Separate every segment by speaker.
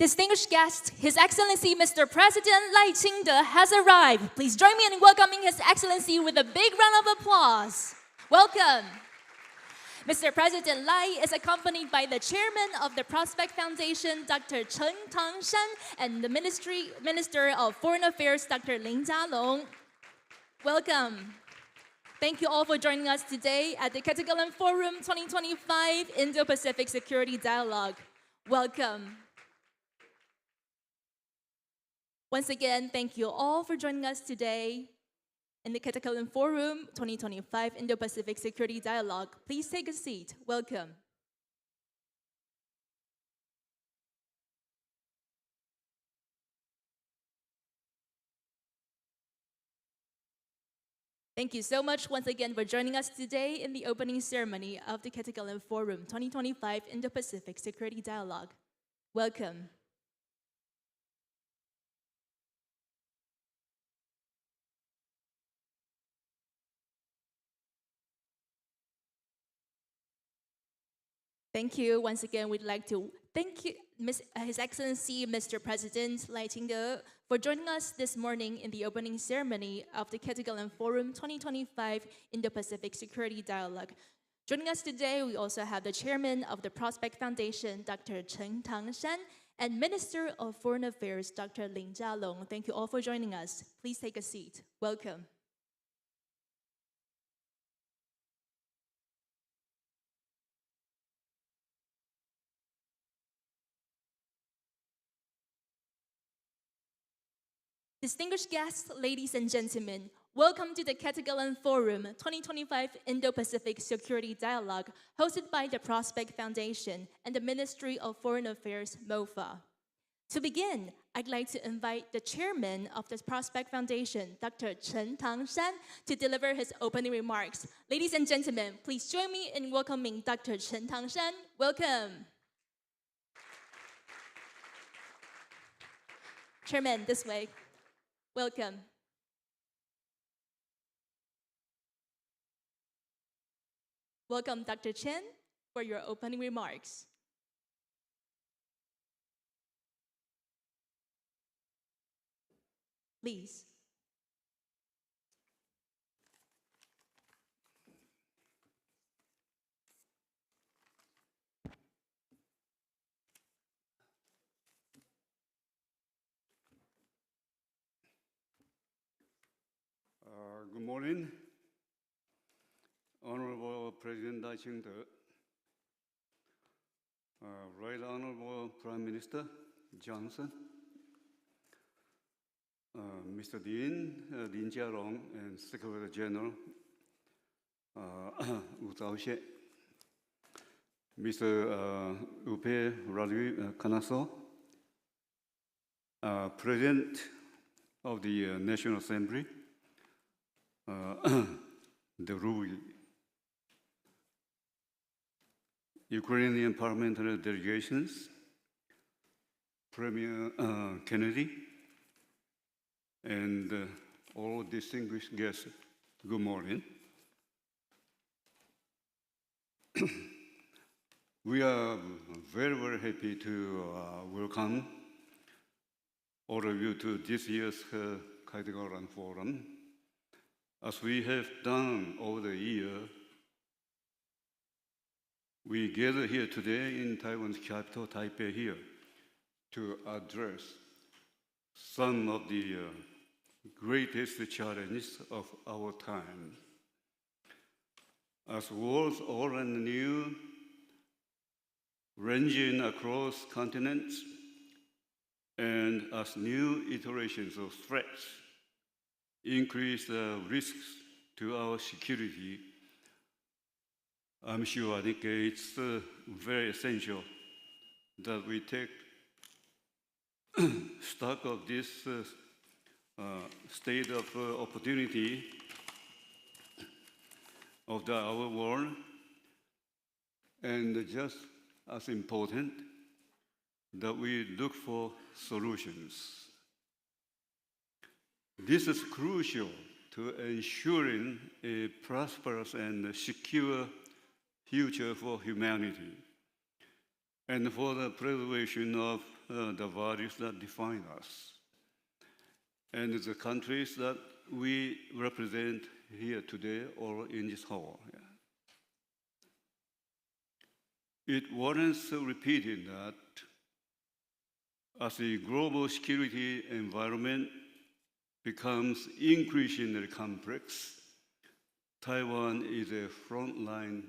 Speaker 1: Distinguished guest, His Excellency Mr. President Lai Ching-te has arrived. Please join me in welcoming His Excellency with a big round of applause. Welcome. Mr. President Lai is accompanied by the Chairman of the Prospect Foundation, Dr. Chen Tangshan, and the Minister of Foreign Affairs, Dr. Lin Jialong. Welcome. Thank you all for joining us today at the Ketagalan Forum 2025 Indo-Pacific Security Dialogue. Welcome. Once again, thank you all for joining us today in the Ketagalan Forum 2025 Indo-Pacific Security Dialogue. Please take a seat. Welcome. Thank you so much once again for joining us today in the opening ceremony of the Ketagalan Forum 2025 Indo-Pacific Security Dialogue. Welcome. Thank you. Once again, we'd like to thank you, His Excellency Mr. President Lai Ching-te, for joining us this morning in the opening ceremony of the Ketagalan Forum 2025 Indo-Pacific Security Dialogue. Joining us today, we also have the Chairman of the Prospect Foundation, Dr. Chen Tangshan, and Minister of Foreign Affairs, Dr. Lin Jialong. Thank you all for joining us. Please take a seat. Welcome. Distinguished guests, ladies and gentlemen, welcome to the Ketagalan Forum 2025 Indo-Pacific Security Dialogue, hosted by the Prospect Foundation and the Ministry of Foreign Affairs, MOFA. To begin, I'd like to invite the Chairman of the Prospect Foundation, Dr. Chen Tangshan, to deliver his opening remarks. Ladies and gentlemen, please join me in welcoming Dr. Chen Tangshan. Welcome. Chairman, this way. Welcome. Welcome, Dr. Chen, for your opening remarks. Please.
Speaker 2: Good morning, Honorable President Lai Ching-te, Right Honorable Prime Minister Johnson, Mr. Dean, Lin Jiarong, and Secretary General Wu Zhaoxie, Mr. Upe Raju Kanaso, President of the National Assembly, the Rui, Ukrainian parliamentary delegations, Premier Kennedy, and all distinguished guests, good morning. We are very, very happy to welcome all of you to this year's Ketagalan Forum. As we have done over the year, we gather here today in Taiwan's capital, Taipei here, to address some of the greatest challenges of our time. As wars old and new, ranging across continents, and as new iterations of threats increase the risks to our security, I'm sure it's very essential that we take stock of this state of opportunity of our world, and just as important, that we look for solutions. This is crucial to ensuring a prosperous and secure future for humanity and for the preservation of the values that define us and the countries that we represent here today or in this hall. It warrants repeating that as the global security environment becomes increasingly complex, Taiwan is a frontline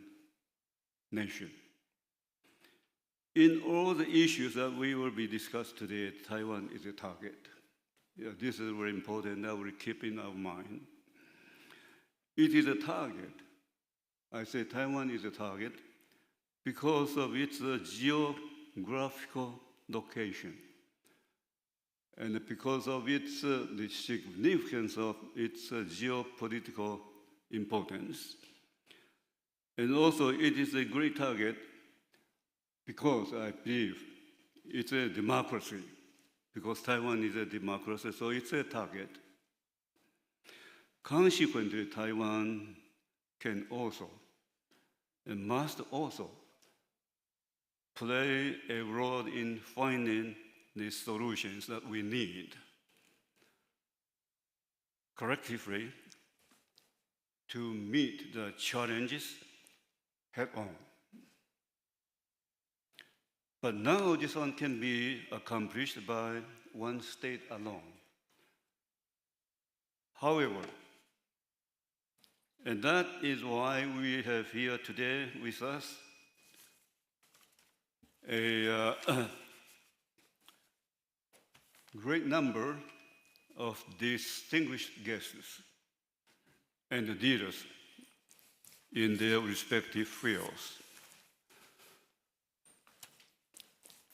Speaker 2: nation. In all the issues that we will be discussed today, Taiwan is a target. This is very important that we keep in our mind. It is a target. I say Taiwan is a target because of its geographical location and because of its the significance of its geopolitical importance. And also it is a great target because I believe it's a democracy, because Taiwan is a democracy, so it's a target. Consequently, Taiwan can also and must also play a role in finding the solutions that we need collectively to meet the challenges head on. But none of this one can be accomplished by one state alone. However, and that is why we have here today with us a great number of distinguished guests and leaders in their respective fields.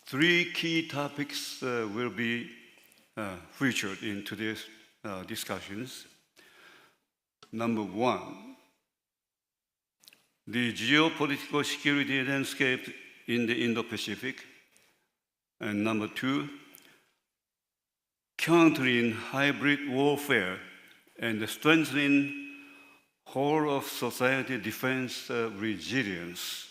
Speaker 2: Three key topics will be featured in today's discussions. Number one, the geopolitical security landscape in the Indo-Pacific. And number two, countering hybrid warfare and strengthening whole of society defense resilience.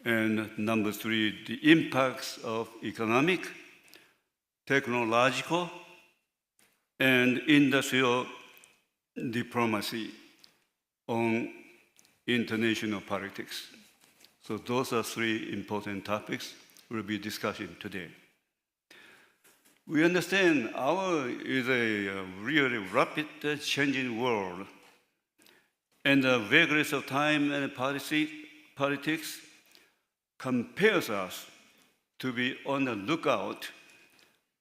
Speaker 2: And number three, the impacts of economic, technological, and industrial diplomacy on international politics. So those are three important topics we'll be discussing today. We understand our is a really rapid changing world, and the vagaries of time and politics compels us to be on the lookout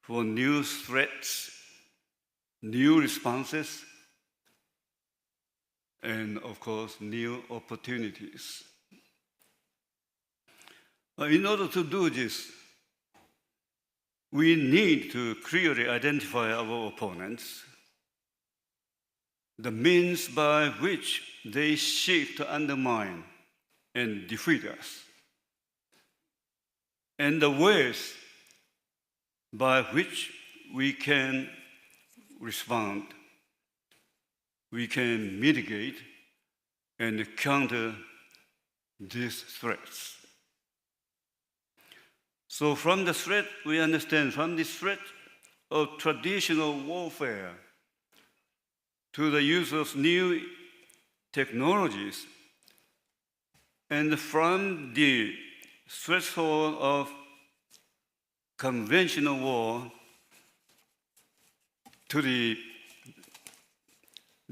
Speaker 2: for new threats new responses, and of course, new opportunities. In order to do this, we need to clearly identify our opponents, the means by which they seek to undermine and defeat us, and the ways by which we can respond, we can mitigate and counter these threats. So from the threat, we understand from this threat of traditional warfare to the use of new technologies, and from the threshold of conventional war to the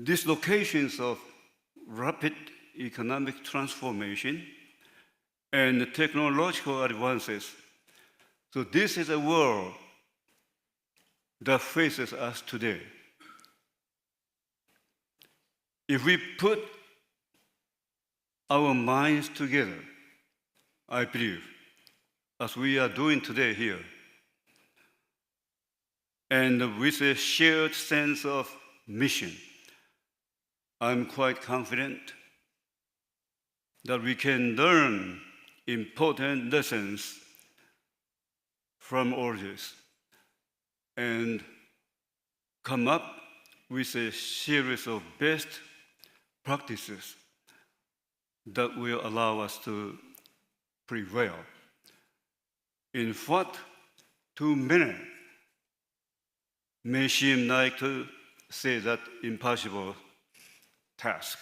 Speaker 2: dislocations of rapid economic transformation and technological advances. So this is a world that faces us today. If we put our minds together, I believe, as we are doing today here, and with a shared sense of mission, I'm quite confident that we can learn important lessons from all this and come up with a series of best practices that will allow us to prevail in what to many may seem like to say that impossible task.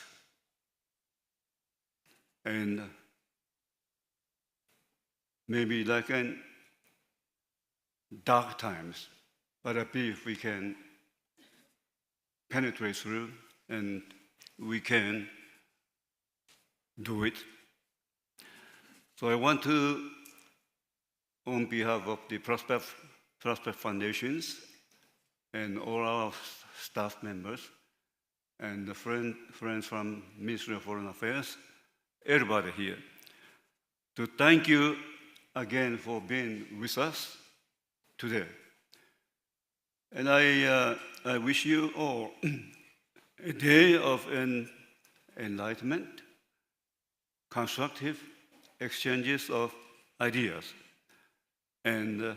Speaker 2: And maybe like in dark times, but I believe we can penetrate through and we can do it. So I want to, on behalf of the Prospect Foundations and all our staff members and the friends from Ministry of Foreign Affairs, everybody here, to thank you again for being with us today. And I wish you all a day of enlightenment, constructive exchanges of ideas, and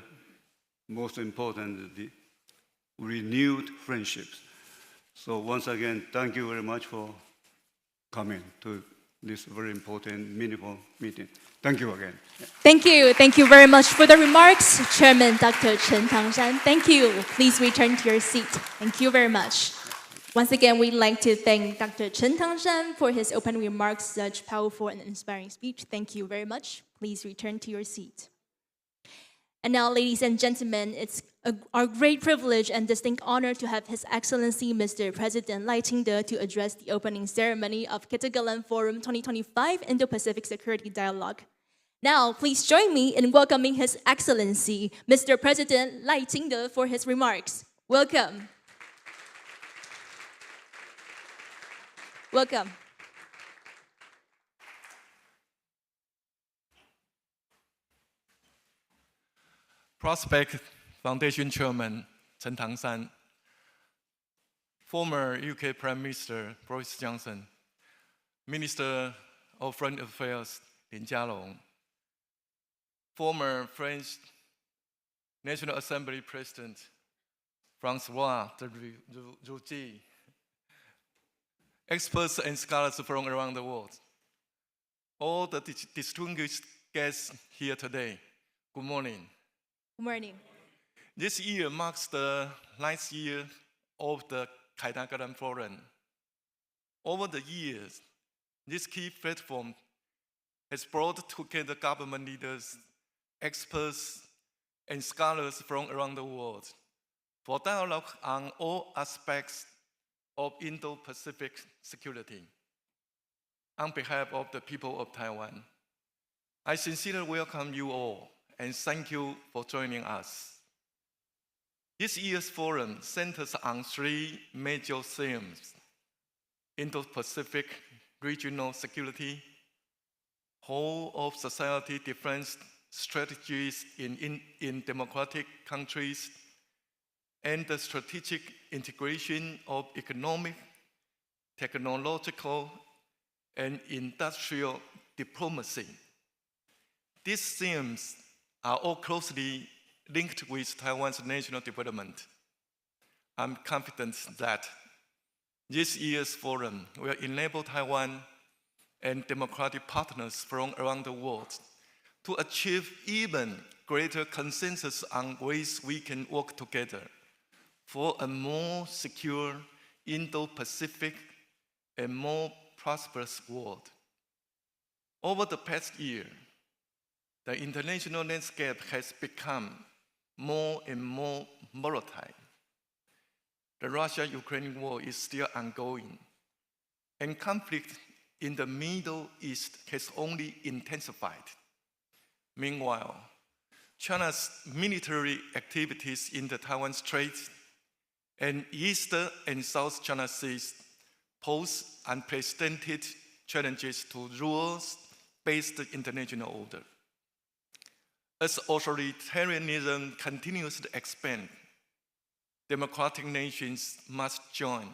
Speaker 2: most importantly, renewed friendships. So once again, thank you very much for coming to this very important, meaningful meeting. Thank you again.
Speaker 1: Thank you. Thank you very much for the remarks, Chairman Dr. Chen Tangshan. Thank you. Please return to your seat. Thank you very much. Once again, we'd like to thank Dr. Chen Tangshan for his opening remarks, such powerful and inspiring speech. Thank you very much. Please return to your seat. And now, ladies and gentlemen, it's our great privilege and distinct honor to have His Excellency Mr. President Lai Ching-te to address the opening ceremony of Ketagalan Forum 2025 Indo-Pacific Security Dialogue. Now, please join me in welcoming His Excellency Mr. President Lai Ching-te for his remarks. Welcome. Welcome.
Speaker 3: Prospect Foundation Chairman Chen Tangshan, former UK Prime Minister Boris Johnson, Minister of Foreign Affairs Lin Jialong, former French National Assembly President François de Rugy, experts and scholars from around the world, all the distinguished guests here today, good morning.
Speaker 1: Good morning.
Speaker 3: This year marks the 9th year of the Ketagalan Forum. Over the years, this key platform has brought together government leaders, experts, and scholars from around the world for dialogue on all aspects of Indo-Pacific security. On behalf of the people of Taiwan, I sincerely welcome you all and thank you for joining us. This year's forum centers on three major themes: Indo-Pacific regional security, whole of society defense strategies in democratic countries, and the strategic integration of economic, technological, and industrial diplomacy. These themes are all closely linked with Taiwan's national development. I'm confident that this year's forum will enable Taiwan and democratic partners from around the world to achieve even greater consensus on ways we can work together for a more secure Indo-Pacific and more prosperous world. Over the past year, the international landscape has become more and more volatile. The Russia-Ukraine war is still ongoing, and conflict in the Middle East has only intensified. Meanwhile, China's military activities in the Taiwan Straits and East and South China Seas pose unprecedented challenges to rules-based international order. As authoritarianism continues to expand, democratic nations must join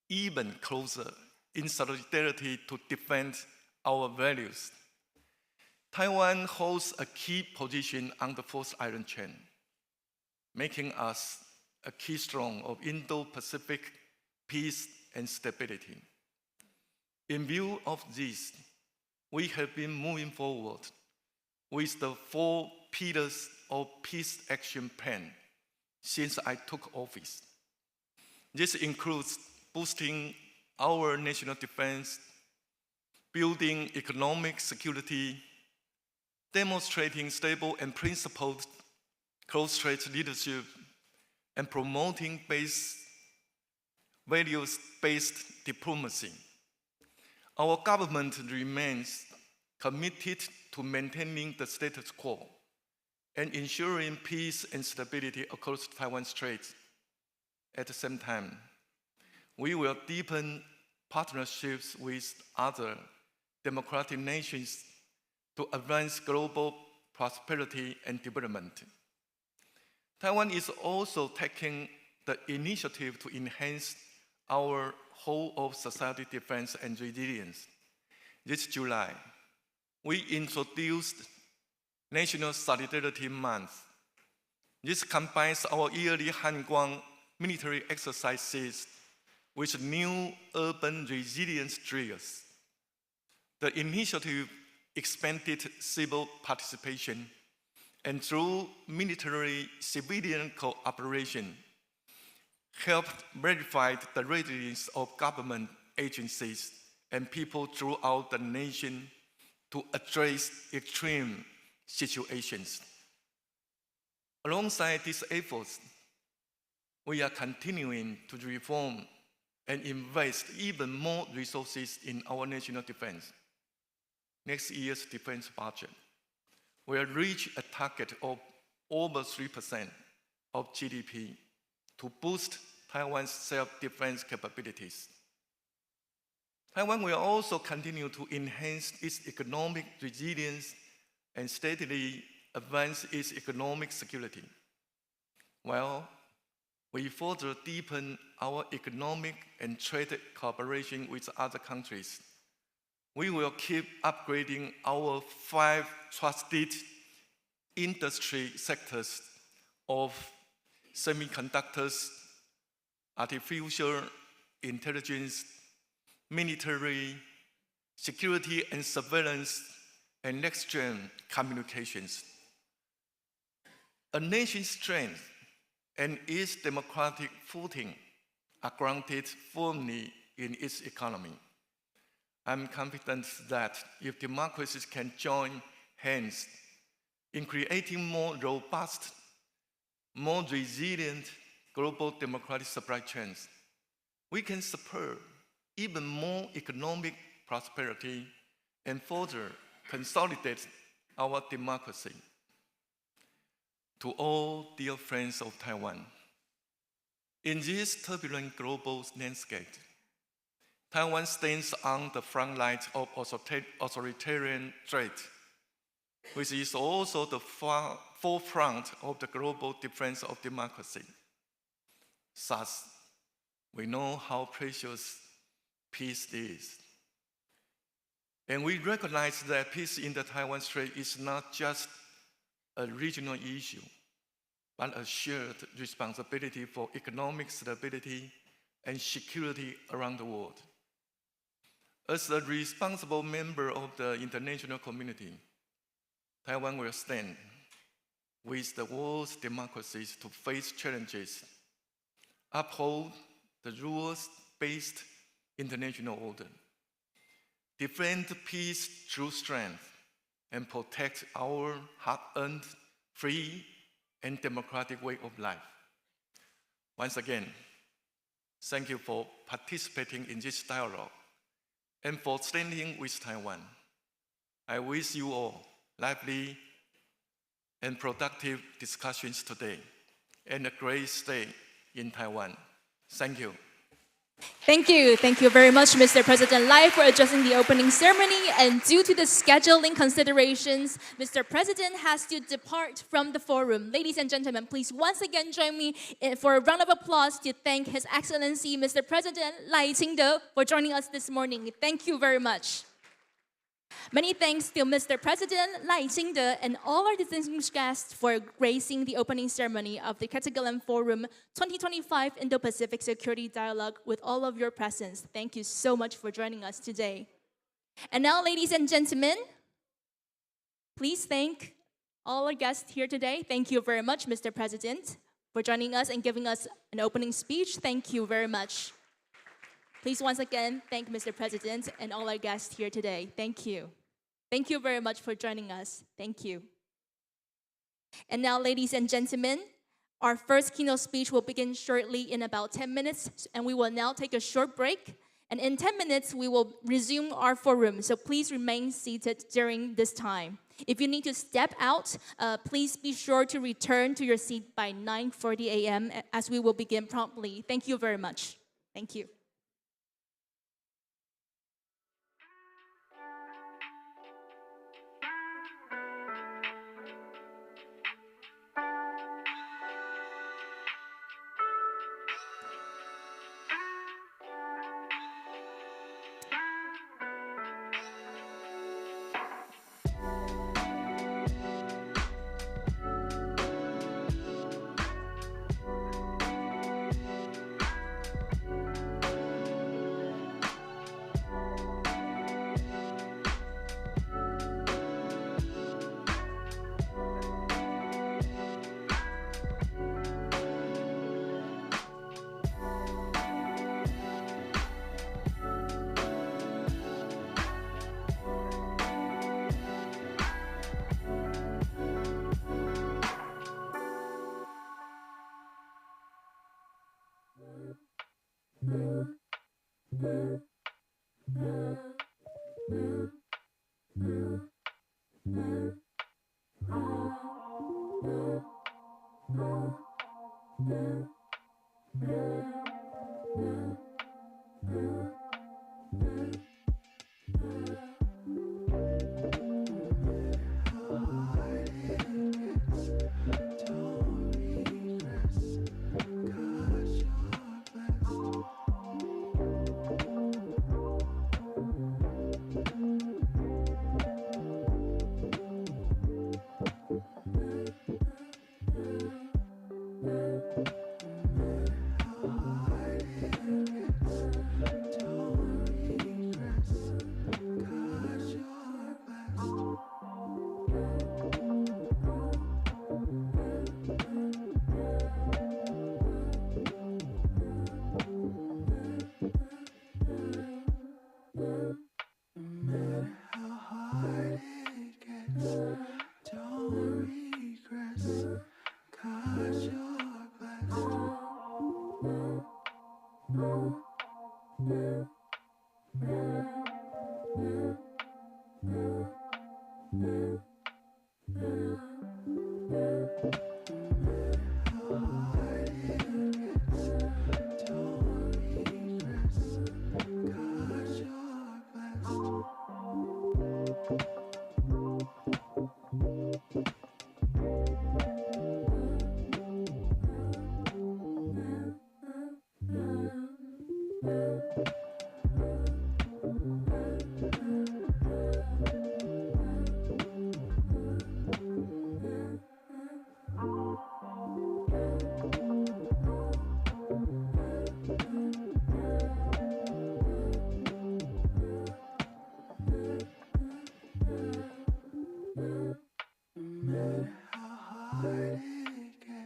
Speaker 3: even closer in solidarity to defend our values. Taiwan holds a key position on the fourth iron chain, making us a keystone of Indo-Pacific peace and stability. In view of this, we have been moving forward with the 4 pillars of Peace Action Plan since I took office. This includes boosting our national defense, building economic security, demonstrating stable and principled close-strait leadership, and promoting values-based diplomacy. Our government remains committed to maintaining the status quo and ensuring peace and stability across Taiwan Straits. At the same time, we will deepen partnerships with other democratic nations to advance global prosperity and development. Taiwan is also taking the initiative to enhance our whole of society defense and resilience. This July, we introduced National Solidarity Month. This combines our yearly Hanguang military exercises with new urban resilience drills. The initiative expanded civil participation, and through military-civilian cooperation, helped verify the resilience of government agencies and people throughout the nation to address extreme situations. Alongside these efforts, we are continuing to reform and invest even more resources in our national defense. Next year's defense budget will reach a target of over 3% of GDP to boost Taiwan's self-defense capabilities. Taiwan will also continue to enhance its economic resilience and steadily advance its economic security. While we further deepen our economic and trade cooperation with other countries, we will keep upgrading our 5 trusted industry sectors of semiconductors, artificial intelligence, military, security and surveillance, and next-gen communications. A nation's strength and its democratic footing are grounded firmly in its economy. I'm confident that if democracies can join hands in creating more robust, more resilient global democratic supply chains, we can spur even more economic prosperity and further consolidate our democracy. to all dear friends of Taiwan. In this turbulent global landscape, Taiwan stands on the front lines of authoritarian threat, which is also the forefront of the global defense of democracy. Thus, we know how precious peace is. And we recognize that peace in the Taiwan Strait is not just a regional issue, but a shared responsibility for economic stability and security around the world. As a responsible member of the international community, Taiwan will stand with the world's democracies to face challenges, uphold the rules-based international order, defend peace through strength, and protect our hard-earned, free, and democratic way of life. Once again, thank you for participating in this dialogue and for standing with Taiwan. I wish you all lively and productive discussions today and a great stay in Taiwan. Thank you.
Speaker 1: Thank you. Thank you very much, Mr. President Lai, for addressing the opening ceremony. And due to the scheduling considerations, Mr. President has to depart from the forum. Ladies and gentlemen, please once again join me for a round of applause to thank His Excellency, Mr. President Lai Ching-te, for joining us this morning. Thank you very much. Many thanks to Mr. President Lai Ching-te and all our distinguished guests for gracing the opening ceremony of the Ketagalan Forum 2025 Indo-Pacific Security Dialogue with all of your presence. Thank you so much for joining us today. And now, ladies and gentlemen, please thank all our guests here today. Thank you very much, Mr. President, for joining us and giving us an opening speech. Thank you very much. Please once again thank Mr. President and all our guests here today. Thank you. Thank you very much for joining us. Thank you. And now, ladies and gentlemen, our first keynote speech will begin shortly in about 10 minutes, and we will now take a short break. And in 10 minutes, we will resume our forum, so please remain seated during this time. If you need to step out, please be sure to return to your seat by 9:40 a.m. as we will begin promptly. Thank you very much. Thank you.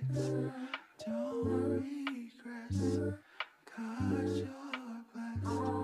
Speaker 4: Don't regress, 'cause you're blessed.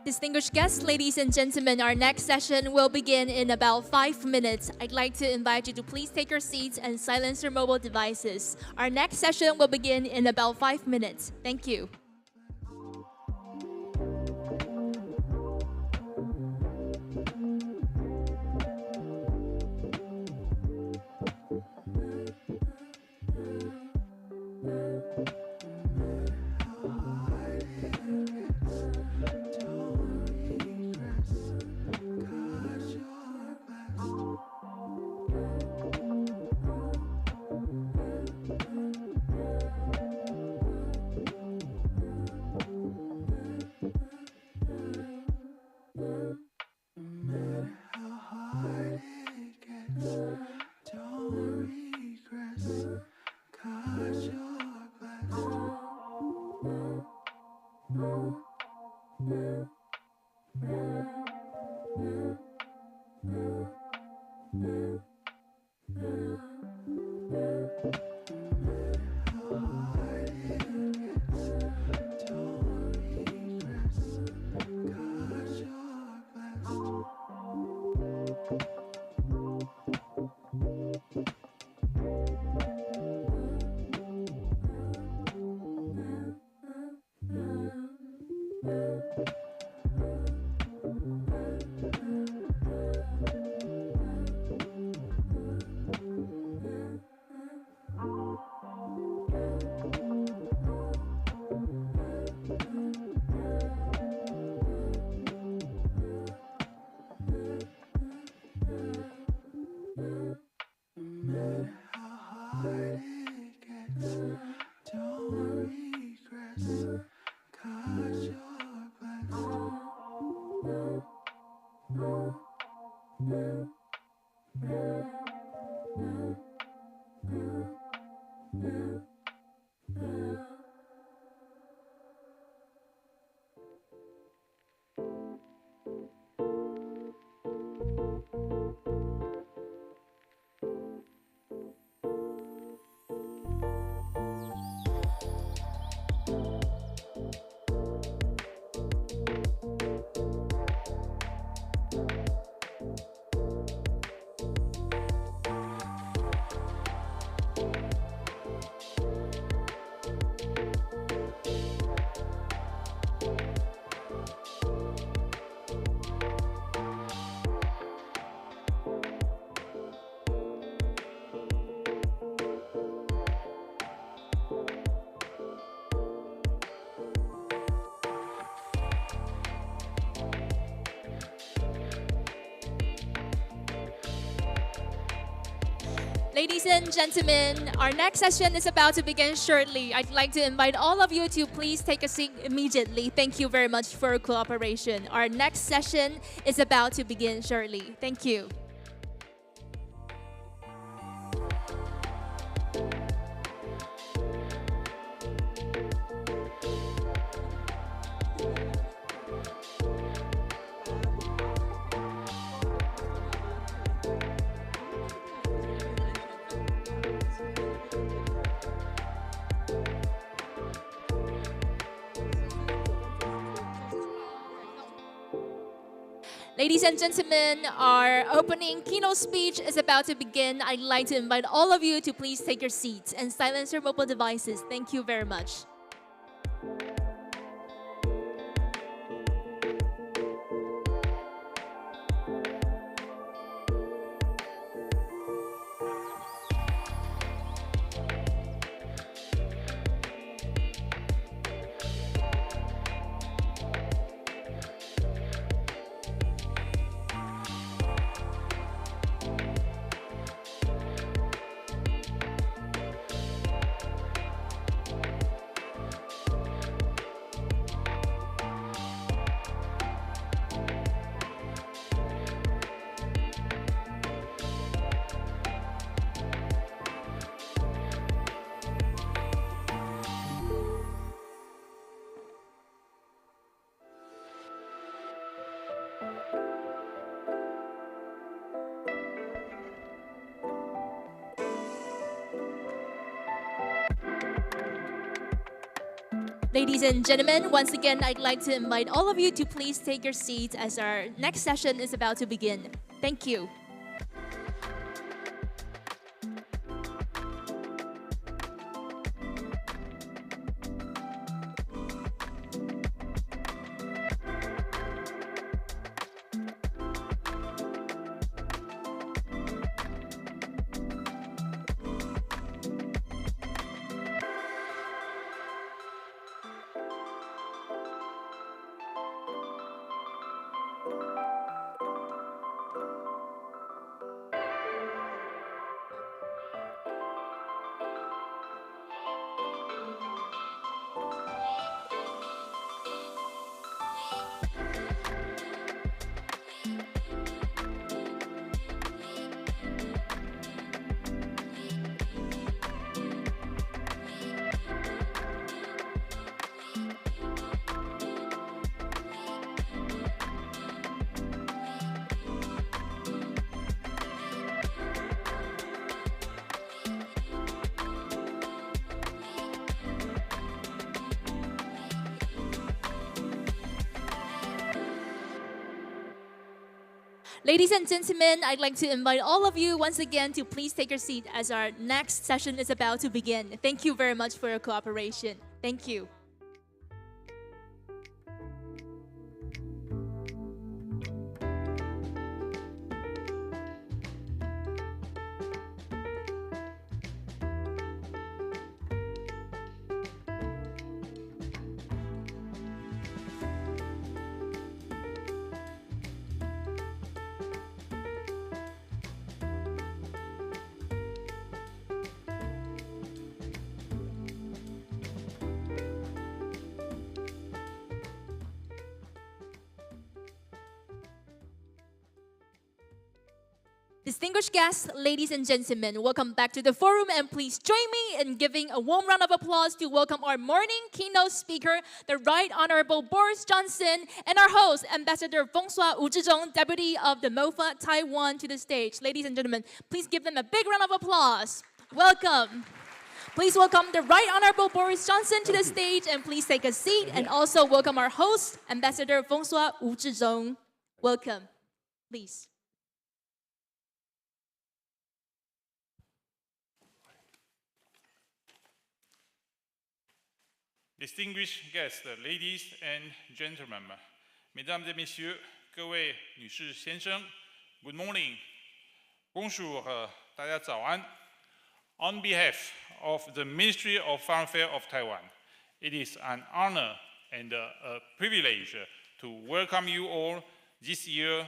Speaker 1: Distinguished guests, ladies and gentlemen, our next session will begin in about 5 minutes. I'd like to invite you to please take your seats and silence your mobile devices. Our next session will begin in about 5 minutes. Thank you. Ladies and gentlemen, our next session is about to begin shortly. I'd like to invite all of you to please take a seat immediately. Thank you very much for your cooperation. Our next session is about to begin shortly. Thank you. Ladies and gentlemen, our opening keynote speech is about to begin. I'd like to invite all of you to please take your seats and silence your mobile devices. Thank you very much. Ladies and gentlemen, once again, I'd like to invite all of you to please take your seats as our next session is about to begin. Thank you. Ladies and gentlemen, I'd like to invite all of you once again to please take your seat as our next session is about to begin. Thank you very much for your cooperation. Thank you. Distinguished guests, ladies and gentlemen, welcome back to the forum, and please join me in giving a warm round of applause to welcome our morning keynote speaker, the Right Honorable Boris Johnson, and our host, Ambassador François Wu Zhizhong, Deputy of the MOFA Taiwan, to the stage. Ladies and gentlemen, please give them a big round of applause. Welcome. Please welcome the Right Honorable Boris Johnson to the stage, and please take a seat, and also welcome our host, Ambassador François Wu Zhizhong. Welcome. Please.
Speaker 5: Distinguished guests, ladies and gentlemen, mesdames et messieurs, 各位女士先生 ，Good morning, bonjour, 大家早安。On behalf of the Ministry of Foreign Affairs of Taiwan, it is an honor and a privilege to welcome you all this year's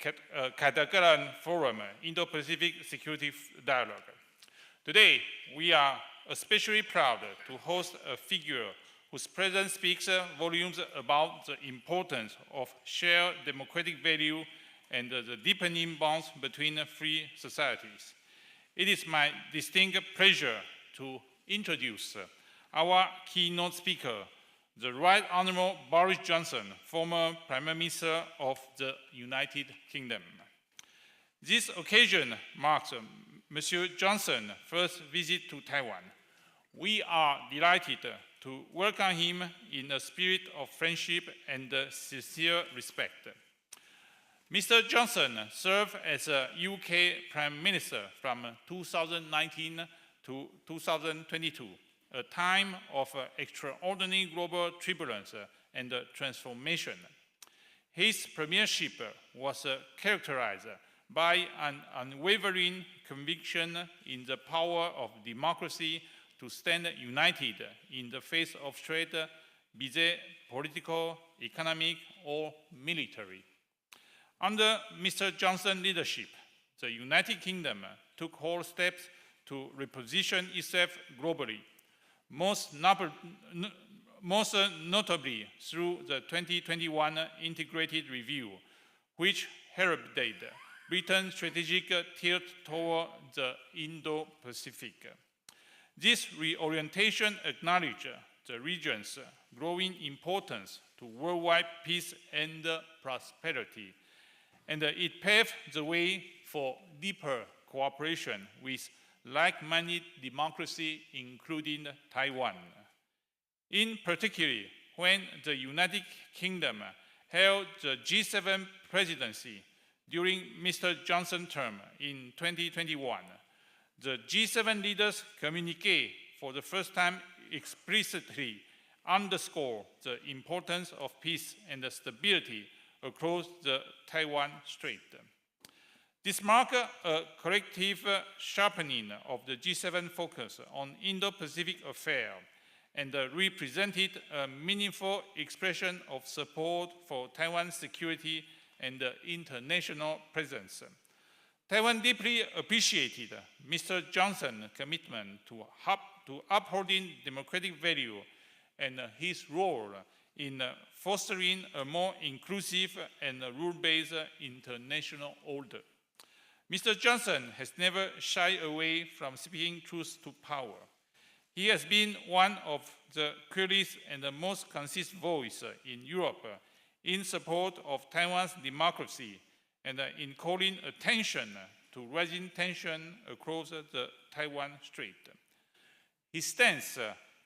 Speaker 5: Ketagalan Forum, Indo-Pacific Security Dialogue. Today, we are especially proud to host a figure whose presence speaks volumes about the importance of shared democratic value and the deepening bonds between free societies. It is my distinct pleasure to introduce our keynote speaker, the Right Honorable Boris Johnson, former Prime Minister of the United Kingdom. This occasion marks Monsieur Johnson's first visit to Taiwan. We are delighted to welcome him in a spirit of friendship and sincere respect. Mr. Johnson served as a UK Prime Minister from 2019 to 2022, a time of extraordinary global turbulence and transformation. His premiership was characterized by an unwavering conviction in the power of democracy to stand united in the face of threat, be they political, economic, or military. Under Mr. Johnson's leadership, the United Kingdom took whole steps to reposition itself globally, most notably through the 2021 Integrated Review, which heralded Britain's strategic tilt toward the Indo-Pacific. This reorientation acknowledged the region's growing importance to worldwide peace and prosperity, and it paved the way for deeper cooperation with like-minded democracies, including Taiwan. in particular when the United Kingdom held the G7 presidency during Mr. Johnson's term in 2021. The G7 leaders' communique for the first time explicitly underscore the importance of peace and stability across the Taiwan Strait. This marked a collective sharpening of the G7 focus on Indo-Pacific affairs and represented a meaningful expression of support for Taiwan's security and international presence. Taiwan deeply appreciated Mr. Johnson's commitment to upholding democratic value and his role in fostering a more inclusive and rule-based international order. Mr. Johnson has never shied away from speaking truth to power. He has been one of the clearest and the most consistent voices in Europe in support of Taiwan's democracy and in calling attention to rising tension across the Taiwan Strait. His stance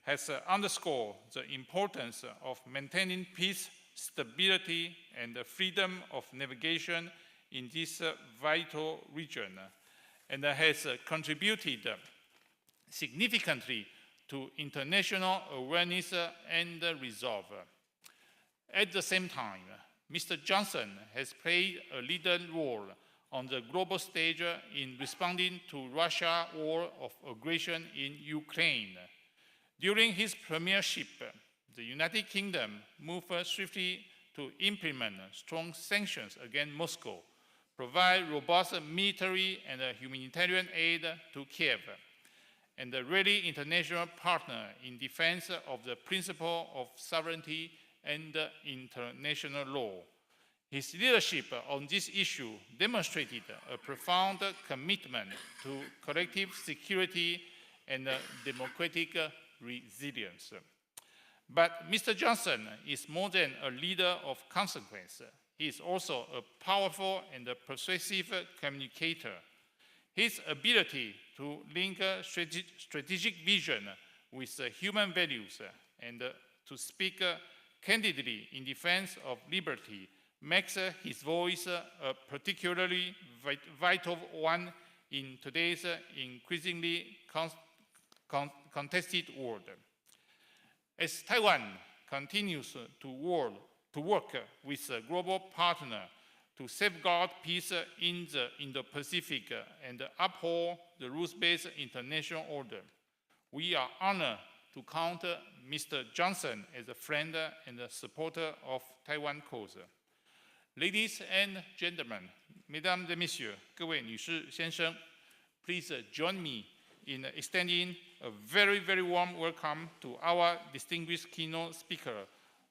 Speaker 5: has underscored the importance of maintaining peace, stability, and the freedom of navigation in this vital region, and has contributed significantly to international awareness and resolve. At the same time, Mr. Johnson has played a leading role on the global stage in responding to Russia's war of aggression in Ukraine. During his premiership, the United Kingdom moved swiftly to implement strong sanctions against Moscow, provide robust military and humanitarian aid to Kiev, and a ready international partner in defense of the principle of sovereignty and international law. His leadership on this issue demonstrated a profound commitment to collective security and democratic resilience. But Mr. Johnson is more than a leader of consequence. He is also a powerful and persuasive communicator. His ability to link strategic vision with human values and to speak candidly in defense of liberty makes his voice a particularly vital one in today's increasingly contested world. As Taiwan continues to work with a global partner to safeguard peace in the Indo-Pacific and uphold the rules-based international order, we are honored to count Mr. Johnson as a friend and a supporter of Taiwan cause. Ladies and gentlemen, mesdames et messieurs, 各位女士先生, please join me in extending a very, very warm welcome to our distinguished keynote speaker,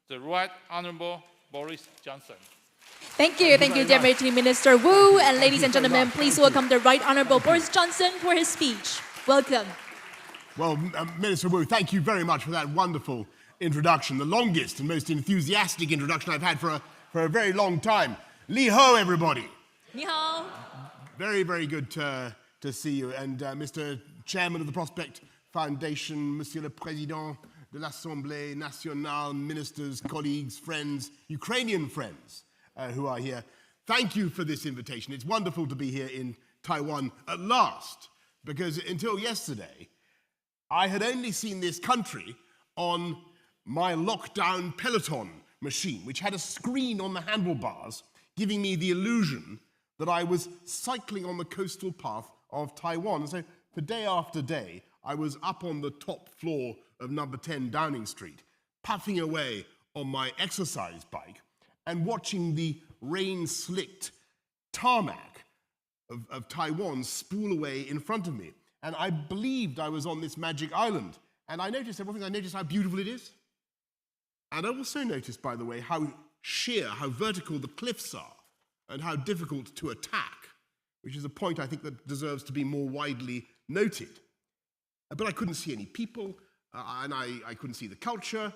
Speaker 5: the Right Honorable Boris Johnson.
Speaker 1: Thank you, Deputy Minister Wu. And ladies and gentlemen, please welcome the Right Honorable Boris Johnson for his speech. Welcome.
Speaker 6: Well, Minister Wu, thank you very much for that wonderful introduction, the longest and most enthusiastic introduction I've had for a very long time. Li ho, everybody.
Speaker 1: Ni hao.
Speaker 6: Very, very good to see you. And Mr. Chairman of the Prospect Foundation, Monsieur le Président de l'Assemblée Nationale, ministers, colleagues, friends, Ukrainian friends who are here, thank you for this invitation. It's wonderful to be here in Taiwan at last, because until yesterday, I had only seen this country on my lockdown Peloton machine, which had a screen on the handlebars, giving me the illusion that I was cycling on the coastal path of Taiwan. So for day after day, I was up on the top floor of number 10 Downing Street, puffing away on my exercise bike and watching the rain-slicked tarmac of Taiwan spool away in front of me. And I believed I was on this magic island. And I noticed how beautiful it is. And I also noticed, by the way, how sheer, how vertical the cliffs are, and how difficult to attack, which is a point I think that deserves to be more widely noted. But I couldn't see any people, and I couldn't see the culture,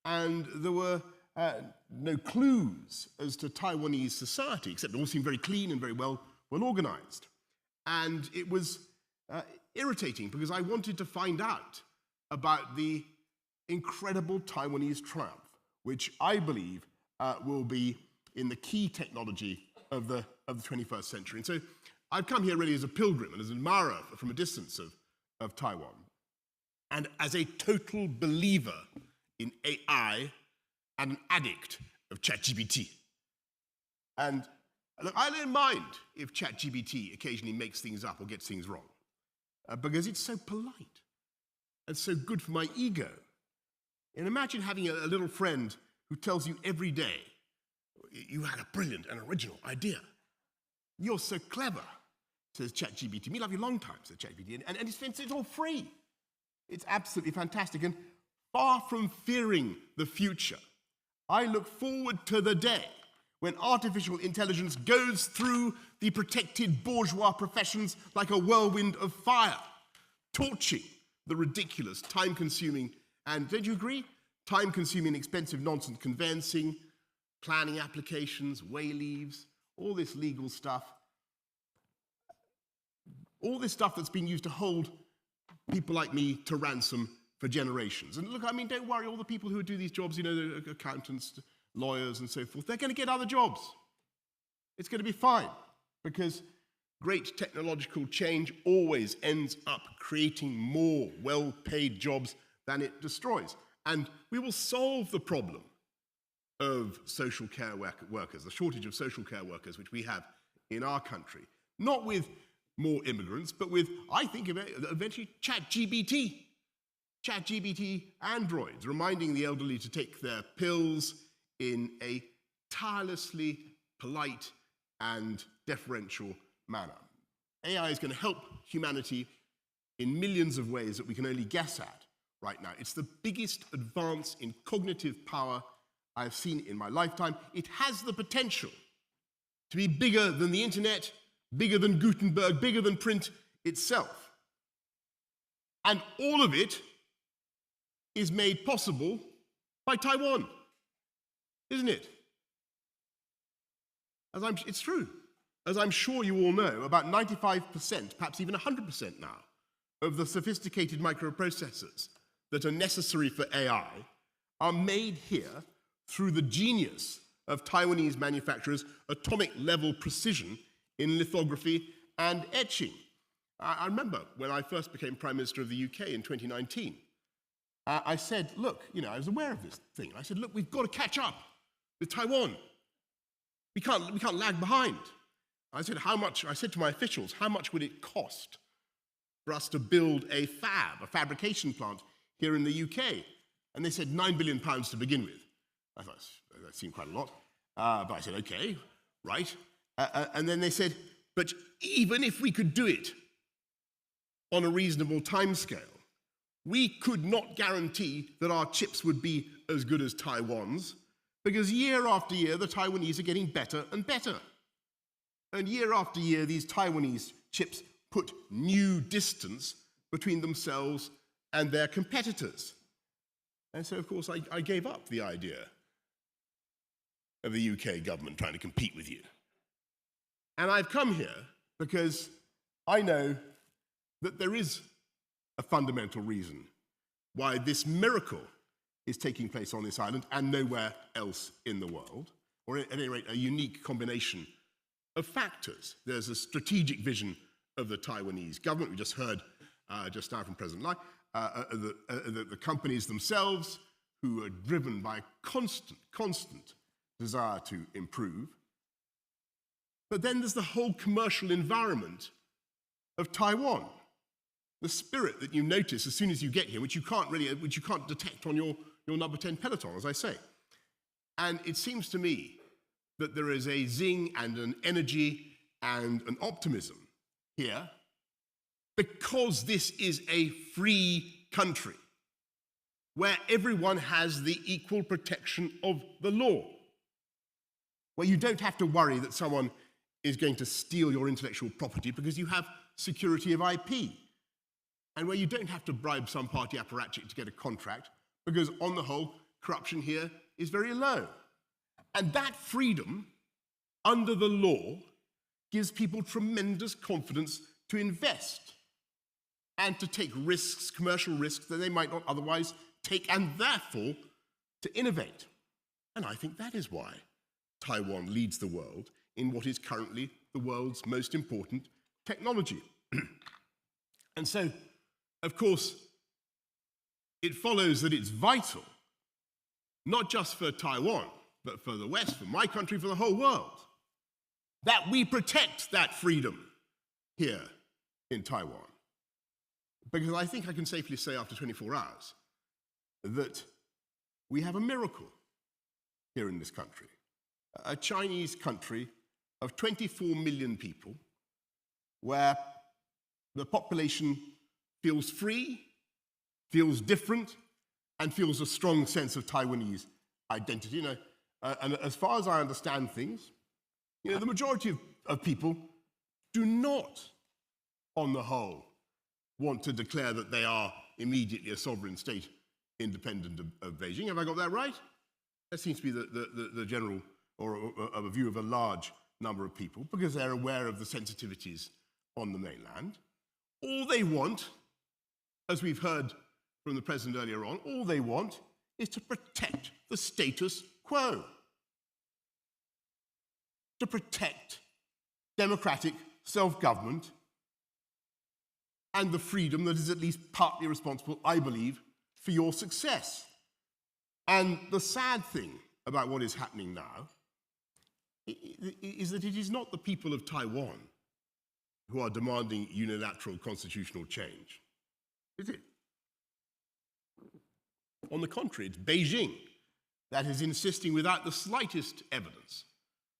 Speaker 6: and there were no clues as to Taiwanese society, except it all seemed very clean and very well organized. And it was irritating, because I wanted to find out about the incredible Taiwanese triumph, which I believe will be in the key technology of the 21st century. And so I've come here really as a pilgrim and as an admirer from a distance of Taiwan, and as a total believer in AI and an addict of ChatGPT. And look, I don't mind if ChatGPT occasionally makes things up or gets things wrong, because it's so polite and so good for my ego. And imagine having a little friend who tells you every day, you had a brilliant and original idea. You're so clever, says ChatGPT. Me love you long time, says ChatGPT. And it's all free. It's absolutely fantastic. And far from fearing the future, I look forward to the day when artificial intelligence goes through the protected bourgeois professions like a whirlwind of fire, torching the ridiculous, time-consuming, and don't you agree? Time-consuming, expensive nonsense conveyancing, planning applications, way leaves, all this legal stuff. All this stuff that's been used to hold people like me to ransom for generations. And look, I mean, don't worry, all the people who do these jobs, you know, the accountants, lawyers and so forth, they're going to get other jobs. It's going to be fine, because great technological change always ends up creating more well-paid jobs than it destroys. And we will solve the problem of social care workers, the shortage of social care workers, which we have in our country. Not with more immigrants, but with, I think, eventually ChatGPT. ChatGPT androids, reminding the elderly to take their pills in a tirelessly polite and deferential manner. AI is going to help humanity in millions of ways that we can only guess at right now. It's the biggest advance in cognitive power I've seen in my lifetime. It has the potential to be bigger than the internet, bigger than Gutenberg, bigger than print itself. And all of it is made possible by Taiwan, isn't it? It's true. As I'm sure you all know, about 95%, perhaps even 100% now, of the sophisticated microprocessors that are necessary for AI are made here through the genius of Taiwanese manufacturers' atomic-level precision in lithography and etching. I remember when I first became Prime Minister of the UK in 2019, I said, look, you know, I was aware of this thing. I said, look, we've got to catch up with Taiwan. We can't lag behind. I said to my officials, how much would it cost for us to build a fabrication plant here in the UK? And they said £9 billion to begin with. I thought, that seemed quite a lot. But I said, okay, right. And then they said, but even if we could do it on a reasonable timescale, we could not guarantee that our chips would be as good as Taiwan's, because year after year, the Taiwanese are getting better and better. And year after year, these Taiwanese chips put new distance between themselves and their competitors. And so, of course, I gave up the idea of the UK government trying to compete with you. And I've come here because I know that there is a fundamental reason why this miracle is taking place on this island and nowhere else in the world, or at any rate, a unique combination of factors. There's a strategic vision of the Taiwanese government. We just heard just now from President Lai, the companies themselves who are driven by constant desire to improve. But then there's the whole commercial environment of Taiwan, the spirit that you notice as soon as you get here, which you can't detect on your number 10 peloton, as I say. And it seems to me that there is a zing and an energy and an optimism here because this is a free country where everyone has the equal protection of the law, where you don't have to worry that someone is going to steal your intellectual property because you have security of IP, and where you don't have to bribe some party apparatchik to get a contract because, on the whole, corruption here is very low. And that freedom, under the law, gives people tremendous confidence to invest and to take risks, commercial risks, that they might not otherwise take and therefore to innovate. And I think that is why Taiwan leads the world in what is currently the world's most important technology. And so, of course, it follows that it's vital, not just for Taiwan, but for the West, for my country, for the whole world, that we protect that freedom here in Taiwan. Because I think I can safely say after 24 hours that we have a miracle here in this country. A Chinese country of 24 million people where the population feels free, feels different, and feels a strong sense of Taiwanese identity. And as far as I understand things, the majority of people do not, on the whole, want to declare that they are immediately a sovereign state independent of Beijing. Have I got that right? That seems to be the general, or a view of a large number of people, because they're aware of the sensitivities on the mainland. All they want, as we've heard from the President earlier on, all they want is to protect the status quo, to protect democratic self-government and the freedom that is at least partly responsible, I believe, for your success. And the sad thing about what is happening now is that it is not the people of Taiwan who are demanding unilateral constitutional change, is it? On the contrary, it's Beijing that is insisting without the slightest evidence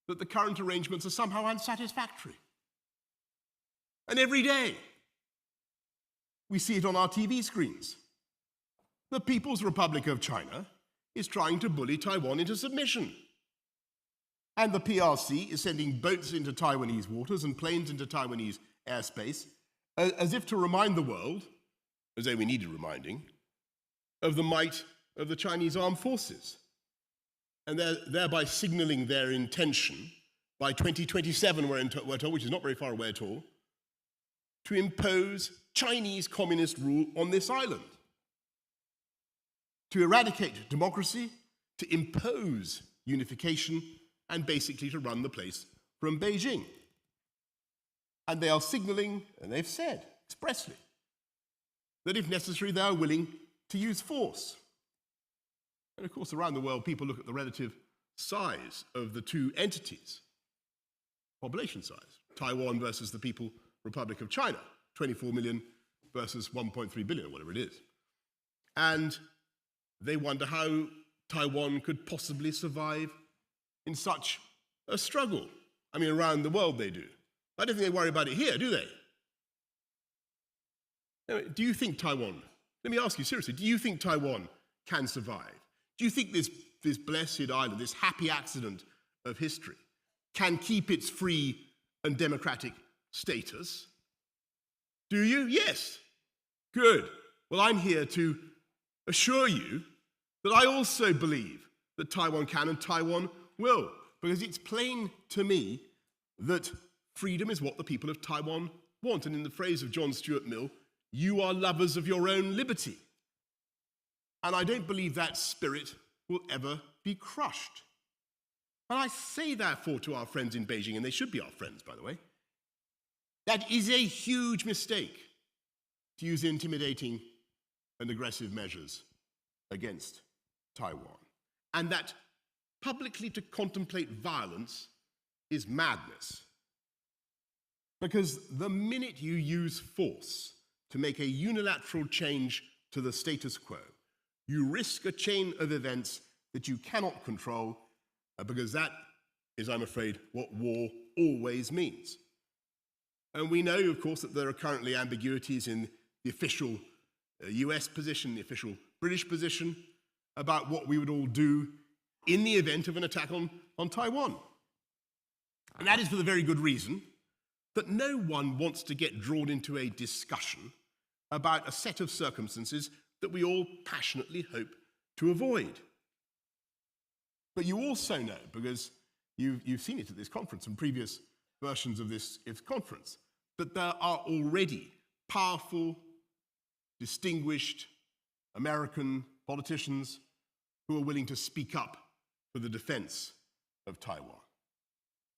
Speaker 6: that the current arrangements are somehow unsatisfactory. And every day, we see it on our TV screens. The People's Republic of China is trying to bully Taiwan into submission. And the PRC is sending boats into Taiwanese waters and planes into Taiwanese airspace as if to remind the world, as though we needed reminding, of the might of the Chinese armed forces. And thereby signaling their intention by 2027, we're told, which is not very far away at all, to impose Chinese communist rule on this island, to eradicate democracy, to impose unification, and basically to run the place from Beijing. And they are signaling, and they've said expressly, that if necessary, they are willing to use force. And of course, around the world, people look at the relative size of the two entities, population size, Taiwan versus the People's Republic of China, 24 million versus 1.3 billion, or whatever it is. And they wonder how Taiwan could possibly survive in such a struggle. I mean, around the world they do. I don't think they worry about it here, do they? Anyway, do you think Taiwan, let me ask you seriously, do you think Taiwan can survive? Do you think this blessed island, this happy accident of history, can keep its free and democratic status? Do you? Yes. Good. Well, I'm here to assure you that I also believe that Taiwan can and Taiwan will, because it's plain to me that freedom is what the people of Taiwan want. And in the phrase of John Stuart Mill, you are lovers of your own liberty. And I don't believe that spirit will ever be crushed. And I say, therefore, to our friends in Beijing, and they should be our friends, by the way, that is a huge mistake to use intimidating and aggressive measures against Taiwan. And that publicly to contemplate violence is madness. Because the minute you use force to make a unilateral change to the status quo, you risk a chain of events that you cannot control, because that is, I'm afraid, what war always means. And we know, of course, that there are currently ambiguities in the official US position, the official British position, about what we would all do in the event of an attack on Taiwan. And that is for the very good reason that no one wants to get drawn into a discussion about a set of circumstances that we all passionately hope to avoid. But you also know, because you've seen it at this conference and previous versions of this conference, that there are already powerful, distinguished American politicians who are willing to speak up for the defense of Taiwan.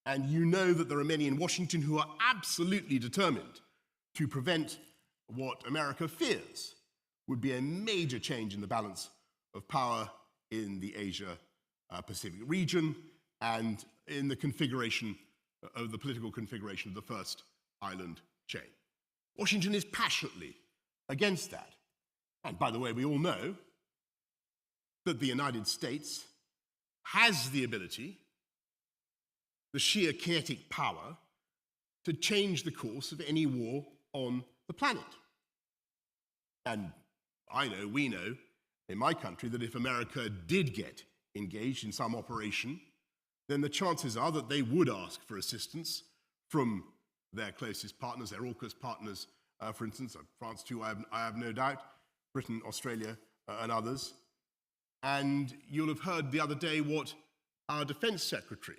Speaker 6: And you know that there are many in Washington who are absolutely determined to prevent what America fears would be a major change in the balance of power in the Asia-Pacific region and in the configuration of the political configuration of the first island chain. Washington is passionately against that. And by the way, we all know that the United States has the ability, the sheer kinetic power, to change the course of any war on the planet. And I know, we know, in my country, that if America did get engaged in some operation, then the chances are that they would ask for assistance from their closest partners, their AUKUS partners, for instance, France too, I have no doubt, Britain, Australia, and others. And you'll have heard the other day what our Defence Secretary,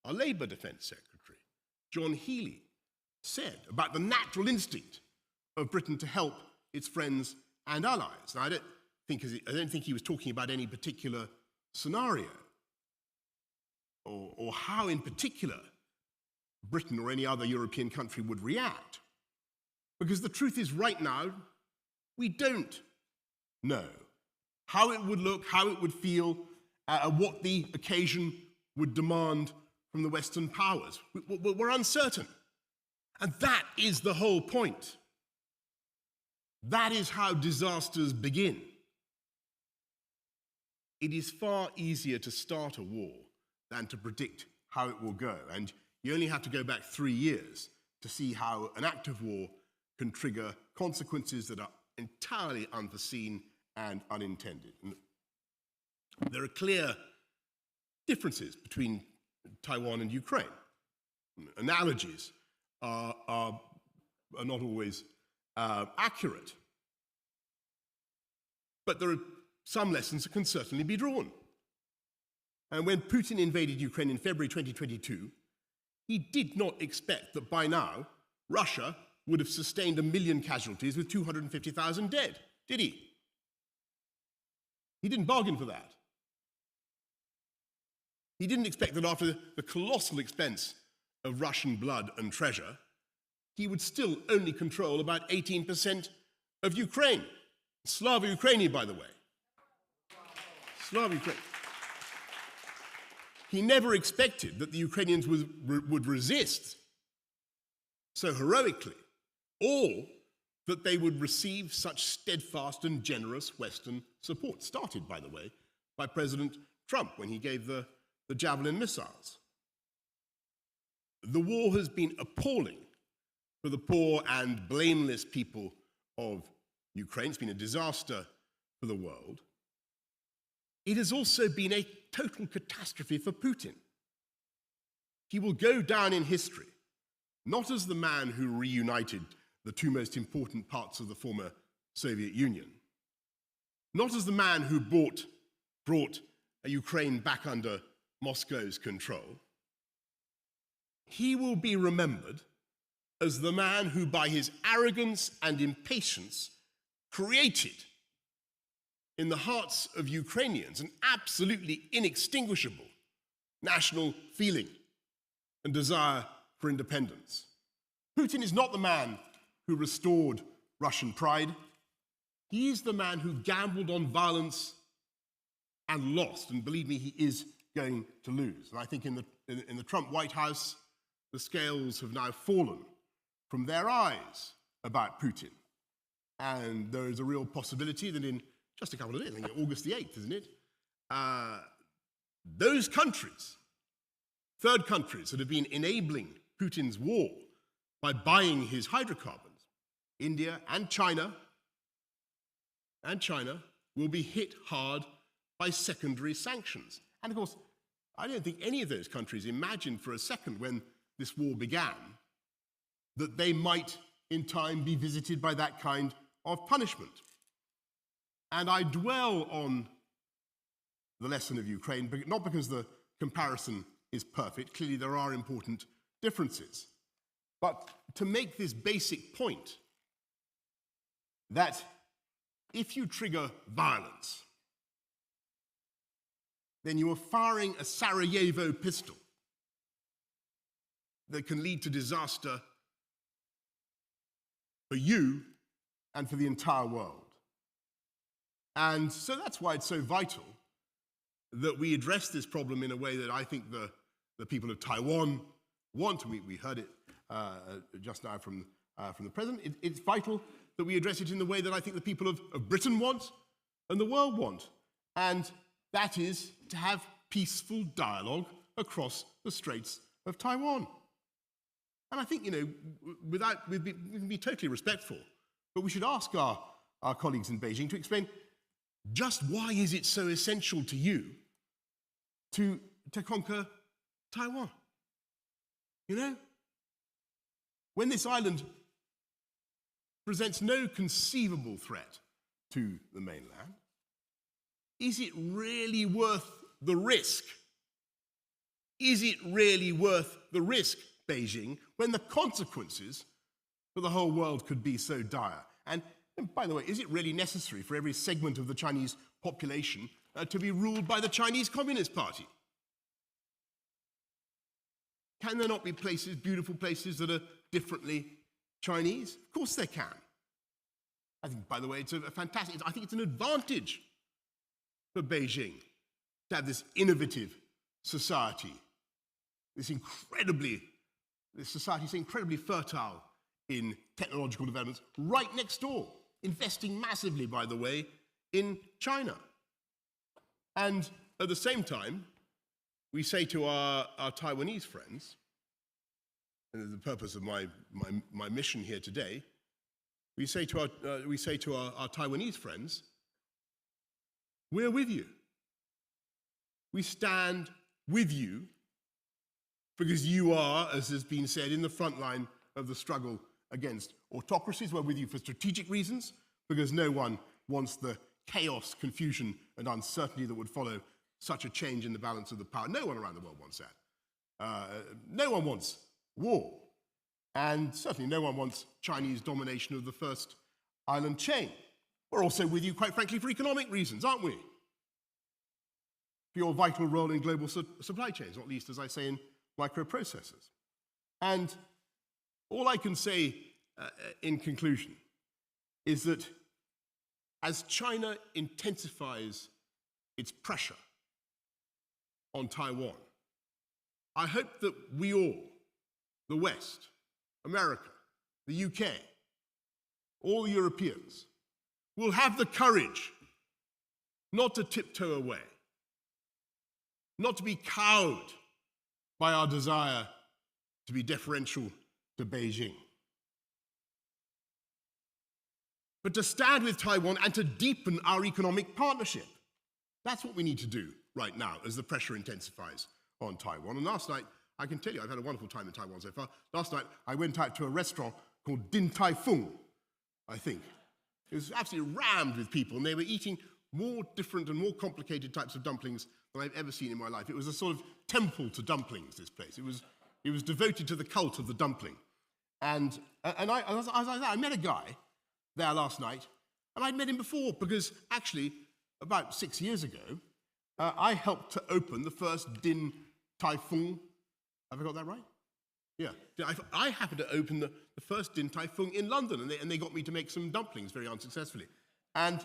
Speaker 6: our Labour Defence Secretary, John Healey, said about the natural instinct of Britain to help its friends and allies. Now, I don't think he was talking about any particular scenario or how in particular Britain or any other European country would react. Because the truth is, right now, we don't know how it would look, how it would feel, what the occasion would demand from the Western powers. We're uncertain. And that is the whole point. That is how disasters begin. It is far easier to start a war than to predict how it will go. And you only have to go back 3 years to see how an active war can trigger consequences that are entirely unforeseen and unintended. And there are clear differences between Taiwan and Ukraine. Analogies are not always accurate. But there are some lessons that can certainly be drawn. And when Putin invaded Ukraine in February 2022, he did not expect that by now Russia would have sustained 1 million casualties with 250,000 dead, did he? He didn't bargain for that. He didn't expect that after the colossal expense of Russian blood and treasure, he would still only control about 18% of Ukraine. Slava Ukraini, by the way. Slava Ukraine. He never expected that the Ukrainians would resist so heroically, or that they would receive such steadfast and generous Western support. Started, by the way, by President Trump when he gave the Javelin missiles. The war has been appalling for the poor and blameless people of Ukraine. It's been a disaster for the world. It has also been a total catastrophe for Putin. He will go down in history, not as the man who reunited the two most important parts of the former Soviet Union, not as the man who brought Ukraine back under Moscow's control. He will be remembered as the man who, by his arrogance and impatience, created in the hearts of Ukrainians an absolutely inextinguishable national feeling and desire for independence. Putin is not the man who restored Russian pride. He is the man who gambled on violence and lost, and believe me, he is going to lose. And I think in the Trump White House, the scales have now fallen from their eyes about Putin. And there is a real possibility that in just a couple of days, I think August the 8th, isn't it? Those countries, third countries that have been enabling Putin's war by buying his hydrocarbons, India and China, will be hit hard by secondary sanctions. And of course, I don't think any of those countries imagined for a second when this war began that they might in time be visited by that kind of punishment. And I dwell on the lesson of Ukraine, but not because the comparison is perfect. Clearly, there are important differences. But to make this basic point that if you trigger violence then you are firing a Sarajevo pistol that can lead to disaster for you and for the entire world. And so that's why it's so vital that we address this problem in a way that I think the people of Taiwan want. We heard it just now from the President. It's vital that we address it in the way that I think the people of Britain want and the world want. And that is to have peaceful dialogue across the Straits of Taiwan. And I think, we can be totally respectful, but we should ask our colleagues in Beijing to explain just why is it so essential to you to conquer Taiwan? When this island presents no conceivable threat to the mainland, is it really worth the risk? Is it really worth the risk, Beijing, when the consequences for the whole world could be so dire? And by the way, is it really necessary for every segment of the Chinese population to be ruled by the Chinese Communist Party? Can there not be places, beautiful places, that are differently Chinese? Of course there can. I think, by the way, it's a fantastic, I think it's an advantage for Beijing to have this innovative society, this society is incredibly fertile in technological developments right next door, investing massively, by the way, in China. And at the same time, we say to our Taiwanese friends, and the purpose of my mission here today, we say to our Taiwanese friends, we're with you. We stand with you because you are, as has been said, in the front line of the struggle against autocracies. We're with you for strategic reasons, because no one wants the chaos, confusion, and uncertainty that would follow such a change in the balance of the power. No one around the world wants that. No one wants war. And certainly no one wants Chinese domination of the first island chain. We're also with you, quite frankly, for economic reasons, aren't we? For your vital role in global supply chains, not least, as I say, in microprocessors. And all I can say in conclusion is that as China intensifies its pressure on Taiwan, I hope that we all, the West, America, the UK, all Europeans, will have the courage not to tiptoe away, not to be cowed by our desire to be deferential to Beijing, but to stand with Taiwan and to deepen our economic partnership. That's what we need to do right now as the pressure intensifies on Taiwan. And last night, I can tell you, I've had a wonderful time in Taiwan so far. Last night, I went out to a restaurant called Din Tai Fung, I think. It was absolutely rammed with people, and they were eating more different and more complicated types of dumplings than I've ever seen in my life. It was a sort of temple to dumplings, this place. It was devoted to the cult of the dumpling. And I met a guy there last night, and I'd met him before, because actually, about 6 years ago, I helped to open the first Din Tai Fung. Have I got that right? Yeah. I happened to open the first Din Tai Fung in London, and they got me to make some dumplings very unsuccessfully. And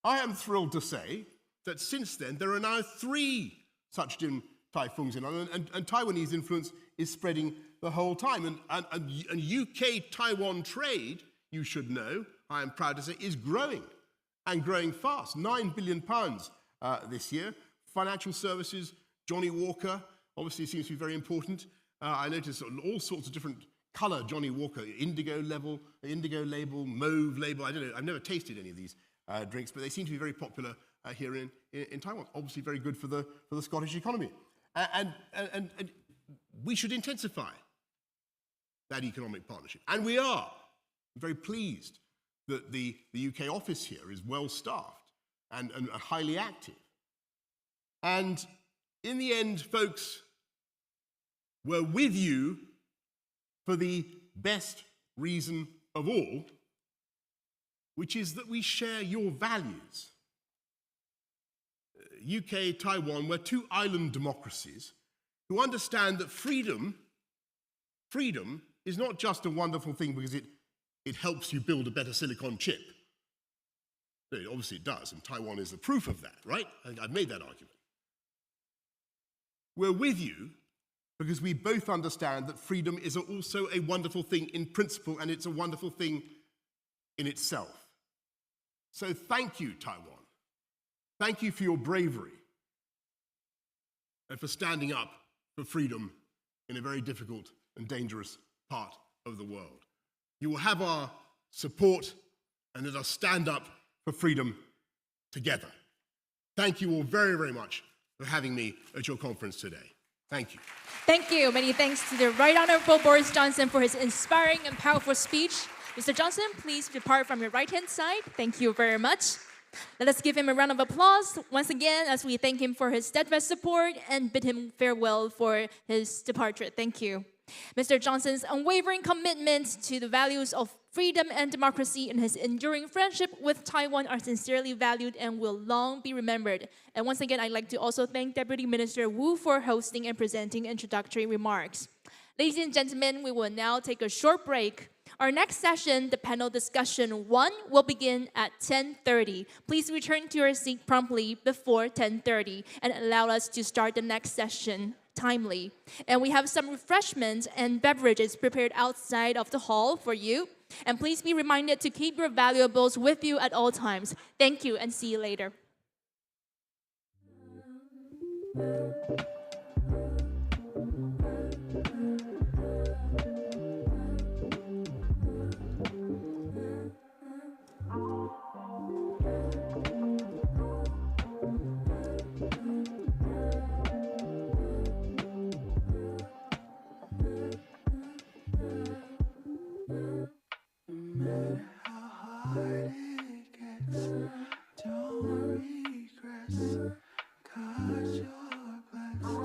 Speaker 6: I am thrilled to say that since then, there are now 3 such Din Tai Fungs in London, and Taiwanese influence is spreading the whole time. And UK-Taiwan trade, you should know, I am proud to say, is growing, and growing fast. £9 billion this year. Financial services, Johnny Walker, obviously seems to be very important. I noticed all sorts of different colour Johnny Walker, indigo label, mauve label. I don't know, I've never tasted any of these drinks, but they seem to be very popular here in Taiwan. Obviously very good for the Scottish economy. And we should intensify that economic partnership. And we are. I'm very pleased that the UK office here is well staffed and highly active. And in the end, folks, we're with you for the best reason of all, which is that we share your values. UK, Taiwan, we're two island democracies who understand that freedom is not just a wonderful thing because it helps you build a better silicon chip. Obviously it does, and Taiwan is the proof of that, right? I've made that argument. We're with you because we both understand that freedom is also a wonderful thing in principle, and it's a wonderful thing in itself. So thank you, Taiwan. Thank you for your bravery and for standing up for freedom in a very difficult and dangerous part of the world. You will have our support, and let us stand up for freedom together. Thank you all very, very much for having me at your conference today. Thank you.
Speaker 1: Thank you. Many thanks to the Right Honorable Boris Johnson for his inspiring and powerful speech. Mr. Johnson, please depart from your right-hand side. Thank you very much. Let us give him a round of applause once again as we thank him for his steadfast support and bid him farewell for his departure. Thank you. Mr. Johnson's unwavering commitment to the values of freedom and democracy and his enduring friendship with Taiwan are sincerely valued and will long be remembered. And once again, I'd like to also thank Deputy Minister Wu for hosting and presenting introductory remarks. Ladies and gentlemen, we will now take a short break. Our next session, the panel discussion 1, will begin at 10:30. Please return to your seat promptly before 10:30 and allow us to start the next session timely. And we have some refreshments and beverages prepared outside of the hall for you. And please be reminded to keep your valuables with you at all times. Thank you and see you later.
Speaker 4: Hard it gets, don't regress, 'cause you're blessed.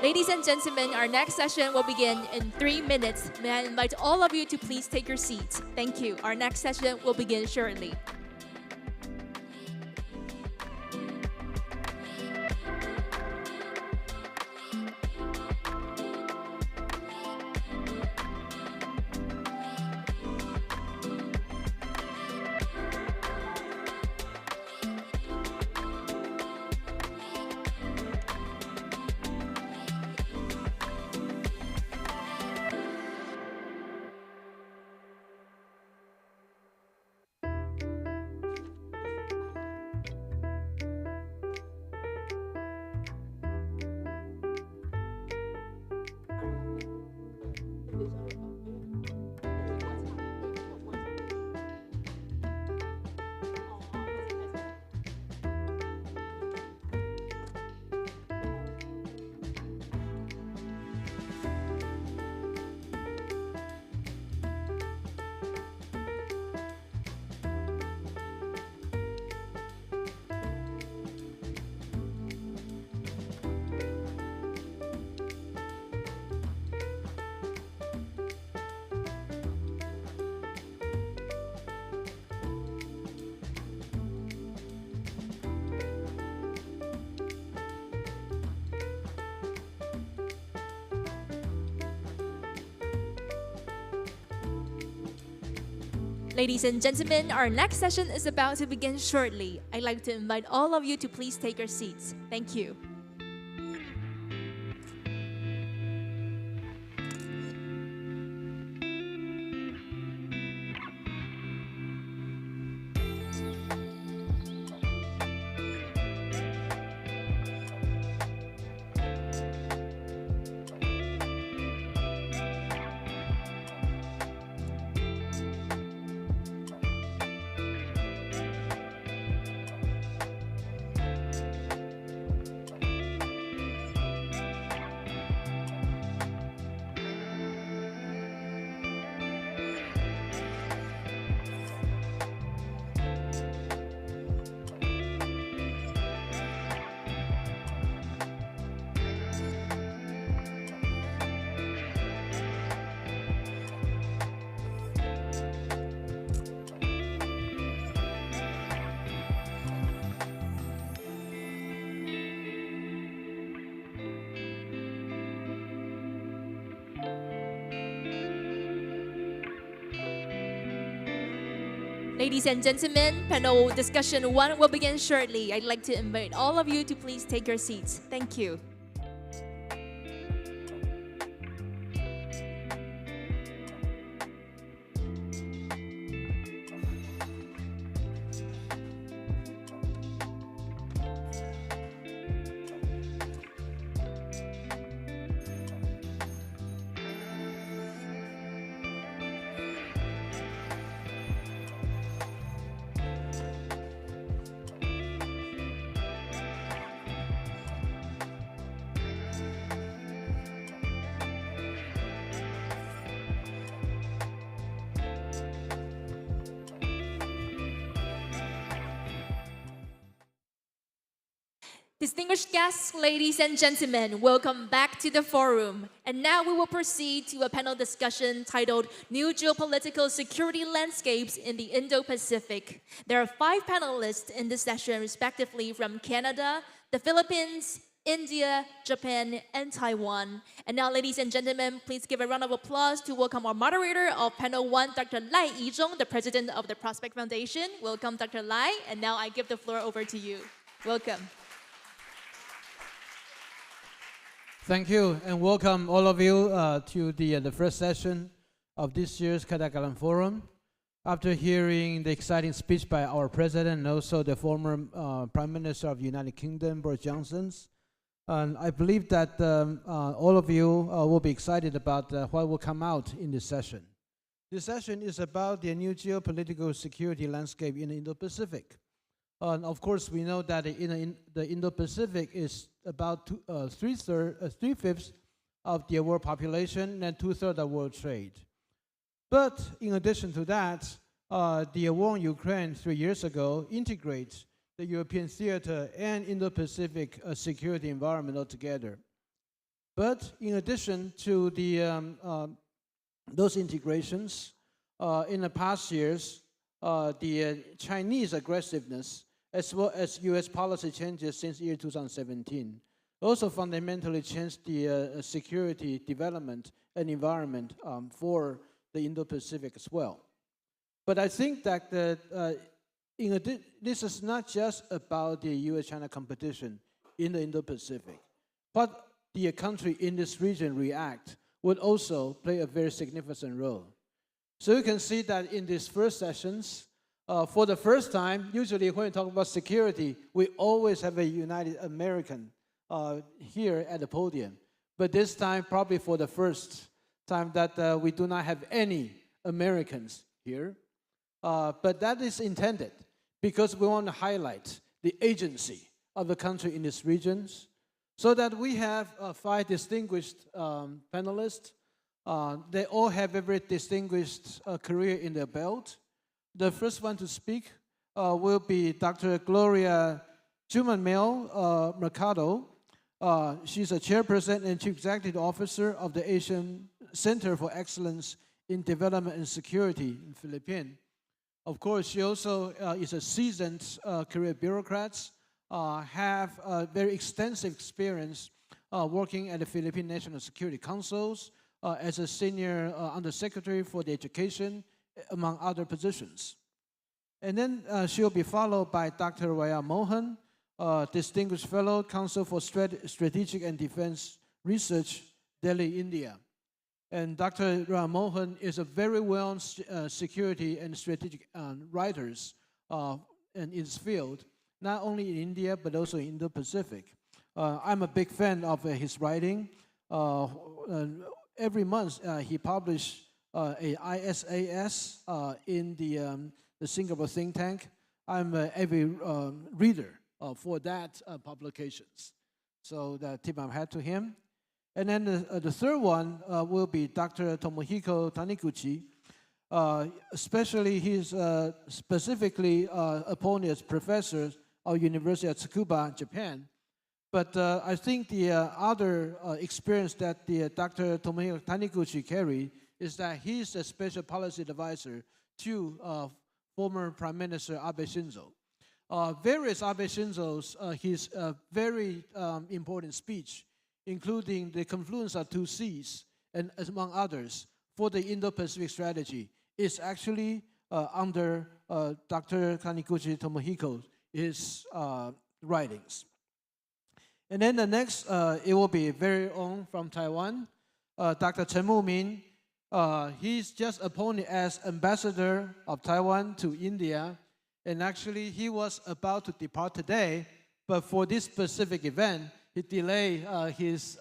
Speaker 1: Ladies and gentlemen, our next session will begin in 3 minutes. May I invite all of you to please take your seats. Thank you. Our next session will begin shortly. Ladies and gentlemen, our next session is about to begin shortly. I'd like to invite all of you to please take your seats. Thank you. Ladies and gentlemen, panel discussion 1 will begin shortly. I'd like to invite all of you to please take your seats. Thank you. Distinguished guests, ladies and gentlemen, welcome back to the forum. And now we will proceed to a panel discussion titled New Geopolitical Security Landscapes in the Indo-Pacific. There are 5 panelists in this session, respectively from Canada, the Philippines, India, Japan, and Taiwan. And now, ladies and gentlemen, please give a round of applause to welcome our moderator of panel 1, Dr. Lai Yizhong, the president of the Prospect Foundation. Welcome, Dr. Lai. And now I give the floor over to you. Welcome.
Speaker 7: Thank you, and welcome all of you to the first session of this year's Ketagalan Forum. After hearing the exciting speech by our president and also the former Prime Minister of the United Kingdom, Boris Johnson, I believe that all of you will be excited about what will come out in this session. This session is about the new geopolitical security landscape in the Indo-Pacific. Of course, we know that the Indo-Pacific is about 3/5 of the world population and 2/3 of world trade. But in addition to that, the war in Ukraine 3 years ago integrates the European theater and Indo-Pacific security environment altogether. But in addition to those integrations, in the past years, the Chinese aggressiveness, as well as U.S. policy changes since year 2017, also fundamentally changed the security development and environment for the Indo-Pacific as well. But I think that this is not just about the U.S.-China competition in the Indo-Pacific. What the country in this region react would also play a very significant role. So you can see that in these first sessions, for the first time, usually when we talk about security, we always have a United American here at the podium. But this time, probably for the first time that we do not have any Americans here. But that is intended because we want to highlight the agency of the country in these regions, so that we have 5 distinguished panelists. They all have a very distinguished career in their belt. The first one to speak will be Dr. Gloria Jumanmel Mercado. She's a chairperson and chief executive officer of the Asian Center for Excellence in Development and Security in Philippines. Of course, she also is a seasoned career bureaucrat, have a very extensive experience working at the Philippine National Security Councils as a senior undersecretary for the education, among other positions. And then she'll be followed by Dr. Raya Mohan, Distinguished Fellow, Council for Strategic and Defense Research, Delhi, India. And Dr. Raya Mohan is a very well security and strategic writer in his field, not only in India, but also in Indo-Pacific. I'm a big fan of his writing. Every month, he publishes a ISAS in the Singapore think tank. I'm a heavy reader for that publications. So tip my hat to him. And then the third one will be Dr. Tomohiko Taniguchi. Especially he's specifically appointed as professor of University of Tsukuba, Japan. But I think the other experience that the Dr. Tomohiko Taniguchi carried is that he's a special policy advisor to former Prime Minister Abe Shinzo. Various Abe Shinzo's, his very important speech, including the confluence of 2 Cs, and among others, for the Indo-Pacific strategy, is actually under Dr. Taniguchi Tomohiko's writings. And then the next, it will be very own from Taiwan, Dr. Chen Mumin. He's just appointed as ambassador of Taiwan to India, and actually he was about to depart today, but for this specific event, he delayed his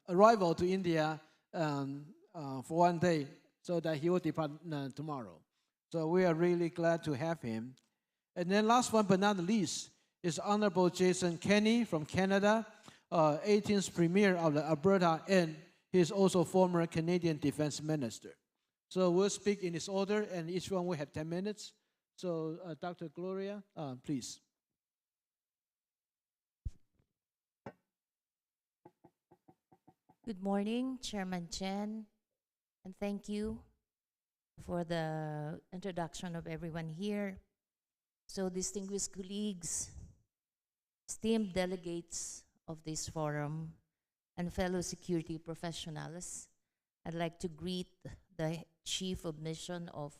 Speaker 7: arrival to India for 1 day, so that he will depart tomorrow. So we are really glad to have him. And then last one but not least is Honorable Jason Kenney from Canada, 18th Premier of the Alberta, and he is also former Canadian Defense Minister. So we'll speak in this order, and each one will have 10 minutes. So Dr. Gloria, please.
Speaker 8: Good morning, Chairman Chen, and thank you for the introduction of everyone here. So distinguished colleagues, esteemed delegates of this forum, and fellow security professionals, I'd like to greet the Chief of Mission of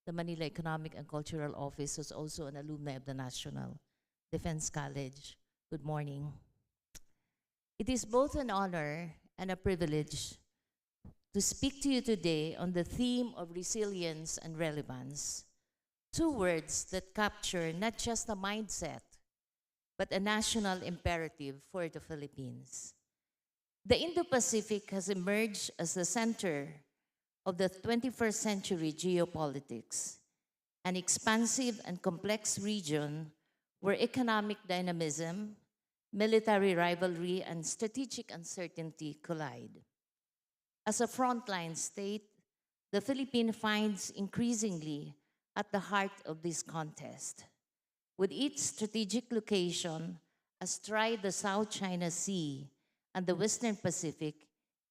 Speaker 8: the Manila Economic and Cultural Office, who's also an alumni of the National Defense College. Good morning. It is both an honor and a privilege to speak to you today on the theme of resilience and relevance, 2 words that capture not just a mindset, but a national imperative for the Philippines. The Indo-Pacific has emerged as the center of the 21st century geopolitics, an expansive and complex region where economic dynamism, military rivalry, and strategic uncertainty collide. As a frontline state, the Philippines finds increasingly at the heart of this contest. With its strategic location astride the South China Sea and the Western Pacific,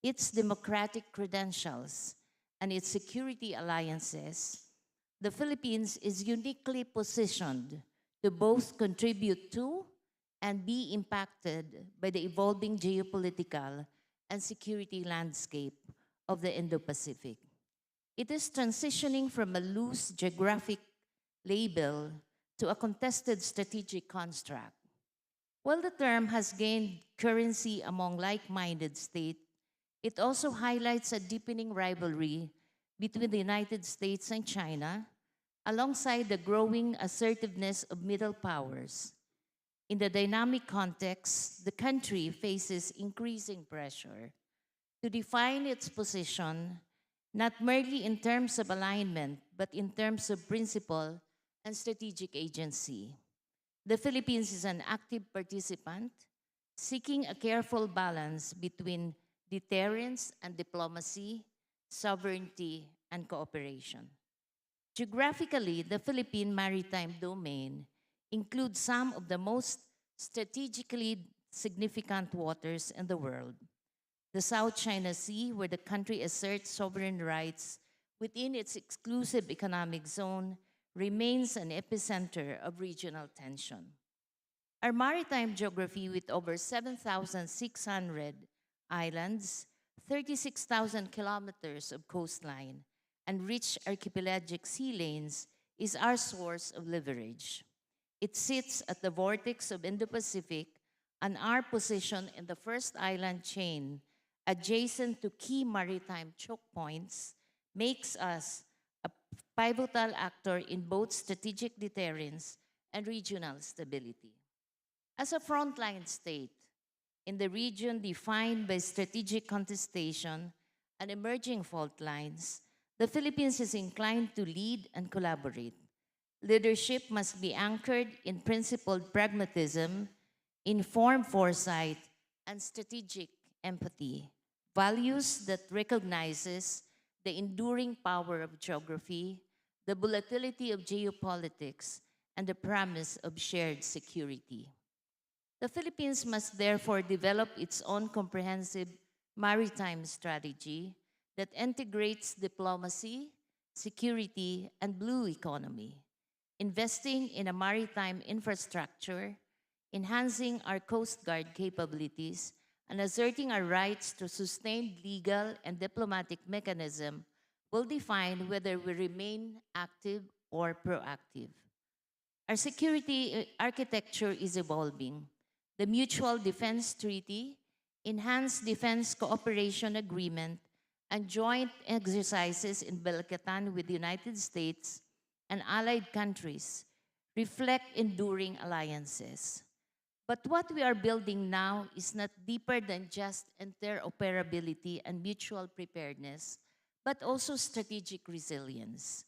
Speaker 8: its democratic credentials, and its security alliances, the Philippines is uniquely positioned to both contribute to and be impacted by the evolving geopolitical and security landscape of the Indo-Pacific. It is transitioning from a loose geographic label to a contested strategic construct. While the term has gained currency among like-minded states, it also highlights a deepening rivalry between the United States and China, alongside the growing assertiveness of middle powers. In the dynamic context, the country faces increasing pressure to define its position not merely in terms of alignment, but in terms of principle and strategic agency. The Philippines is an active participant, seeking a careful balance between deterrence and diplomacy, sovereignty and cooperation. Geographically, the Philippine maritime domain includes some of the most strategically significant waters in the world. The South China Sea, where the country asserts sovereign rights within its exclusive economic zone, remains an epicenter of regional tension. Our maritime geography, with over 7,600 islands, 36,000 kilometers of coastline, and rich archipelagic sea lanes, is our source of leverage. It sits at the vortex of Indo-Pacific, and our position in the first island chain, adjacent to key maritime choke points, makes us a pivotal actor in both strategic deterrence and regional stability. As a frontline state in the region defined by strategic contestation and emerging fault lines, the Philippines is inclined to lead and collaborate. Leadership must be anchored in principled pragmatism, informed foresight, and strategic empathy, values that recognizes the enduring power of geography, the volatility of geopolitics, and the promise of shared security. The Philippines must therefore develop its own comprehensive maritime strategy that integrates diplomacy, security, and blue economy, investing in a maritime infrastructure, enhancing our Coast Guard capabilities, and asserting our rights to sustained legal and diplomatic mechanism will define whether we remain active or proactive. Our security architecture is evolving. The Mutual Defense Treaty, Enhanced Defense Cooperation Agreement, and joint exercises in Balkatan with the United States and allied countries reflect enduring alliances. But what we are building now is not deeper than just interoperability and mutual preparedness, but also strategic resilience.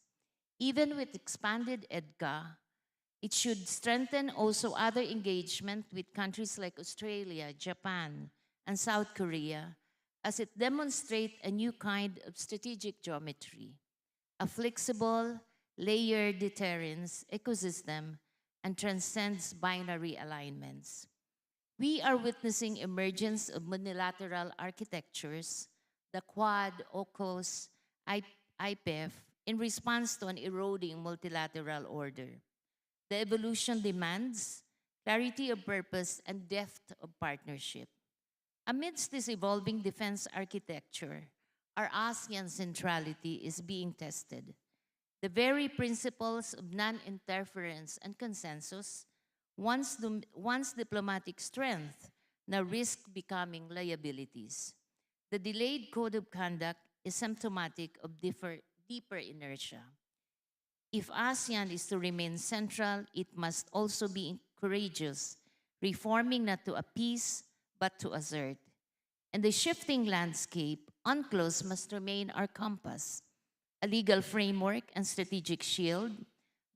Speaker 8: Even with expanded EDCA, it should strengthen also other engagement with countries like Australia, Japan, and South Korea, as it demonstrates a new kind of strategic geometry, a flexible, layered deterrence ecosystem, and transcends binary alignments. We are witnessing emergence of multilateral architectures, the Quad, AUKUS, IPEF, in response to an eroding multilateral order. The evolution demands clarity of purpose and depth of partnership. Amidst this evolving defense architecture, our ASEAN centrality is being tested. The very principles of non-interference and consensus, once diplomatic strength, now risk becoming liabilities. The delayed code of conduct is symptomatic of deeper inertia. If ASEAN is to remain central, it must also be courageous, reforming not to appease, but to assert. In the shifting landscape, UNCLOS must remain our compass, a legal framework and strategic shield.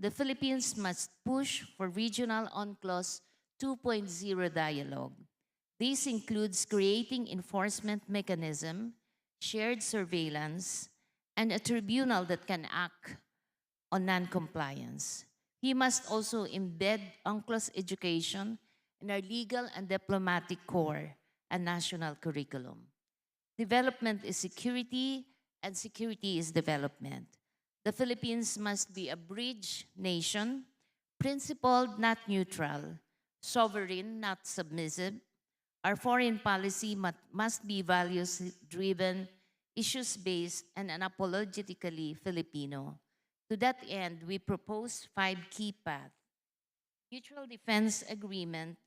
Speaker 8: The Philippines must push for regional UNCLOS 2.0 dialogue. This includes creating enforcement mechanism, shared surveillance, and a tribunal that can act on non-compliance. We must also embed UNCLOS education in our legal and diplomatic core, and national curriculum. Development is security, and security is development. The Philippines must be a bridge nation, principled, not neutral, sovereign, not submissive. Our foreign policy must be values-driven, issues-based, and unapologetically Filipino. To that end, we propose 5 key paths. Mutual defense agreement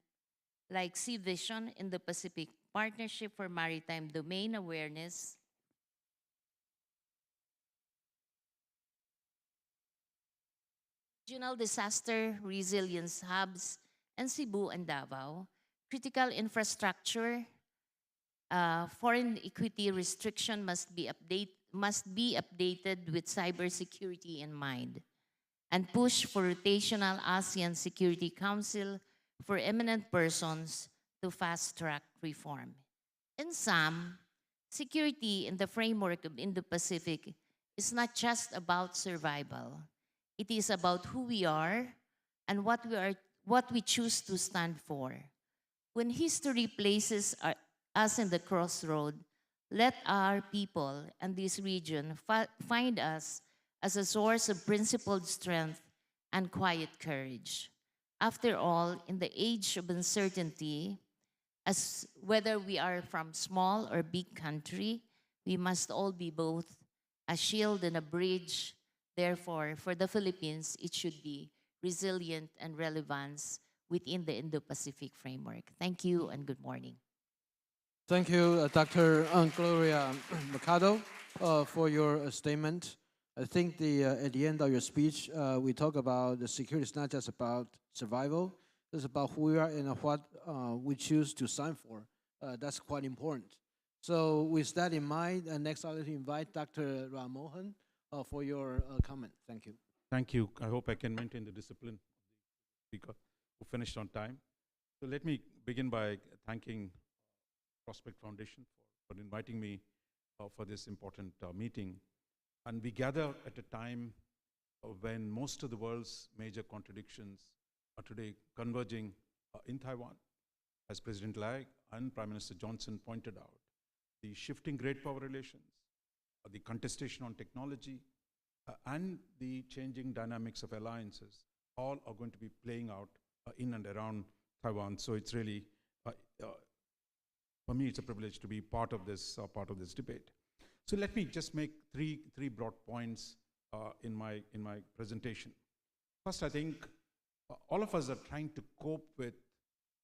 Speaker 8: like Sea Vision, Indo-Pacific Partnership for Maritime Domain Awareness, regional disaster resilience hubs, and Cebu and Davao, critical infrastructure, foreign equity restriction must be updated with cybersecurity in mind, and push for rotational ASEAN Security Council for eminent persons to fast-track reform. In sum, security in the framework of Indo-Pacific is not just about survival. It is about who we are and what we choose to stand for. When history places us in the crossroad, let our people and this region find us as a source of principled strength and quiet courage. After all, in the age of uncertainty, as whether we are from small or big country, we must all be both a shield and a bridge. Therefore, for the Philippines, it should be resilient and relevance within the Indo-Pacific framework. Thank you and good morning.
Speaker 7: Thank you, Dr. Gloria Mercado, for your statement. I think at the end of your speech, we talk about the security is not just about survival, it's about who we are and what we choose to sign for. That's quite important. So with that in mind, next I'd like to invite Dr. Ramohan for your comment. Thank you.
Speaker 9: Thank you. I hope I can maintain the discipline of the speaker who finished on time. So let me begin by thanking Prospect Foundation for inviting me for this important meeting. And we gather at a time when most of the world's major contradictions are today converging in Taiwan. As President Lai and Prime Minister Johnson pointed out, the shifting great power relations, the contestation on technology, and the changing dynamics of alliances, all are going to be playing out in and around Taiwan. So it's really, for me, it's a privilege to be part of this debate. So let me just make three broad points in my presentation. First, I think all of us are trying to cope with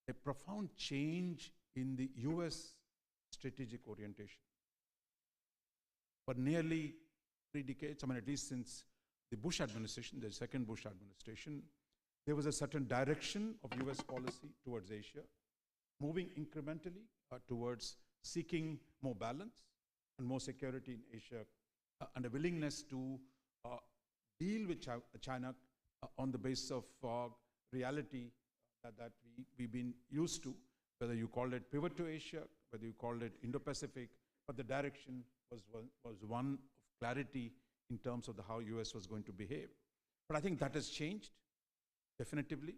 Speaker 9: a profound change in the US strategic orientation. For nearly 3 decades, at least since the Bush administration, the second Bush administration, there was a certain direction of US policy towards Asia, moving incrementally towards seeking more balance and more security in Asia, and a willingness to deal with China on the basis of reality that we've been used to, whether you called it pivot to Asia, whether you called it Indo-Pacific, but the direction was one of clarity in terms of how US was going to behave. But I think that has changed definitively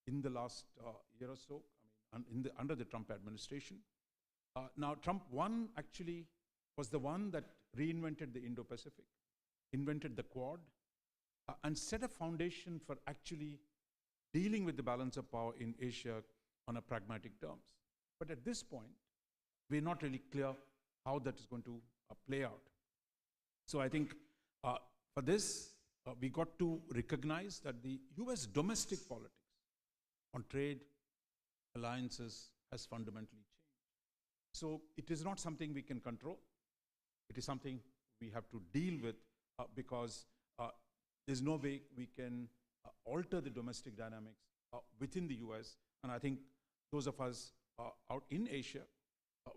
Speaker 9: in the last year or so, under the Trump administration. Now, Trump 1 actually was the one that reinvented the Indo-Pacific, invented the Quad, and set a foundation for actually dealing with the balance of power in Asia on a pragmatic terms. But at this point, we're not really clear how that is going to play out. So I think for this, we got to recognize that the US domestic politics on trade alliances has fundamentally changed. So it is not something we can control. It is something we have to deal with because there's no way we can alter the domestic dynamics within the US. And I think those of us out in Asia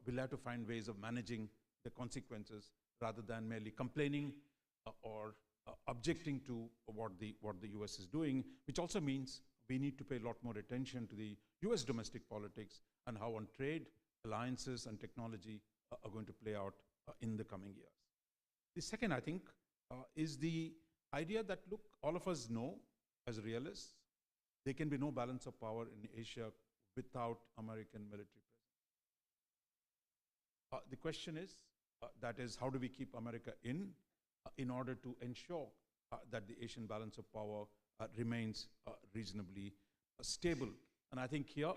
Speaker 9: will have to find ways of managing the consequences rather than merely complaining or objecting to what the US is doing, which also means we need to pay a lot more attention to the US domestic politics and how on trade, alliances, and technology are going to play out in the coming years. The second, I think, is the idea that, look, all of us know as realists, there can be no balance of power in Asia without American military presence. The question is, that is, how do we keep America in order to ensure that the Asian balance of power remains reasonably stable? And I think here,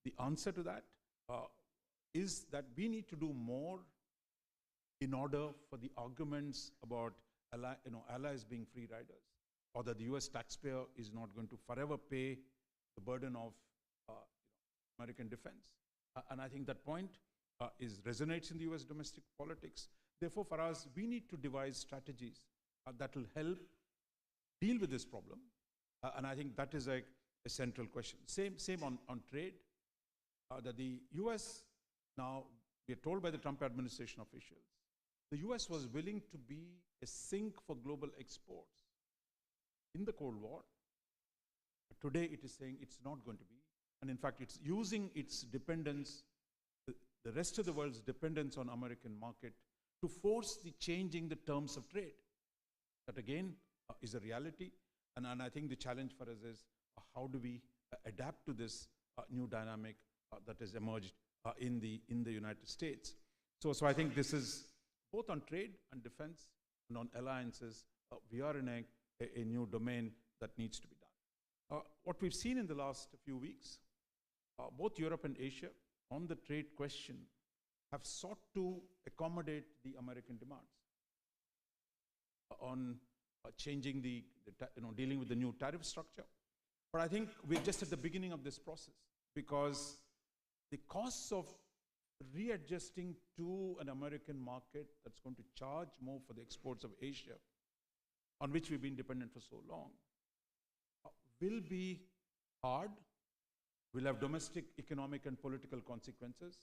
Speaker 9: the answer to that is that we need to do more in order for the arguments about allies being free riders, or that the US taxpayer is not going to forever pay the burden of American defense. And I think that point resonates in the US domestic politics. Therefore, for us, we need to devise strategies that will help deal with this problem. And I think that is a central question. Same on trade, that the US, now we are told by the Trump administration officials, the US was willing to be a sink for global exports in the Cold War. Today it is saying it's not going to be. And in fact, it's using its dependence, the rest of the world's dependence on American market, to force the changing the terms of trade. That again is a reality. And I think the challenge for us is how do we adapt to this new dynamic that has emerged in the United States. So I think this is both on trade and defense and on alliances. We are in a new domain that needs to be done. What we've seen in the last few weeks, both Europe and Asia, on the trade question, have sought to accommodate the American demands on changing dealing with the new tariff structure. But I think we're just at the beginning of this process, because the costs of readjusting to an American market that's going to charge more for the exports of Asia, on which we've been dependent for so long, will be hard, will have domestic economic and political consequences.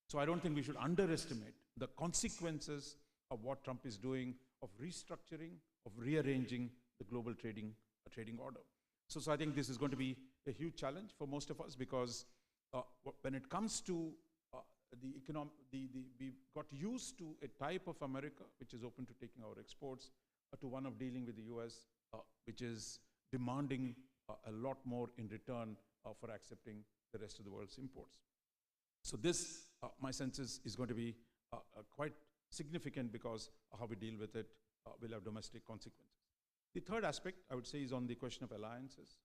Speaker 9: So I don't think we should underestimate the consequences of what Trump is doing, of restructuring, of rearranging the global trading order. So I think this is going to be a huge challenge for most of us, because when it comes to we've got used to a type of America which is open to taking our exports, to one of dealing with the US, which is demanding a lot more in return for accepting the rest of the world's imports. So this, my sense is going to be quite significant, because how we deal with it will have domestic consequences. The third aspect, I would say, is on the question of alliances.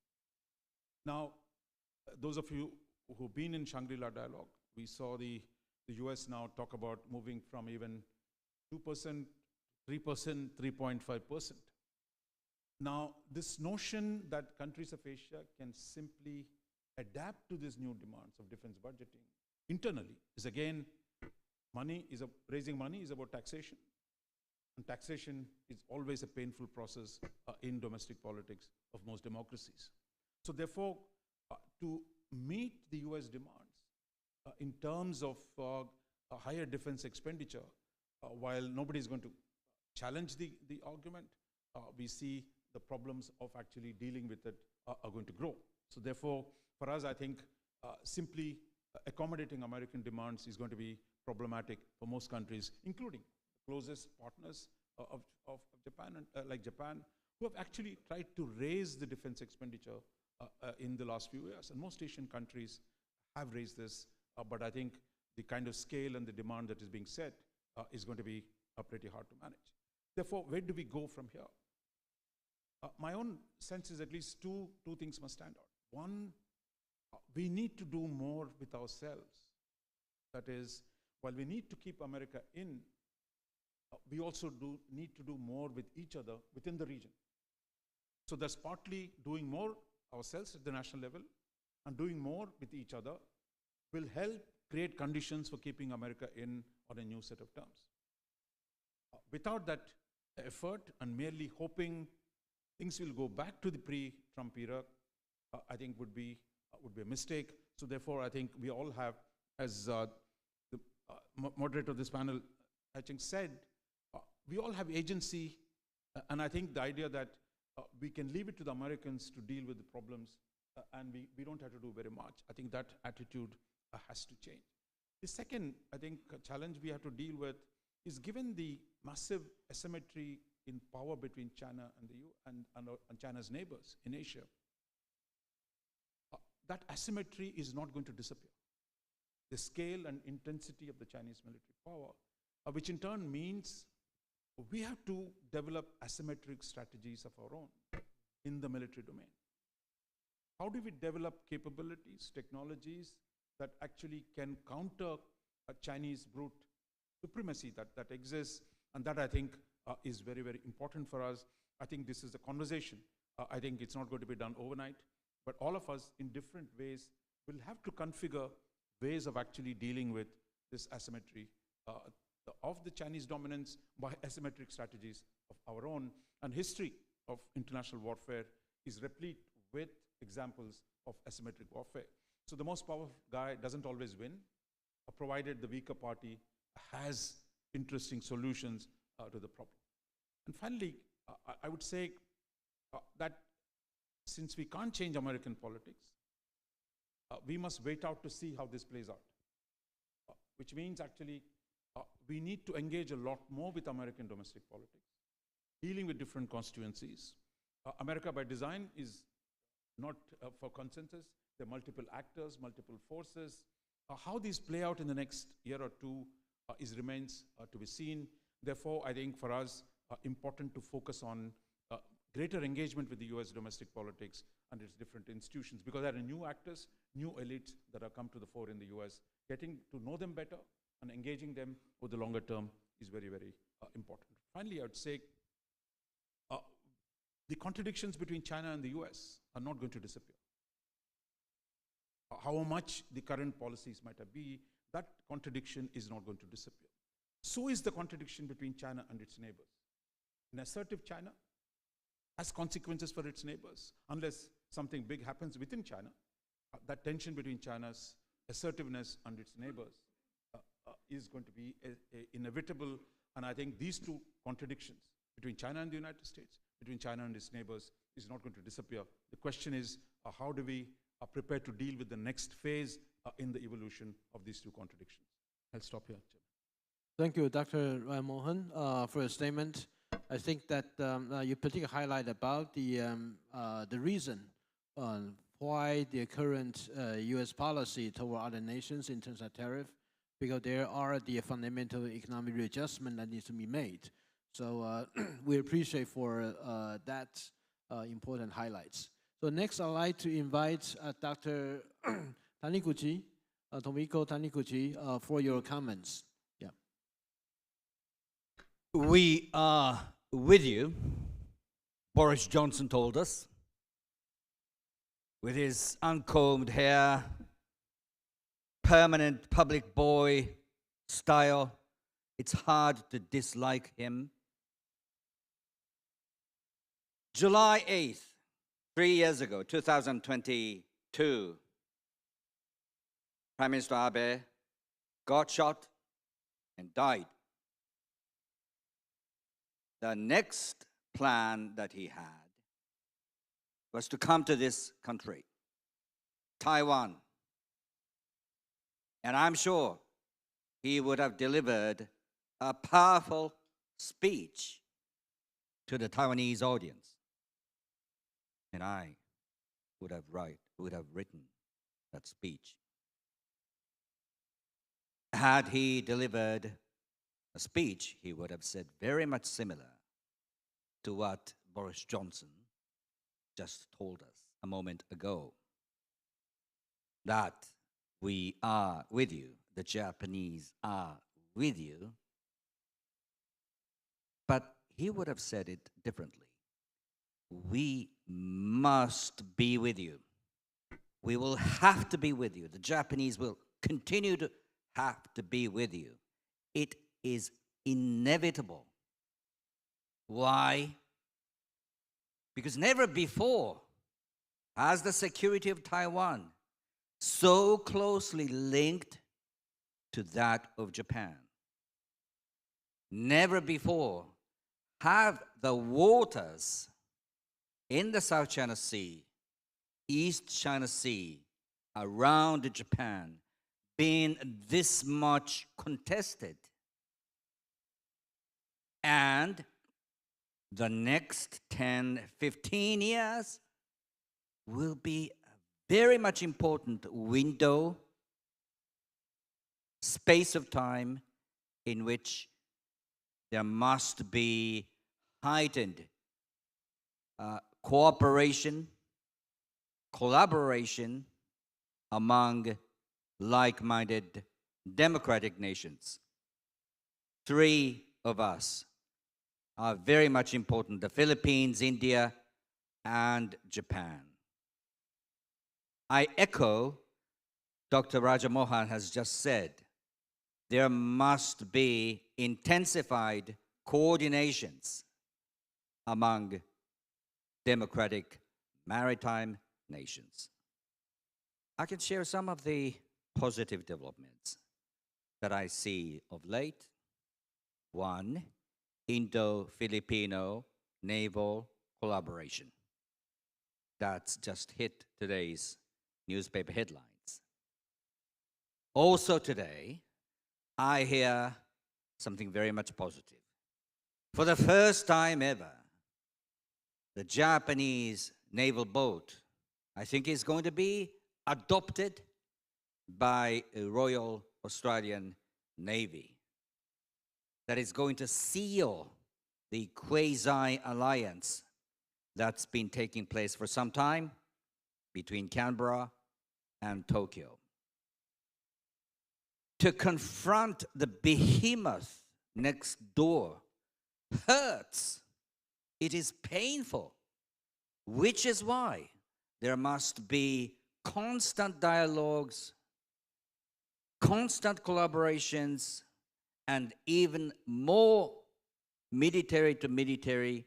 Speaker 9: Now, those of you who've been in Shangri-La dialogue, we saw the US now talk about moving from even 2%, 3%, 3.5%. Now, this notion that countries of Asia can simply adapt to these new demands of defense budgeting internally is, again, raising money is about taxation. And taxation is always a painful process in domestic politics of most democracies. So therefore, to meet the US demands in terms of a higher defense expenditure, while nobody is going to challenge the argument, we see the problems of actually dealing with it are going to grow. So therefore, for us, I think simply accommodating American demands is going to be problematic for most countries, including the closest partners of Japan, like Japan, who have actually tried to raise the defense expenditure in the last few years. And most Asian countries have raised this, but I think the kind of scale and the demand that is being set is going to be pretty hard to manage. Therefore, where do we go from here? My own sense is at least two things must stand out. One, we need to do more with ourselves. That is, while we need to keep America in, we also need to do more with each other within the region. So that's partly doing more ourselves at the national level, and doing more with each other will help create conditions for keeping America in on a new set of terms. Without that effort and merely hoping things will go back to the pre-Trump era, I think would be a mistake. So therefore, I think we all have, as the moderator of this panel, I think, said, we all have agency, and I think the idea that we can leave it to the Americans to deal with the problems, and we don't have to do very much. I think that attitude has to change. The second, I think, challenge we have to deal with is, given the massive asymmetry in power between China and the EU and China's neighbors in Asia, that asymmetry is not going to disappear. the scale and intensity of the Chinese military power, which in turn means we have to develop asymmetric strategies of our own in the military domain. How do we develop capabilities, technologies that actually can counter a Chinese brute supremacy that exists, and that I think is very, very important for us. I think this is a conversation. I think it's not going to be done overnight, but all of us in different ways will have to configure ways of actually dealing with this asymmetry of the Chinese dominance by asymmetric strategies of our own. And history of international warfare is replete with examples of asymmetric warfare. So the most powerful guy doesn't always win, provided the weaker party has interesting solutions to the problem. And finally, I would say that since we can't change American politics, we must wait out to see how this plays out, which means actually we need to engage a lot more with American domestic politics, dealing with different constituencies. America by design is not for consensus. There are multiple actors, multiple forces. How these play out in the next year or two remains to be seen. Therefore, I think for us, important to focus on greater engagement with the US domestic politics and its different institutions, because there are new actors, new elites that have come to the fore in the US. Getting to know them better and engaging them over the longer term is very, very important. Finally, I would say the contradictions between China and the US are not going to disappear. How much the current policies might be, that contradiction is not going to disappear. So is the contradiction between China and its neighbors. An assertive China has consequences for its neighbors. Unless something big happens within China, that tension between China's assertiveness and its neighbors is going to be inevitable. And I think these two contradictions between China and the United States, between China and its neighbors, is not going to disappear. The question is, how do we prepare to deal with the next phase in the evolution of these two contradictions? I'll stop here, Chairman.
Speaker 7: Thank you, Dr. Mohan, for your statement. I think that you particularly highlight about the reason why the current U.S. policy toward other nations in terms of tariff, because there are the fundamental economic readjustment that needs to be made. So we appreciate for that important highlights. So next, I'd like to invite Dr. Taniguchi, Tomiko Taniguchi, for your comments. Yeah.
Speaker 10: We are with you, Boris Johnson told us, with his uncombed hair, permanent public boy style. It's hard to dislike him. July 8th, 3 years ago, 2022, Prime Minister Abe got shot and died. The next plan that he had was to come to this country, Taiwan. And I'm sure he would have delivered a powerful speech to the Taiwanese audience. And I would have written that speech. Had he delivered a speech, he would have said very much similar to what Boris Johnson just told us a moment ago, that we are with you, the Japanese are with you. But he would have said it differently. We must be with you. We will have to be with you. The Japanese will continue to have to be with you. It is inevitable. Why? Because never before has the security of Taiwan so closely linked to that of Japan. Never before have the waters in the South China Sea, East China Sea, around Japan, been this much contested. And the next 10, 15 years will be a very much important window space of time in which there must be heightened cooperation, collaboration among like-minded democratic nations. Three of us are very much important: the Philippines, India, and Japan. I echo Dr. Rajamohan has just said. There must be intensified coordinations among democratic maritime nations. I can share some of the positive developments that I see of late. One, Indo-Filipino naval collaboration. That's just hit today's newspaper headlines. Also today, I hear something very much positive. For the first time ever, the Japanese naval boat, I think, is going to be adopted by a Royal Australian Navy that is going to seal the quasi-alliance that's been taking place for some time between Canberra and Tokyo. To confront the behemoth next door hurts. It is painful, which is why there must be constant dialogues, constant collaborations, and even more military-to-military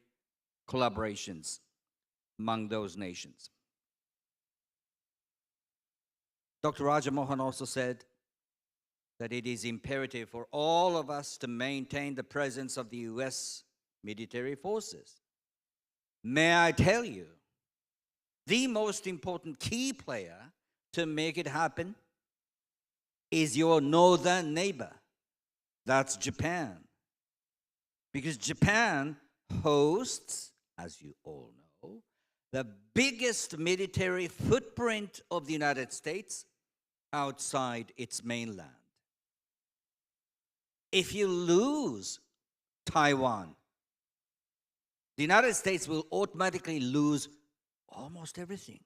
Speaker 10: collaborations among those nations. Dr. Rajamohan also said that it is imperative for all of us to maintain the presence of the US military forces. May I tell you, the most important key player to make it happen is your northern neighbor. That's Japan. Because Japan hosts, as you all know, the biggest military footprint of the United States outside its mainland. If you lose Taiwan, the United States will automatically lose almost everything.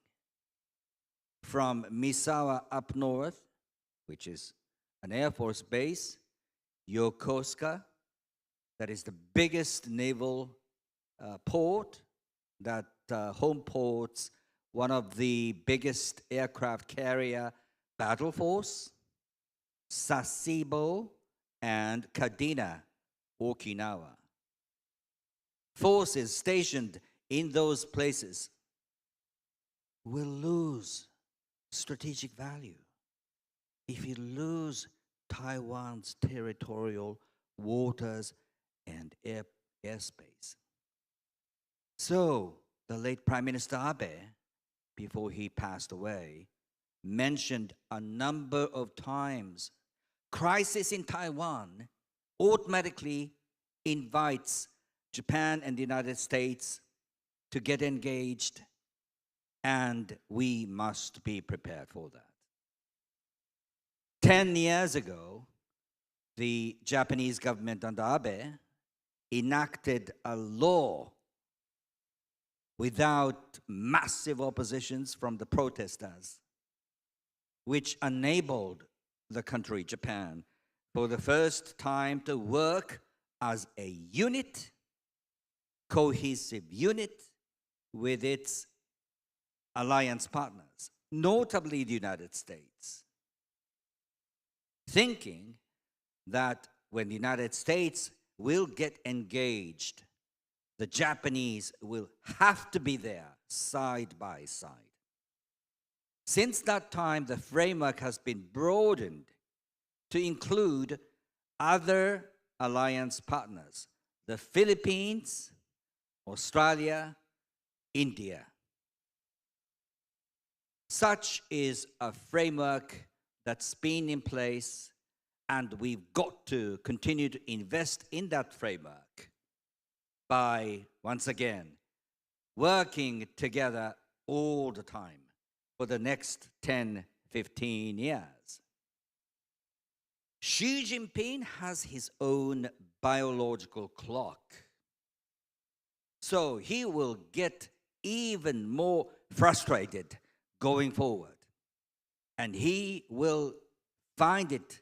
Speaker 10: From Misawa up north, which is an Air Force base, Yokosuka, that is the biggest naval port, that home ports one of the biggest aircraft carrier battle force, Sasebo, and Kadena, Okinawa. Forces stationed in those places will lose strategic value if you lose Taiwan's territorial waters and airspace. So, the late Prime Minister Abe, before he passed away, mentioned a number of times crisis in Taiwan automatically invites Japan and the United States to get engaged, and we must be prepared for that. 10 years ago, the Japanese government under Abe enacted a law without massive oppositions from the protesters, which enabled the country, Japan, for the first time to work as a unit, cohesive unit with its alliance partners, notably the United States, thinking that when the United States will get engaged, the Japanese will have to be there side by side. Since that time, the framework has been broadened to include other alliance partners, the Philippines, Australia, India. Such is a framework that's been in place, and we've got to continue to invest in that framework by, once again, working together all the time for the next 10, 15 years. Xi Jinping has his own biological clock. So he will get even more frustrated going forward. And he will find it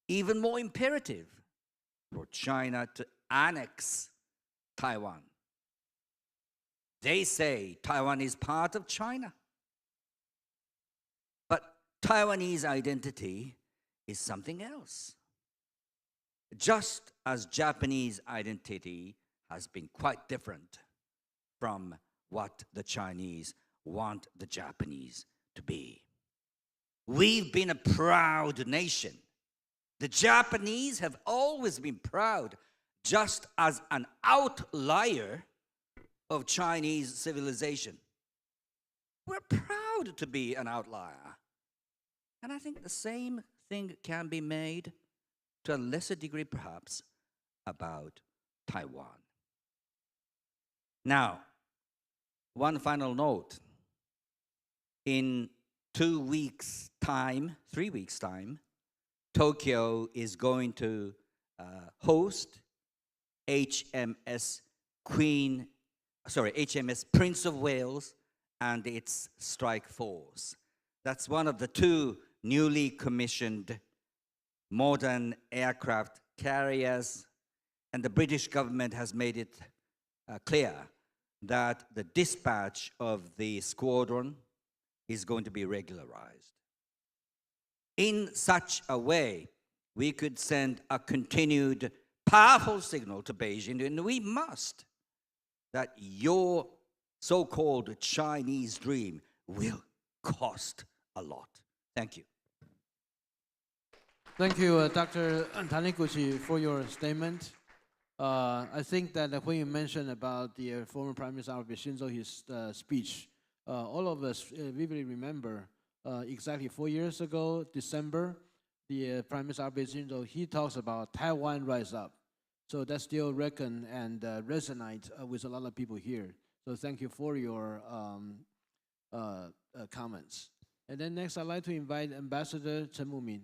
Speaker 10: even more imperative for China to annex Taiwan. They say Taiwan is part of China. But Taiwanese identity is something else. Just as Japanese identity has been quite different from what the Chinese want the Japanese to be. We've been a proud nation. The Japanese have always been proud, just as an outlier of Chinese civilization. We're proud to be an outlier. And I think the same thing can be made, to a lesser degree perhaps, about Taiwan. Now, one final note. In 2 weeks' time, 3 weeks' time, Tokyo is going to host HMS Prince of Wales and its strike force. That's one of the 2 newly commissioned modern aircraft carriers, and the British government has made it clear that the dispatch of the squadron is going to be regularized. In such a way, we could send a continued powerful signal to Beijing, and we must, that your so-called Chinese dream will cost a lot. Thank you.
Speaker 7: Thank you, Dr. Taniguchi, for your statement. I think that when you mentioned about the former Prime Minister Abe Shinzo, his speech, all of us vividly remember exactly 4 years ago, December, the Prime Minister Abe Shinzo, he talks about Taiwan rise up. So that still reckon and resonate with a lot of people here. So thank you for your comments. And then next, I'd like to invite Ambassador Chen Mumin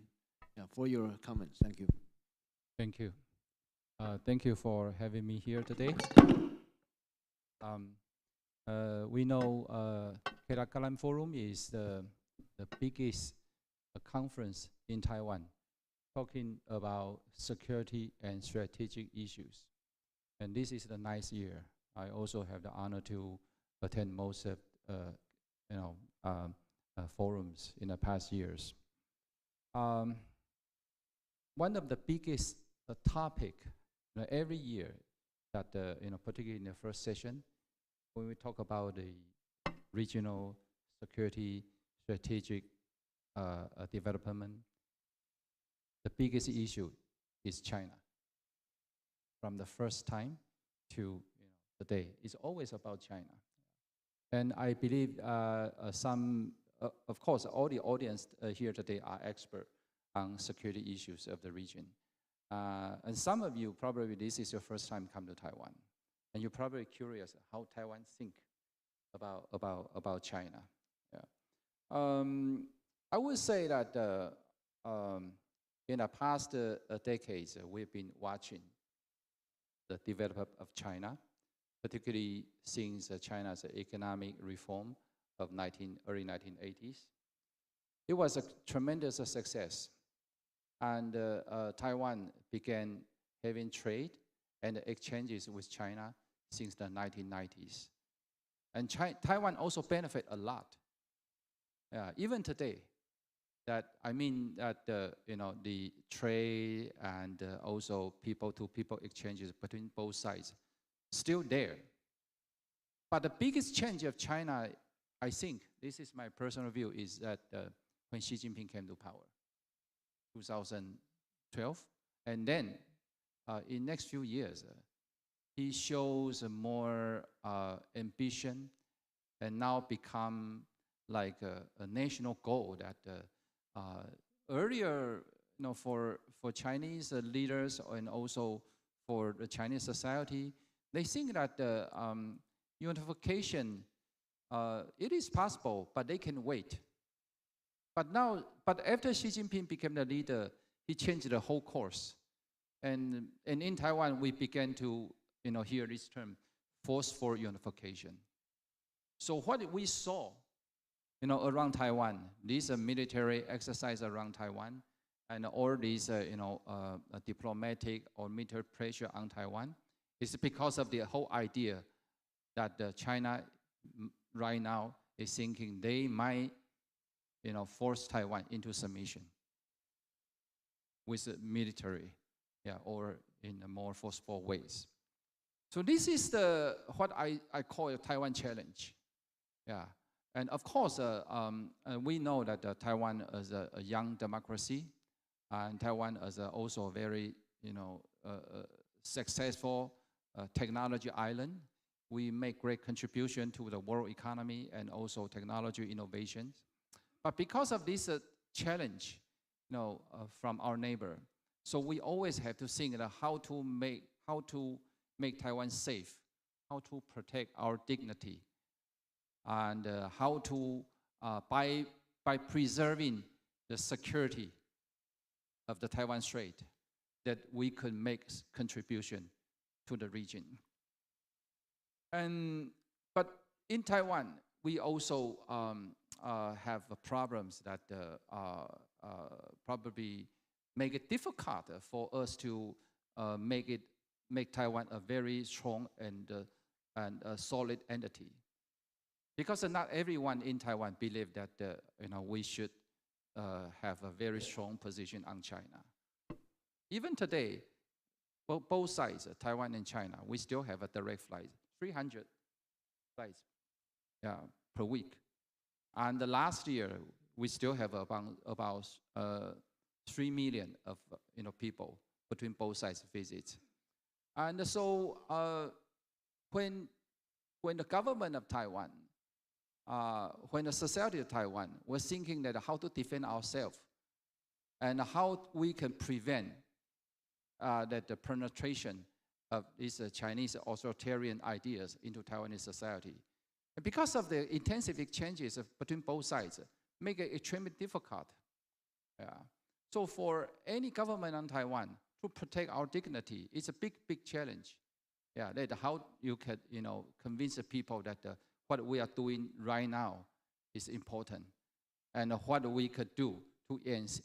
Speaker 7: for your comments. Thank you.
Speaker 11: Thank you. Thank you for having me here today. We know Ketagalan Forum is the biggest conference in Taiwan, talking about security and strategic issues. And this is the 9th year. I also have the honor to attend most of forums in the past years. One of the biggest topic every year that particularly in the first session, when we talk about the regional security strategic development, the biggest issue is China. From the first time to today, it's always about China. And I believe of course, all the audience here today are experts on security issues of the region. And some of you, probably this is your first time come to Taiwan. And you're probably curious how Taiwan think about China. Yeah. I would say that in the past decades, we've been watching the development of China, particularly since China's economic reform of early 1980s. It was a tremendous success. And Taiwan began having trade and exchanges with China since the 1990s. And Taiwan also benefit a lot. Even today, the trade and also people-to-people exchanges between both sides still there. But the biggest change of China, I think, this is my personal view, is that when Xi Jinping came to power, 2012, and then in next few years, he shows more ambition and now become like a national goal that earlier, for Chinese leaders and also for the Chinese society, they think that unification, it is possible, but they can wait. But after Xi Jinping became the leader, he changed the whole course. And in Taiwan, we began to hear this term, forceful unification. So what we saw around Taiwan, this military exercise around Taiwan, and all these diplomatic or military pressure on Taiwan, is because of the whole idea that China right now is thinking they might force Taiwan into submission with the military, or in a more forceful ways. So this is what I call a Taiwan challenge. And of course, we know that Taiwan is a young democracy, and Taiwan is also a very successful technology island. We make great contribution to the world economy and also technology innovations. But because of this challenge, from our neighbor, so we always have to think about how to make Taiwan safe, how to protect our dignity, and how to by preserving the security of the Taiwan Strait, that we could make contribution to the region. But in Taiwan, we also have problems that probably make it difficult for us to make Taiwan a very strong and a solid entity. Because not everyone in Taiwan believes that we should have a very strong position on China. Even today, both sides, Taiwan and China, we still have a direct flight, 300 flights per week. And last year, we still have about 3 million of people between both sides visits. And so when the government of Taiwan, when the society of Taiwan was thinking that how to defend ourselves and how we can prevent that the penetration of these Chinese authoritarian ideas into Taiwanese society. And because of the intensive exchanges between both sides, make it extremely difficult. So for any government on Taiwan to protect our dignity, it's a big, big challenge. That how you can, convince the people that what we are doing right now is important, and what we could do to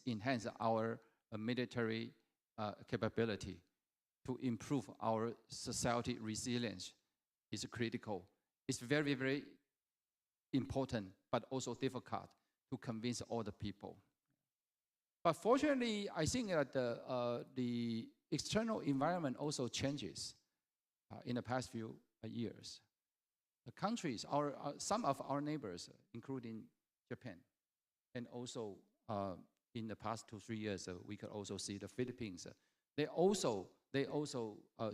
Speaker 11: enhance our military capability, to improve our society resilience is critical. It's very, very important, but also difficult to convince all the people. But fortunately, I think that the external environment also changes in the past few years. The countries, some of our neighbors, including Japan, and also in the past 2-3 years, we could also see the Philippines. They also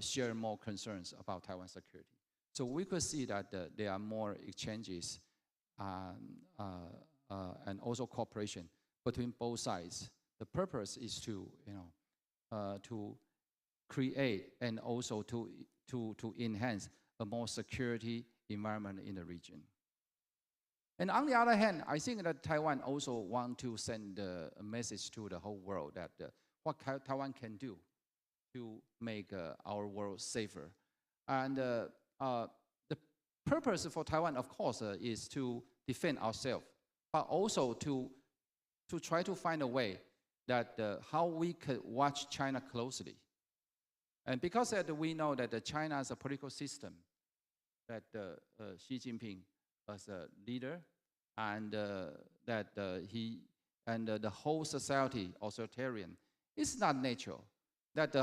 Speaker 11: share more concerns about Taiwan security. So we could see that there are more exchanges and also cooperation between both sides. The purpose is to create and also to enhance a more security environment in the region. And on the other hand, I think that Taiwan also want to send a message to the whole world that what Taiwan can do to make our world safer. And the purpose for Taiwan, of course, is to defend ourselves, but also to try to find a way that how we could watch China closely. And because we know that China is a political system, that Xi Jinping as a leader, and that he and the whole society authoritarian, it's not natural. That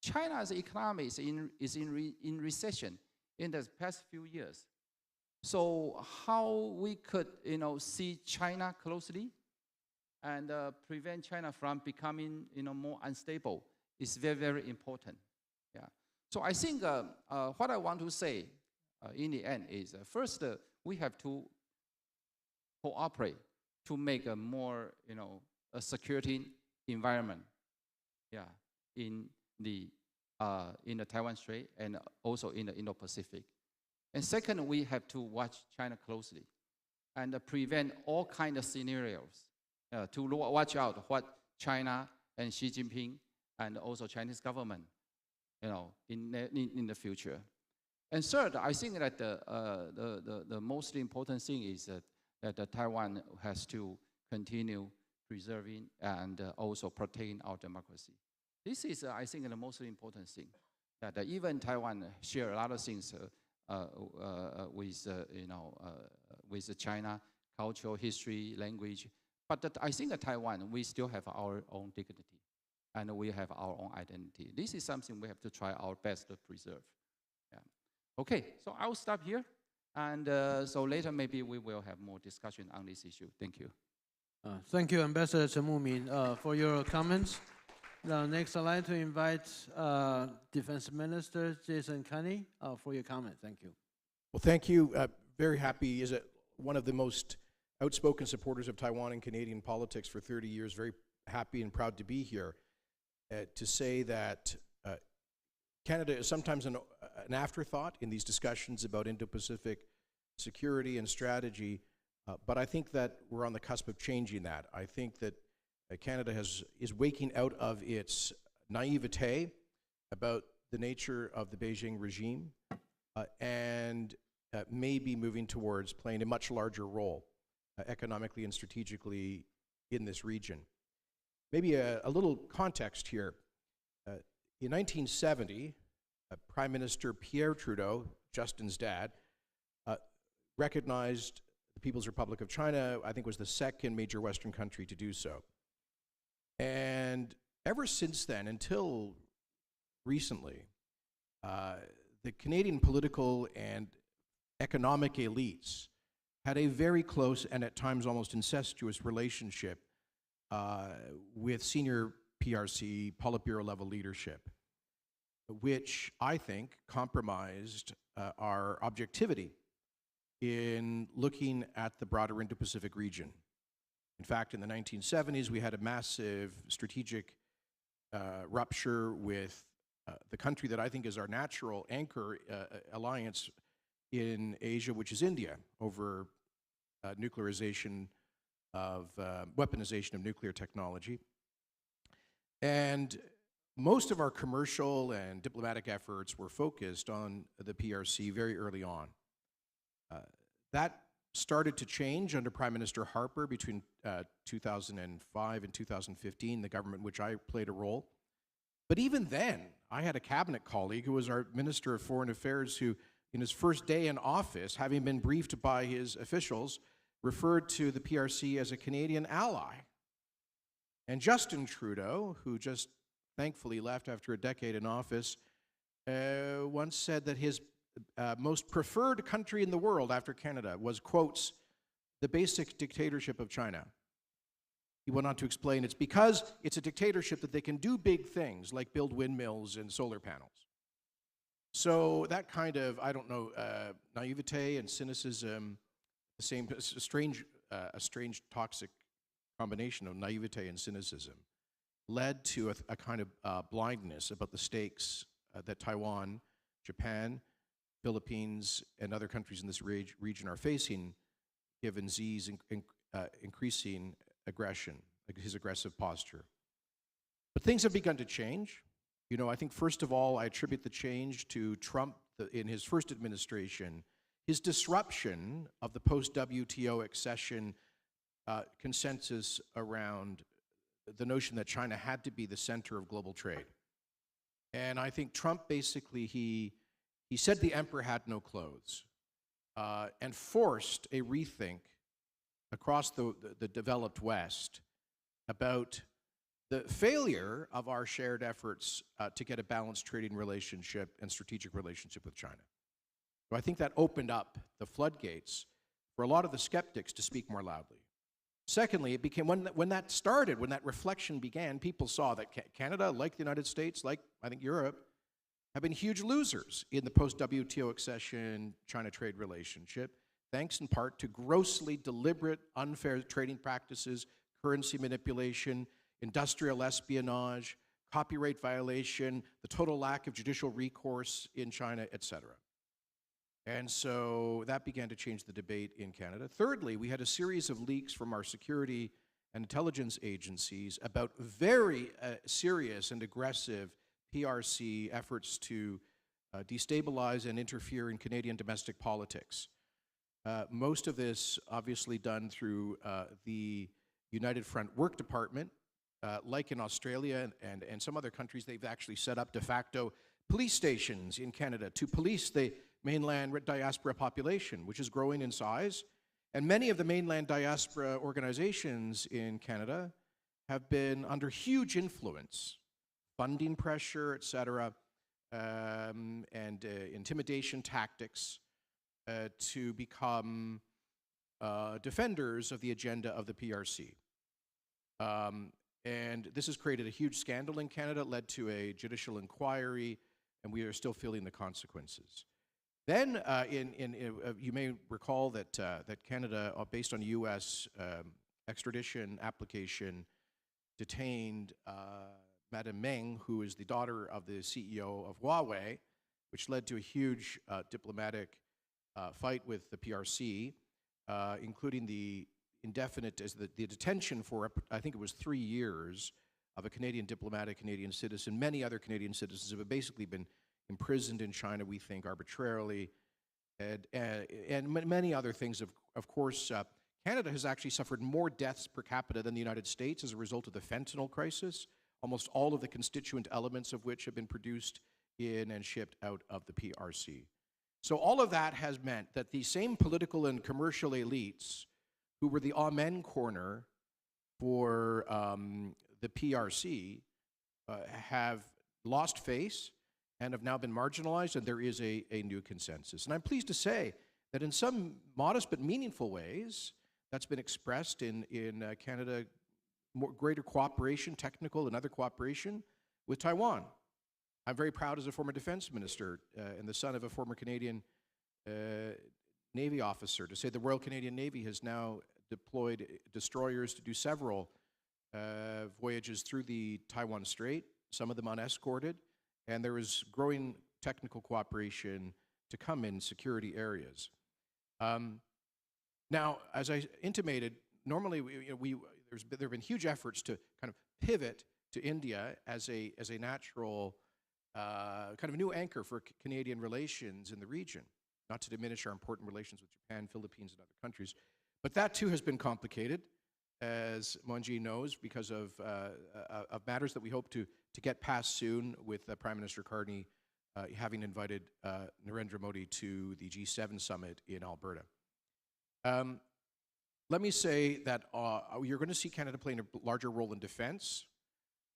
Speaker 11: China's economy is in recession in the past few years. So how we could see China closely and prevent China from becoming more unstable is very, very important. So I think what I want to say in the end is first we have to cooperate to make a more a security environment in the Taiwan Strait and also in the Indo-Pacific. And second, we have to watch China closely and prevent all kinds of scenarios to watch out what China and Xi Jinping and also Chinese government, in the future. And third, I think that the most important thing is that Taiwan has to continue preserving and also protecting our democracy. This is, I think, the most important thing. That even Taiwan share a lot of things with China, cultural history, language. But I think that Taiwan, we still have our own dignity, and we have our own identity. This is something we have to try our best to preserve. Yeah. Okay, so I'll stop here, and so later maybe we will have more discussion on this issue. Thank you.
Speaker 7: Thank you, Ambassador Chen Mumin, for your comments. Now, next, I'd like to invite Defense Minister Jason Kenney for your comment. Thank you.
Speaker 12: Well, thank you. Very happy. Is one of the most outspoken supporters of Taiwan and Canadian politics for 30 years. Very happy and proud to be here to say that Canada is sometimes an afterthought in these discussions about Indo-Pacific security and strategy, but I think that we're on the cusp of changing that. I think that Canada is waking out of its naivete about the nature of the Beijing regime and may be moving towards playing a much larger role economically and strategically in this region. Maybe a little context here. In 1970, Prime Minister Pierre Trudeau, Justin's dad, recognized the People's Republic of China. I think was the second major Western country to do so. And ever since then, until recently, the Canadian political and economic elites had a very close and at times almost incestuous relationship with senior PRC, Politburo level leadership, which I think compromised our objectivity in looking at the broader Indo-Pacific region. In fact, in the 1970s, we had a massive strategic rupture with the country that I think is our natural anchor alliance in Asia, which is India, over nuclearization of, weaponization of nuclear technology. And most of our commercial and diplomatic efforts were focused on the PRC very early on. That started to change under Prime Minister Harper between 2005 and 2015, the government in which I played a role. But even then, I had a cabinet colleague who was our Minister of Foreign Affairs who, in his first day in office, having been briefed by his officials, referred to the PRC as a Canadian ally. And Justin Trudeau, who just thankfully left after a decade in office, once said that his most preferred country in the world after Canada was, quotes, the basic dictatorship of China. He went on to explain it's because it's a dictatorship that they can do big things like build windmills and solar panels. So that kind of, I don't know, naivete and cynicism, the same, a strange toxic combination of naivete and cynicism, led to a kind of blindness about the stakes that Taiwan, Japan, Philippines, and other countries in this region are facing, given Xi's increasing aggression, his aggressive posture. But things have begun to change. You know, I think first of all, I attribute the change to Trump in his first administration, his disruption of the post-WTO accession consensus around the notion that China had to be the center of global trade. And I think Trump basically, he said the emperor had no clothes and forced a rethink across the developed West about the failure of our shared efforts to get a balanced trading relationship and strategic relationship with China. So I think that opened up the floodgates for a lot of the skeptics to speak more loudly. Secondly, it became, when that started, when that reflection began, people saw that Canada, like the United States, like I think Europe, have been huge losers in the post-WTO accession China trade relationship, thanks in part to grossly deliberate, unfair trading practices, currency manipulation, industrial espionage, copyright violation, the total lack of judicial recourse in China, et cetera. And so that began to change the debate in Canada. Thirdly, we had a series of leaks from our security and intelligence agencies about very serious and aggressive PRC efforts to destabilize and interfere in Canadian domestic politics. Most of this obviously done through the United Front Work Department. Like in Australia and some other countries, they've actually set up de facto police stations in Canada to police the mainland diaspora population, which is growing in size. And many of the mainland diaspora organizations in Canada have been under huge influence, funding pressure, et cetera, and intimidation tactics to become defenders of the agenda of the PRC. And this has created a huge scandal in Canada, led to a judicial inquiry, and we are still feeling the consequences. Then, you may recall that, that Canada, based on U.S. Extradition application, detained Madame Meng, who is the daughter of the CEO of Huawei, which led to a huge diplomatic fight with the PRC, including the indefinite, the detention for, I think it was 3 years, of a Canadian diplomat, a Canadian citizen. Many other Canadian citizens have basically been imprisoned in China, we think, arbitrarily, and many other things. Of course, Canada has actually suffered more deaths per capita than the United States as a result of the fentanyl crisis, almost all of the constituent elements of which have been produced in and shipped out of the PRC. So all of that has meant that the same political and commercial elites who were the amen corner for the PRC have lost face and have now been marginalized, and there is a new consensus. And I'm pleased to say that in some modest but meaningful ways, that's been expressed in Canada, greater cooperation, technical and other cooperation with Taiwan. I'm very proud as a former defense minister and the son of a former Canadian Navy officer to say the Royal Canadian Navy has now deployed destroyers to do several voyages through the Taiwan Strait, some of them unescorted, and there is growing technical cooperation to come in security areas. Now, as I intimated, normally there have been huge efforts to kind of pivot to India as a natural kind of new anchor for Canadian relations in the region, not to diminish our important relations with Japan, Philippines, and other countries. But that too has been complicated, as Mohanji knows, because of matters that we hope to get past soon, with Prime Minister Carney having invited Narendra Modi to the G7 summit in Alberta. Let me say that you're going to see Canada playing a larger role in defense.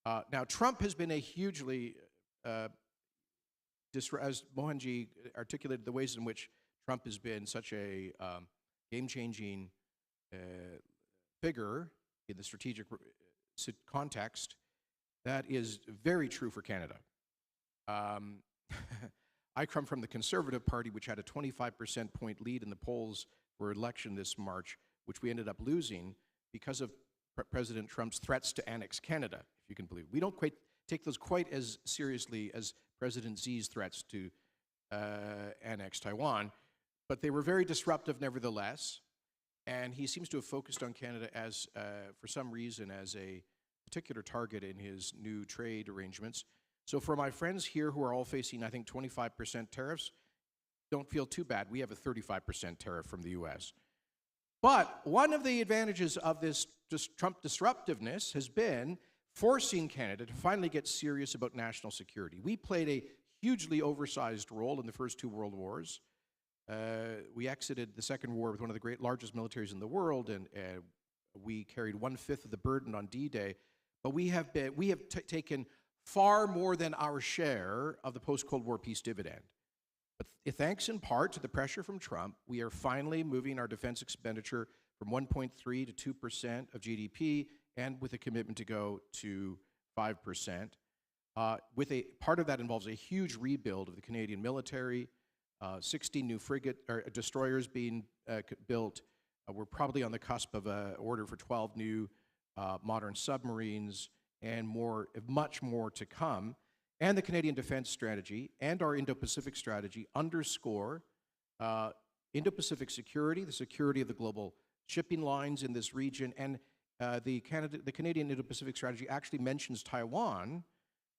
Speaker 12: Now, Trump has been a hugely, as Mohanji articulated, the ways in which Trump has been such a game-changing figure in the strategic context. That is very true for Canada. I come from the Conservative Party, which had a 25% point lead in the polls for election this March, which we ended up losing because of President Trump's threats to annex Canada, if you can believe. We don't quite take those quite as seriously as President Xi's threats to annex Taiwan, but they were very disruptive nevertheless, and he seems to have focused on Canada as, for some reason, as a particular target in his new trade arrangements. So for my friends here who are all facing, I think, 25% tariffs, don't feel too bad. We have a 35% tariff from the US. But one of the advantages of this Trump disruptiveness has been forcing Canada to finally get serious about national security. We played a hugely oversized role in the first two world wars. We exited the Second War with one of the largest militaries in the world, and we carried 1/5 of the burden on D-Day. But we have taken far more than our share of the post-Cold War peace dividend. But thanks in part to the pressure from Trump, we are finally moving our defense expenditure from 1.3 to 2% of GDP, and with a commitment to go to 5%. Part of that involves a huge rebuild of the Canadian military, 60 new destroyers being built. We're probably on the cusp of an order for 12 new modern submarines, and much more to come. And the Canadian defense strategy and our Indo-Pacific strategy underscore Indo-Pacific security, the security of the global shipping lines in this region, and the Canadian Indo-Pacific strategy actually mentions Taiwan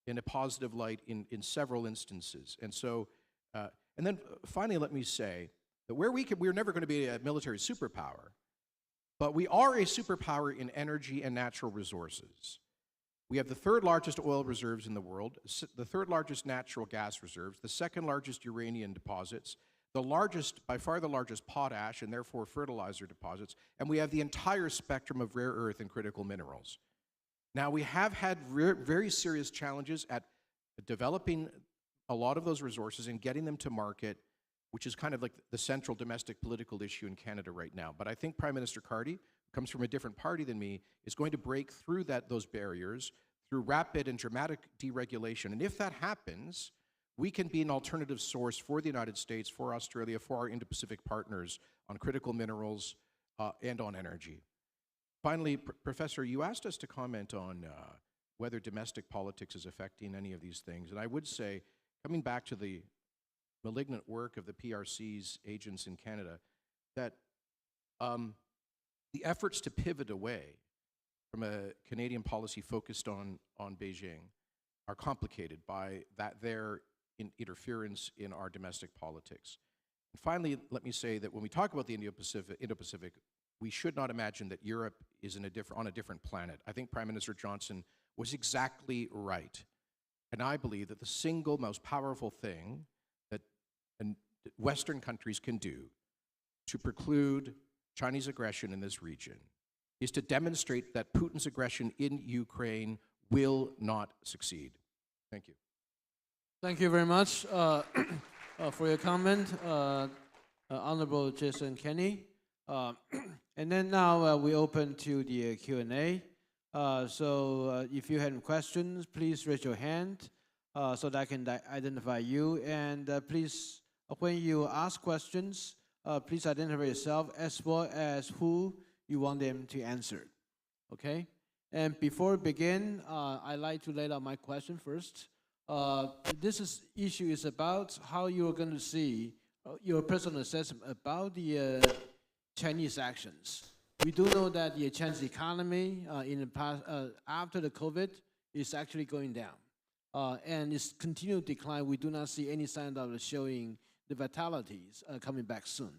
Speaker 12: in a positive light in several instances. And so, and then finally, let me say that we're never going to be a military superpower, but we are a superpower in energy and natural resources. We have the third largest oil reserves in the world, the third largest natural gas reserves, the second largest uranium deposits, by far the largest potash and therefore fertilizer deposits, and we have the entire spectrum of rare earth and critical minerals. Now, we have had very serious challenges at developing a lot of those resources and getting them to market, which is kind of like the central domestic political issue in Canada right now. But I think Prime Minister Carty, who comes from a different party than me, is going to break through those barriers through rapid and dramatic deregulation. And if that happens, we can be an alternative source for the United States, for Australia, for our Indo-Pacific partners on critical minerals and on energy. Finally, Professor, you asked us to comment on whether domestic politics is affecting any of these things. And I would say, coming back to the malignant work of the PRC's agents in Canada, that the efforts to pivot away from a Canadian policy focused on Beijing are complicated by their interference in our domestic politics. And finally, let me say that when we talk about the Indo-Pacific, we should not imagine that Europe is on a different planet. I think Prime Minister Johnson was exactly right. And I believe that the single most powerful thing that Western countries can do to preclude Chinese aggression in this region is to demonstrate that Putin's aggression in Ukraine will not succeed. Thank you.
Speaker 7: Thank you very much for your comment, Honorable Jason Kenney. And then now we open to the Q&A. So if you have questions, please raise your hand so that I can identify you. And please, when you ask questions, please identify yourself as well as who you want them to answer. Okay? And before we begin, I'd like to lay out my question first. This issue is about how you're going to see your personal assessment about the Chinese actions. We do know that the Chinese economy in the past, after the COVID, is actually going down. And it's continued to decline. We do not see any sign of showing the vitalities coming back soon.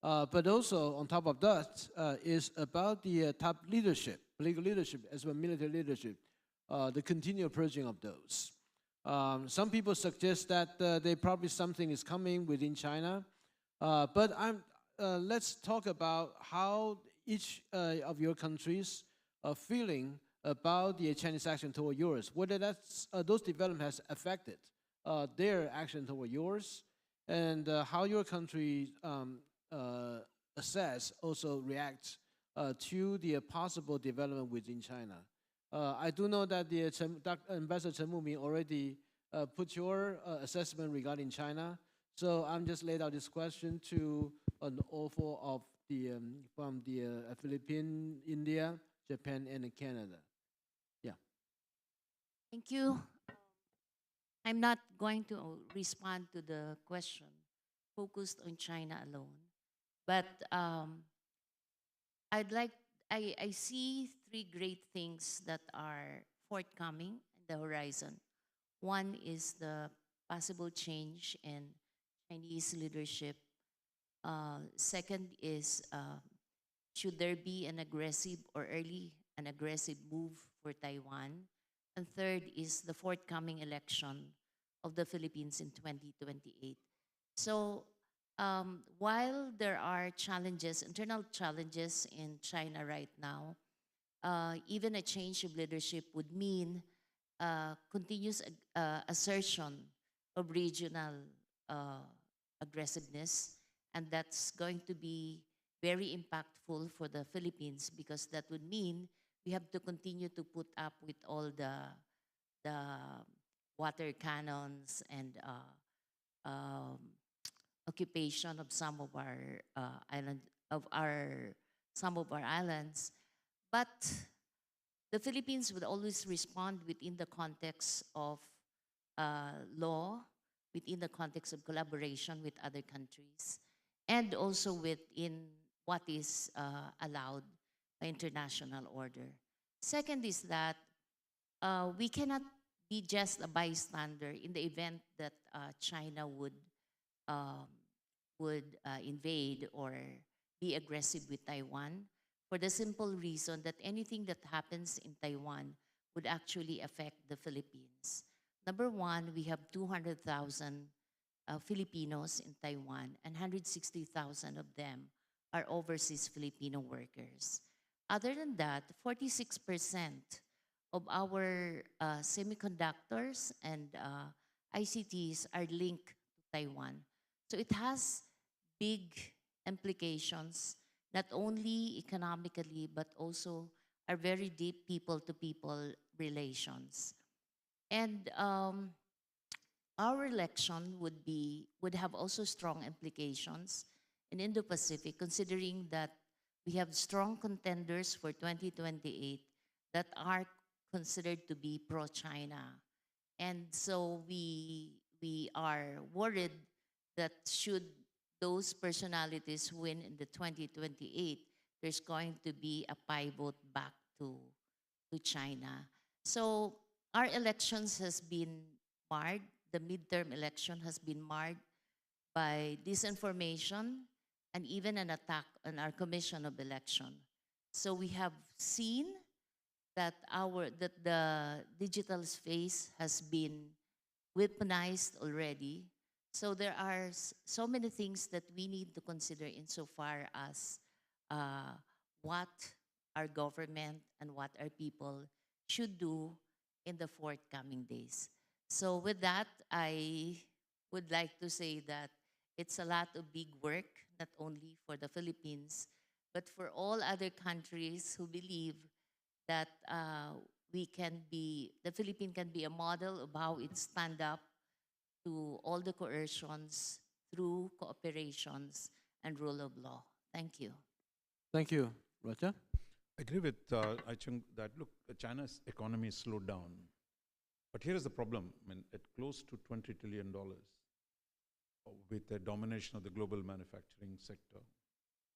Speaker 7: But also, on top of that, is about the top leadership, political leadership, as well as military leadership, the continued purging of those. Some people suggest that probably something is coming within China. But let's talk about how each of your countries are feeling about the Chinese action toward yours, whether those developments has affected their action toward yours, and how your country reacts to the possible development within China. I do know that Ambassador Chen Muming already put your assessment regarding China. So I'm just laid out this question to an author of from the Philippines, India, Japan, and Canada. Yeah.
Speaker 8: Thank you. I'm not going to respond to the question focused on China alone, but I see three great things that are forthcoming in the horizon. One is the possible change in Chinese leadership. Second is, should there be an aggressive move for Taiwan? And third is the forthcoming election of the Philippines in 2028. So while there are internal challenges in China right now, even a change of leadership would mean continuous assertion of regional aggressiveness, and that's going to be very impactful for the Philippines, because that would mean we have to continue to put up with all the water cannons and occupation of some of our islands. But the Philippines would always respond within the context of law, within the context of collaboration with other countries, and also within what is allowed international order. Second is that we cannot be just a bystander in the event that China would invade or be aggressive with Taiwan, for the simple reason that anything that happens in Taiwan would actually affect the Philippines. Number one, we have 200,000 Filipinos in Taiwan, and 160,000 of them are overseas Filipino workers. Other than that, 46% of our semiconductors and ICTs are linked to Taiwan. So it has big implications, not only economically, but also are very deep people-to-people relations. And our election would have also strong implications in Indo-Pacific, considering that we have strong contenders for 2028 that are considered to be pro-China. And so we are worried that should those personalities win in the 2028, there's going to be a pivot back to China. So our elections has been marred. The midterm election has been marred by disinformation and even an attack on our Commission of Election. So we have seen that the digital space has been weaponized already. So there are so many things that we need to consider insofar as what our government and what our people should do in the forthcoming days. So with that, I would like to say that it's a lot of big work, not only for the Philippines, but for all other countries who believe that the Philippines can be a model of how it stand up to all the coercions through cooperations and rule of law. Thank you.
Speaker 7: Thank you. Roger?
Speaker 9: I agree with I think that, look, China's economy slowed down. But here is the problem. I mean, at close to $20 trillion, with the domination of the global manufacturing sector,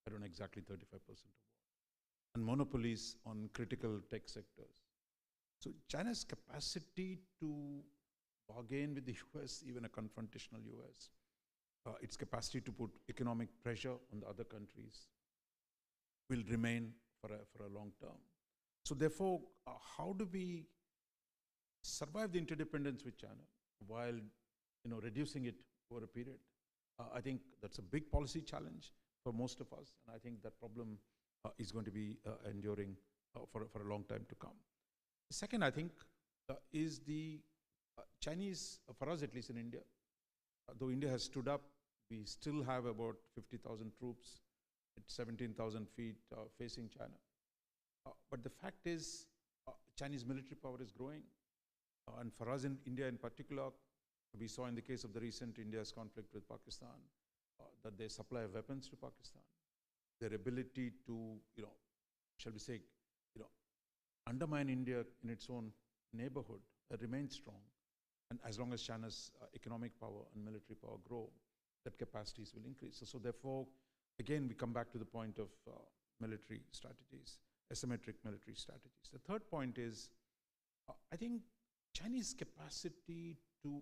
Speaker 9: I don't know, exactly 35% of what, and monopolies on critical tech sectors. So China's capacity to bargain with the US, even a confrontational US, its capacity to put economic pressure on the other countries will remain for a long term. So therefore, how do we survive the interdependence with China while reducing it over a period? I think that's a big policy challenge for most of us, and I think that problem is going to be enduring for a long time to come. The second, I think, is the Chinese, for us at least in India, though India has stood up, we still have about 50,000 troops at 17,000 feet facing China. But the fact is, Chinese military power is growing. And for us in India in particular, we saw in the case of the recent India's conflict with Pakistan, that their supply of weapons to Pakistan, their ability to, shall we say, undermine India in its own neighborhood remains strong. And as long as China's economic power and military power grow, that capacities will increase. So therefore, again, we come back to the point of military strategies, asymmetric military strategies. The third point is, I think Chinese capacity to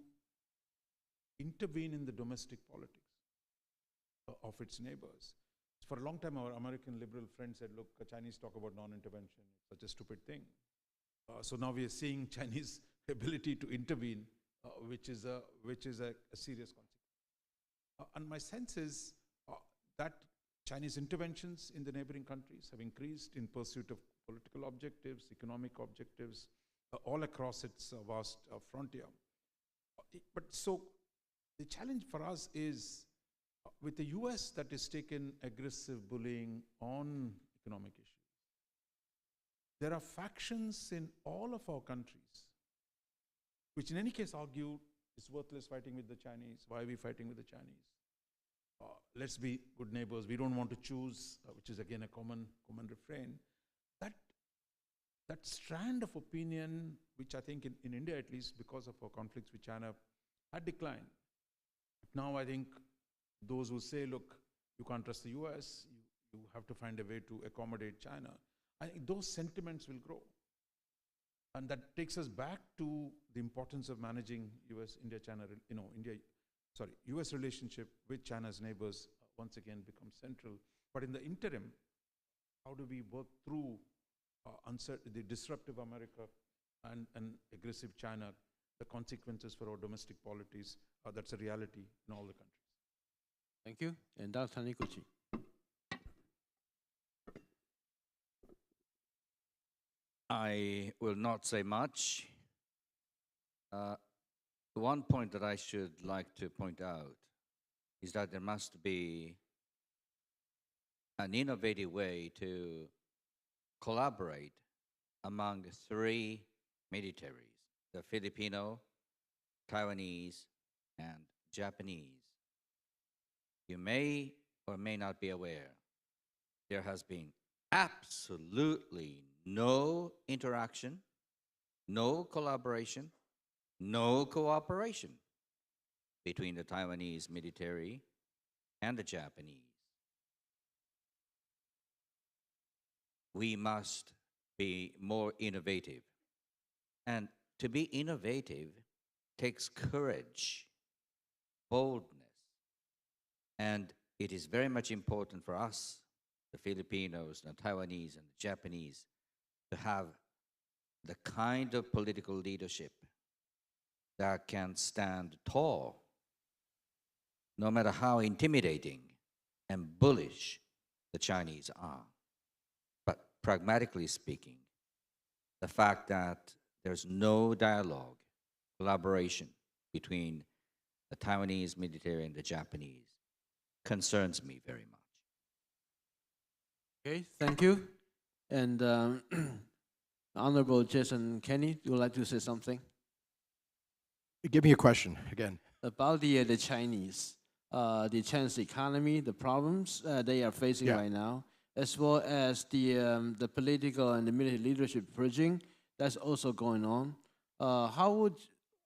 Speaker 9: intervene in the domestic politics of its neighbors. For a long time, our American liberal friends said, look, Chinese talk about non-intervention, it's such a stupid thing. So now we are seeing Chinese ability to intervene, which is a serious consequence. And my sense is that Chinese interventions in the neighboring countries have increased in pursuit of political objectives, economic objectives, all across its vast frontier. But so the challenge for us is with the US that has taken aggressive bullying on economic issues. There are factions in all of our countries which in any case argue it's worthless fighting with the Chinese. Why are we fighting with the Chinese? Let's be good neighbors. We don't want to choose, which is again a common refrain. That strand of opinion, which I think in India at least, because of our conflicts with China, had declined. Now I think those who say, look, you can't trust the US, you have to find a way to accommodate China, I think those sentiments will grow. And that takes us back to the importance of managing US-India-China, US relationship with China's neighbors once again becomes central. But in the interim, how do we work through the disruptive America and aggressive China, the consequences for our domestic policies? That's a reality in all the countries.
Speaker 7: Thank you. And Dr. Taniguchi.
Speaker 10: I will not say much. One point that I should like to point out is that there must be an innovative way to collaborate among three militaries, the Filipino, Taiwanese, and Japanese. You may or may not be aware, there has been absolutely no interaction, no collaboration, no cooperation between the Taiwanese military and the Japanese. We must be more innovative. And to be innovative takes courage, boldness. And it is very much important for us, the Filipinos, the Taiwanese, and the Japanese, to have the kind of political leadership that can stand tall, no matter how intimidating and bullish the Chinese are. But pragmatically speaking, the fact that there's no dialogue, collaboration between the Taiwanese military and the Japanese concerns me very much.
Speaker 7: Okay, thank you. And Honorable Jason Kenney, you would like to say something?
Speaker 12: Give me a question again.
Speaker 7: About the Chinese, the Chinese economy, the problems they are facing right now, as well as the political and the military leadership bridging that's also going on. How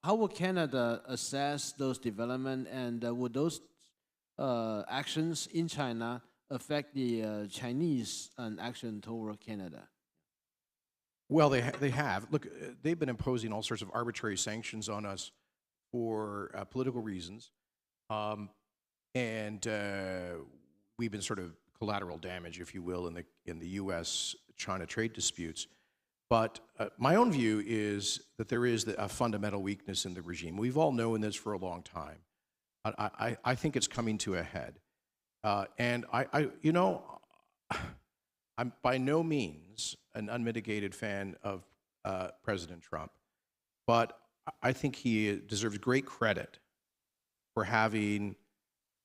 Speaker 7: would Canada assess those developments, and would those actions in China affect the Chinese action toward Canada?
Speaker 12: Well, they have. Look, they've been imposing all sorts of arbitrary sanctions on us for political reasons, and we've been sort of collateral damage, if you will, in the U.S.-China trade disputes. But my own view is that there is a fundamental weakness in the regime. We've all known this for a long time. I think it's coming to a head, and I'm by no means an unmitigated fan of President Trump, but I think he deserves great credit for having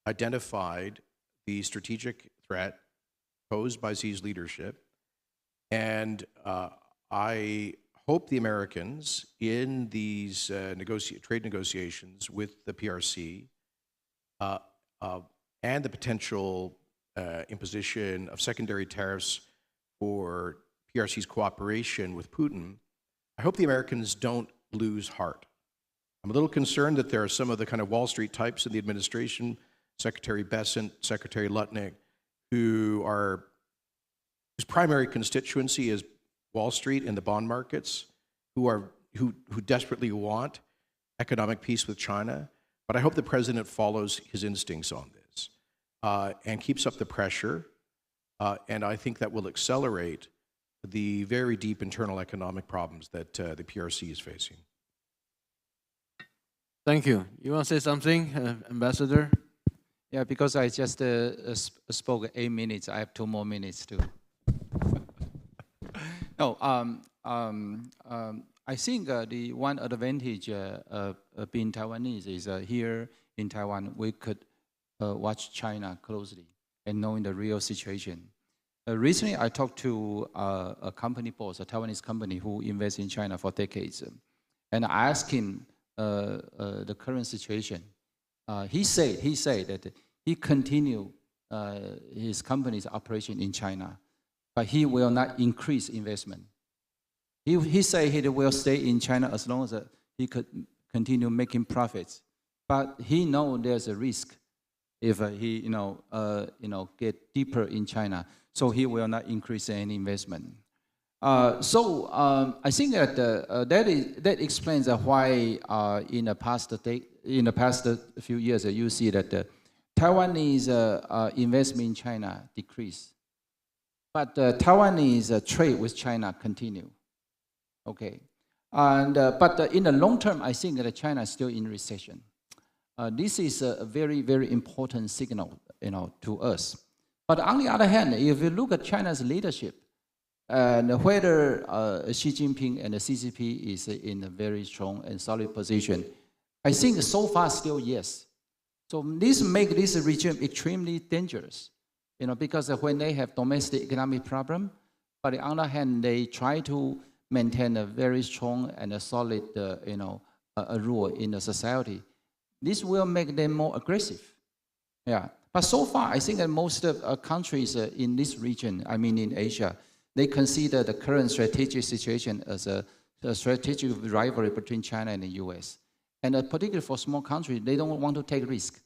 Speaker 12: identified the strategic threat posed by Xi's leadership. And I hope the Americans in these trade negotiations with the PRC and the potential imposition of secondary tariffs for PRC's cooperation with Putin, I hope the Americans don't lose heart. I'm a little concerned that there are some of the kind of Wall Street types in the administration, Secretary Bessent, Secretary Lutnick, whose primary constituency is Wall Street and the bond markets, who desperately want economic peace with China. But I hope the president follows his instincts on this and keeps up the pressure. And I think that will accelerate the very deep internal economic problems that the PRC is facing.
Speaker 7: Thank you. You want to say something, Ambassador?
Speaker 11: Yeah, because I just spoke 8 minutes. I have 2 more minutes too. No, I think the one advantage of being Taiwanese is here in Taiwan, we could watch China closely and knowing the real situation. Recently, I talked to a company boss, a Taiwanese company who invests in China for decades, and I asked him the current situation. He said that he continue his company's operation in China, but he will not increase investment. He said he will stay in China as long as he could continue making profits, but he knows there's a risk if he get deeper in China, so he will not increase any investment. I think that that explains why in the past few years you see that Taiwanese investment in China decreased, but Taiwanese trade with China continue. Okay, and but in the long term, I think that China is still in recession. This is a very, very important signal, to us. But on the other hand, if you look at China's leadership, and whether Xi Jinping and the CCP is in a very strong and solid position, I think so far still yes. So this makes this regime extremely dangerous, because when they have domestic economic problem, but on the other hand, they try to maintain a very strong and a solid, a rule in the society. This will make them more aggressive. Yeah. But so far, I think that most of countries in this region, I mean in Asia, they consider the current strategic situation as a strategic rivalry between China and the US. And particularly for small countries, they don't want to take risk.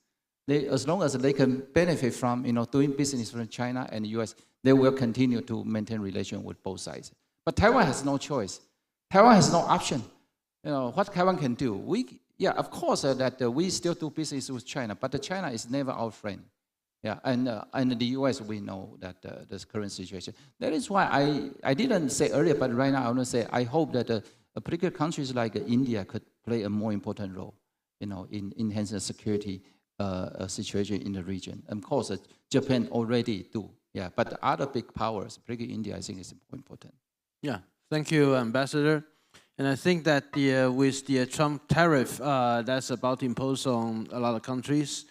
Speaker 11: As long as they can benefit from doing business with China and the US, they will continue to maintain relations with both sides. But Taiwan has no choice. Taiwan has no option. What Taiwan can do? Yeah, of course that we still do business with China, but China is never our friend. Yeah, and the US, we know that this current situation. That is why I didn't say earlier, but right now I want to say I hope that particular countries like India could play a more important role, in enhancing the security situation in the region. Of course, Japan already do. Yeah, but other big powers, particularly India, I think is more important.
Speaker 7: Yeah, thank you, Ambassador. And I think that with the Trump tariff that's about to impose on a lot of countries,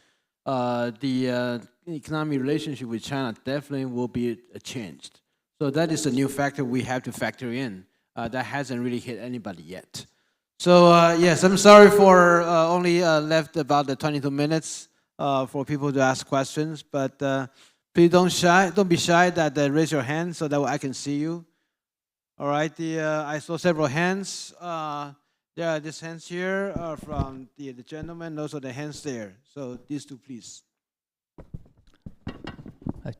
Speaker 7: the economic relationship with China definitely will be changed. So that is a new factor we have to factor in. That hasn't really hit anybody yet. So yes, I'm sorry for only left about the 22 minutes for people to ask questions, but please don't be shy that raise your hand so that I can see you. All right, I saw several hands. There are these hands here from the gentleman, also the hands there. So these two, please.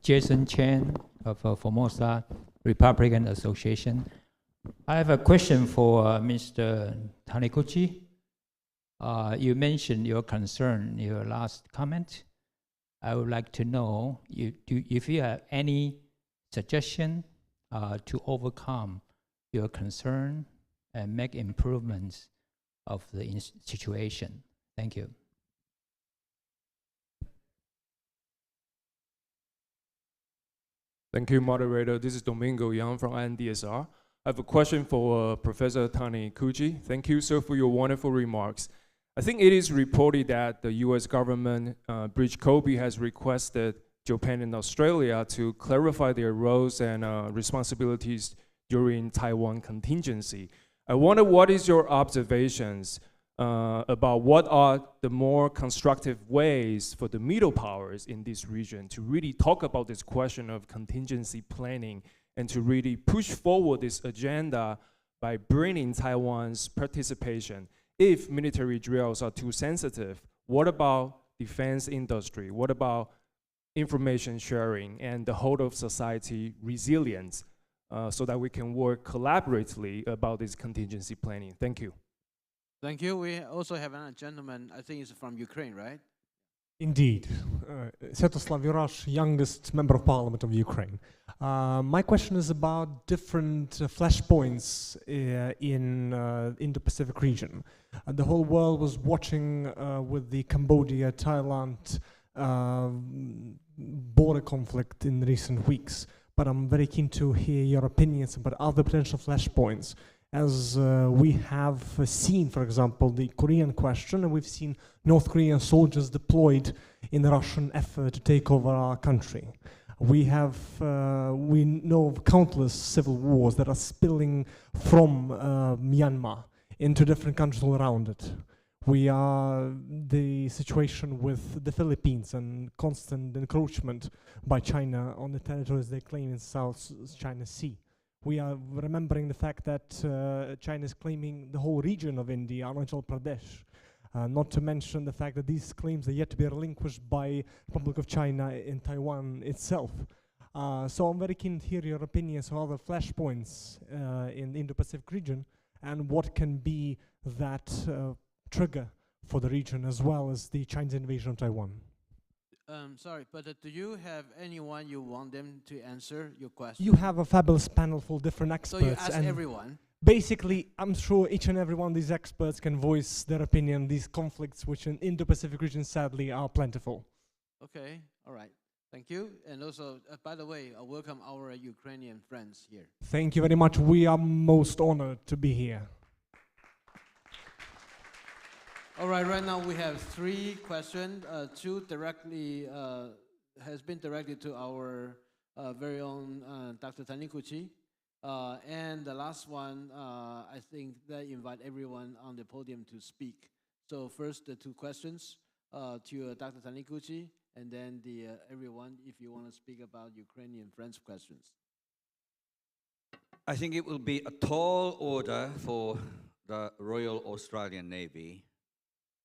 Speaker 13: Jason Chen of Formosa Republican Association. I have a question for Mr. Taniguchi. You mentioned your concern in your last comment. I would like to know if you have any suggestion to overcome your concern and make improvements of the situation. Thank you.
Speaker 14: Thank you, moderator. This is Domingo Yang from INDSR. I have a question for Professor Taniguchi. Thank you, sir, for your wonderful remarks. I think it is reported that the US government, Bridge Kobe, has requested Japan and Australia to clarify their roles and responsibilities during Taiwan contingency. I wonder what is your observations about what are the more constructive ways for the middle powers in this region to really talk about this question of contingency planning and to really push forward this agenda by bringing Taiwan's participation. If military drills are too sensitive, what about defense industry? What about information sharing and the whole of society resilience so that we can work collaboratively about this contingency planning? Thank you.
Speaker 7: Thank you. We also have another gentleman, I think he's from Ukraine, right?
Speaker 15: Indeed. Sviatoslav Yurash, youngest member of parliament of Ukraine. My question is about different flashpoints in Indo-Pacific region. The whole world was watching with the Cambodia-Thailand border conflict in recent weeks, but I'm very keen to hear your opinions about other potential flashpoints. As we have seen, for example, the Korean question, and we've seen North Korean soldiers deployed in the Russian effort to take over our country. We know of countless civil wars that are spilling from Myanmar into different countries all around it. We are the situation with the Philippines and constant encroachment by China on the territories they claim in South China Sea. We are remembering the fact that China is claiming the whole region of India, Arunachal Pradesh. Not to mention the fact that these claims are yet to be relinquished by Republic of China in Taiwan itself. So I'm very keen to hear your opinions on other flashpoints in the Indo-Pacific region and what can be that trigger for the region as well as the Chinese invasion of Taiwan.
Speaker 7: Sorry, but do you have anyone you want them to answer your question?
Speaker 15: You have a fabulous panel full of different experts.
Speaker 7: So you ask
Speaker 15: and
Speaker 7: everyone?
Speaker 15: Basically, I'm sure each and every one of these experts can voice their opinion, these conflicts which in Indo-Pacific region sadly are plentiful.
Speaker 7: Okay, all right. Thank you. And also, by the way, welcome our Ukrainian friends here.
Speaker 15: Thank you very much. We are most honored to be here.
Speaker 7: All right now we have 3 questions. 2 directly has been directed to our very own Dr. Taniguchi. And the last one, I think that invite everyone on the podium to speak. So first, the 2 questions to Dr. Taniguchi, and then everyone, if you want to speak about Ukrainian friends questions.
Speaker 10: I think it will be a tall order for the Royal Australian Navy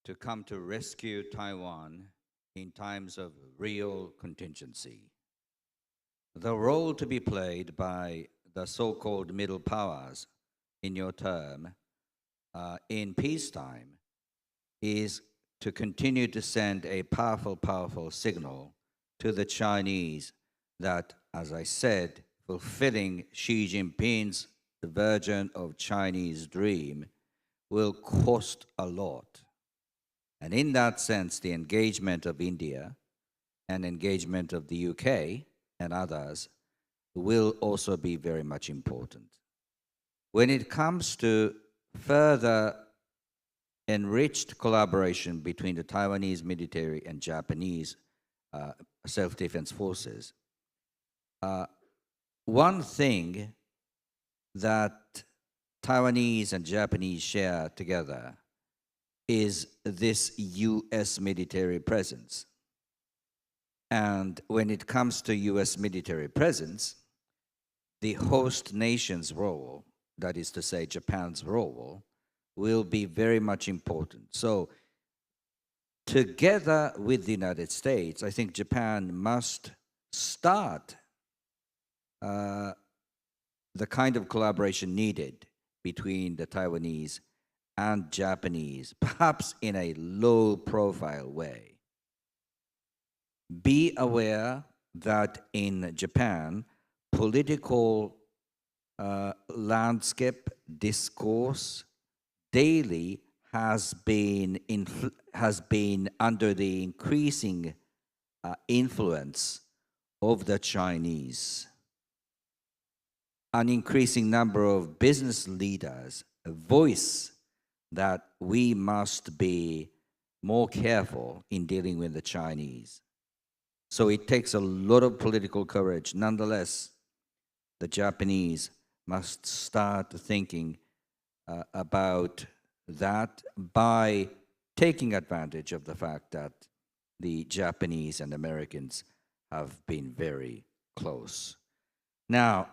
Speaker 10: to come to rescue Taiwan in times of real contingency. The role to be played by the so-called middle powers in your term in peacetime is to continue to send a powerful, powerful signal to the Chinese that, as I said, fulfilling Xi Jinping's version of Chinese dream will cost a lot. And in that sense, the engagement of India and engagement of the UK and others will also be very much important. When it comes to further enriched collaboration between the Taiwanese military and Japanese self-defense forces, one thing that Taiwanese and Japanese share together is this US military presence. And when it comes to US military presence, the host nation's role, that is to say Japan's role, will be very much important. So together with the United States, I think Japan must start the kind of collaboration needed between the Taiwanese and Japanese, perhaps in a low-profile way. Be aware that in Japan, political landscape discourse daily has been under the increasing influence of the Chinese. An increasing number of business leaders voice that we must be more careful in dealing with the Chinese. So it takes a lot of political courage. Nonetheless, the Japanese must start thinking about that by taking advantage of the fact that the Japanese and Americans have been very close. Now,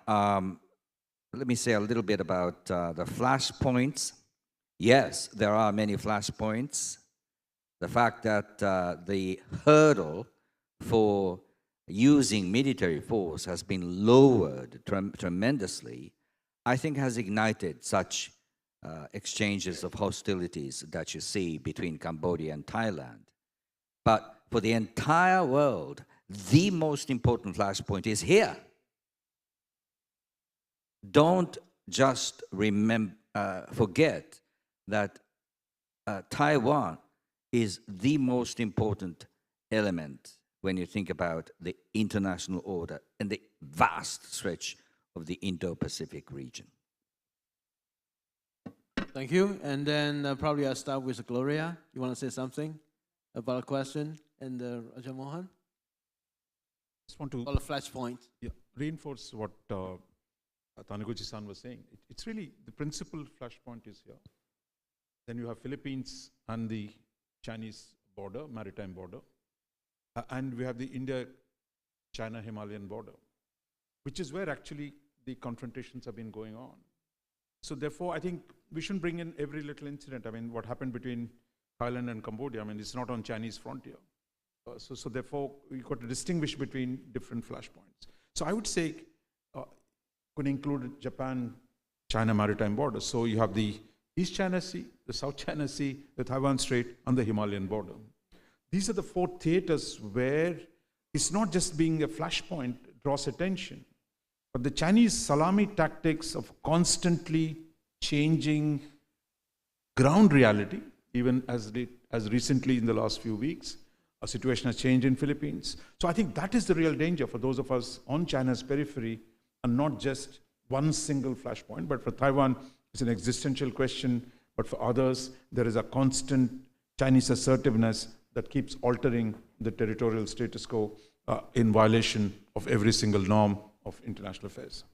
Speaker 10: let me say a little bit about the flashpoints. Yes, there are many flashpoints. The fact that the hurdle for using military force has been lowered tremendously, I think has ignited such exchanges of hostilities that you see between Cambodia and Thailand. But for the entire world, the most important flashpoint is here. Don't just forget that Taiwan is the most important element when you think about the international order and the vast stretch of the Indo-Pacific region.
Speaker 7: Thank you. And then probably I'll start with Gloria. You want to say something about a question? And Raja Mohan?
Speaker 9: Just want to
Speaker 7: about a flashpoint.
Speaker 9: Yeah, reinforce what Taniguchi-san was saying. It's really the principal flashpoint is here. Then you have Philippines and the Chinese border, maritime border. And we have the India-China-Himalayan border, which is where actually the confrontations have been going on. So therefore, I think we shouldn't bring in every little incident. I mean, what happened between Thailand and Cambodia, I mean, it's not on Chinese frontier. So therefore, we've got to distinguish between different flashpoints. So I would say, could include Japan-China maritime border. So you have the East China Sea, the South China Sea, the Taiwan Strait, and the Himalayan border. These are the 4 theaters where it's not just being a flashpoint draws attention, but the Chinese salami tactics of constantly changing ground reality, even as recently in the last few weeks, a situation has changed in Philippines. So I think that is the real danger for those of us on China's periphery, and not just one single flashpoint. But for Taiwan, it's an existential question. But for others, there is a constant Chinese assertiveness that keeps altering the territorial status quo in violation of every single norm of international affairs.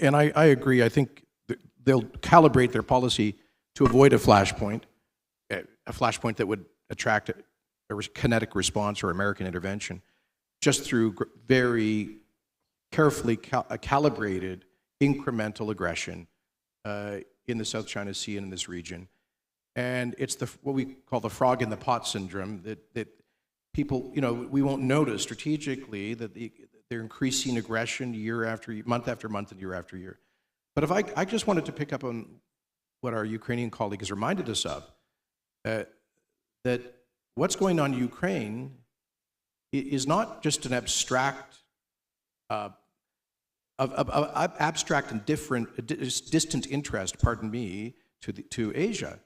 Speaker 12: And I agree. I think they'll calibrate their policy to avoid a flashpoint that would attract a kinetic response or American intervention, just through very carefully calibrated incremental aggression in the South China Sea and in this region. And it's what we call the frog in the pot syndrome, that people, we won't notice strategically that they're increasing aggression year after year, month after month and year after year. But if I just wanted to pick up on what our Ukrainian colleague has reminded us of, that what's going on in Ukraine is not just an abstract abstract and distant interest, pardon me, to Asia.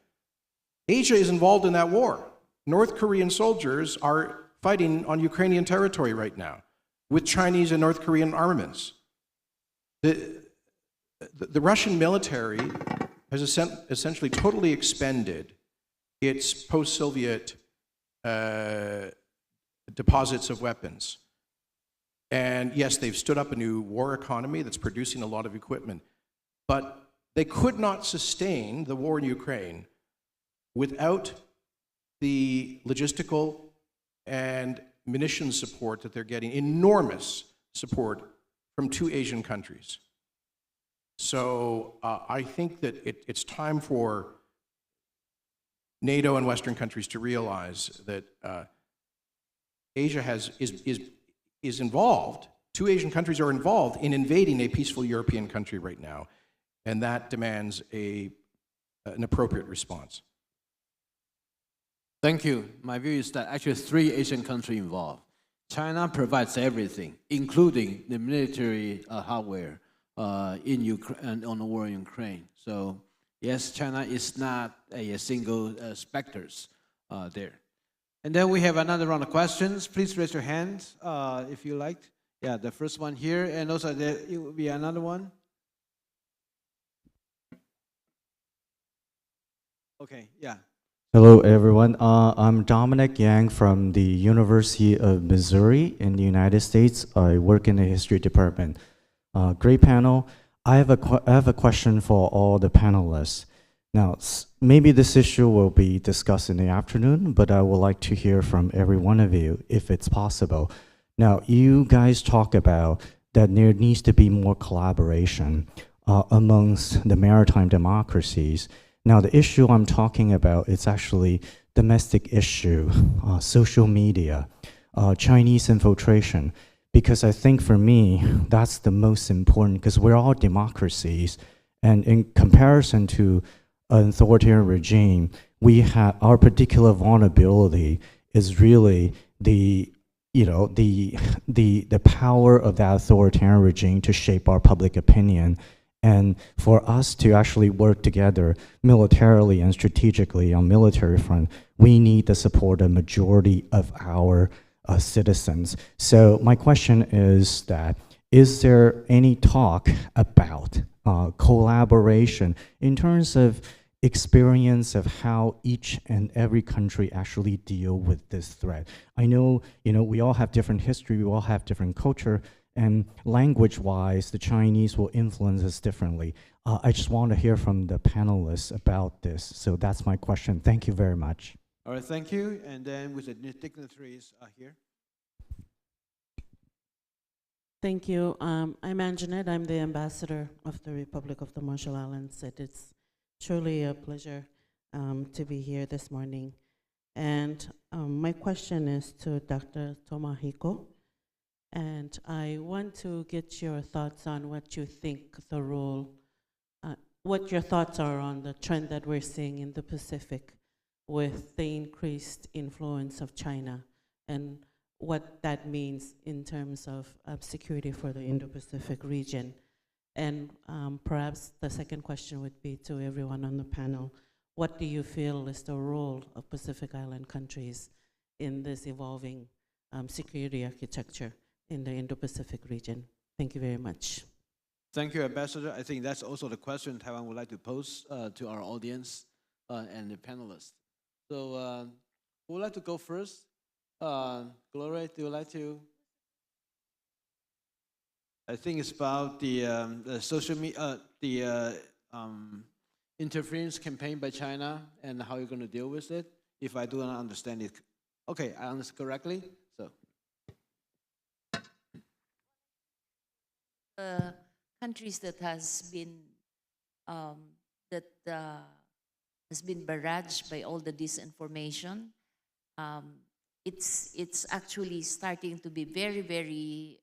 Speaker 12: Asia is involved in that war. North Korean soldiers are fighting on Ukrainian territory right now with Chinese and North Korean armaments. The Russian military has essentially totally expended its post-Soviet deposits of weapons. And yes, they've stood up a new war economy that's producing a lot of equipment, but they could not sustain the war in Ukraine without the logistical and munitions support that they're getting, enormous support from 2 Asian countries. So I think that it's time for NATO and Western countries to realize that Asia is involved, 2 Asian countries are involved in invading a peaceful European country right now, and that demands an appropriate response.
Speaker 16: Thank you. My view is that actually 3 Asian countries involved. China provides everything, including the military hardware in Ukraine, on the war in Ukraine. So yes, China is not a single specters there. And then we have another round of questions. Please raise your hand if you like. Yeah, the first one here, and also there will be another one. Okay, yeah.
Speaker 17: Hello, everyone. I'm Dominic Yang from the University of Missouri in the United States. I work in the history department. Great panel. I have a question for all the panelists. Now, maybe this issue will be discussed in the afternoon, but I would like to hear from every one of you if it's possible. Now, you guys talk about that there needs to be more collaboration amongst the maritime democracies. Now, the issue I'm talking about is actually domestic issue, social media, Chinese infiltration, because I think for me, that's the most important, because we're all democracies, and in comparison to an authoritarian regime, we have our particular vulnerability is really the power of that authoritarian regime to shape our public opinion. And for us to actually work together militarily and strategically on military front, we need the support of majority of our citizens. So my question is that, is there any talk about collaboration in terms of experience of how each and every country actually deal with this threat? I know, we all have different history, we all have different culture, and language-wise, the Chinese will influence us differently. I just want to hear from the panelists about this. So that's my question. Thank you very much.
Speaker 16: All right, thank you. And then with the dignitaries here.
Speaker 18: Thank you. I'm Anjanette. I'm the ambassador of the Republic of the Marshall Islands. It is truly a pleasure to be here this morning. And my question is to Dr. Tomahiko. And I want to get your thoughts on what you think the role, what your thoughts are on the trend that we're seeing in the Pacific with the increased influence of China and what that means in terms of security for the Indo-Pacific region. And perhaps the second question would be to everyone on the panel, what do you feel is the role of Pacific Island countries in this evolving security architecture in the Indo-Pacific region? Thank you very much.
Speaker 16: Thank you, Ambassador. I think that's also the question Taiwan would like to pose to our audience and the panelists. So who would like to go first? Gloria, do you like to? I think it's about the social media, interference campaign by China and how you're going to deal with it. If I do not understand it, okay, I understand correctly. So,
Speaker 8: countries that has been barraged by all the disinformation. It's actually starting to be very, very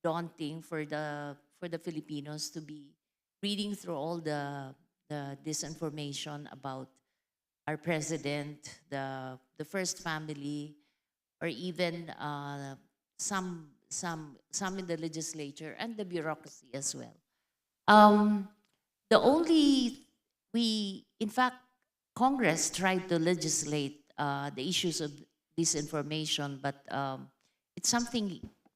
Speaker 8: daunting for the Filipinos to be reading through all the disinformation about our president, the first family, or even some in the legislature and the bureaucracy as well. In fact, Congress tried to legislate the issues of disinformation, but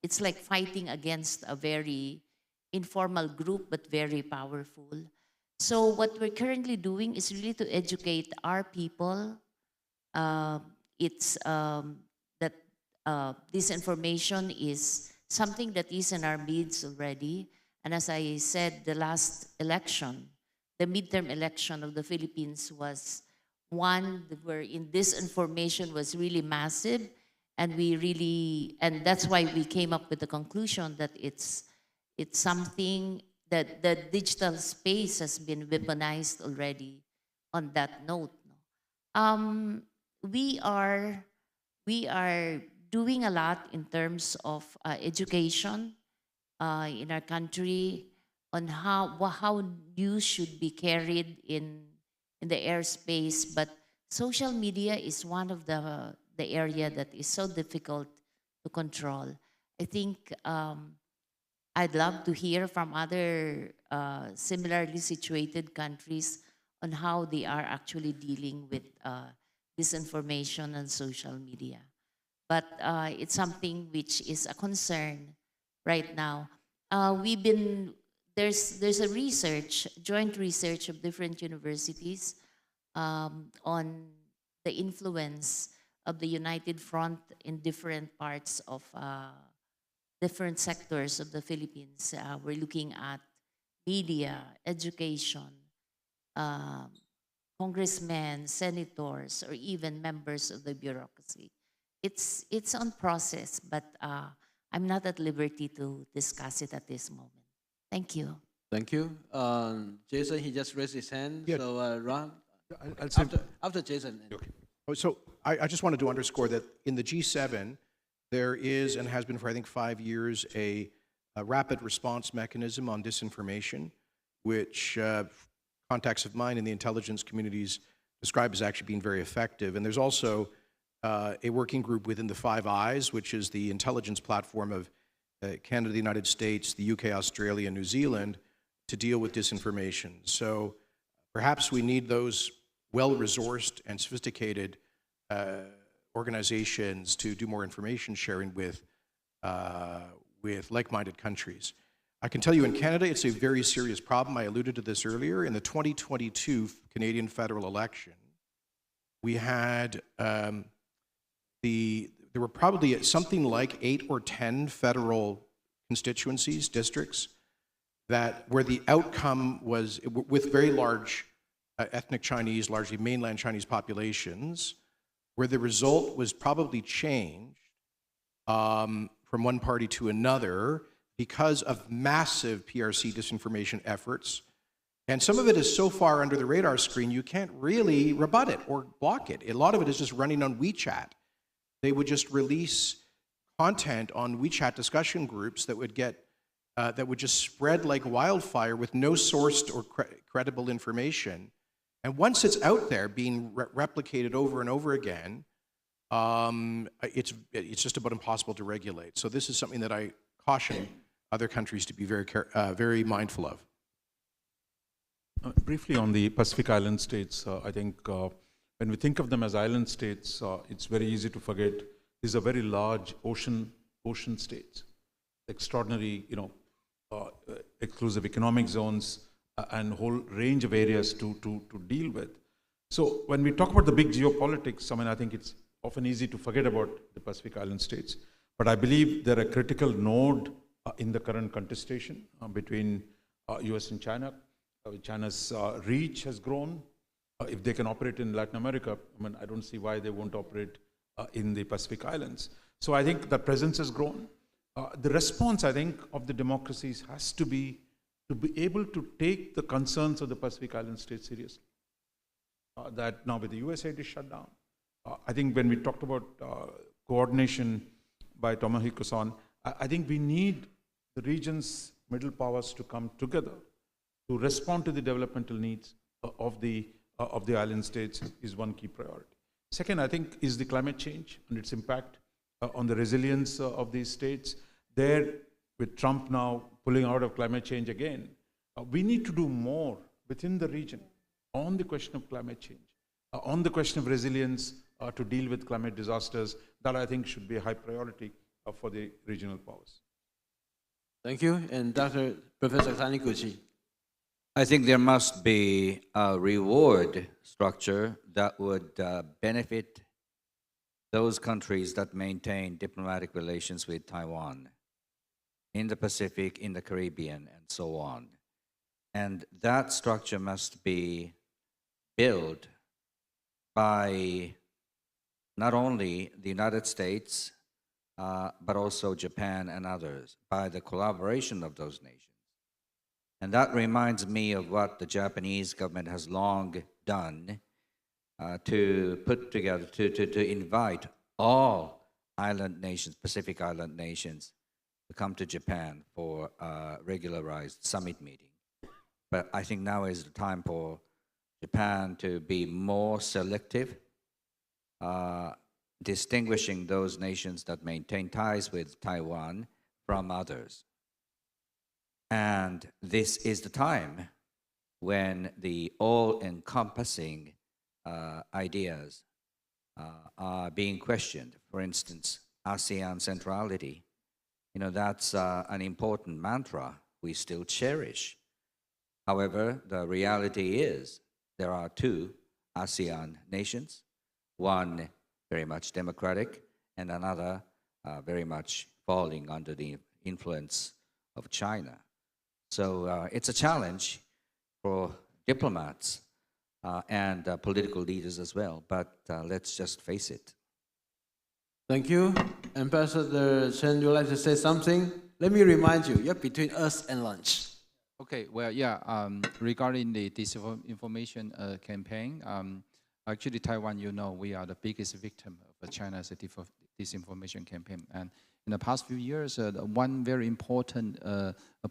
Speaker 8: it's like fighting against a very informal group, but very powerful. So what we're currently doing is really to educate our people. That disinformation is something that is in our midst already. And as I said, the last election, the midterm election of the Philippines was one wherein disinformation was really massive, and that's why we came up with the conclusion that it's something that the digital space has been weaponized already on that note. We are doing a lot in terms of education in our country on how news should be carried in the airspace, but social media is one of the area that is so difficult to control. I think I'd love to hear from other similarly situated countries on how they are actually dealing with disinformation on social media. But it's something which is a concern right now. There's a joint research of different universities on the influence of the United Front in different parts of different sectors of the Philippines. We're looking at media, education, congressmen, senators, or even members of the bureaucracy. It's on process, but I'm not at liberty to discuss it at this moment. Thank you.
Speaker 16: thank you. Jason, he just raised his hand.
Speaker 12: Yeah.
Speaker 16: So Ron,
Speaker 12: I'll say-
Speaker 16: after Jason.
Speaker 12: So I just wanted to underscore that in the G7, there is and has been for I think 5 years a rapid response mechanism on disinformation, which contacts of mine in the intelligence communities describe as actually being very effective. And there's also a working group within the Five Eyes, which is the intelligence platform of Canada, the United States, the UK, Australia, and New Zealand to deal with disinformation. So perhaps we need those well-resourced and sophisticated organizations to do more information sharing with like-minded countries. I can tell you in Canada, it's a very serious problem. I alluded to this earlier. In the 2022 Canadian federal election, we had there were probably something like 8 or 10 federal constituencies, districts, where the outcome was with very large ethnic Chinese, largely mainland Chinese populations, where the result was probably changed from one party to another because of massive PRC disinformation efforts. And some of it is so far under the radar screen, you can't really rebut it or block it. A lot of it is just running on WeChat. They would just release content on WeChat discussion groups that would get that would just spread like wildfire with no sourced or credible information. And once it's out there being replicated over and over again, it's just about impossible to regulate. So this is something that I caution other countries to be very mindful of.
Speaker 9: Briefly on the Pacific Island states, I think when we think of them as island states, it's very easy to forget these are very large ocean states, extraordinary, exclusive economic zones, and a whole range of areas to deal with. So when we talk about the big geopolitics, I think it's often easy to forget about the Pacific Island states. But I believe they're a critical node in the current contestation between US and China. China's reach has grown. If they can operate in Latin America, I don't see why they won't operate in the Pacific Islands. So I think the presence has grown. The response, I think, of the democracies has to be able to take the concerns of the Pacific Island states seriously. That now with the US aid is shut down. I think when we talked about coordination by Tomohiko-san, I think we need the region's middle powers to come together to respond to the developmental needs of the island states is one key priority. Second, I think, is the climate change and its impact on the resilience of these states. There, with Trump now pulling out of climate change again, we need to do more within the region on the question of climate change, on the question of resilience to deal with climate disasters. That I think should be a high priority for the regional powers.
Speaker 16: Thank you. And Professor Taniguchi.
Speaker 10: I think there must be a reward structure that would benefit those countries that maintain diplomatic relations with Taiwan, in the Pacific, in the Caribbean, and so on. And that structure must be built by not only the United States, but also Japan and others, by the collaboration of those nations. And that reminds me of what the Japanese government has long done to put together, to invite all island nations, Pacific Island nations, to come to Japan for a regularized summit meeting. But I think now is the time for Japan to be more selective, distinguishing those nations that maintain ties with Taiwan from others. And this is the time when the all-encompassing ideas are being questioned. For instance, ASEAN centrality. That's an important mantra we still cherish. However, the reality is there are two ASEAN nations, one very much democratic and another very much falling under the influence of China. So it's a challenge for diplomats and political leaders as well, but let's just face it.
Speaker 16: Thank you. Ambassador Chen, you'd like to say something? Let me remind you, you're between us and lunch.
Speaker 11: Okay, well, yeah, regarding the disinformation campaign, actually Taiwan, we are the biggest victim of China's disinformation campaign. And in the past few years, one very important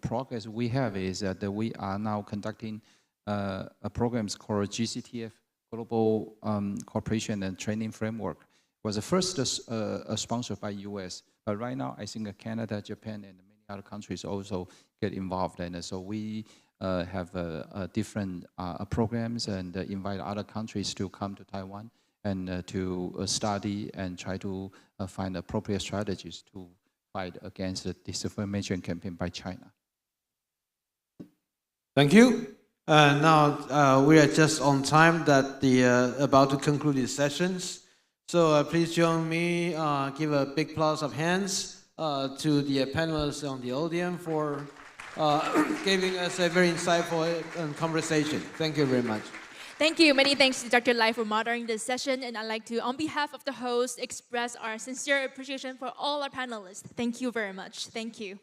Speaker 11: progress we have is that we are now conducting a program called GCTF, Global Cooperation and Training Framework. It was the first sponsored by US, but right now I think Canada, Japan, and many other countries also get involved. And so we have different programs and invite other countries to come to Taiwan and to study and try to find appropriate strategies to fight against the disinformation campaign by China.
Speaker 16: Thank you. Now we are just on time that about to conclude these sessions. So please join me, give a big applause of hands to the panelists on the audience for giving us a very insightful conversation. Thank you very much.
Speaker 1: Thank you. Many thanks to Dr. Lai for moderating this session. And I'd like to, on behalf of the host, express our sincere appreciation for all our panelists. Thank you very much. Thank you.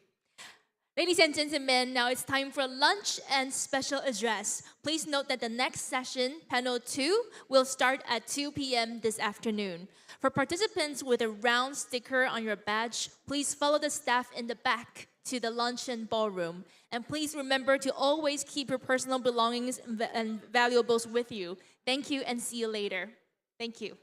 Speaker 1: Ladies and gentlemen, now it's time for lunch and special address. Please note that the next session, panel 2, will start at 2 p.m. this afternoon. For participants with a round sticker on your badge, please follow the staff in the back to the luncheon ballroom. And please remember to always keep your personal belongings and valuables with you. Thank you and see you later. Thank you.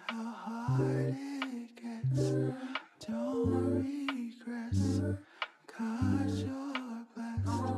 Speaker 4: how hard it gets. Don't regress, 'cause you're blessed.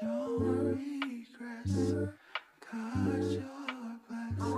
Speaker 4: Don't regress, 'cause you're blessed.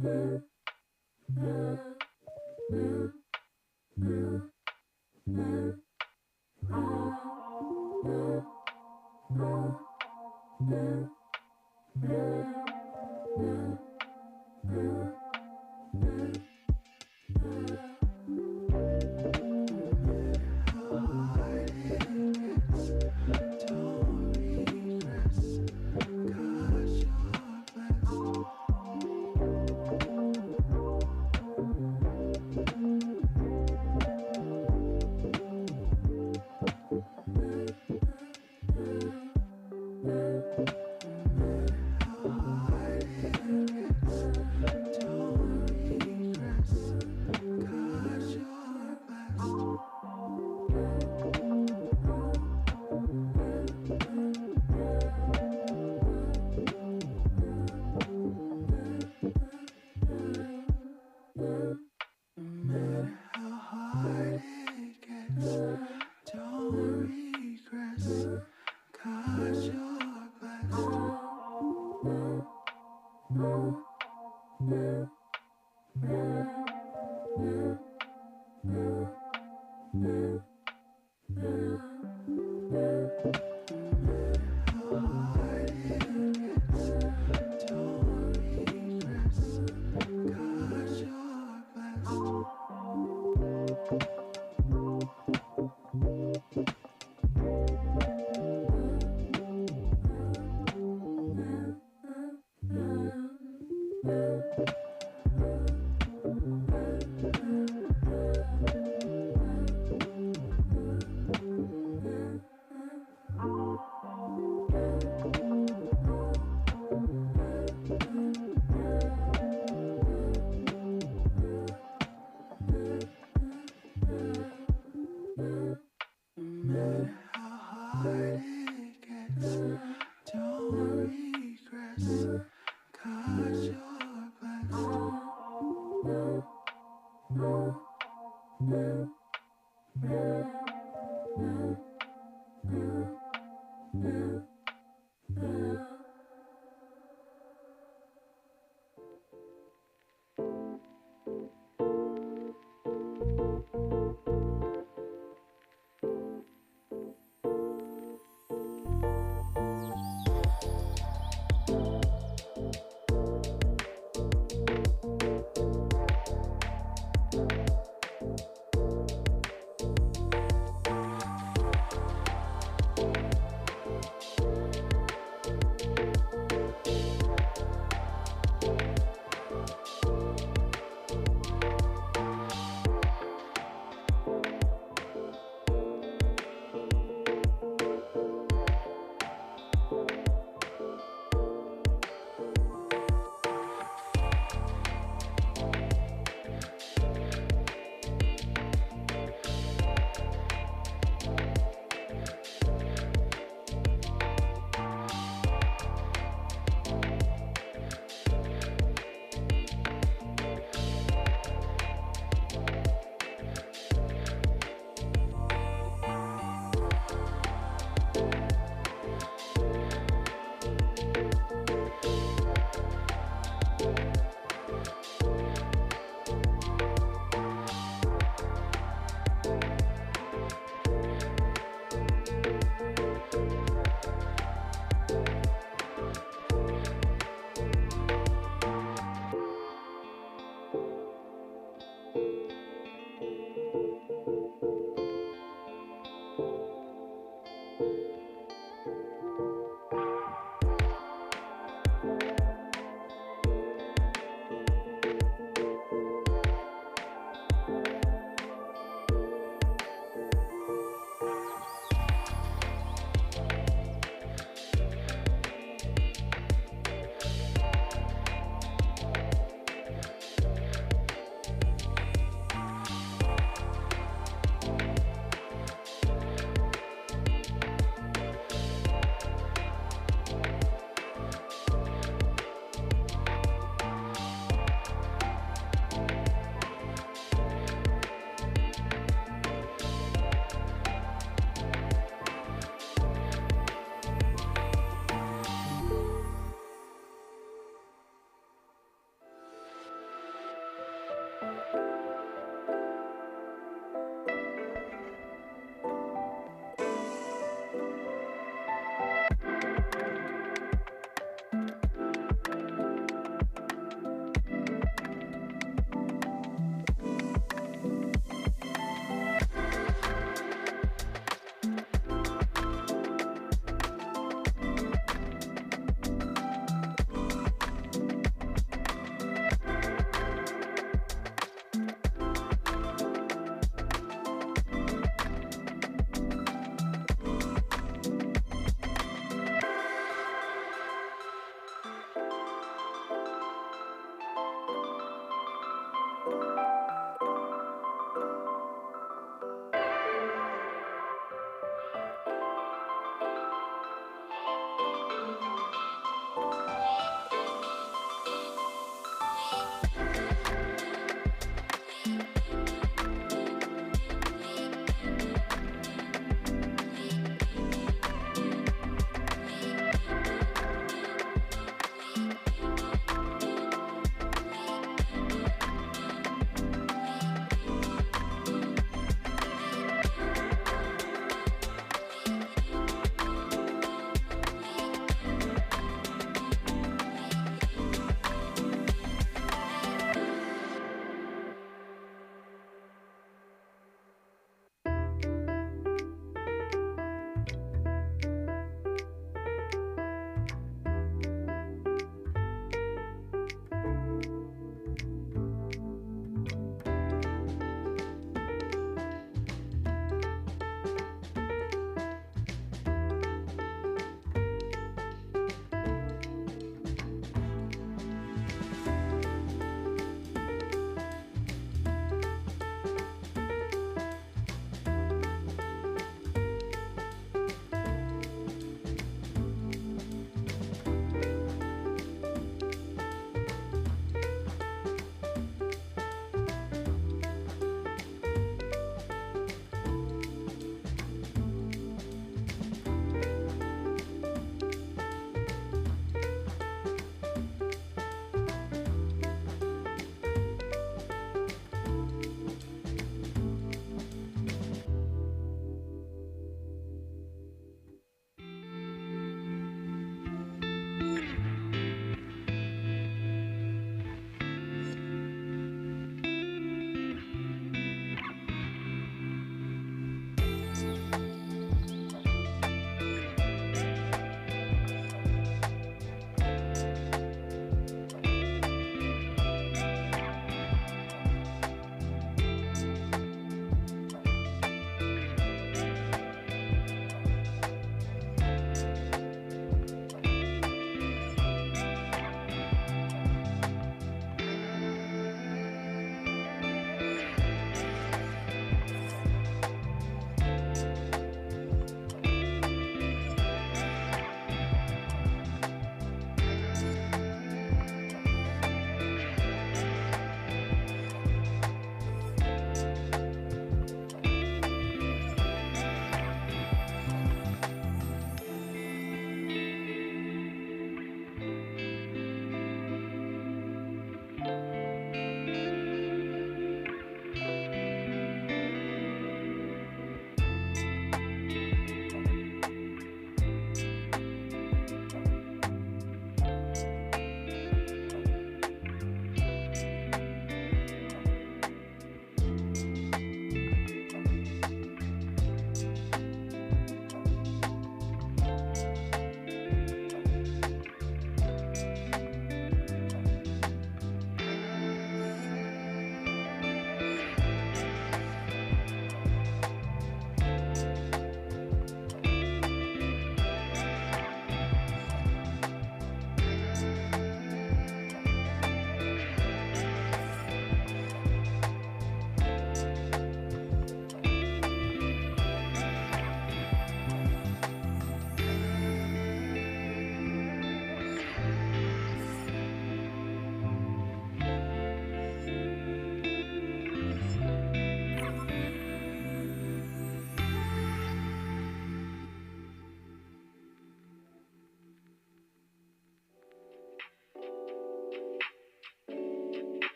Speaker 4: Don't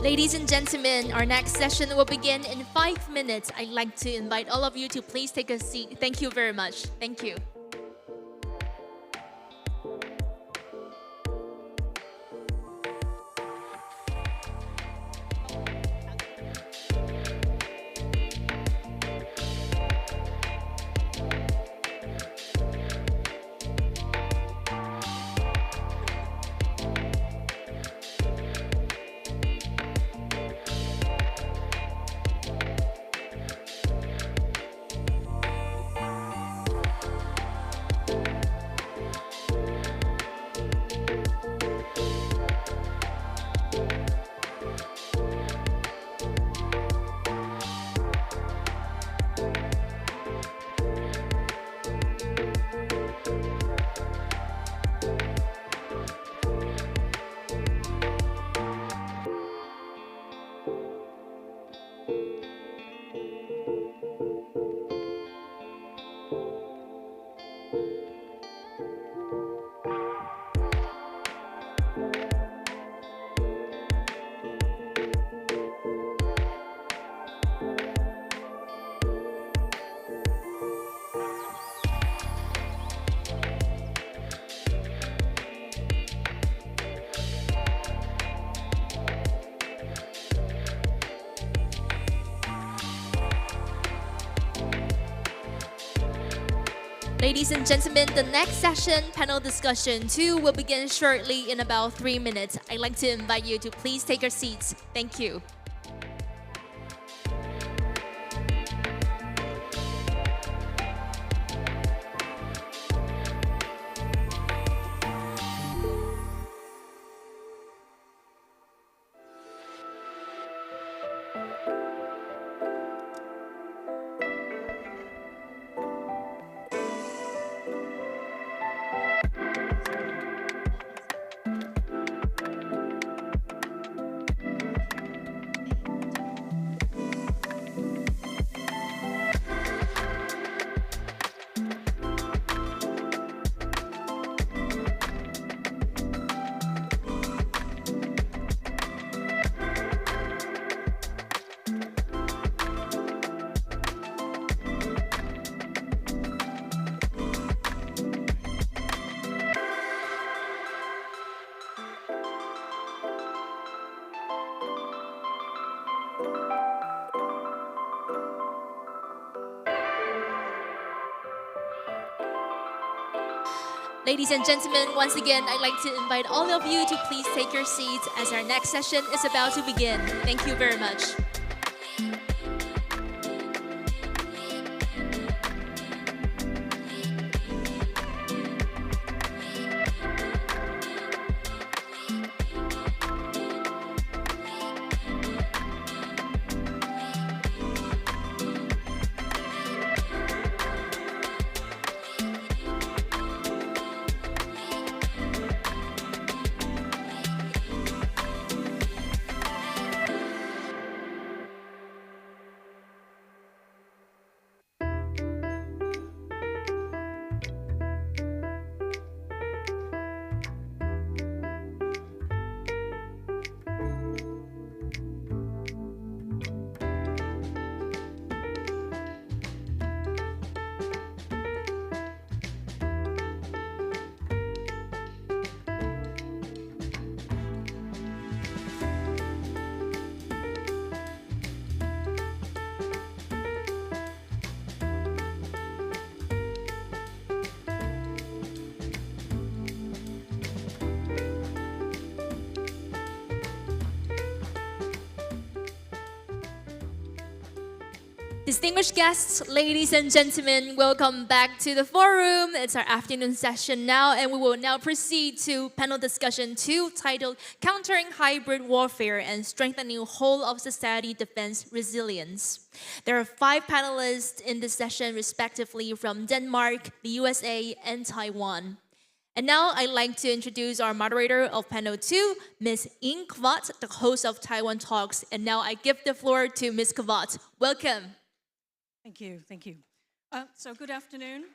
Speaker 1: Ladies and gentlemen, our next session will begin in 5 minutes. I'd like to invite all of you to please take a seat. Thank you very much. Thank you. Ladies and gentlemen, the next session, panel discussion 2, will begin shortly in about 3 minutes. I'd like to invite you to please take your seats. Thank you. Ladies and gentlemen, once again, I'd like to invite all of you to please take your seats as our next session is about to begin. Thank you very much. Distinguished guests, ladies and gentlemen, welcome back to the forum. It's our afternoon session now, and we will now proceed to panel discussion 2 titled Countering Hybrid Warfare and Strengthening Whole of Society Defense Resilience. There are 5 panelists in this session, respectively from Denmark, the USA, and Taiwan. And now I'd like to introduce our moderator of panel 2, Ms. Ying Kvat, the host of Taiwan Talks. And now I give the floor to Ms. Kvat. Welcome.
Speaker 19: Thank you, thank you. So good afternoon,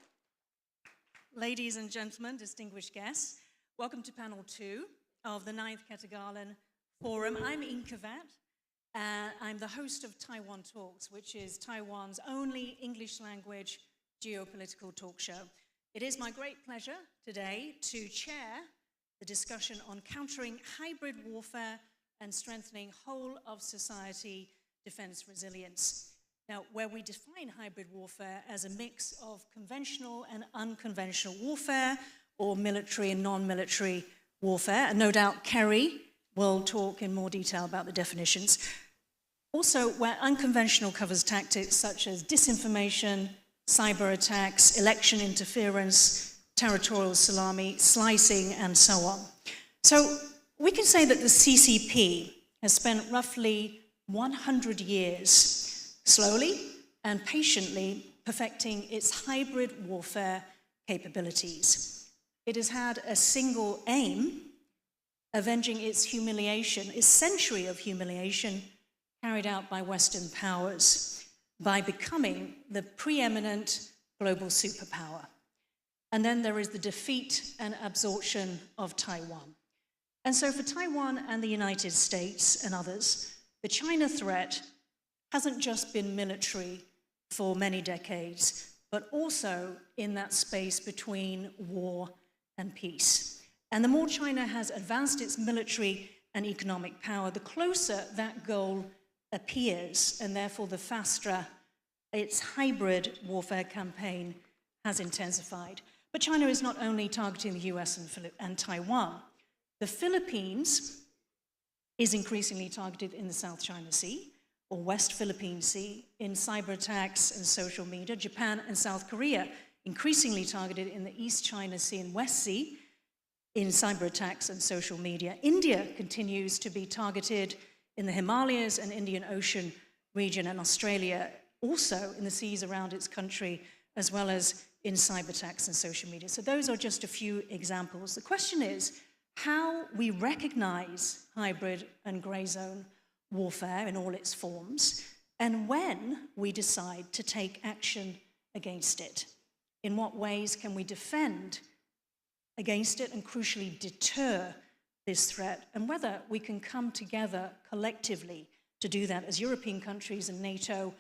Speaker 19: ladies and gentlemen, distinguished guests. Welcome to panel 2 of the 9th Ketagalan Forum. I'm Ying Kvat. I'm the host of Taiwan Talks, which is Taiwan's only English language geopolitical talk show. It is my great pleasure today to chair the discussion on countering hybrid warfare and strengthening whole of society defense resilience. Now, where we define hybrid warfare as a mix of conventional and unconventional warfare, or military and non-military warfare, and no doubt Kerry will talk in more detail about the definitions. Also, where unconventional covers tactics such as disinformation, cyber attacks, election interference, territorial salami, slicing, and so on. So we can say that the CCP has spent roughly 100 years slowly and patiently perfecting its hybrid warfare capabilities. It has had a single aim, avenging its humiliation, its century of humiliation carried out by Western powers by becoming the preeminent global superpower. And then there is the defeat and absorption of Taiwan. And so for Taiwan and the United States and others, the China threat hasn't just been military for many decades, but also in that space between war and peace. And the more China has advanced its military and economic power, the closer that goal appears, and therefore the faster its hybrid warfare campaign has intensified. But China is not only targeting the US and Taiwan. The Philippines is increasingly targeted in the South China Sea, or West Philippine Sea, in cyber attacks and social media. Japan and South Korea increasingly targeted in the East China Sea and West Sea in cyber attacks and social media. India continues to be targeted in the Himalayas and Indian Ocean region, and Australia also in the seas around its country, as well as in cyber attacks and social media. So those are just a few examples. The question is how we recognize hybrid and gray zone warfare in all its forms, and when we decide to take action against it. In what ways can we defend against it and crucially deter this threat, and whether we can come together collectively to do that, as European countries and NATO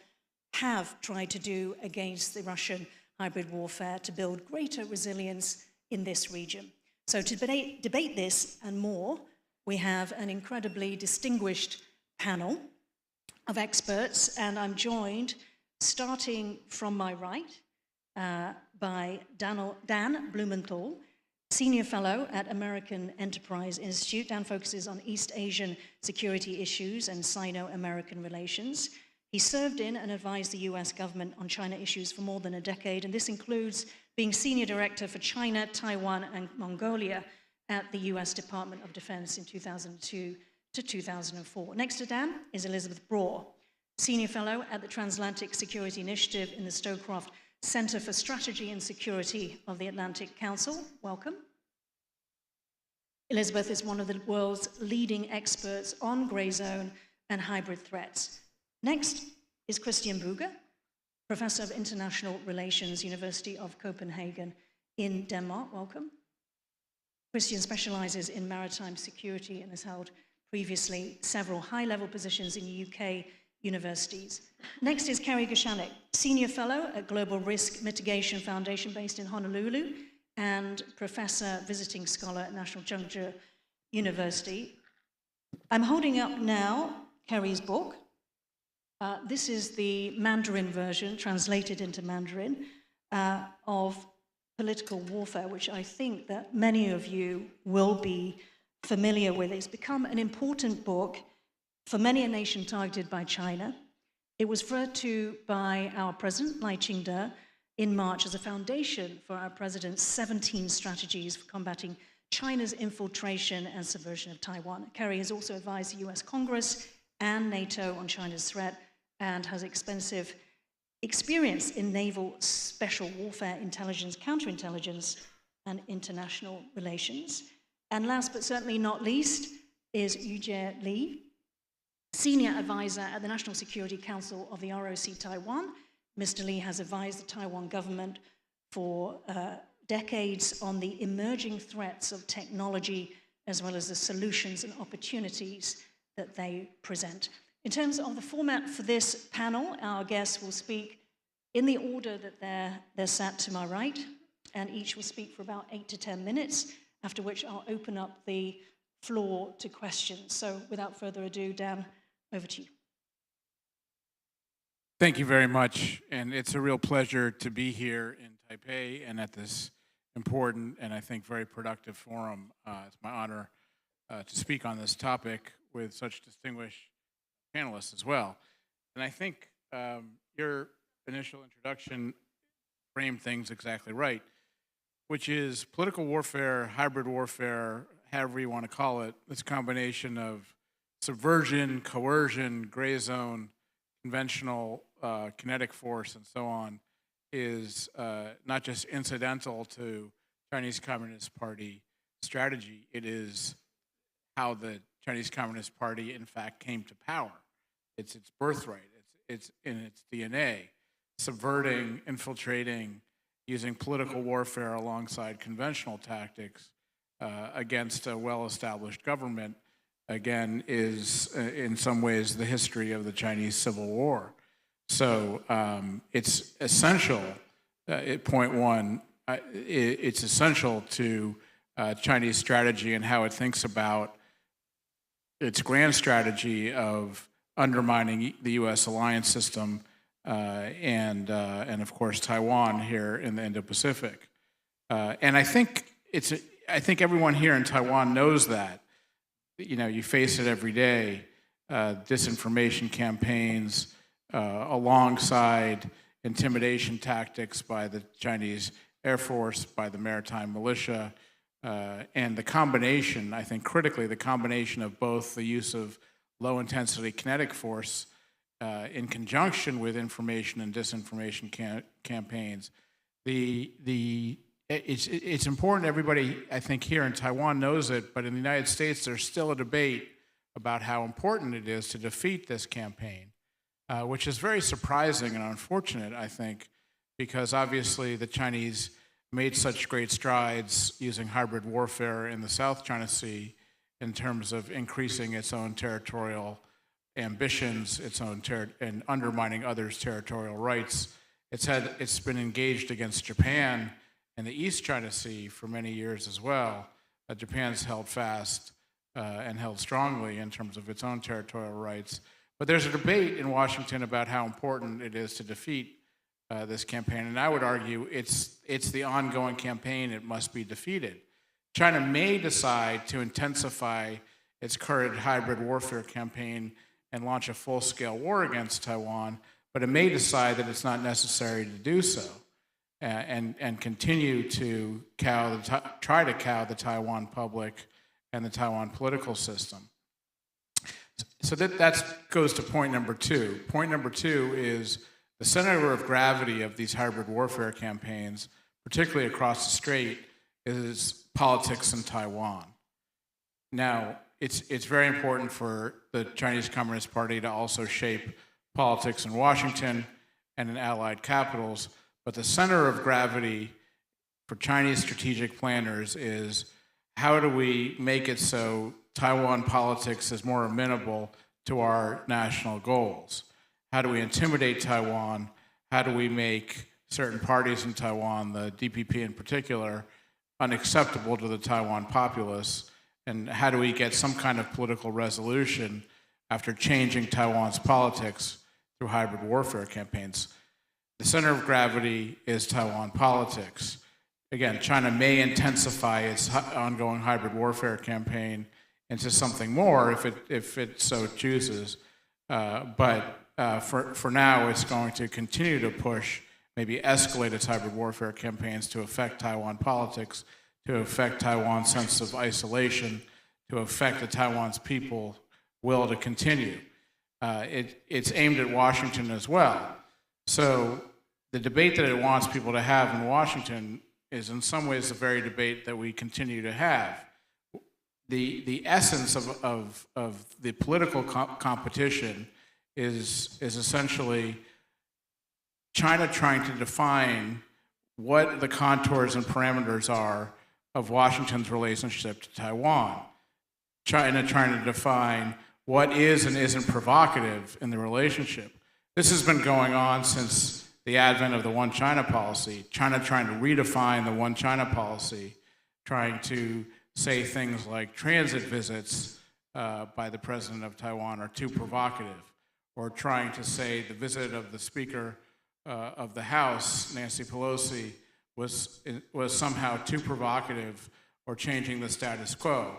Speaker 19: have tried to do against the Russian hybrid warfare to build greater resilience in this region. So to debate this and more, we have an incredibly distinguished panel of experts, and I'm joined, starting from my right, by Dan Blumenthal, Senior Fellow at American Enterprise Institute. Dan focuses on East Asian security issues and Sino-American relations. He served in and advised the US government on China issues for more than a decade, and this includes being Senior Director for China, Taiwan, and Mongolia at the US Department of Defense in 2002 to 2004. Next to Dan is Elizabeth Braw, Senior Fellow at the Transatlantic Security Initiative in the Stowcroft Center for Strategy and Security of the Atlantic Council. Welcome. Elizabeth is one of the world's leading experts on gray zone and hybrid threats. Next is Christian Brugger, Professor of International Relations, University of Copenhagen in Denmark. Welcome. Christian specializes in maritime security and has held previously several high-level positions in UK universities. Next is Kerry Gashanek, Senior Fellow at Global Risk Mitigation Foundation based in Honolulu and Professor Visiting Scholar at National Juncture University. I'm holding up now Kerry's book. This is the Mandarin version, translated into Mandarin, of political warfare, which I think that many of you will be familiar with. It's become an important book for many a nation targeted by China. It was referred to by our president, Lai Ching-te, in March as a foundation for our president's 17 strategies for combating China's infiltration and subversion of Taiwan. Kerry has also advised the US Congress and NATO on China's threat and has extensive experience in naval special warfare, intelligence, counterintelligence, and international relations. And last but certainly not least is Yujie Li, Senior Advisor at the National Security Council of the ROC Taiwan. Mr. Li has advised the Taiwan government for decades on the emerging threats of technology as well as the solutions and opportunities that they present. In terms of the format for this panel, our guests will speak in the order that they're sat to my right, and each will speak for about 8 to 10 minutes, after which I'll open up the floor to questions. So without further ado, Dan, over to you.
Speaker 20: Thank you very much, and it's a real pleasure to be here in Taipei and at this important and I think very productive forum. It's my honor to speak on this topic with such distinguished panelists as well. And I think your initial introduction framed things exactly right, which is political warfare, hybrid warfare, however you want to call it, this combination of subversion, coercion, gray zone, conventional kinetic force, and so on, is not just incidental to Chinese Communist Party strategy, it is how the Chinese Communist Party in fact came to power. It's its birthright, it's in its DNA, subverting, infiltrating, using political warfare alongside conventional tactics against a well-established government, again, is in some ways the history of the Chinese Civil War. So it's essential, point one, it's essential to Chinese strategy and how it thinks about its grand strategy of undermining the U.S. alliance system and of course Taiwan here in the Indo-Pacific. And I think everyone here in Taiwan knows that. You know, you face it every day, disinformation campaigns alongside intimidation tactics by the Chinese Air Force, by the maritime militia, and the combination, I think critically, the combination of both the use of low-intensity kinetic force in conjunction with information and disinformation campaigns. It's important everybody, I think, here in Taiwan knows it, but in the United States, there's still a debate about how important it is to defeat this campaign, which is very surprising and unfortunate, I think, because obviously the Chinese made such great strides using hybrid warfare in the South China Sea in terms of increasing its own territorial ambitions, and undermining others' territorial rights. It's been engaged against Japan in the East China Sea for many years as well. Japan's held fast and held strongly in terms of its own territorial rights. But there's a debate in Washington about how important it is to defeat this campaign, and I would argue it's the ongoing campaign. It must be defeated. China may decide to intensify its current hybrid warfare campaign and launch a full-scale war against Taiwan, but it may decide that it's not necessary to do so and continue to try to cow the Taiwan public and the Taiwan political system. So that goes to point number two. Point number two is the center of gravity of these hybrid warfare campaigns, particularly across the strait, is politics in Taiwan. Now, it's very important for the Chinese Communist Party to also shape politics in Washington and in allied capitals, but the center of gravity for Chinese strategic planners is how do we make it so Taiwan politics is more amenable to our national goals? How do we intimidate Taiwan? How do we make certain parties in Taiwan, the DPP in particular, unacceptable to the Taiwan populace? And how do we get some kind of political resolution after changing Taiwan's politics through hybrid warfare campaigns? The center of gravity is Taiwan politics. Again, China may intensify its ongoing hybrid warfare campaign into something more if it so chooses, but for now, it's going to continue to push, maybe escalate its hybrid warfare campaigns to affect Taiwan politics, to affect Taiwan's sense of isolation, to affect the Taiwan's people will to continue. It's aimed at Washington as well. So the debate that it wants people to have in Washington is in some ways the very debate that we continue to have. The essence of the political competition is essentially China trying to define what the contours and parameters are of Washington's relationship to Taiwan. China trying to define what is and isn't provocative in the relationship. This has been going on since the advent of the One China policy. China trying to redefine the One China policy, trying to say things like transit visits by the president of Taiwan are too provocative, or trying to say the visit of the Speaker of the House, Nancy Pelosi, was somehow too provocative or changing the status quo.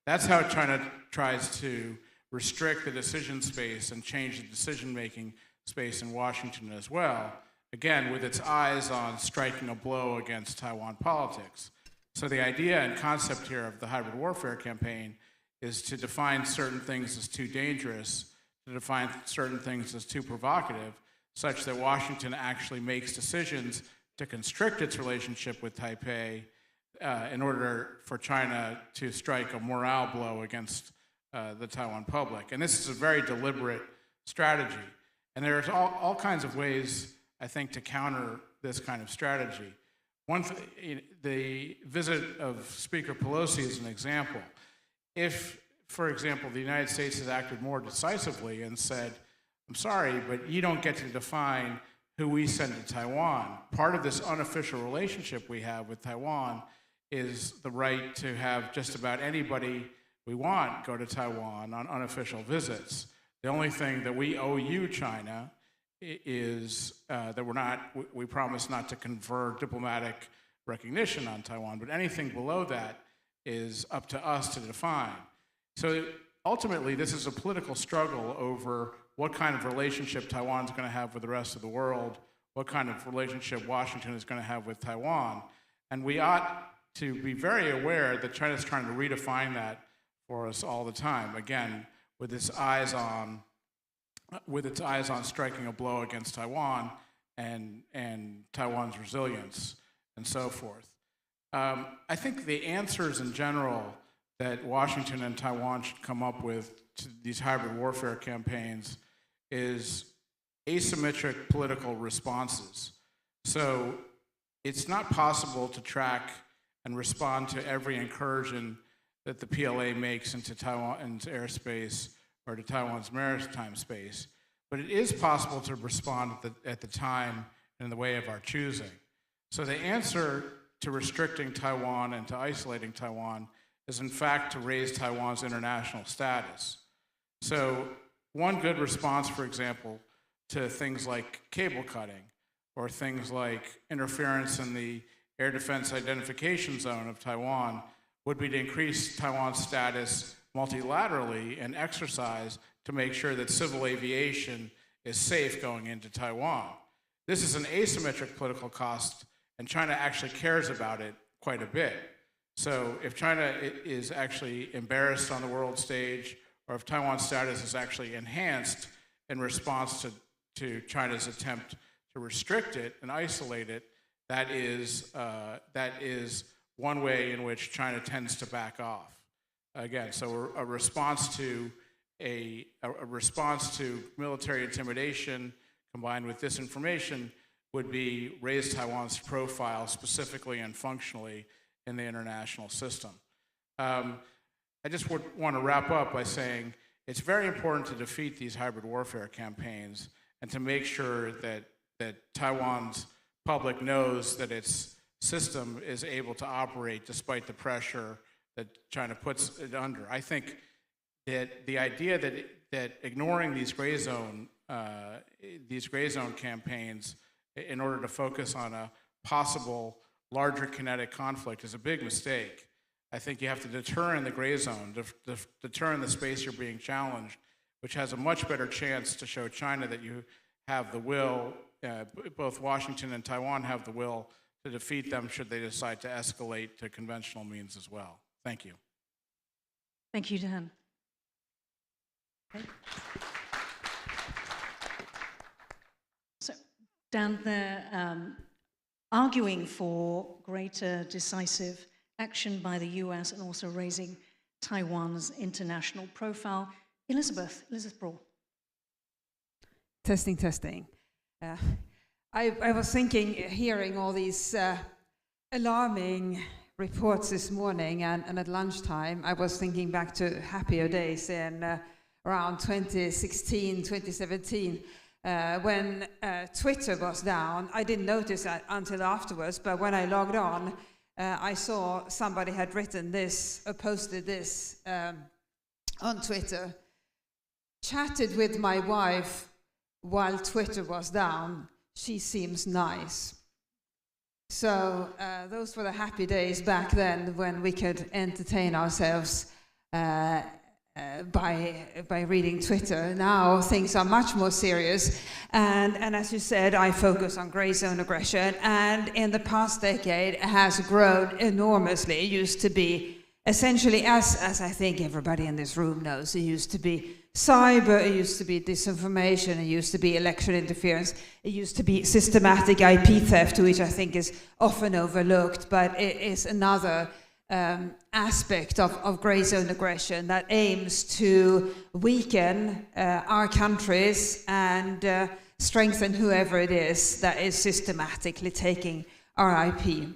Speaker 20: That's how China tries to restrict the decision space and change the decision-making space in Washington as well, again, with its eyes on striking a blow against Taiwan politics. So the idea and concept here of the hybrid warfare campaign is to define certain things as too dangerous, to define certain things as too provocative, such that Washington actually makes decisions to constrict its relationship with Taipei in order for China to strike a morale blow against the Taiwan public. And this is a very deliberate strategy. And there's all kinds of ways, I think, to counter this kind of strategy. The visit of Speaker Pelosi is an example. If, for example, the United States has acted more decisively and said, I'm sorry, but you don't get to define who we send to Taiwan. Part of this unofficial relationship we have with Taiwan is the right to have just about anybody we want go to Taiwan on unofficial visits. The only thing that we owe you, China, is that we promise not to confer diplomatic recognition on Taiwan, but anything below that is up to us to define. So ultimately, this is a political struggle over what kind of relationship Taiwan is going to have with the rest of the world, what kind of relationship Washington is going to have with Taiwan. And we ought to be very aware that China is trying to redefine that for us all the time, again, with its eyes on striking a blow against Taiwan and Taiwan's resilience and so forth. I think the answers in general that Washington and Taiwan should come up with to these hybrid warfare campaigns is asymmetric political responses. So it's not possible to track and respond to every incursion that the PLA makes into Taiwan's airspace or to Taiwan's maritime space, but it is possible to respond at the time in the way of our choosing. So the answer to restricting Taiwan and to isolating Taiwan is in fact to raise Taiwan's international status. So one good response, for example, to things like cable cutting or things like interference in the air defense identification zone of Taiwan would be to increase Taiwan's status multilaterally and exercise to make sure that civil aviation is safe going into Taiwan. This is an asymmetric political cost, and China actually cares about it quite a bit. So if China is actually embarrassed on the world stage, or if Taiwan's status is actually enhanced in response to China's attempt to restrict it and isolate it, that is one way in which China tends to back off. Again, so a response to military intimidation combined with disinformation would be raise Taiwan's profile specifically and functionally in the international system. I just want to wrap up by saying it's very important to defeat these hybrid warfare campaigns and to make sure that Taiwan's public knows that its system is able to operate despite the pressure that China puts it under. I think that the idea that ignoring these gray zone campaigns in order to focus on a possible larger kinetic conflict is a big mistake. I think you have to deter in the gray zone, deter in the space you're being challenged, which has a much better chance to show China that you have the will, both Washington and Taiwan have the will to defeat them should they decide to escalate to conventional means as well. Thank you.
Speaker 19: Thank you, Dan. Okay. So, Dan, they're arguing for greater decisive action by the US and also raising Taiwan's international profile. Elizabeth Brawl.
Speaker 21: Testing. I was thinking, hearing all these alarming reports this morning, and at lunchtime, I was thinking back to happier days in around 2016, 2017, when Twitter was down. I didn't notice that until afterwards, but when I logged on, I saw somebody had written this, posted this on Twitter. Chatted with my wife while Twitter was down. She seems nice. So those were the happy days back then when we could entertain ourselves by reading Twitter. Now things are much more serious, and as you said, I focus on grey zone aggression, and in the past decade it has grown enormously. It used to be essentially, as I think everybody in this room knows, it used to be cyber, it used to be disinformation, it used to be election interference, it used to be systematic IP theft, which I think is often overlooked, but it is another aspect of grey zone aggression that aims to weaken our countries and strengthen whoever it is that is systematically taking our IP.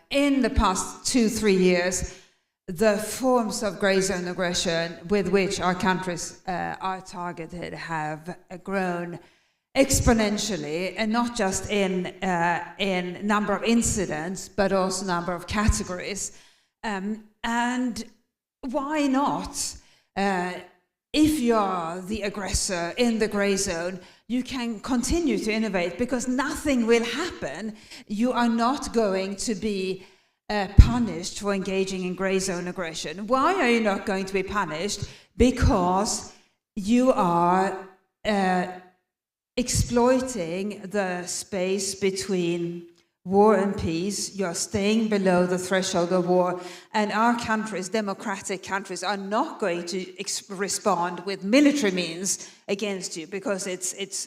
Speaker 21: In the past 2-3 years, the forms of grey zone aggression with which our countries are targeted have grown exponentially, and not just in number of incidents, but also number of categories. And why not? If you're the aggressor in the grey zone, you can continue to innovate because nothing will happen. You are not going to be punished for engaging in grey zone aggression. Why are you not going to be punished? Because you are exploiting the space between war and peace. You're staying below the threshold of war, and our countries, democratic countries, are not going to respond with military means against you because it's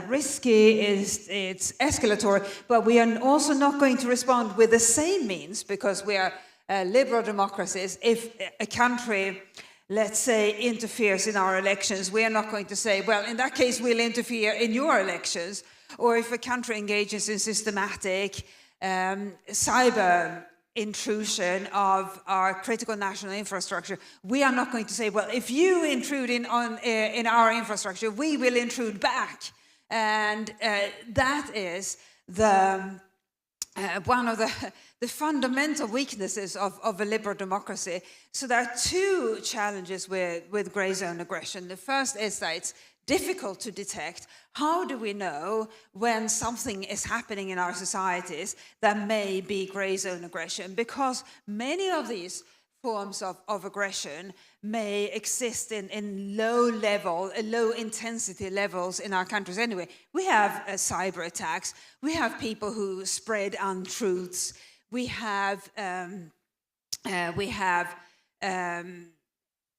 Speaker 21: risky, it's escalatory, but we are also not going to respond with the same means because we are liberal democracies. If a country, let's say, interferes in our elections, we are not going to say, well, in that case, we'll interfere in your elections. Or if a country engages in systematic cyber intrusion of our critical national infrastructure, we are not going to say, well, if you intrude in our infrastructure, we will intrude back. And that is one of the fundamental weaknesses of a liberal democracy. So there are two challenges with grey zone aggression. The first is that it's difficult to detect. How do we know when something is happening in our societies that may be gray zone aggression? Because many of these forms of aggression may exist in low intensity levels in our countries anyway. We have cyber attacks, we have people who spread untruths, we have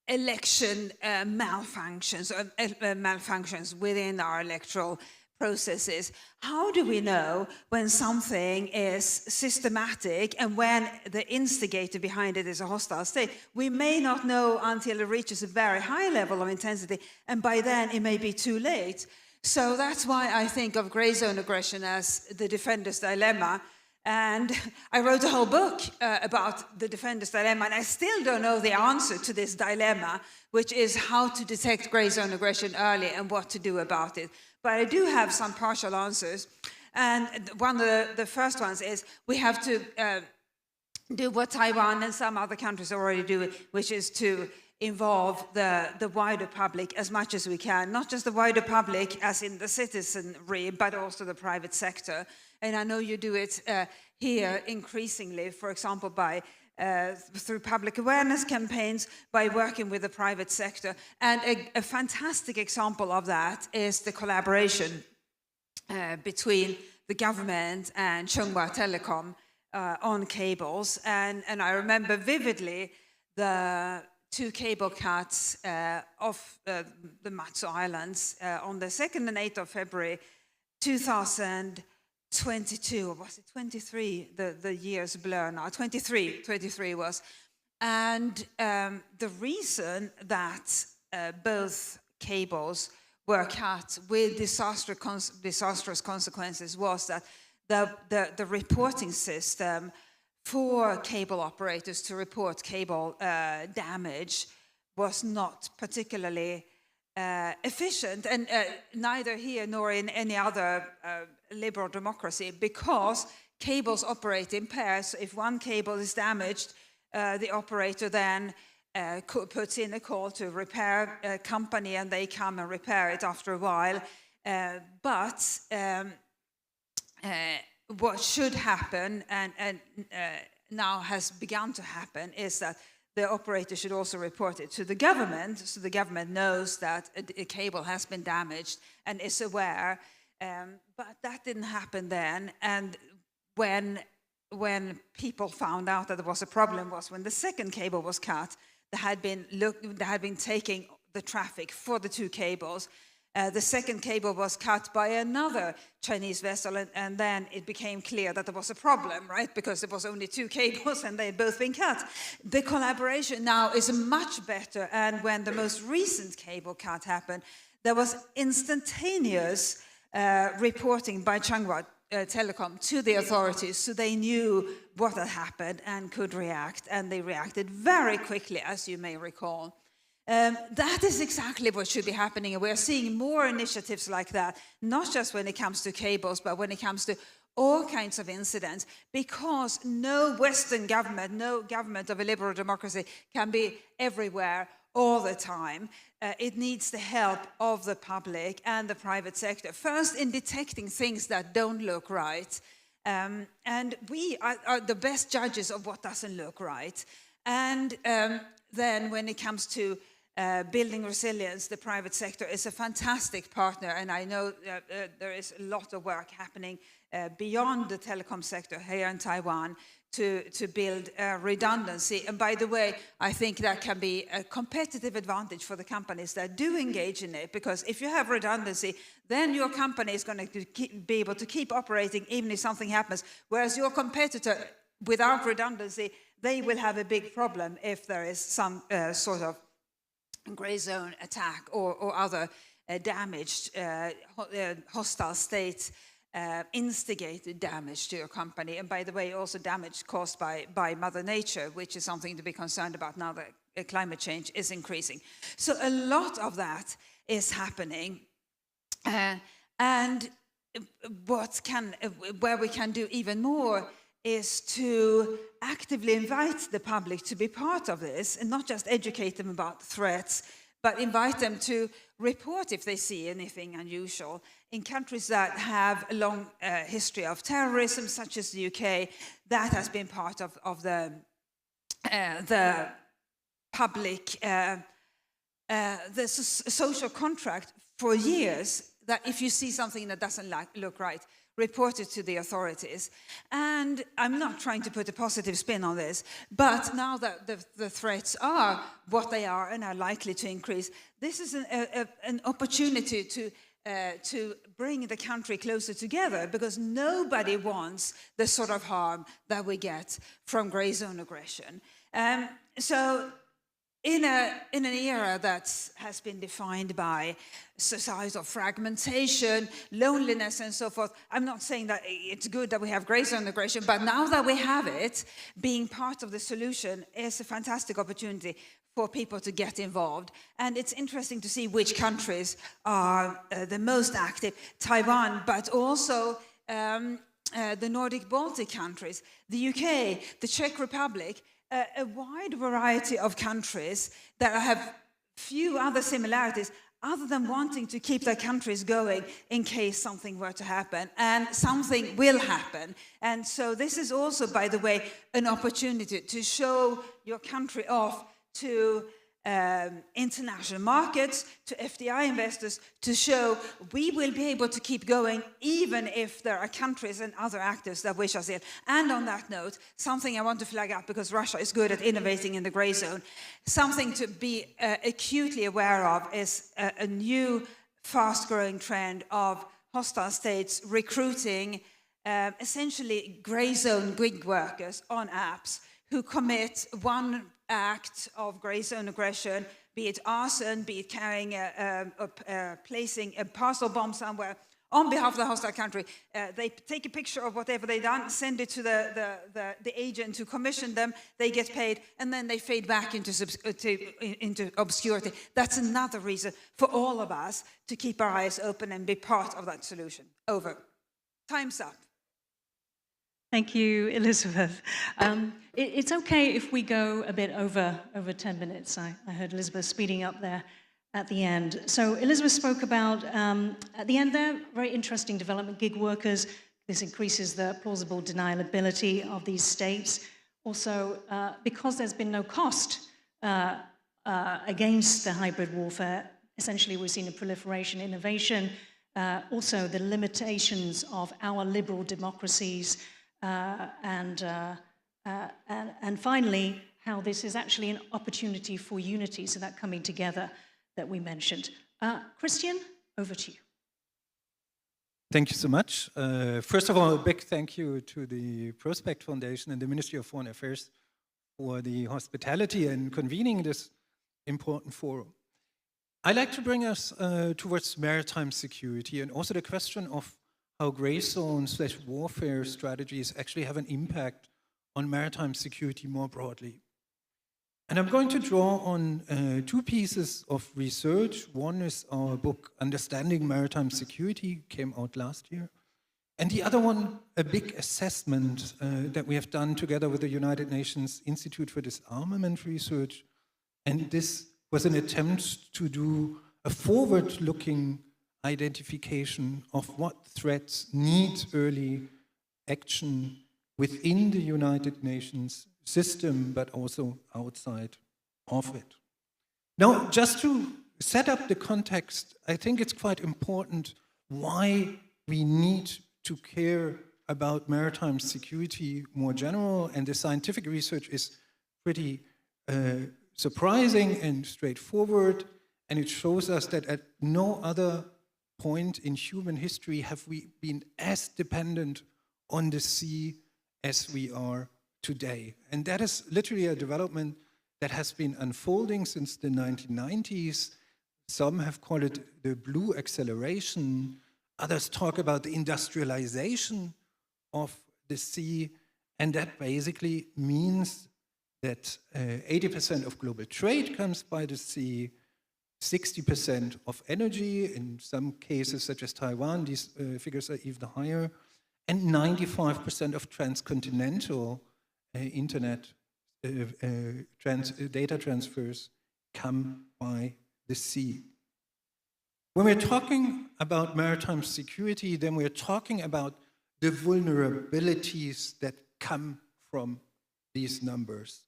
Speaker 21: election malfunctions within our electoral processes. How do we know when something is systematic and when the instigator behind it is a hostile state? We may not know until it reaches a very high level of intensity, and by then it may be too late. So that's why I think of gray zone aggression as the defender's dilemma. And I wrote a whole book about the defender's dilemma, and I still don't know the answer to this dilemma, which is how to detect gray zone aggression early and what to do about it. But I do have some partial answers. And one of the first ones is we have to do what Taiwan and some other countries already do, which is to involve the wider public as much as we can. Not just the wider public as in the citizenry, but also the private sector. And I know you do it here increasingly, for example, by through public awareness campaigns, by working with the private sector. And a fantastic example of that is the collaboration between the government and Chunghwa Telecom on cables. And I remember vividly the 2 cable cuts off the Matsu Islands on the 2nd and 8th of February 2022, or was it 23? The years blur now. 23 was. And the reason that both cables were cut with disastrous consequences was that the reporting system for cable operators to report cable damage was not particularly efficient, and neither here nor in any other liberal democracy, because cables operate in pairs. If one cable is damaged, the operator then puts in a call to repair company, and they come and repair it after a while. But what should happen, and now has begun to happen, is that the operator should also report it to the government, so the government knows that a cable has been damaged and is aware. But that didn't happen then, and when people found out that there was a problem was when the second cable was cut. They had been taking the traffic for the 2 cables. The second cable was cut by another Chinese vessel, and then it became clear that there was a problem, right? Because there was only 2 cables and they had both been cut. The collaboration now is much better, and when the most recent cable cut happened, there was instantaneous reporting by Chunghwa Telecom to the authorities, so they knew what had happened and could react, and they reacted very quickly, as you may recall. That is exactly what should be happening, and we're seeing more initiatives like that, not just when it comes to cables, but when it comes to all kinds of incidents, because no Western government, no government of a liberal democracy can be everywhere all the time. It needs the help of the public and the private sector, first in detecting things that don't look right, and we are the best judges of what doesn't look right. And then when it comes to building resilience, the private sector is a fantastic partner, and I know there is a lot of work happening beyond the telecom sector here in Taiwan to build redundancy. And by the way, I think that can be a competitive advantage for the companies that do engage in it, because if you have redundancy, then your company is going to be able to keep operating even if something happens, whereas your competitor, without redundancy, they will have a big problem if there is some sort of gray zone attack or other damaged, hostile state instigated damage to your company. And by the way, also damage caused by Mother Nature, which is something to be concerned about now that climate change is increasing. So a lot of that is happening. And where we can do even more is to actively invite the public to be part of this, and not just educate them about threats, but invite them to report if they see anything unusual. In countries that have a long history of terrorism, such as the UK, that has been part of the public, the social contract for years, that if you see something that doesn't look right, report it to the authorities. And I'm not trying to put a positive spin on this, but now that the threats are what they are and are likely to increase, this is an opportunity to bring the country closer together, because nobody wants the sort of harm that we get from grey zone aggression. So in an era that has been defined by societal fragmentation, loneliness, and so forth, I'm not saying that it's good that we have grey zone aggression, but now that we have it, being part of the solution is a fantastic opportunity for people to get involved. And it's interesting to see which countries are the most active. Taiwan, but also the Nordic Baltic countries, the UK, the Czech Republic, a wide variety of countries that have few other similarities other than wanting to keep their countries going in case something were to happen. And something will happen. And so this is also, by the way, an opportunity to show your country off to international markets, to FDI investors, to show we will be able to keep going even if there are countries and other actors that wish us ill. And on that note, something I want to flag up, because Russia is good at innovating in the grey zone, something to be acutely aware of is a new fast-growing trend of hostile states recruiting essentially grey zone gig workers on apps who commit one act of grey zone aggression, be it arson, be it carrying placing a parcel bomb somewhere on behalf of the hostile country. They take a picture of whatever they've done, send it to the agent who commissioned them, they get paid, and then they fade back into obscurity. That's another reason for all of us to keep our eyes open and be part of that solution. Over. Time's up.
Speaker 19: Thank you, Elizabeth. It's okay if we go a bit over 10 minutes. I heard Elizabeth speeding up there at the end. So Elizabeth spoke about, at the end there, very interesting development, gig workers. This increases the plausible deniability of these states. Also, because there's been no cost against the hybrid warfare, essentially we've seen a proliferation, innovation, also the limitations of our liberal democracies, and finally, how this is actually an opportunity for unity, so that coming together that we mentioned. Christian, over to you.
Speaker 2: Thank you so much. First of all, a big thank you to the Prospect Foundation and the Ministry of Foreign Affairs for the hospitality and convening this important forum. I'd like to bring us towards maritime security and also the question of how grey zone/warfare strategies actually have an impact on maritime security more broadly. And I'm going to draw on two pieces of research. One is our book, Understanding Maritime Security, came out last year. And the other one, a big assessment that we have done together with the United Nations Institute for Disarmament Research. And this was an attempt to do a forward-looking identification of what threats need early action within the United Nations system, but also outside of it. Now, just to set up the context, I think it's quite important why we need to care about maritime security more general, and the scientific research is pretty surprising and straightforward, and it shows us that at no other point in human history have we been as dependent on the sea as we are today. And that is literally a development that has been unfolding since the 1990s. Some have called it the blue acceleration. Others talk about the industrialization of the sea. And that basically means that 80% of global trade comes by the sea, 60% of energy, in some cases such as Taiwan, these figures are even higher, and 95% of transcontinental internet data transfers come by the sea. When we're talking about maritime security, then we're talking about the vulnerabilities that come from these numbers.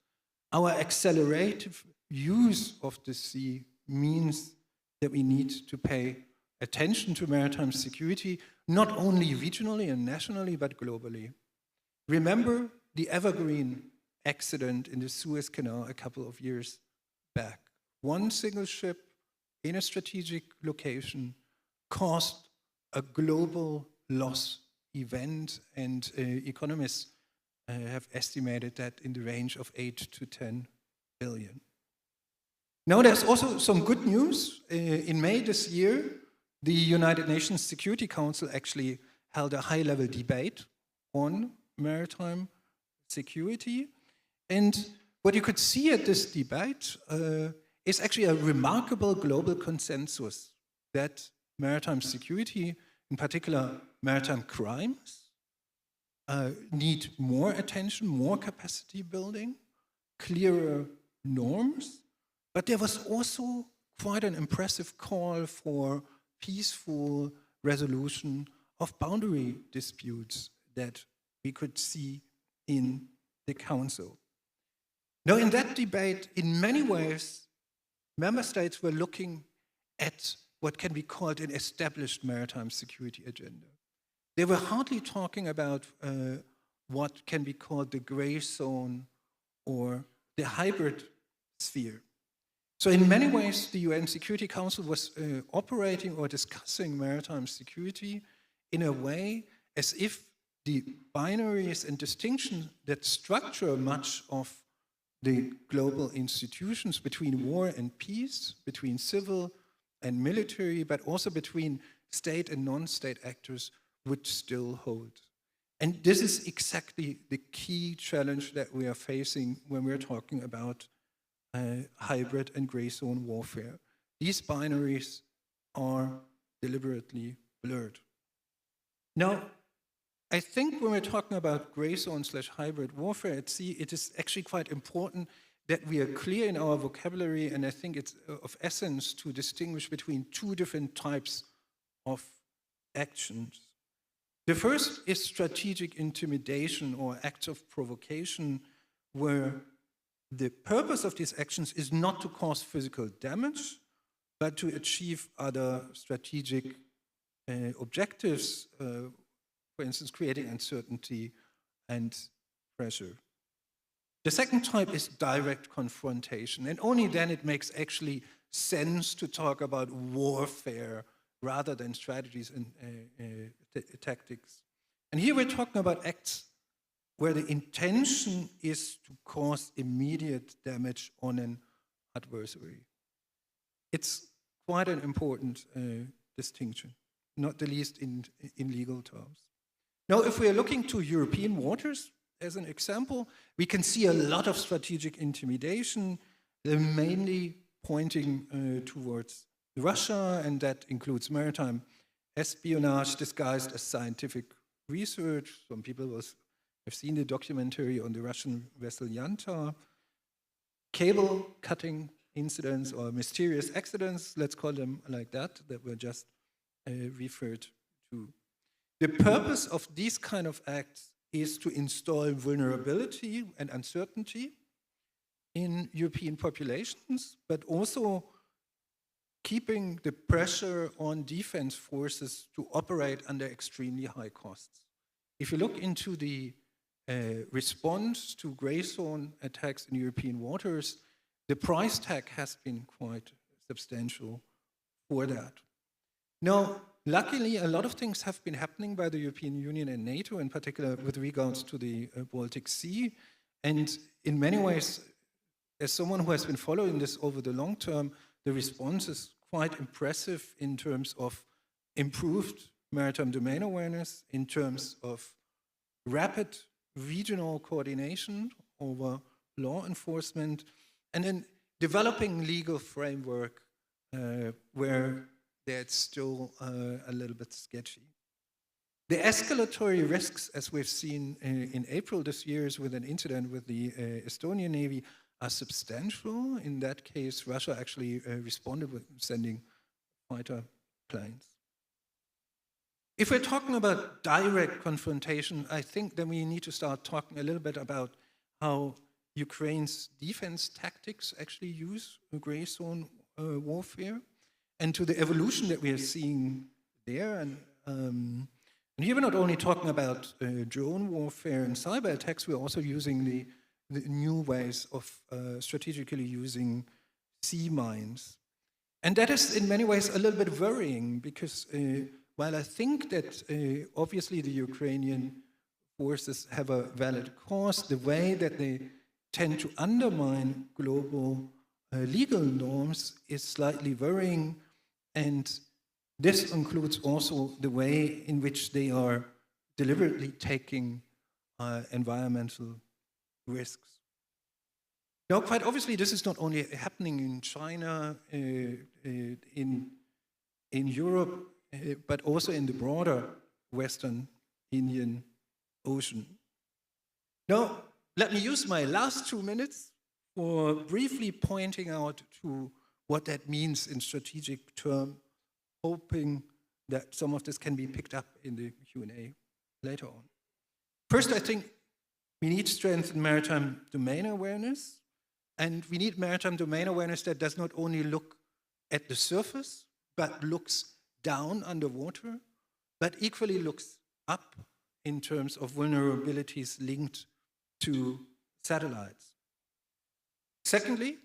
Speaker 2: Our accelerative use of the sea means that we need to pay attention to maritime security, not only regionally and nationally, but globally. Remember the Evergreen accident in the Suez Canal a couple of years back. One single ship in a strategic location caused a global loss event, and economists have estimated that in the range of 8 to 10 billion. Now there's also some good news. In May this year, the United Nations Security Council actually held a high-level debate on maritime security. And what you could see at this debate is actually a remarkable global consensus that maritime security, in particular maritime crimes, need more attention, more capacity building, clearer norms. But there was also quite an impressive call for peaceful resolution of boundary disputes that we could see in the Council. Now, in that debate, in many ways, member states were looking at what can be called an established maritime security agenda. They were hardly talking about what can be called the gray zone or the hybrid sphere. So in many ways, the UN Security Council was operating or discussing maritime security in a way as if the binaries and distinctions that structure much of the global institutions between war and peace, between civil and military, but also between state and non-state actors would still hold. And this is exactly the key challenge that we are facing when we're talking about hybrid and gray zone warfare. These binaries are deliberately blurred. Now, I think when we're talking about gray zone/hybrid warfare at sea, it is actually quite important that we are clear in our vocabulary, and I think it's of essence to distinguish between two different types of actions. The first is strategic intimidation or acts of provocation, where the purpose of these actions is not to cause physical damage, but to achieve other strategic objectives, for instance, creating uncertainty and pressure. The second type is direct confrontation, and only then it makes actually sense to talk about warfare rather than strategies and tactics. And here we're talking about acts where the intention is to cause immediate damage on an adversary. It's quite an important distinction, not the least in legal terms. Now, if we are looking to European waters, as an example, we can see a lot of strategic intimidation, mainly pointing towards Russia, and that includes maritime espionage disguised as scientific research. Some people have seen the documentary on the Russian vessel Yanta. Cable cutting incidents or mysterious accidents, let's call them like that were just referred to. The purpose of these kind of acts is to install vulnerability and uncertainty in European populations, but also keeping the pressure on defense forces to operate under extremely high costs. If you look into the response to gray zone attacks in European waters, the price tag has been quite substantial for that. Now, luckily, a lot of things have been happening by the European Union and NATO, in particular with regards to the Baltic Sea. And in many ways, as someone who has been following this over the long term, the response is quite impressive in terms of improved maritime domain awareness, in terms of rapid regional coordination over law enforcement, and then developing legal framework where that's still a little bit sketchy. The escalatory risks, as we've seen in April this year with an incident with the Estonian Navy, are substantial. In that case, Russia actually responded with sending fighter planes. If we're talking about direct confrontation, I think then we need to start talking a little bit about how Ukraine's defense tactics actually use gray zone warfare, and to the evolution that we are seeing there. And here we're not only talking about drone warfare and cyber attacks, we're also using the new ways of strategically using sea mines. And that is in many ways a little bit worrying, because while I think that obviously the Ukrainian forces have a valid cause, the way that they tend to undermine global legal norms is slightly worrying, and this includes also the way in which they are deliberately taking environmental risks. Now, quite obviously, this is not only happening in China, in Europe, but also in the broader Western Indian Ocean. Now, let me use my last 2 minutes for briefly pointing out to what that means in strategic terms, hoping that some of this can be picked up in the Q&A later on. First, I think we need strengthened maritime domain awareness, and we need maritime domain awareness that does not only look at the surface, but looks down underwater, but equally looks up in terms of vulnerabilities linked to satellites. Secondly,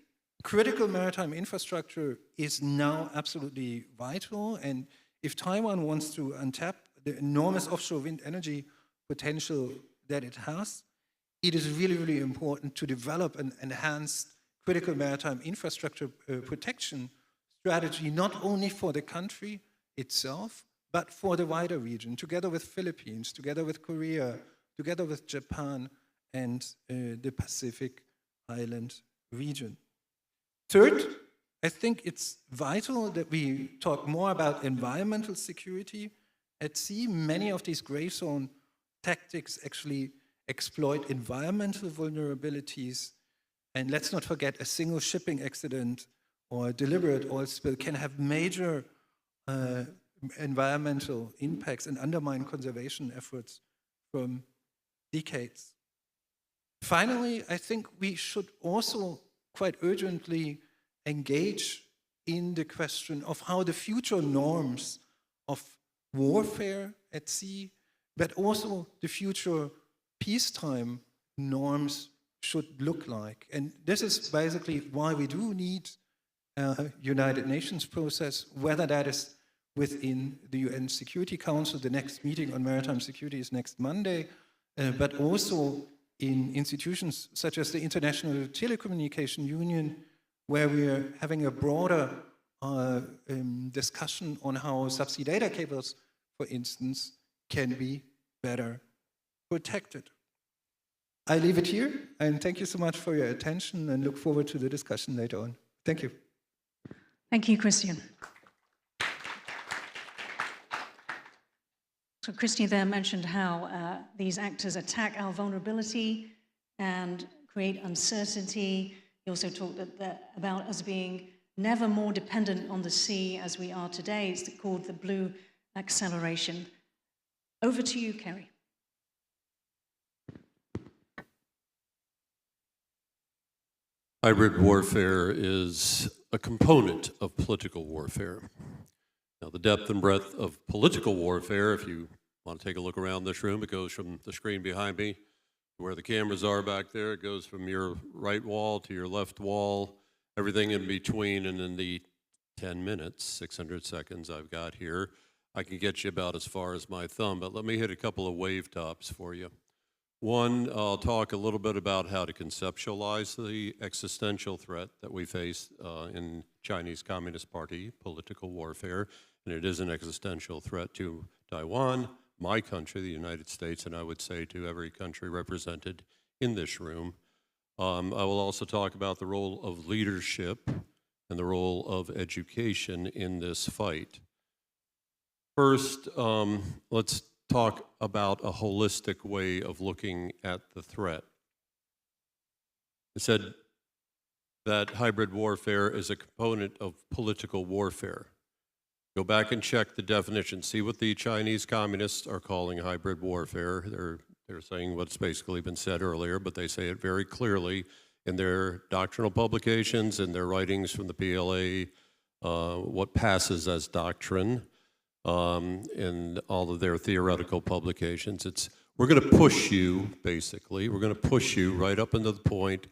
Speaker 2: critical maritime infrastructure is now absolutely vital, and if Taiwan wants to untap the enormous offshore wind energy potential that it has, it is really, really important to develop an enhanced critical maritime infrastructure protection strategy, not only for the country itself, but for the wider region, together with Philippines, together with Korea, together with Japan, and the Pacific Island region. Third, I think it's vital that we talk more about environmental security at sea. Many of these gray zone tactics actually exploit environmental vulnerabilities, and let's not forget a single shipping accident or a deliberate oil spill can have major environmental impacts and undermine conservation efforts from decades. Finally, I think we should also quite urgently engage in the question of how the future norms of warfare at sea, but also the future peacetime norms should look like. And this is basically why we do need a United Nations process, whether that is within the UN Security Council. The next meeting on maritime security is next Monday, but also in institutions such as the International Telecommunication Union, where we are having a broader discussion on how subsea data cables, for instance, can be better protected. I leave it here, and thank you so much for your attention, and look forward to the discussion later on. Thank you.
Speaker 19: Thank you, Christian. So Christian there mentioned how these actors attack our vulnerability and create uncertainty. He also talked about us being never more dependent on the sea as we are today. It's called the blue acceleration. Over to you, Kerry.
Speaker 3: Hybrid warfare is a component of political warfare. Now, the depth and breadth of political warfare, if you want to take a look around this room, it goes from the screen behind me, where the cameras are back there. It goes from your right wall to your left wall, everything in between, and in the 10 minutes, 600 seconds I've got here, I can get you about as far as my thumb, but let me hit a couple of wave tops for you. One, I'll talk a little bit about how to conceptualize the existential threat that we face in Chinese Communist Party political warfare, and it is an existential threat to Taiwan, my country, the United States, and I would say to every country represented in this room. I will also talk about the role of leadership and the role of education in this fight. First, let's talk about a holistic way of looking at the threat. I said that hybrid warfare is a component of political warfare. Go back and check the definition. See what the Chinese communists are calling hybrid warfare. They're saying what's basically been said earlier, but they say it very clearly in their doctrinal publications, in their writings from the PLA, what passes as doctrine, in all of their theoretical publications. We're going to push you, basically. We're going to push you right up into the point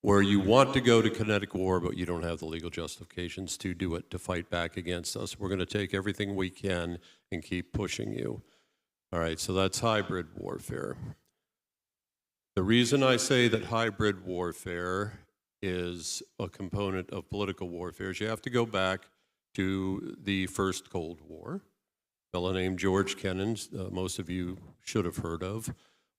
Speaker 3: where you want to go to kinetic war, but you don't have the legal justifications to do it, to fight back against us. We're going to take everything we can and keep pushing you. All right, so that's hybrid warfare. The reason I say that hybrid warfare is a component of political warfare is you have to go back to the first Cold War. A fellow named George Kennan, most of you should have heard of,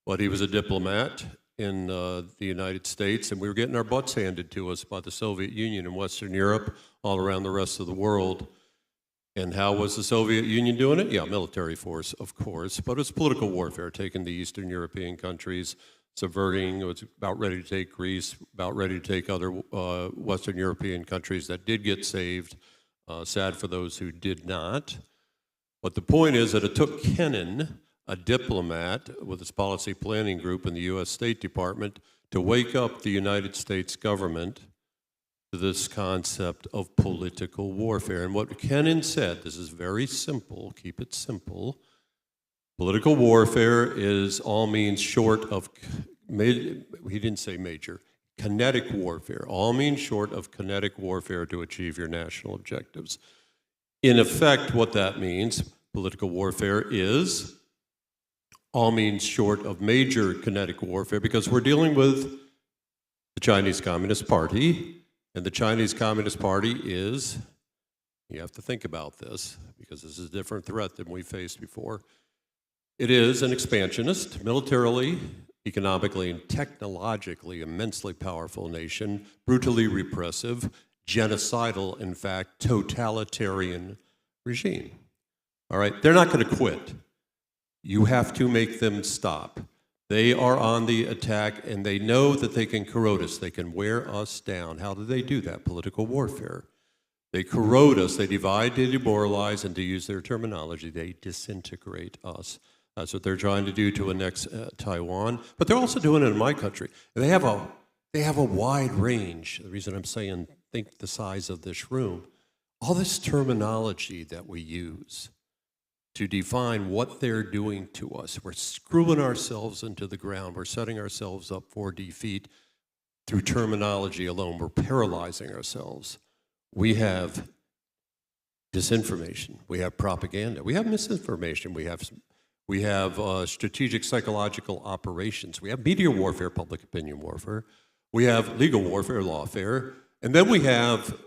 Speaker 3: but he was a diplomat in the United States, and we were getting our butts handed to us by the Soviet Union and Western Europe, all around the rest of the world. And how was the Soviet Union doing it? Yeah, military force, of course, but it was political warfare, taking the Eastern European countries, subverting. It was about ready to take Greece, about ready to take other Western European countries that did get saved. Sad for those who did not. But the point is that it took Kennan, a diplomat with his policy planning group in the U.S. State Department, to wake up the United States government to this concept of political warfare. And what Kennan said, this is very simple, keep it simple, political warfare is all means short of, he didn't say major, kinetic warfare, all means short of kinetic warfare to achieve your national objectives. In effect, what that means, political warfare is all means short of major kinetic warfare, because we're dealing with the Chinese Communist Party, and the Chinese Communist Party is, you have to think about this, because this is a different threat than we faced before. It is an expansionist, militarily, economically, and technologically immensely powerful nation, brutally repressive, genocidal, in fact, totalitarian regime. All right, they're not going to quit. You have to make them stop. They are on the attack, and they know that they can corrode us. They can wear us down. How do they do that? Political warfare. They corrode us. They divide, they demoralize, and to use their terminology, they disintegrate us. That's what they're trying to do to annex Taiwan. But they're also doing it in my country. They have a wide range. The reason I'm saying think the size of this room. All this terminology that we use to define what they're doing to us. We're screwing ourselves into the ground. We're setting ourselves up for defeat through terminology alone. We're paralyzing ourselves. We have disinformation. We have propaganda. We have misinformation. We have strategic psychological operations. We have media warfare, public opinion warfare. We have legal warfare, lawfare. And then we have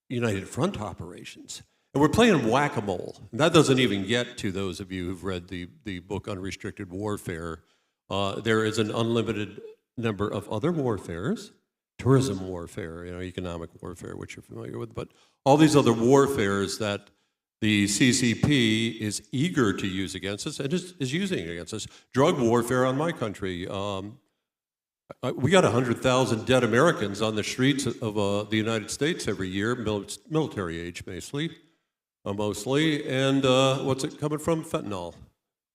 Speaker 3: United Front operations. And we're playing whack-a-mole. And that doesn't even get to those of you who've read the book Unrestricted Warfare. There is an unlimited number of other warfares, tourism warfare, economic warfare, which you're familiar with, but all these other warfares that the CCP is eager to use against us and is using against us. Drug warfare on my country. We got 100,000 dead Americans on the streets of the United States every year, military age mostly. And what's it coming from? Fentanyl.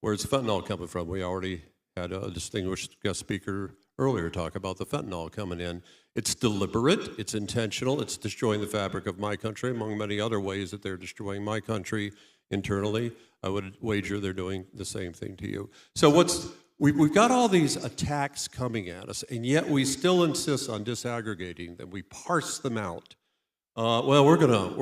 Speaker 3: Where's fentanyl coming from? We already had a distinguished guest speaker earlier talk about the fentanyl coming in. It's deliberate, it's intentional, it's destroying the fabric of my country, among many other ways that they're destroying my country internally. I would wager they're doing the same thing to you. So we've got all these attacks coming at us, and yet we still insist on disaggregating them. We parse them out. Well, we're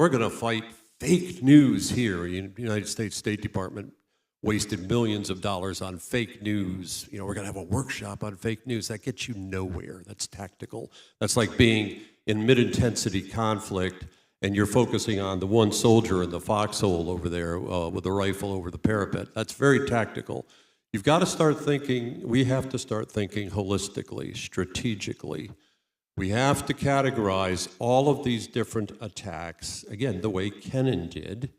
Speaker 3: gonna fight fake news here. The United States State Department wasted millions of dollars on fake news. We're gonna have a workshop on fake news. That gets you nowhere. That's tactical. That's like being in mid-intensity conflict and you're focusing on the one soldier in the foxhole over there with a rifle over the parapet. That's very tactical. You've got to start thinking, we have to start thinking holistically, strategically. We have to categorize all of these different attacks, again, the way Kennan did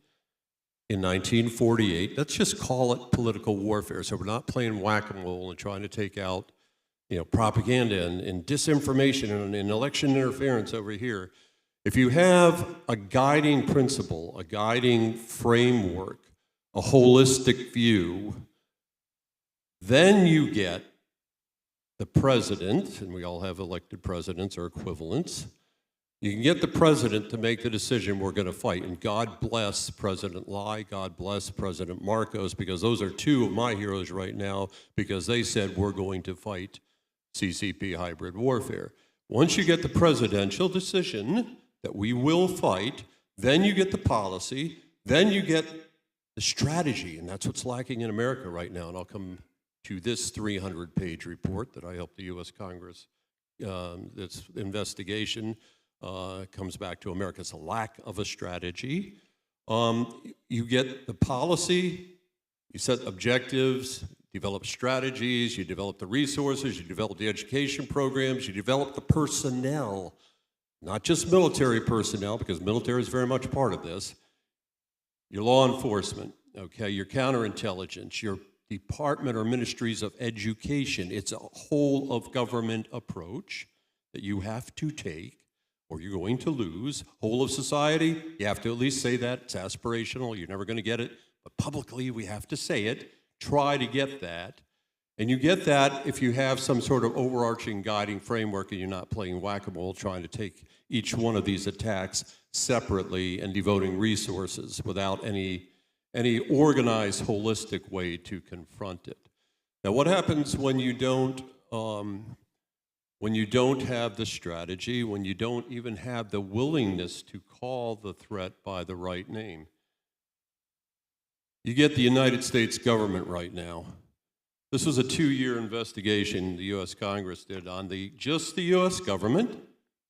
Speaker 3: in 1948. Let's just call it political warfare. So we're not playing whack-a-mole and trying to take out, propaganda and disinformation and election interference over here. If you have a guiding principle, a guiding framework, a holistic view, then you get the president, and we all have elected presidents or equivalents. You can get the president to make the decision we're going to fight. And God bless President Lai, God bless President Marcos, because those are two of my heroes right now, because they said we're going to fight CCP hybrid warfare. Once you get the presidential decision that we will fight, then you get the policy, then you get the strategy, and that's what's lacking in America right now. And I'll come to this 300-page report that I helped the U.S. Congress, this investigation comes back to America's lack of a strategy. You get the policy, you set objectives, develop strategies, you develop the resources, you develop the education programs, you develop the personnel, not just military personnel, because military is very much part of this, your law enforcement, okay, your counterintelligence, your department or ministries of education. It's a whole of government approach that you have to take, or you're going to lose. Whole of society, you have to at least say that. It's aspirational, you're never going to get it, but publicly we have to say it. Try to get that. And you get that if you have some sort of overarching guiding framework and you're not playing whack-a-mole trying to take each one of these attacks separately and devoting resources without any organized, holistic way to confront it. Now, what happens when you don't have the strategy, when you don't even have the willingness to call the threat by the right name? You get the United States government right now. This was a 2-year investigation the U.S. Congress did on just the U.S. government,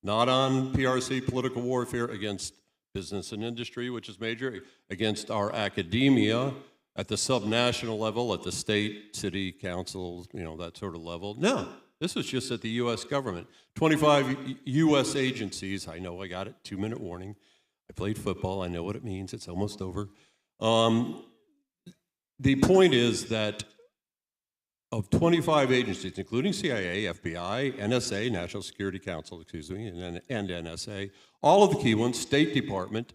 Speaker 3: not on PRC political warfare against business and industry, which is major, against our academia at the subnational level, at the state, city, councils, that sort of level. No, this was just at the U.S. government. 25 U.S. agencies. I know I got it, 2-minute warning. I played football. I know what it means. It's almost over. The point is that of 25 agencies, including CIA, FBI, NSA, National Security Council, and NSA, all of the key ones, State Department,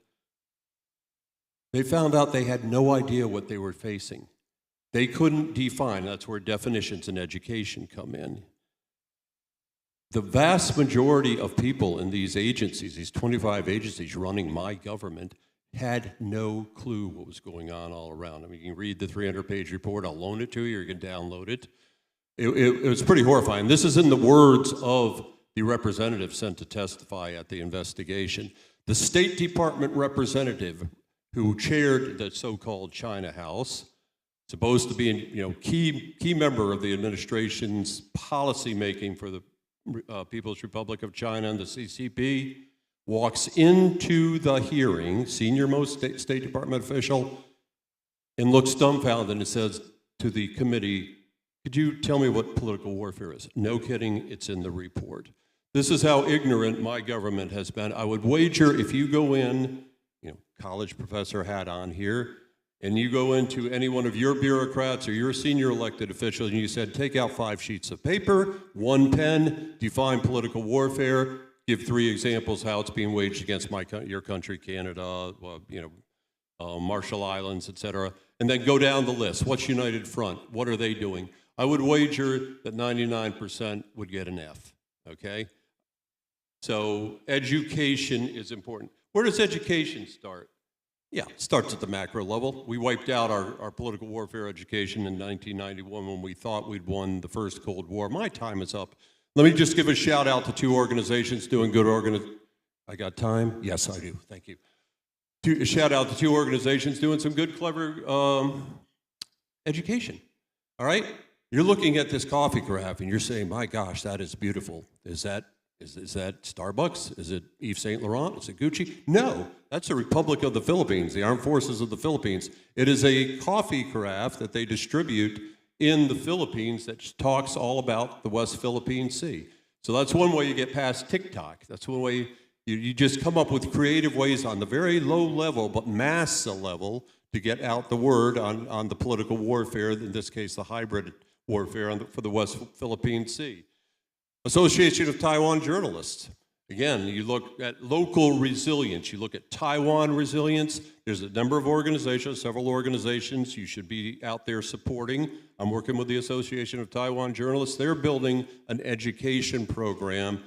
Speaker 3: they found out they had no idea what they were facing. They couldn't define. That's where definitions in education come in. The vast majority of people in these agencies, these 25 agencies running my government, had no clue what was going on all around. I mean, you can read the 300-page report. I'll loan it to you, or you can download it. It was pretty horrifying. This is in the words of the representative sent to testify at the investigation. The State Department representative who chaired the so-called China House, supposed to be a key member of the administration's policy making for the People's Republic of China and the CCP, walks into the hearing, senior-most State Department official, and looks dumbfounded and says to the committee, "Could you tell me what political warfare is?" No kidding, it's in the report. This is how ignorant my government has been. I would wager if you go in, college professor hat on here, and you go into any one of your bureaucrats or your senior elected officials and you said, take out 5 sheets of paper, 1 pen, define political warfare, give 3 examples how it's being waged against your country, Canada, Marshall Islands, etc., and then go down the list. What's United Front? What are they doing? I would wager that 99% would get an F, okay? So education is important. Where does education start? Yeah, it starts at the macro level. We wiped out our political warfare education in 1991 when we thought we'd won the first Cold War. My time is up. Let me just give a shout out to 2 organizations doing good I got time? Yes, I do. Thank you. A shout out to 2 organizations doing some good, clever education. All right? You're looking at this coffee carafe and you're saying, my gosh, that is beautiful. Is that Starbucks? Is it Yves Saint Laurent? Is it Gucci? No, that's the Republic of the Philippines, the Armed Forces of the Philippines. It is a coffee carafe that they distribute in the Philippines that talks all about the West Philippine Sea. So that's one way you get past TikTok. That's one way you just come up with creative ways on the very low level, but mass level, to get out the word on the political warfare, in this case the hybrid warfare for the West Philippine Sea. Association of Taiwan Journalists. Again, you look at local resilience, you look at Taiwan resilience. There's a number of organizations, several organizations you should be out there supporting. I'm working with the Association of Taiwan Journalists. They're building an education program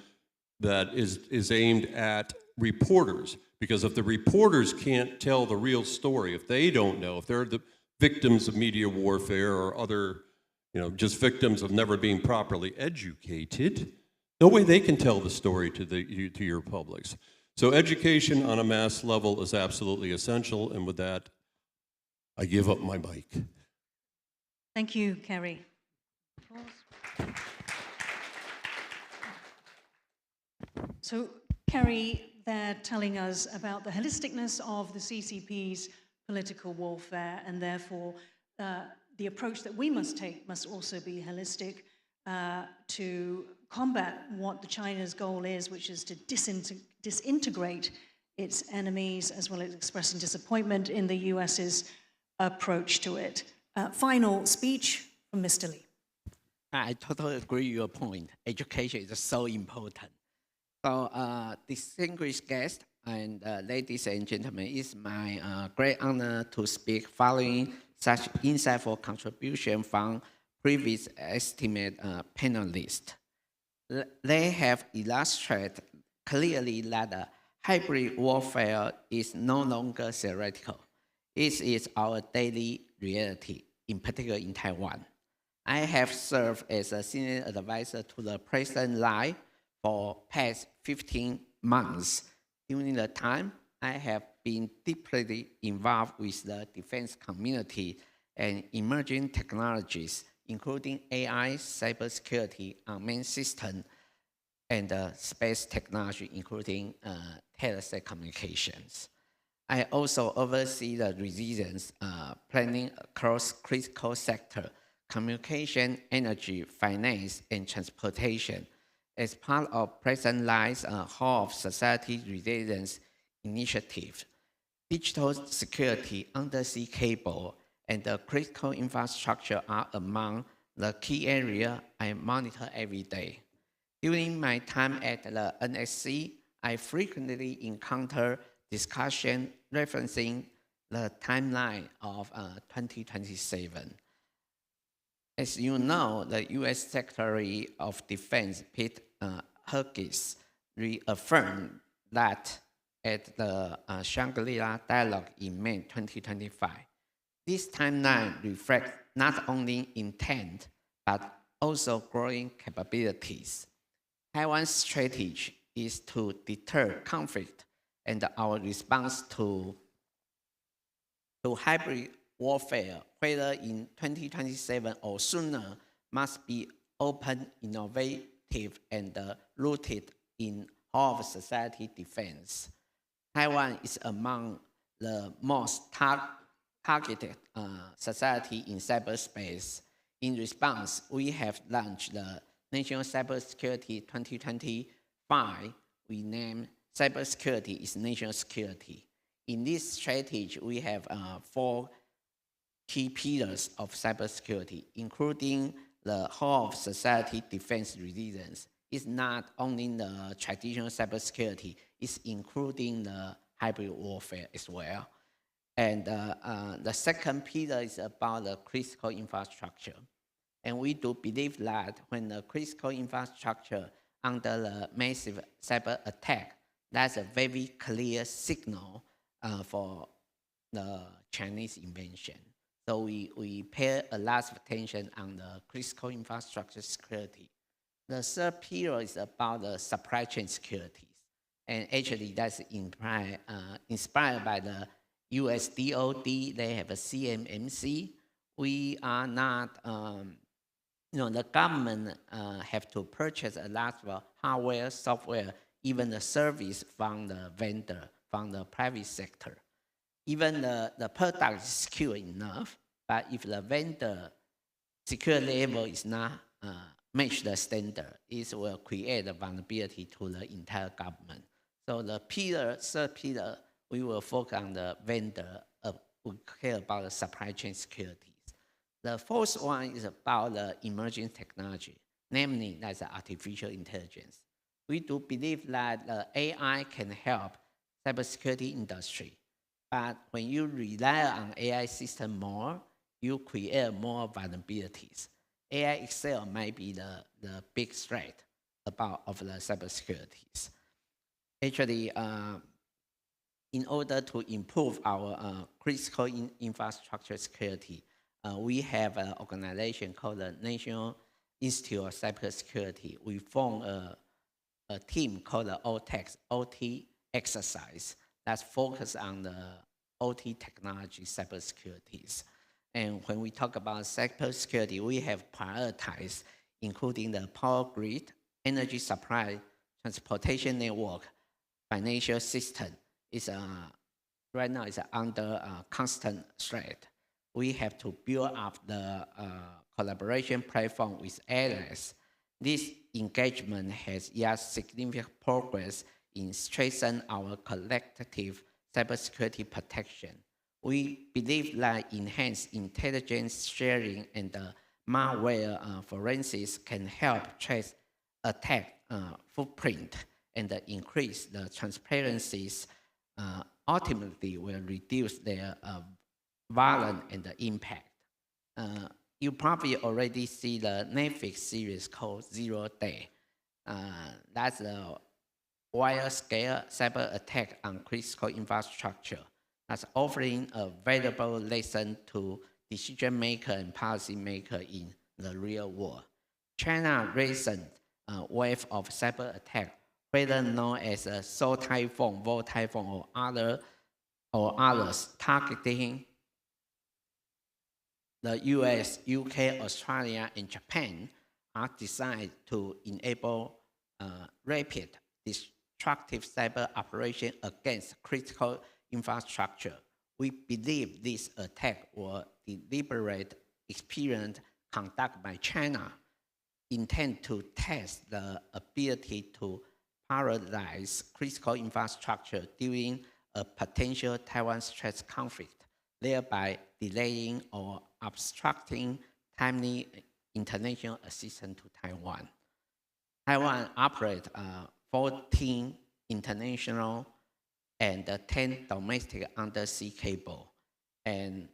Speaker 3: that is aimed at reporters. Because if the reporters can't tell the real story, if they don't know, if they're the victims of media warfare or other, just victims of never being properly educated, no way they can tell the story to your publics. So education on a mass level is absolutely essential, and with that, I give up my mic.
Speaker 19: Thank you, Kerry. So, Kerry, they're telling us about the holisticness of the CCP's political warfare, and therefore the approach that we must take must also be holistic to combat what the China's goal is, which is to disintegrate its enemies, as well as expressing disappointment in the US's approach to it. Final speech from Mr. Lee.
Speaker 5: I totally agree with your point. Education is so important. So, distinguished guests and ladies and gentlemen, it's my great honor to speak following such insightful contribution from previous estimate panelists. They have illustrated clearly that hybrid warfare is no longer theoretical. It is our daily reality, in particular in Taiwan. I have served as a senior advisor to the President Lai for past 15 months. During the time, I have been deeply involved with the defense community and emerging technologies, including AI, cybersecurity, unmanned system, and space technology, including telesat communications. I also oversee the resilience planning across critical sectors, communication, energy, finance, and transportation, as part of President Lai's Hall of Society Resilience Initiative. Digital security, undersea cable, and the critical infrastructure are among the key areas I monitor every day. During my time at the NSC, I frequently encounter discussion referencing the timeline of 2027. As you know, the U.S. Secretary of Defense, Pete Hegseth, reaffirmed that at the Shangri-La Dialogue in May 2025. This timeline reflects not only intent, but also growing capabilities. Taiwan's strategy is to deter conflict, and our response to hybrid warfare, whether in 2027 or sooner, must be open, innovative, and rooted in all of society defense. Taiwan is among the most targeted society in cyberspace. In response, we have launched the National Cybersecurity 2025. We named Cybersecurity is National Security. In this strategy, we have 4 key pillars of cybersecurity, including the whole of society defense resilience. It's not only the traditional cybersecurity, it's including the hybrid warfare as well. And the second pillar is about the critical infrastructure. And we do believe that when the critical infrastructure under the massive cyber attack, that's a very clear signal for the Chinese invasion. So we pay a lot of attention on the critical infrastructure security. The third pillar is about the supply chain security. And actually that's inspired by the US DOD. They have a CMMC. We are not, the government have to purchase a lot of hardware, software, even the service from the vendor, from the private sector. Even the product is secure enough, but if the vendor security level is not match the standard, it will create a vulnerability to the entire government. So the third pillar, we will focus on the vendor, we care about the supply chain security. The fourth one is about the emerging technology. namely that's artificial intelligence. We do believe that the AI can help cybersecurity industry, but when you rely on AI system more, you create more vulnerabilities. AI itself might be the big threat of the cybersecurity. Actually, in order to improve our critical infrastructure security, we have an organization called the National Institute of Cybersecurity. We formed a team called the OT exercise that's focused on the OT technology cybersecurity. And when we talk about cybersecurity, we have prioritized, including the power grid, energy supply, transportation network, financial system. Right now it's under constant threat. We have to build up the collaboration platform with others. This engagement has yet significant progress in strengthening our collective cybersecurity protection. We believe that enhanced intelligence sharing and malware forensics can help trace attack footprint and increase the transparencies. Ultimately will reduce their violence and the impact. You probably already see the Netflix series called 0 Day. That's a wide-scale cyber attack on critical infrastructure. That's offering a valuable lesson to decision maker and policy maker in the real world. China's recent wave of cyber attack, whether known as a Seoul Typhoon, Vol Typhoon, or others, targeting the US, UK, Australia, and Japan, are designed to enable rapid, destructive cyber operation against critical infrastructure. We believe this attack was deliberate experiment conducted by China, intended to test the ability to paralyze critical infrastructure during a potential Taiwan Strait conflict, thereby delaying or obstructing timely international assistance to Taiwan. Taiwan operates 14 international and 10 domestic undersea cable, and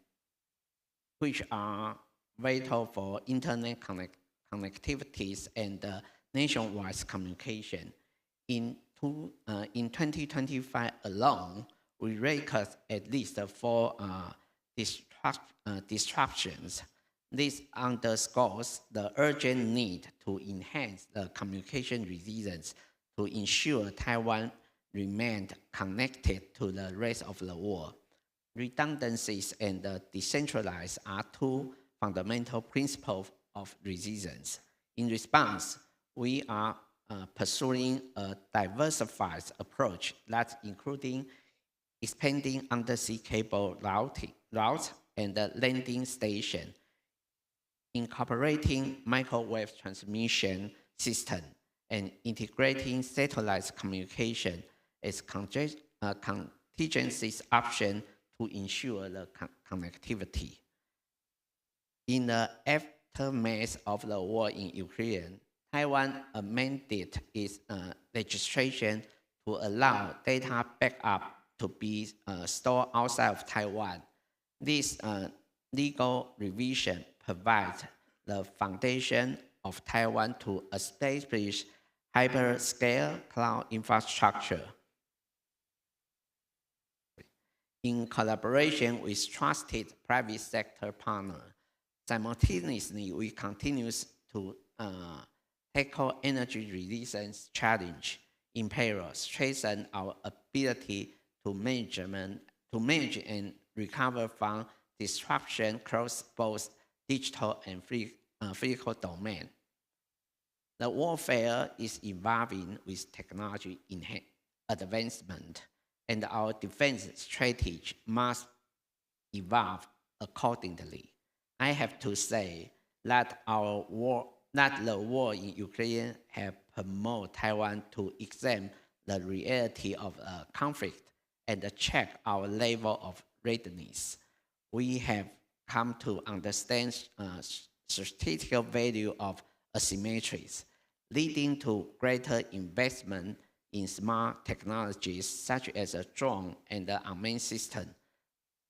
Speaker 5: which are vital for internet connectivities and nationwide communication. In 2025 alone, we record at least 4 disruptions. This underscores the urgent need to enhance the communication resilience to ensure Taiwan remained connected to the rest of the world. Redundancies and decentralized are 2 fundamental principles of resilience. In response, we are pursuing a diversified approach that's including expanding undersea cable routes and the landing station, incorporating microwave transmission system, and integrating satellite communication as contingency option to ensure the connectivity. In the aftermath of the war in Ukraine, Taiwan amended its legislation to allow data backup to be stored outside of Taiwan. This legal revision provides the foundation of Taiwan to establish hyperscale cloud infrastructure in collaboration with trusted private sector partners. Simultaneously, we continue to tackle energy resilience challenge in parallel, strengthen our ability to manage and recover from disruption across both digital and physical domain. The warfare is evolving with technology advancement, and our defense strategy must evolve accordingly. I have to say that the war in Ukraine has promoted Taiwan to examine the reality of a conflict and check our level of readiness. We have come to understand strategic value of asymmetries, leading to greater investment in smart technologies such as a drone and the unmanned system.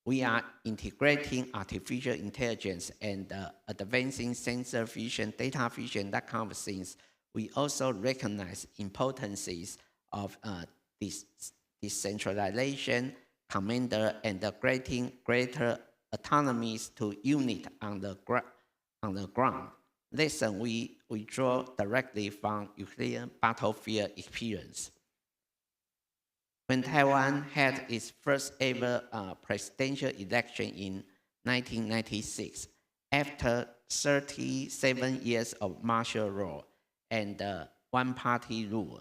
Speaker 5: We are integrating artificial intelligence and advancing sensor vision, data vision, that kind of things. We also recognize importances of decentralization, commander, and granting greater autonomies to units on the ground. Lesson we draw directly from Ukrainian battlefield experience. When Taiwan had its first ever presidential election in 1996, after 37 years of martial law and one-party rule,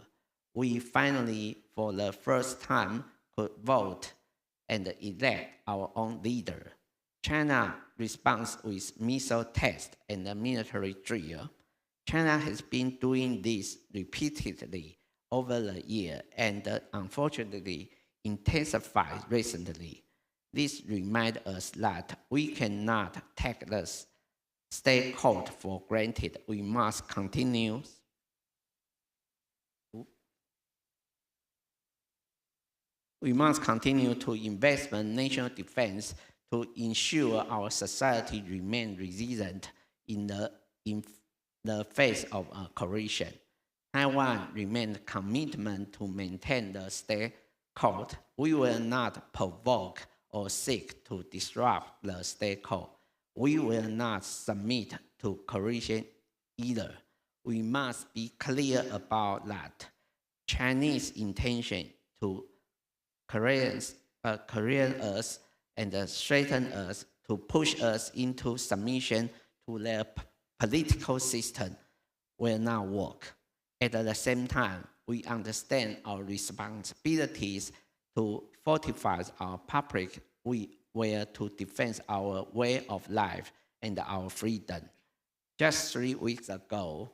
Speaker 5: we finally, for the first time, could vote and elect our own leader. China responds with missile test and military drill. China has been doing this repeatedly over the year and unfortunately intensified recently. This reminds us that we cannot take the state code for granted. We must continue to invest in national defense to ensure our society remains resilient in the face of coercion. Taiwan remains committed to maintain the state code. We will not provoke or seek to disrupt the state code. We will not submit to coercion either. We must be clear about that. Chinese intention to coerce us and strengthen us, to push us into submission to their political system will not work. At the same time, we understand our responsibilities to fortify our public will to defend our way of life and our freedom. Just 3 weeks ago,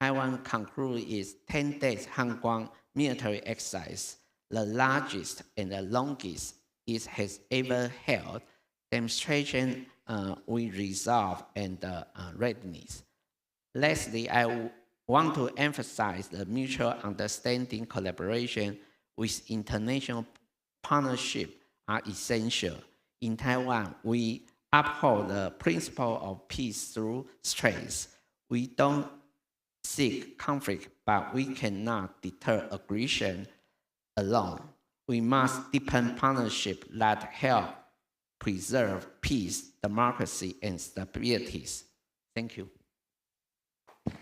Speaker 5: Taiwan concluded its 10 days Hangguang military exercise, the largest and the longest it has ever held, demonstration with resolve and readiness. Lastly, I want to emphasize the mutual understanding collaboration with international partnership are essential. In Taiwan, we uphold the principle of peace through strength. We don't seek conflict, but we cannot deter aggression alone. We must deepen partnership that help preserve peace, democracy, and stability. Thank you.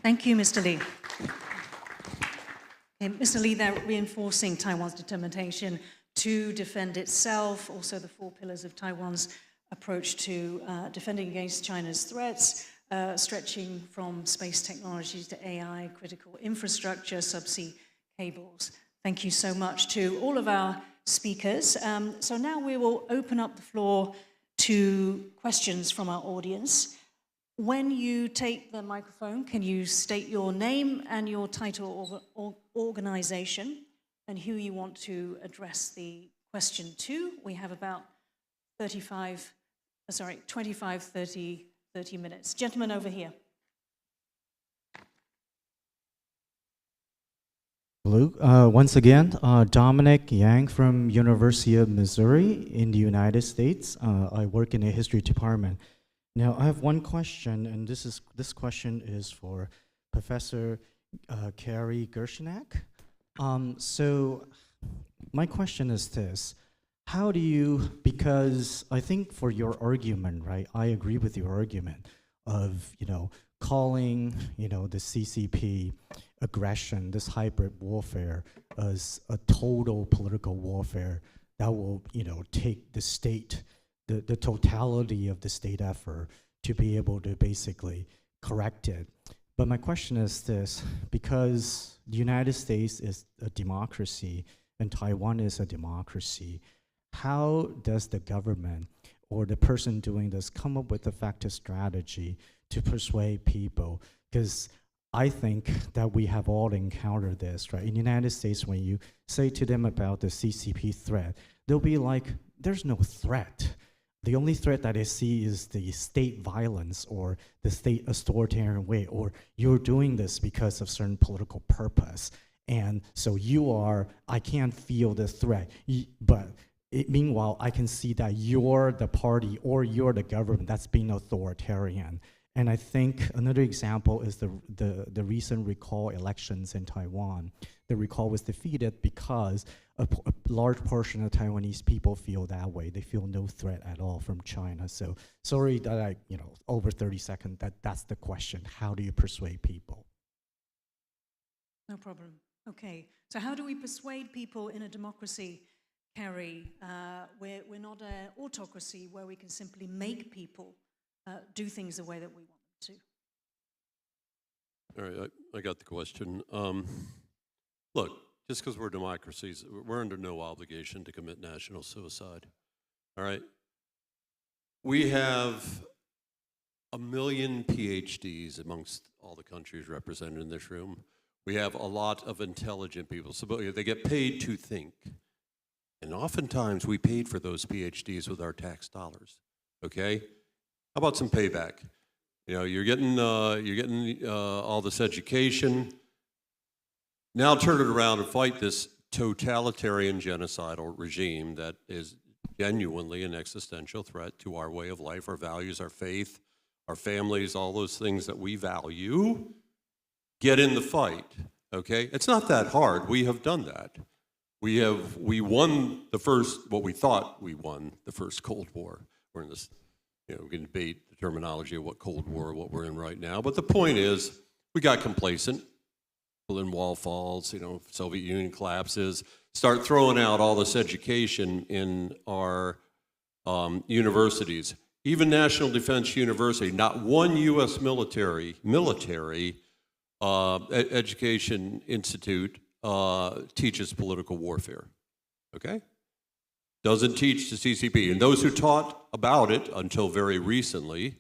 Speaker 19: Thank you, Mr. Lee. Mr. Lee, they're reinforcing Taiwan's determination to defend itself, also the 4 pillars of Taiwan's approach to defending against China's threats, stretching from space technologies to AI, critical infrastructure, subsea cables. Thank you so much to all of our speakers. So now we will open up the floor to questions from our audience. When you take the microphone, can you state your name and your title or organization and who you want to address the question to? We have about 25, 30 minutes. Gentleman over here.
Speaker 17: Hello, once again, Dominic Yang from University of Missouri in the United States. I work in the history department. Now, I have one question, and this question is for Professor Carrie Gershanak. So my question is this: how do you? Because I think for your argument, right? I agree with your argument of calling the CCP aggression, this hybrid warfare, as a total political warfare that will take the state, the totality of the state effort to be able to basically correct it. But my question is this: because the United States is a democracy and Taiwan is a democracy, how does the government or the person doing this come up with effective strategy to persuade people? Because I think that we have all encountered this, right? In the United States, when you say to them about the CCP threat, they'll be like, there's no threat. The only threat that I see is the state violence or the state authoritarian way, or you're doing this because of certain political purpose. And so I can't feel the threat, but meanwhile, I can see that you're the party or you're the government that's being authoritarian. And I think another example is the recent recall elections in Taiwan. The recall was defeated because a large portion of Taiwanese people feel that way. They feel no threat at all from China. So sorry that I, over 30 seconds, that's the question. How do you persuade people?
Speaker 19: No problem. Okay. So how do we persuade people in a democracy, Kerry? We're not an autocracy where we can simply make people do things the way that we want them to.
Speaker 3: All right, I got the question. Look, just because we're democracies, we're under no obligation to commit national suicide. All right? We have 1 million PhDs amongst all the countries represented in this room. We have a lot of intelligent people. So they get paid to think. And oftentimes we paid for those PhDs with our tax dollars. Okay? How about some payback? You're getting all this education. Now turn it around and fight this totalitarian genocidal regime that is genuinely an existential threat to our way of life, our values, our faith, our families, all those things that we value. Get in the fight, okay? It's not that hard. We have done that. We won the first, what we thought we won, the first Cold War. We're in this, we can debate the terminology of what Cold War, what we're in right now. But the point is, we got complacent. Berlin Wall falls, Soviet Union collapses. Start throwing out all this education in our universities. Even National Defense University, not one U.S. military education institute teaches political warfare, okay? Doesn't teach the CCP. And those who taught about it until very recently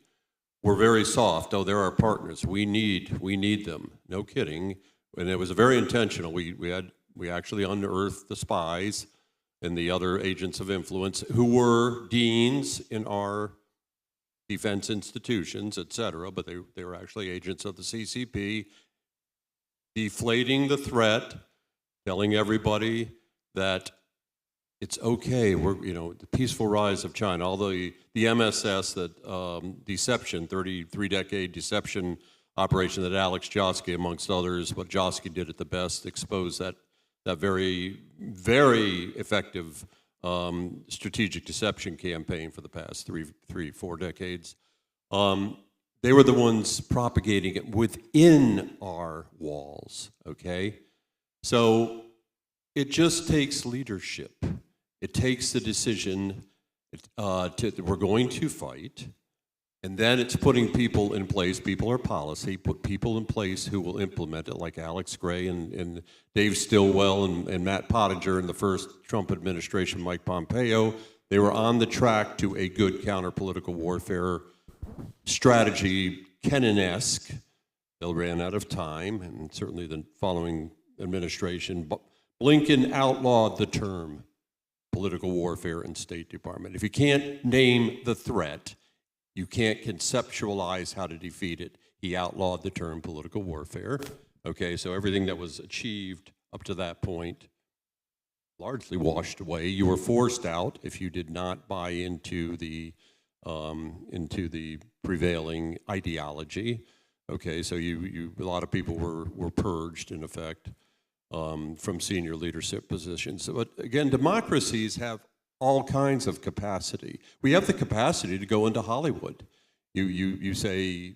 Speaker 3: were very soft. Oh, they're our partners. We need them. No kidding. And it was very intentional. We actually unearthed the spies and the other agents of influence who were deans in our defense institutions, et cetera, but they were actually agents of the CCP, deflating the threat, telling everybody that it's okay. The peaceful rise of China, although the MSS, that deception, 33-decade deception operation that Alex Joske, amongst others, but Joske did it the best, exposed that very, very effective strategic deception campaign for the past three, 4 decades. They were the ones propagating it within our walls, okay? So it just takes leadership. It takes the decision we're going to fight. And then it's putting people in place, people are policy, put people in place who will implement it, like Alex Gray and Dave Stilwell and Matt Pottinger in the first Trump administration, Mike Pompeo. They were on the track to a good counter-political warfare strategy, Kennan-esque. They ran out of time, and certainly the following administration. Blinken outlawed the term political warfare in State Department. If you can't name the threat, you can't conceptualize how to defeat it. He outlawed the term political warfare. Okay, so everything that was achieved up to that point largely washed away. You were forced out if you did not buy into the prevailing ideology. Okay, so a lot of people were purged in effect from senior leadership positions. But again, democracies have all kinds of capacity. We have the capacity to go into Hollywood. You say,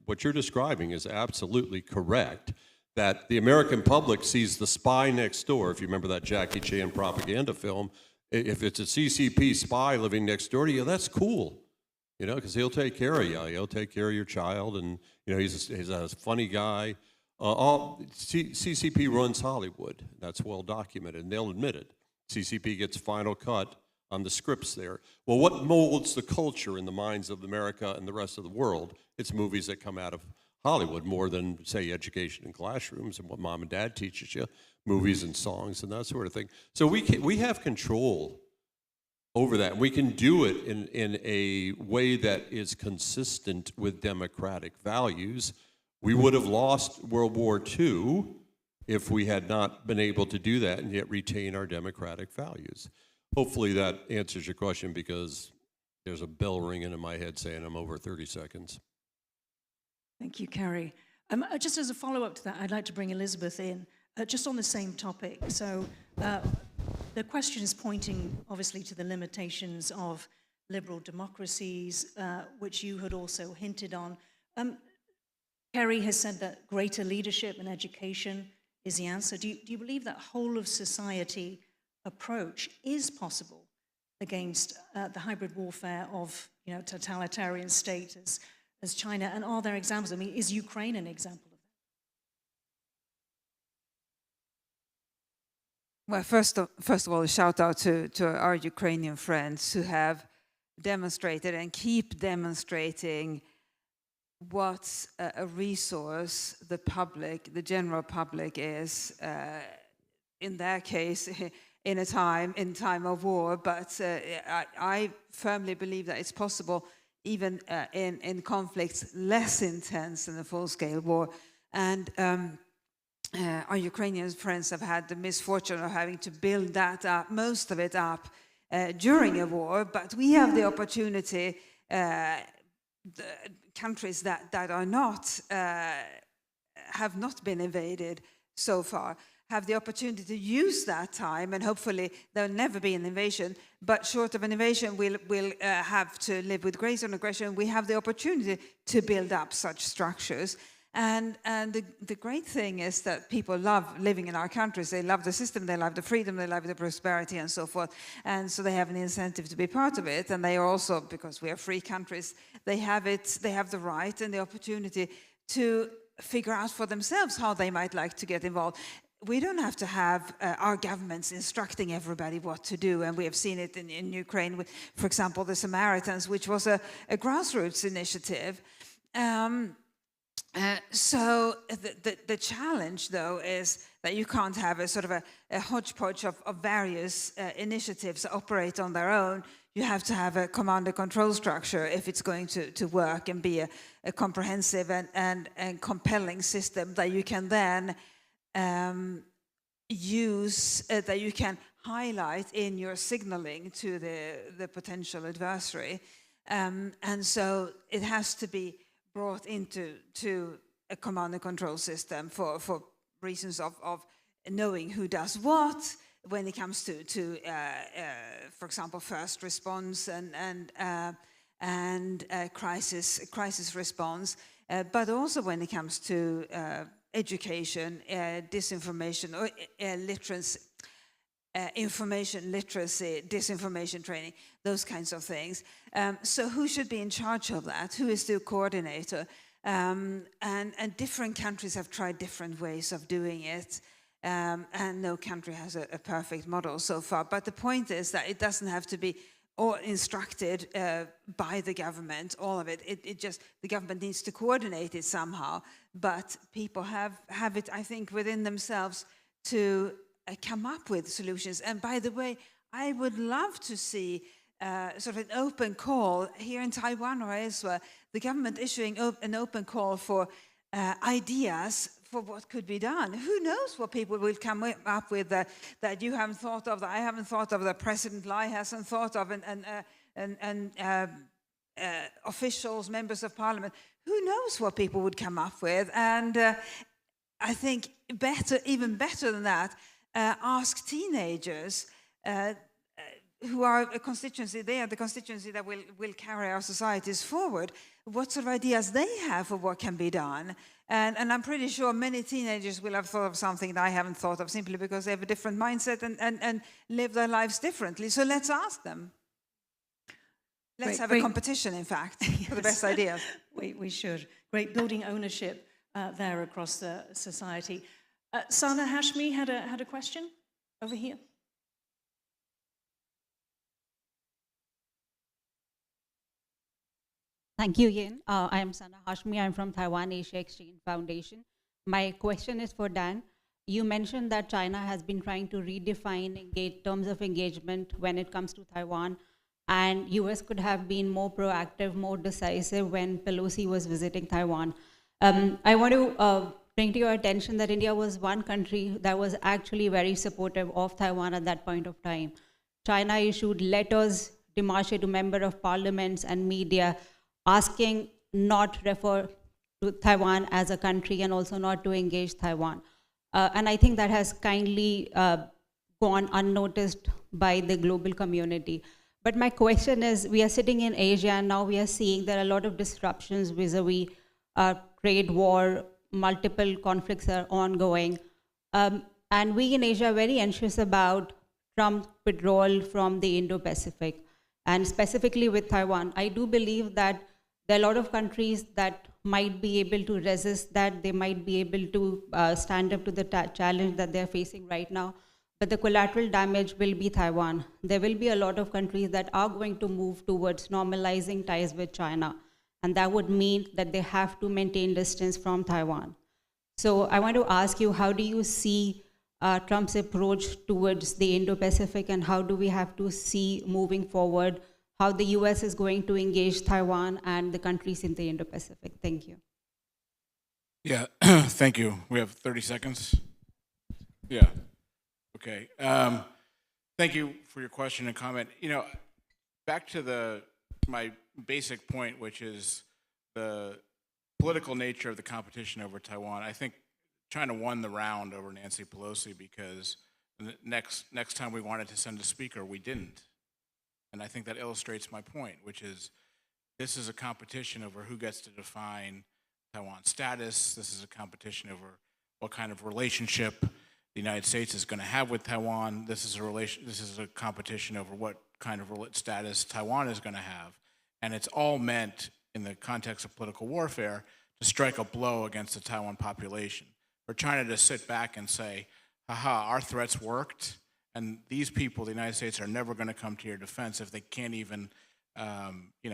Speaker 3: what you're describing is absolutely correct, that the American public sees the spy next door. If you remember that Jackie Chan propaganda film, if it's a CCP spy living next door to you, that's cool, because he'll take care of you. He'll take care of your child, and he's a funny guy. CCP runs Hollywood. That's well documented, and they'll admit it. CCP gets final cut on the scripts there. Well, what molds the culture in the minds of America and the rest of the world? It's movies that come out of Hollywood more than, say, education in classrooms and what mom and dad teaches you, movies and songs and that sort of thing. So we have control over that. We can do it in a way that is consistent with democratic values. We would have lost World War II if we had not been able to do that and yet retain our democratic values. Hopefully that answers your question, because there's a bell ringing in my head saying I'm over 30 seconds.
Speaker 19: Thank you, Carrie. Just as a follow-up to that, I'd like to bring Elizabeth in, just on the same topic. So the question is pointing, obviously, to the limitations of liberal democracies, which you had also hinted on. Kerry has said that greater leadership and education is the answer. Do you believe that whole of society approach is possible against the hybrid warfare of totalitarian states as China? And are there examples? I mean, is Ukraine an example of that?
Speaker 21: Well, first of all, a shout out to our Ukrainian friends who have demonstrated and keep demonstrating what a resource the general public is, in their case, in time of war. But I firmly believe that it's possible, even in conflicts less intense than a full-scale war. And our Ukrainian friends have had the misfortune of having to build that up, most of it up, during a war. But we have the opportunity, the countries that are not, have not been invaded so far, have the opportunity to use that time, and hopefully there'll never be an invasion, but short of an invasion, we'll have to live with greater aggression. We have the opportunity to build up such structures. And the great thing is that people love living in our countries. They love the system, they love the freedom, they love the prosperity and so forth. And so they have an incentive to be part of it. And they are also, because we are free countries, they have the right and the opportunity to figure out for themselves how they might like to get involved. We don't have to have our governments instructing everybody what to do, and we have seen it in Ukraine with, for example, the Samaritans, which was a grassroots initiative. So the challenge, though, is that you can't have a sort of a hodgepodge of various initiatives that operate on their own. You have to have a command and control structure if it's going to work and be a comprehensive and compelling system that you can then use, that you can highlight in your signaling to the potential adversary. And so it has to be brought into a command and control system for reasons of knowing who does what when it comes to for example, first response and crisis response, but also when it comes to education, disinformation, or literacy, information literacy, disinformation training, those kinds of things. So who should be in charge of that? Who is the coordinator? And different countries have tried different ways of doing it. And no country has a perfect model so far. But the point is that it doesn't have to be all instructed by the government, all of it. It just, the government needs to coordinate it somehow. But people have it, I think, within themselves to come up with solutions. And by the way, I would love to see sort of an open call here in Taiwan or elsewhere, the government issuing an open call for ideas for what could be done. Who knows what people will come up with that you haven't thought of, that I haven't thought of, that President Lai hasn't thought of, and officials, members of parliament. Who knows what people would come up with? And I think even better than that, ask teenagers who are a constituency, they are the constituency that will carry our societies forward, what sort of ideas they have for what can be done. And I'm pretty sure many teenagers will have thought of something that I haven't thought of, simply because they have a different mindset and live their lives differently. So let's ask them. Let's have a competition, in fact, for the best ideas.
Speaker 19: We should. Great, building ownership there across the society. Sana Hashmi had a question over here.
Speaker 6: Thank you, Yin. I am Sana Hashmi. I'm from Taiwan Asia Exchange Foundation. My question is for Dan. you mentioned that China has been trying to redefine terms of engagement when it comes to Taiwan, and US could have been more proactive, more decisive when Pelosi was visiting Taiwan. I want to bring to your attention that India was one country that was actually very supportive of Taiwan at that point of time. China issued letters demarche to members of parliaments and media asking not refer to Taiwan as a country and also not to engage Taiwan. And I think that has kindly gone unnoticed by the global community. But my question is, we are sitting in Asia and now we are seeing there are a lot of disruptions vis-a-vis trade war, multiple conflicts are ongoing. And we in Asia are very anxious about Trump's withdrawal from the Indo-Pacific. And specifically with Taiwan, I do believe that there are a lot of countries that might be able to resist that. They might be able to stand up to the challenge that they're facing right now. But the collateral damage will be Taiwan. There will be a lot of countries that are going to move towards normalizing ties with China. And that would mean that they have to maintain distance from Taiwan. So I want to ask you, how do you see Trump's approach towards the Indo-Pacific, and how do we have to see moving forward how the US is going to engage Taiwan and the countries in the Indo-Pacific? Thank you.
Speaker 20: Yeah, thank you. We have 30 seconds. Yeah, okay. Thank you for your question and comment. You know, back to my basic point, which is the political nature of the competition over Taiwan. I think China won the round over Nancy Pelosi because next time we wanted to send a speaker, we didn't. And I think that illustrates my point, which is this is a competition over who gets to define Taiwan's status. This is a competition over what kind of relationship the United States is going to have with Taiwan. This is a competition over what kind of status Taiwan is going to have. And it's all meant in the context of political warfare to strike a blow against the Taiwan population. For China to sit back and say, haha, our threats worked, and these people, the United States, are never going to come to your defense if they can't even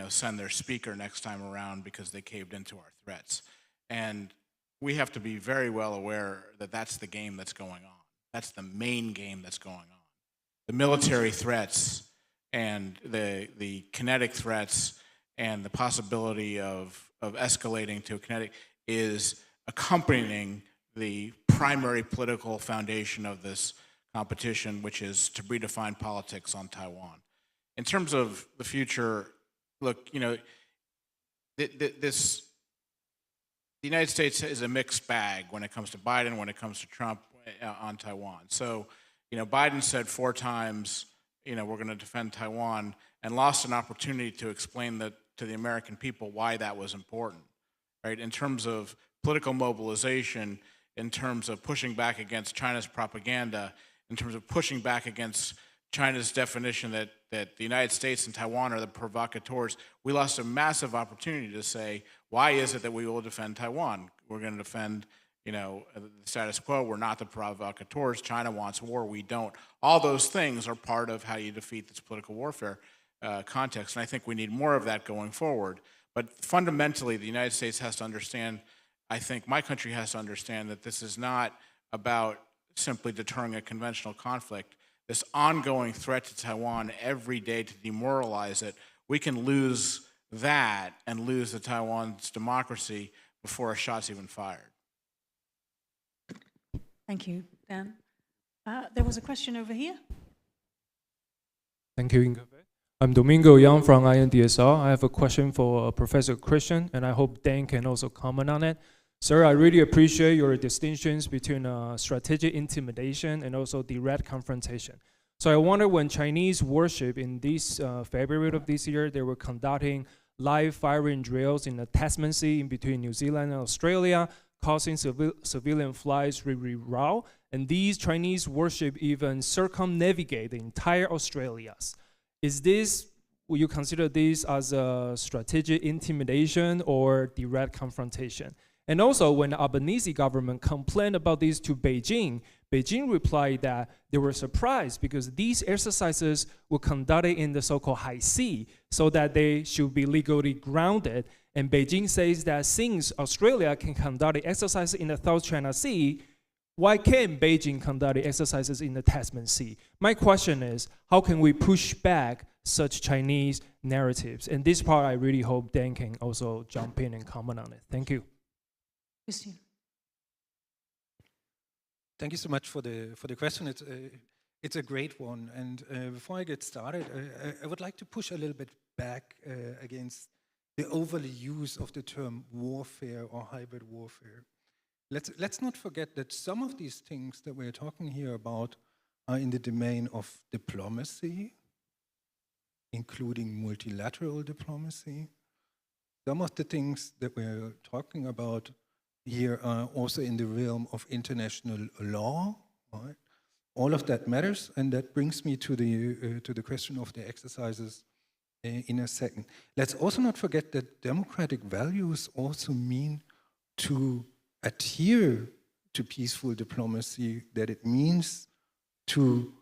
Speaker 20: send their speaker next time around because they caved into our threats. And we have to be very well aware that that's the game that's going on. That's the main game that's going on. The military threats and the kinetic threats and the possibility of escalating to a kinetic is accompanying the primary political foundation of this competition, which is to redefine politics on Taiwan. In terms of the future, look, you know, the United States is a mixed bag when it comes to Biden, when it comes to Trump on Taiwan. So, you know, Biden said 4 times, you know, we're going to defend Taiwan, and lost an opportunity to explain that to the American people why that was important, right? In terms of political mobilization, in terms of pushing back against China's propaganda, in terms of pushing back against China's definition that the United States and Taiwan are the provocateurs, we lost a massive opportunity to say, why is it that we will defend Taiwan? We're going to defend, you know, the status quo. We're not the provocateurs. China wants war. We don't. All those things are part of how you defeat this political warfare context, and I think we need more of that going forward. But fundamentally, the United States has to understand, I think my country has to understand, that this is not about simply deterring a conventional conflict. This ongoing threat to Taiwan every day to demoralize it, we can lose that and lose the Taiwan's democracy before a shot's even fired.
Speaker 19: Thank you, Dan. There was a question over here.
Speaker 14: Thank you, Inga. I'm Domingo Yang from INDSR. I have a question for Professor Christian, and I hope Dan can also comment on it. Sir, I really appreciate your distinctions between strategic intimidation and also direct confrontation. So I wonder, when Chinese warship in this February of this year, they were conducting live firing drills in the Tasman Sea in between New Zealand and Australia, causing civilian flights reroute, and these Chinese warship even circumnavigate the entire Australia. Will you consider this as a strategic intimidation or direct confrontation? And also, when the Albanese government complained about this to Beijing, Beijing replied that they were surprised because these exercises were conducted in the so-called high sea, so that they should be legally grounded. And Beijing says that since Australia can conduct the exercises in the South China Sea, why can't Beijing conduct the exercises in the Tasman Sea? My question is, how can we push back such Chinese narratives? And this part, I really hope Dan can also jump in and comment on it. Thank you.
Speaker 19: Christine.
Speaker 2: Thank you so much for the question. It's a great one. And before I get started, I would like to push a little bit back against the overly use of the term warfare or hybrid warfare. Let's not forget that some of these things that we're talking here about are in the domain of diplomacy, including multilateral diplomacy. Some of the things that we're talking about here are also in the realm of international law. Right? All of that matters, and that brings me to the question of the exercises in a second. Let's also not forget that democratic values also mean to adhere to peaceful diplomacy, that it means to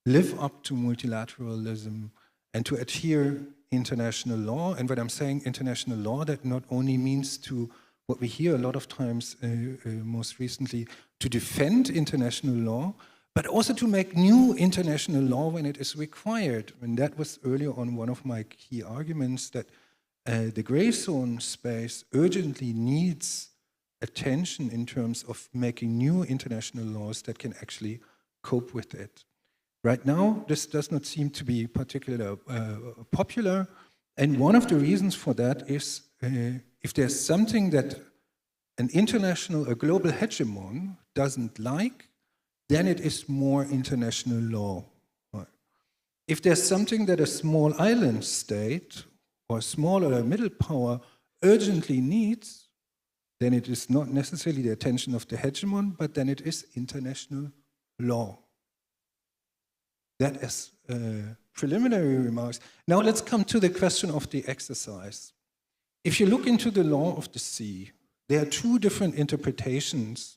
Speaker 2: live up to multilateralism and to adhere international law. And when I'm saying international law, that not only means to what we hear a lot of times, most recently, to defend international law, but also to make new international law when it is required. And that was earlier on one of my key arguments, that the gray zone space urgently needs attention in terms of making new international laws that can actually cope with it. Right now, this does not seem to be particularly popular, and one of the reasons for that is if there's something that a global hegemon doesn't like, then it is more international law. Right? If there's something that a small island state or small or middle power urgently needs, then it is not necessarily the attention of the hegemon, but then it is international law. That is preliminary remarks. Now let's come to the question of the exercise. If you look into the law of the sea, there are two different interpretations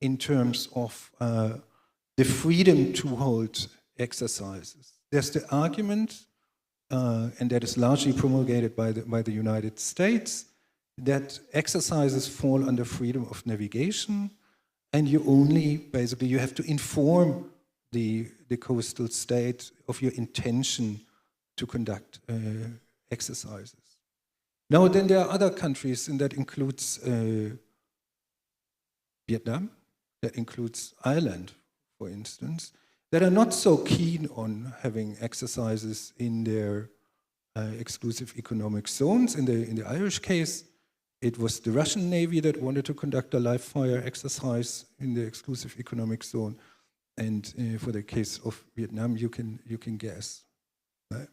Speaker 2: in terms of the freedom to hold exercises. There's the argument, and that is largely promulgated by the United States, that exercises fall under freedom of navigation, and you have to inform the coastal state of your intention to conduct exercises. Now, then there are other countries, and that includes Vietnam, that includes Ireland, for instance, that are not so keen on having exercises in their exclusive economic zones. In the Irish case, it was the Russian Navy that wanted to conduct a live fire exercise in the exclusive economic zone. And for the case of Vietnam, you can guess. Right?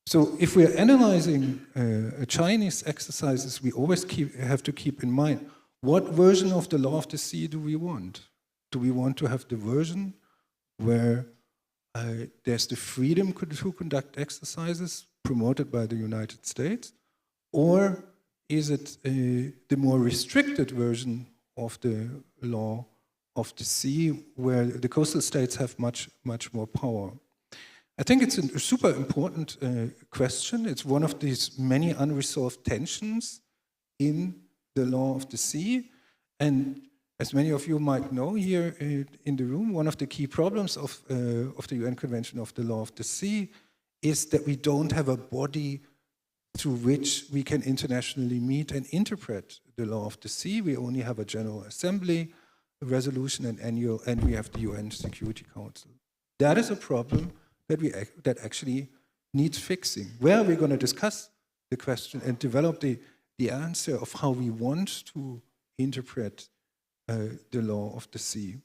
Speaker 2: So if we're analyzing Chinese exercises, we always have to keep in mind, what version of the law of the sea do we want? Do we want to have the version where there's the freedom to conduct exercises promoted by the United States? Or is it the more restricted version of the law of the sea, where the coastal states have much more power? I think it's a super important question. It's one of these many unresolved tensions in the law of the sea. And as many of you might know here in the room, one of the key problems of the UN Convention of the Law of the Sea is that we don't have a body through which we can internationally meet and interpret the law of the sea. We only have a General Assembly, a resolution, and annual, and we have the UN Security Council. That is a problem that actually needs fixing. Where are we going to discuss the question and develop the answer of how we want to interpret the law of the sea?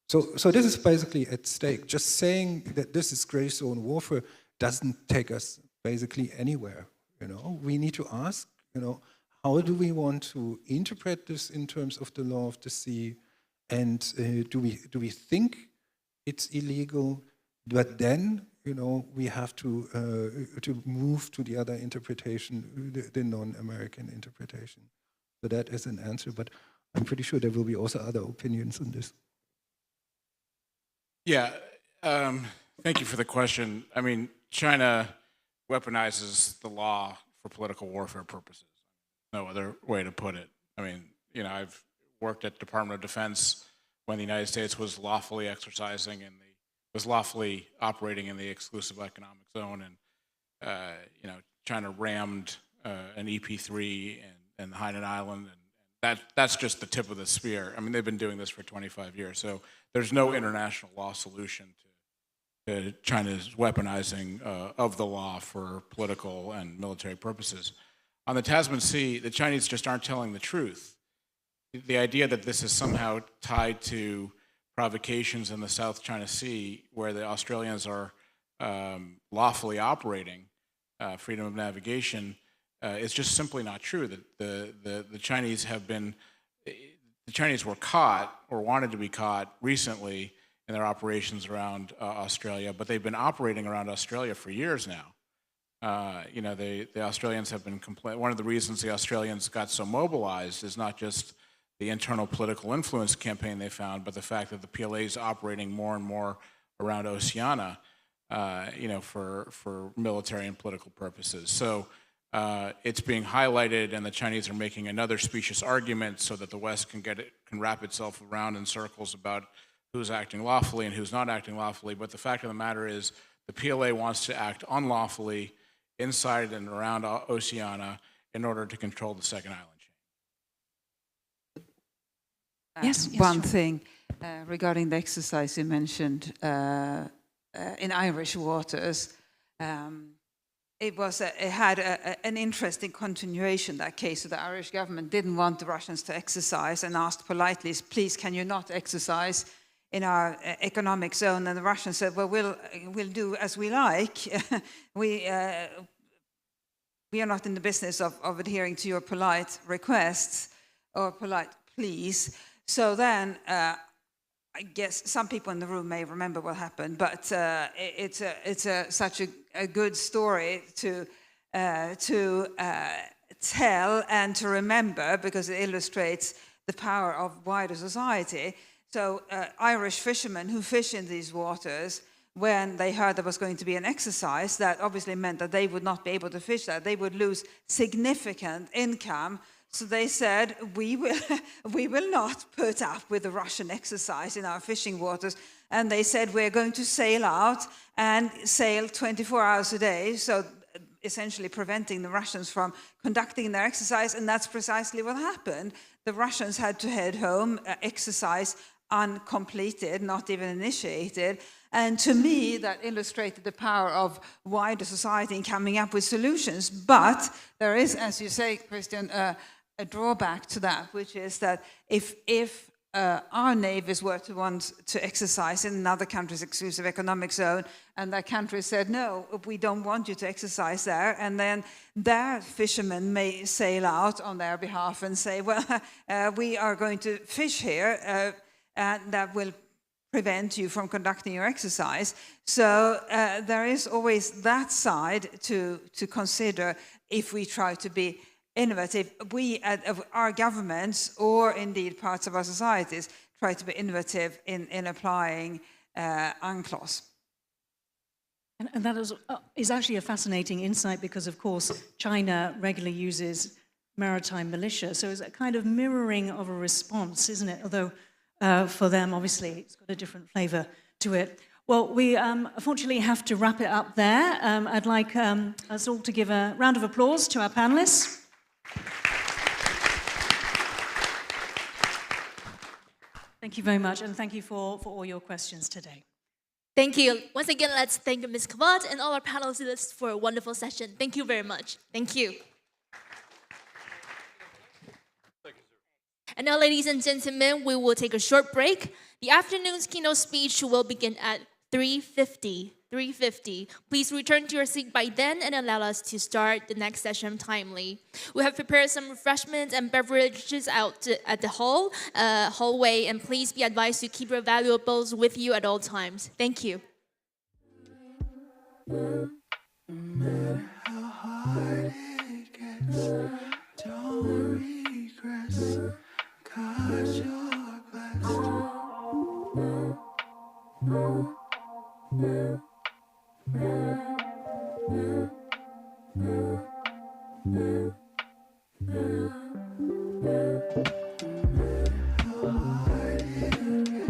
Speaker 2: So this is basically at stake. Just saying that this is gray zone warfare doesn't take us basically anywhere. We need to ask, how do we want to interpret this in terms of the law of the sea? And do we think it's illegal? But then, we have to move to the other interpretation, the non-American interpretation. So that is an answer, but I'm pretty sure there will be also other opinions on this.
Speaker 20: Yeah, thank you for the question. I mean, China weaponizes the law for political warfare purposes. No other way to put it. I mean, I've worked at Department of Defense when the United States was lawfully operating in the exclusive economic zone, and China rammed an EP3 and the Hainan Island, and that's just the tip of the spear. I mean, they've been doing this for 25 years, so there's no international law solution to China's weaponizing of the law for political and military purposes. On the Tasman Sea, the Chinese just aren't telling the truth. The idea that this is somehow tied to provocations in the South China Sea, where the Australians are lawfully operating freedom of navigation, is just simply not true. The Chinese were caught or wanted to be caught recently in their operations around Australia, but they've been operating around Australia for years now. The Australians have been one of the reasons the Australians got so mobilized is not just the internal political influence campaign they found, but the fact that the PLA is operating more and more around Oceania, for military and political purposes. So it's being highlighted, and the Chinese are making another specious argument so that the West can wrap itself around in circles about who's acting lawfully and who's not acting lawfully. But the fact of the matter is, the PLA wants to act unlawfully inside and around Oceania in order to control the second island chain.
Speaker 21: Yes, one thing regarding the exercise you mentioned in Irish waters. It had an interesting continuation, that case. So the Irish government didn't want the Russians to exercise and asked politely, please, can you not exercise in our economic zone? And the Russians said, well, we'll do as we like. We are not in the business of adhering to your polite requests or polite pleas. So then, I guess some people in the room may remember what happened, but it's such a good story to tell and to remember, because it illustrates the power of wider society. So Irish fishermen who fish in these waters, when they heard there was going to be an exercise, that obviously meant that they would not be able to fish that. They would lose significant income. So they said, we will not put up with the Russian exercise in our fishing waters. And they said, we're going to sail out and sail 24 hours a day. So essentially preventing the Russians from conducting their exercise. And that's precisely what happened. The Russians had to head home, exercise uncompleted, not even initiated. And to me, that illustrated the power of wider society in coming up with solutions. But there is, as you say, Christian, a drawback to that, which is that if our navies were to want to exercise in another country's exclusive economic zone, and that country said, no, we don't want you to exercise there, and then their fishermen may sail out on their behalf and say, well, we are going to fish here, and that will prevent you from conducting your exercise. So there is always that side to consider if we try to be innovative. We, our governments, or indeed parts of our societies, try to be innovative in applying UNCLOS.
Speaker 19: And that is actually a fascinating insight, because, of course, China regularly uses maritime militia. So it's a kind of mirroring of a response, isn't it? Although for them, obviously, it's got a different flavor to it. Well, we unfortunately have to wrap it up there. I'd like us all to give a round of applause to our panelists. Thank you very much, and thank you for all your questions today.
Speaker 1: Thank you. Once again, let's thank Ms. Kavat and all our panelists for a wonderful session. Thank you very much. Thank you. And now, ladies and gentlemen, we will take a short break. The afternoon's keynote speech will begin at 3:50. 3:50. Please return to your seat by then and allow us to start the next session timely. We have prepared some refreshments and beverages out at the hallway, and please be advised to keep your valuables with you at all times. Thank you.
Speaker 4: No matter how hard it gets, don't regress, 'cause you're blessed. How hard it gets,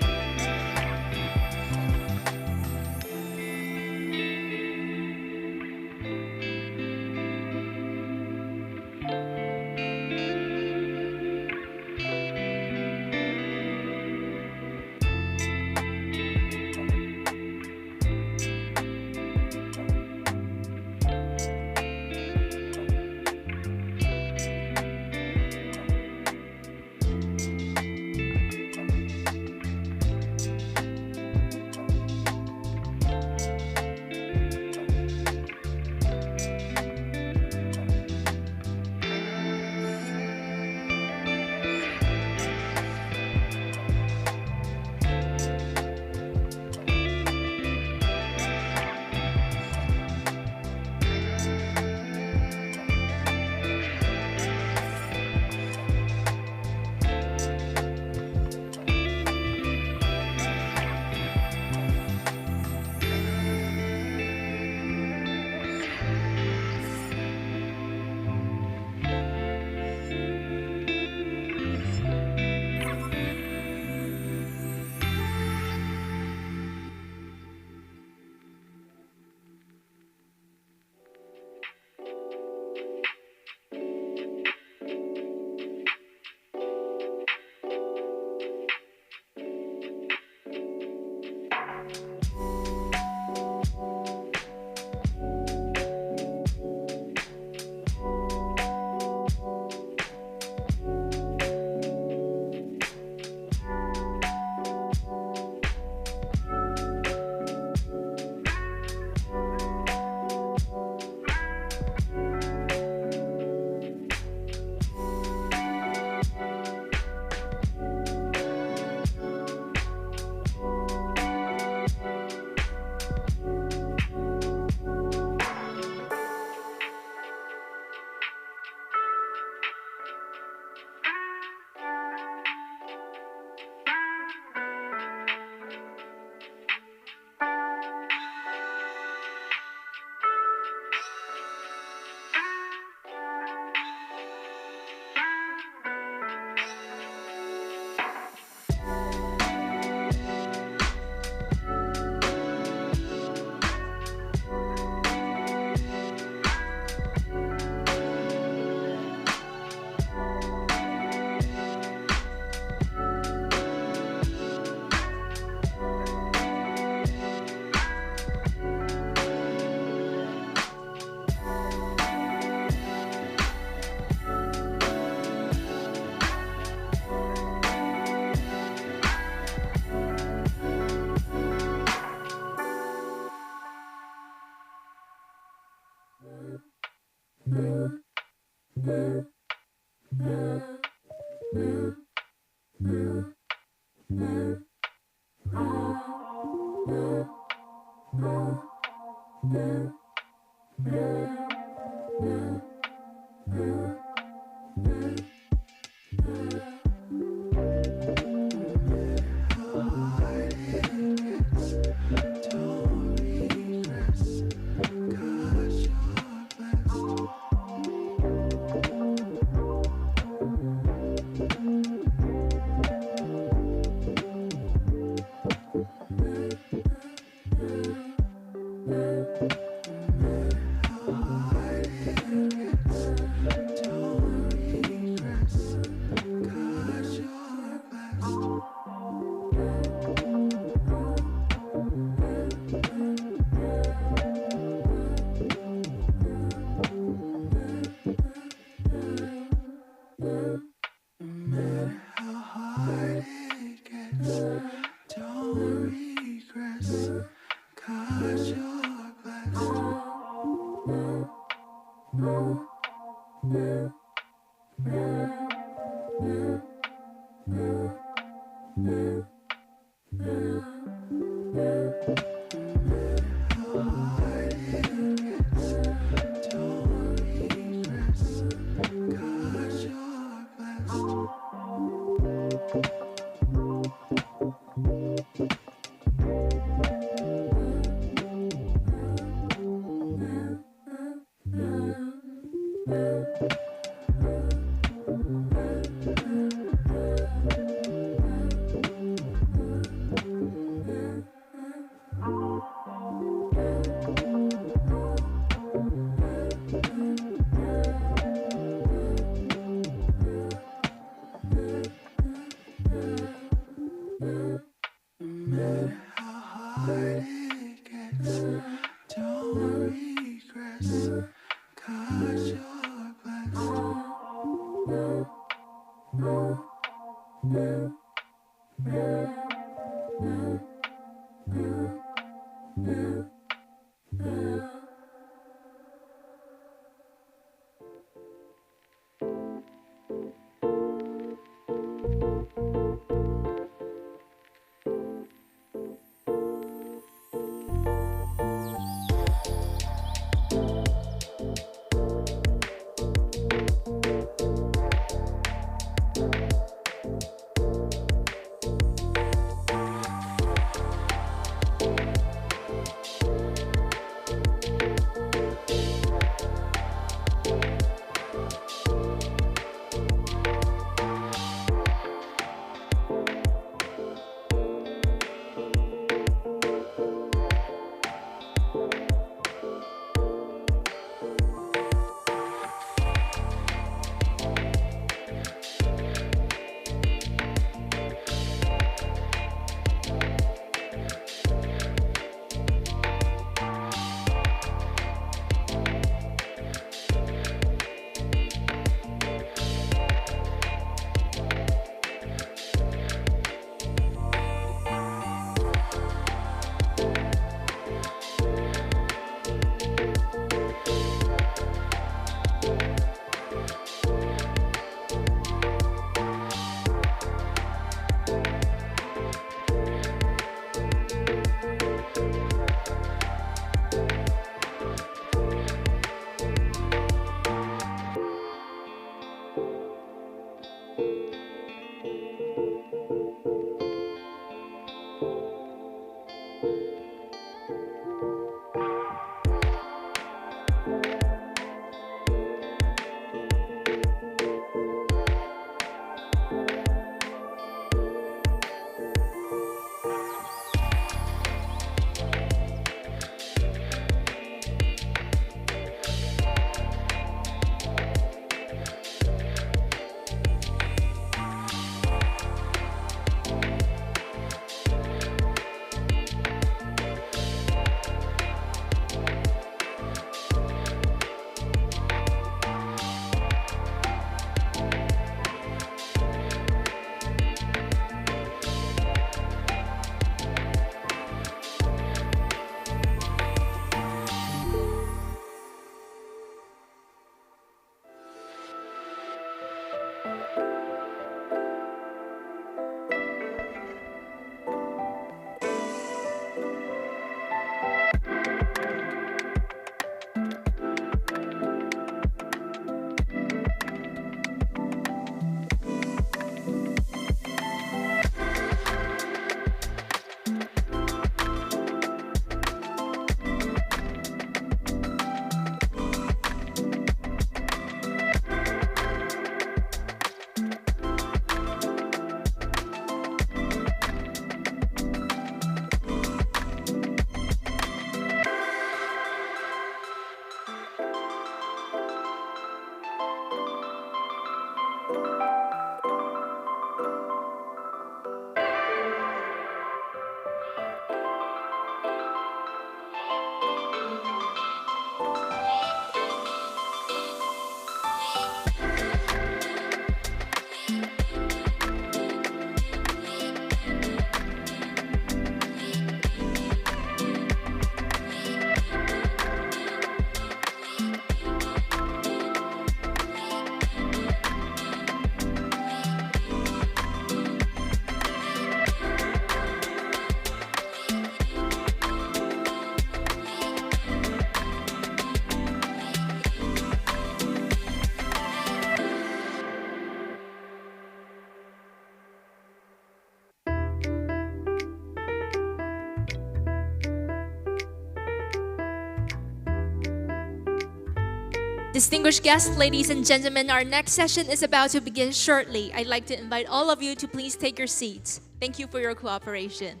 Speaker 1: Distinguished guests, ladies and gentlemen, our next session is about to begin shortly. I'd like to invite all of you to please take your seats. Thank you for your cooperation.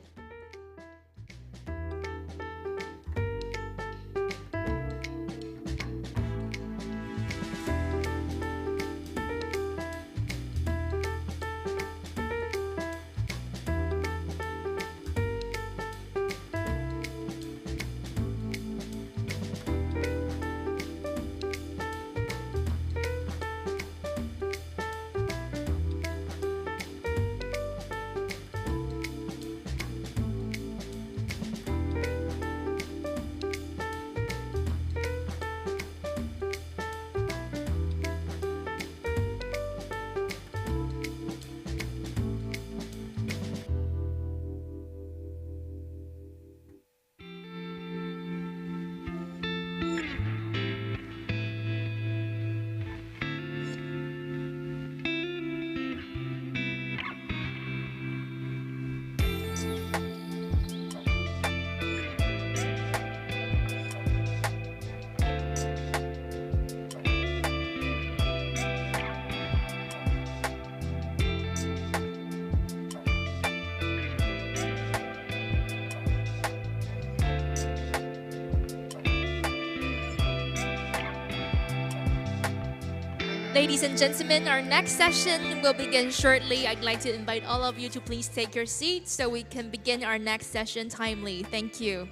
Speaker 1: Ladies and gentlemen, our next session will begin shortly. I'd like to invite all of you to please take your seats so we can begin our next session timely. Thank you.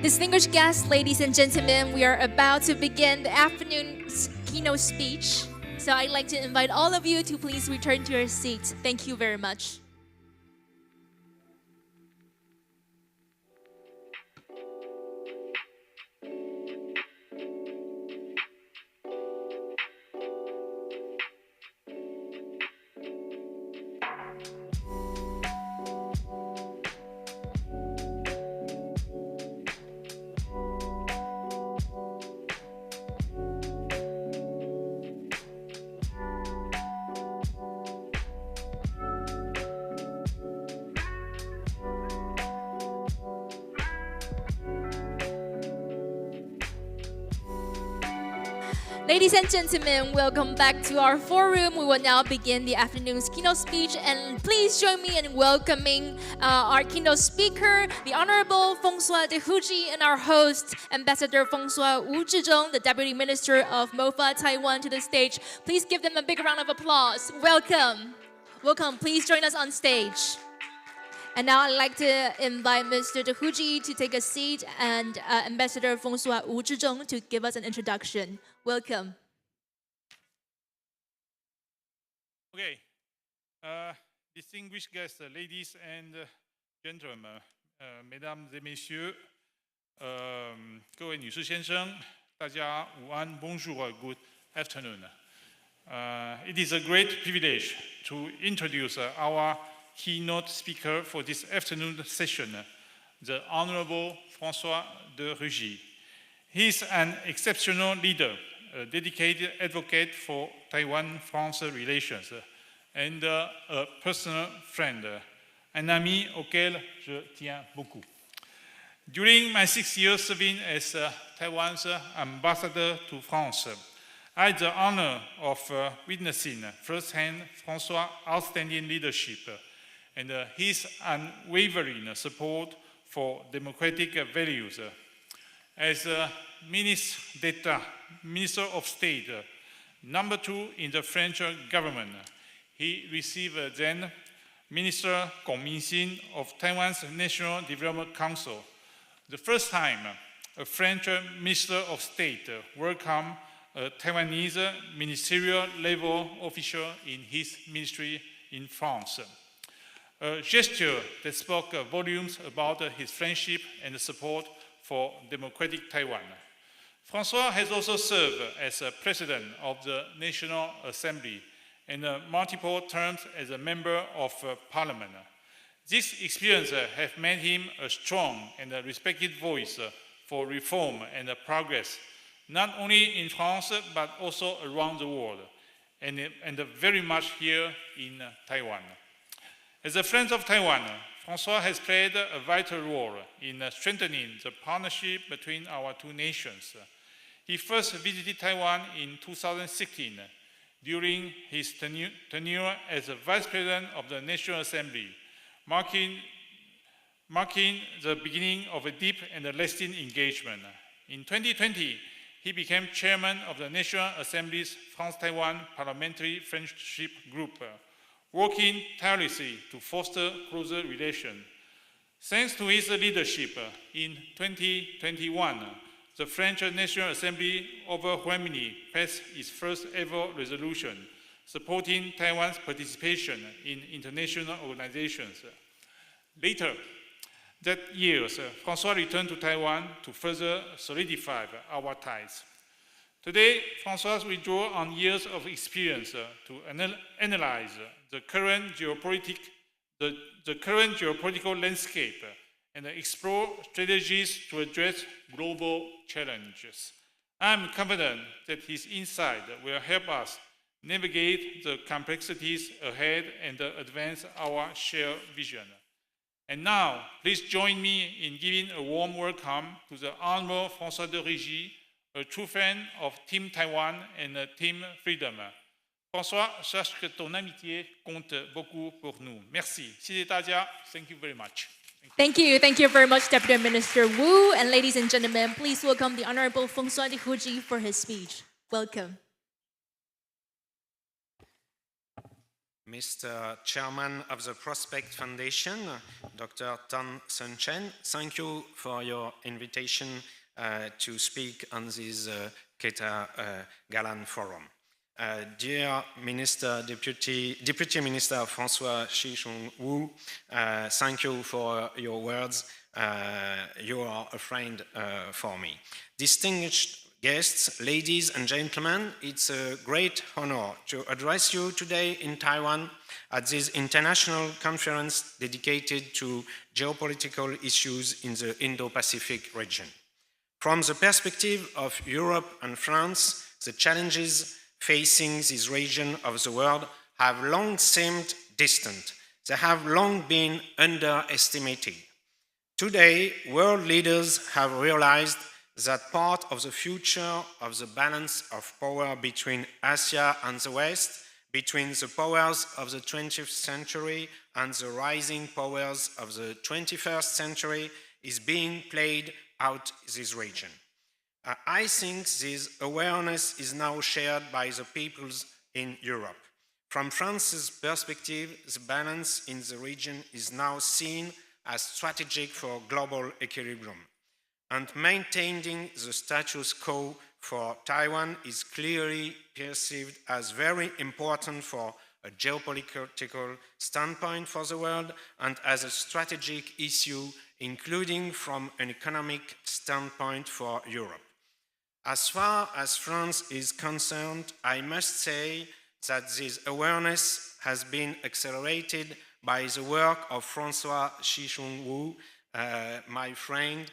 Speaker 1: Distinguished guests, ladies and gentlemen, we are about to begin the afternoon's keynote speech. So I'd like to invite all of you to please return to your seats. Thank you very much. Ladies and gentlemen, welcome back to our forum. We will now begin the afternoon's keynote speech, and please join me in welcoming our keynote speaker, the Honorable François de Huji, and our host, Ambassador François Wu Zhizhong, the Deputy Minister of MOFA Taiwan, to the stage. Please give them a big round of applause. Welcome. Welcome. Please join us on stage. And now I'd like to invite Mr. de Huji to take a seat and Ambassador François Wu Zhizhong to give us an introduction. Welcome.
Speaker 20: Okay. Distinguished guests, ladies and gentlemen, mesdames et messieurs, 各位女士先生，大家午安 ，Bonjour, good afternoon. It is a great privilege to introduce our keynote speaker for this afternoon session, the Honorable François de Rugy. He is an exceptional leader, a dedicated advocate for Taiwan-France relations, and a personal friend, un ami auquel je tiens beaucoup.
Speaker 13: During my 6 years serving as Taiwan's ambassador to France, I had the honor of witnessing firsthand Francois' outstanding leadership and his unwavering support for democratic values. As Ministre d'État, Minister of State, number 2 in the French government, he received then Minister Gong Mingxin of Taiwan's National Development Council, the first time a French Minister of State welcomed a Taiwanese ministerial level official in his ministry in France. A gesture that spoke volumes about his friendship and support for democratic Taiwan. Francois has also served as president of the National Assembly and multiple terms as a member of parliament. This experience has made him a strong and respected voice for reform and progress, not only in France, but also around the world, and very much here in Taiwan. As a friend of Taiwan, Francois has played a vital role in strengthening the partnership between our two nations. He first visited Taiwan in 2016 during his tenure as Vice President of the National Assembly, marking the beginning of a deep and lasting engagement. In 2020, he became chairman of the National Assembly's France-Taiwan Parliamentary Friendship Group, working tirelessly to foster closer relations. Thanks to his leadership, in 2021, the French National Assembly overwhelmingly passed its first ever resolution supporting Taiwan's participation in international organizations. Later that year, Francois returned to Taiwan to further solidify our ties. Today, Francois will draw on years of experience to analyze the current geopolitical landscape and explore strategies to address global challenges. I am confident that his insight will help us navigate the complexities ahead and advance our shared vision. And now, please join me in giving a warm welcome to the Honorable François de Rigy, a true fan of Team Taiwan and Team Freedom. François, sache que ton amitié compte beaucoup pour nous. Merci. 谢谢大家. Thank you very much.
Speaker 1: Thank you very much, Deputy Minister Wu. And ladies and gentlemen, please welcome the Honorable François de Rigy for his speech. Welcome.
Speaker 22: Mr. Chairman of the Prospect Foundation, Dr. Tan Sun Chen, thank you for your invitation to speak on this Ketagalan forum. Dear Minister, Deputy Minister François Chi-Chung-Wu, thank you for your words. You are a friend for me. Distinguished guests, ladies and gentlemen, it's a great honor to address you today in Taiwan at this international conference dedicated to geopolitical issues in the Indo-Pacific region. From the perspective of Europe and France, the challenges facing this region of the world have long seemed distant. They have long been underestimated. Today, world leaders have realized that part of the future of the balance of power between Asia and the West, between the powers of the 20th century and the rising powers of the 21st century, is being played out this region. I think this awareness is now shared by the peoples in Europe. From France's perspective, the balance in the region is now seen as strategic for global equilibrium. And maintaining the status quo for Taiwan is clearly perceived as very important for a geopolitical standpoint for the world and as a strategic issue, including from an economic standpoint for Europe. As far as France is concerned, I must say that this awareness has been accelerated by the work of François Chi-Chung-Wu, my friend,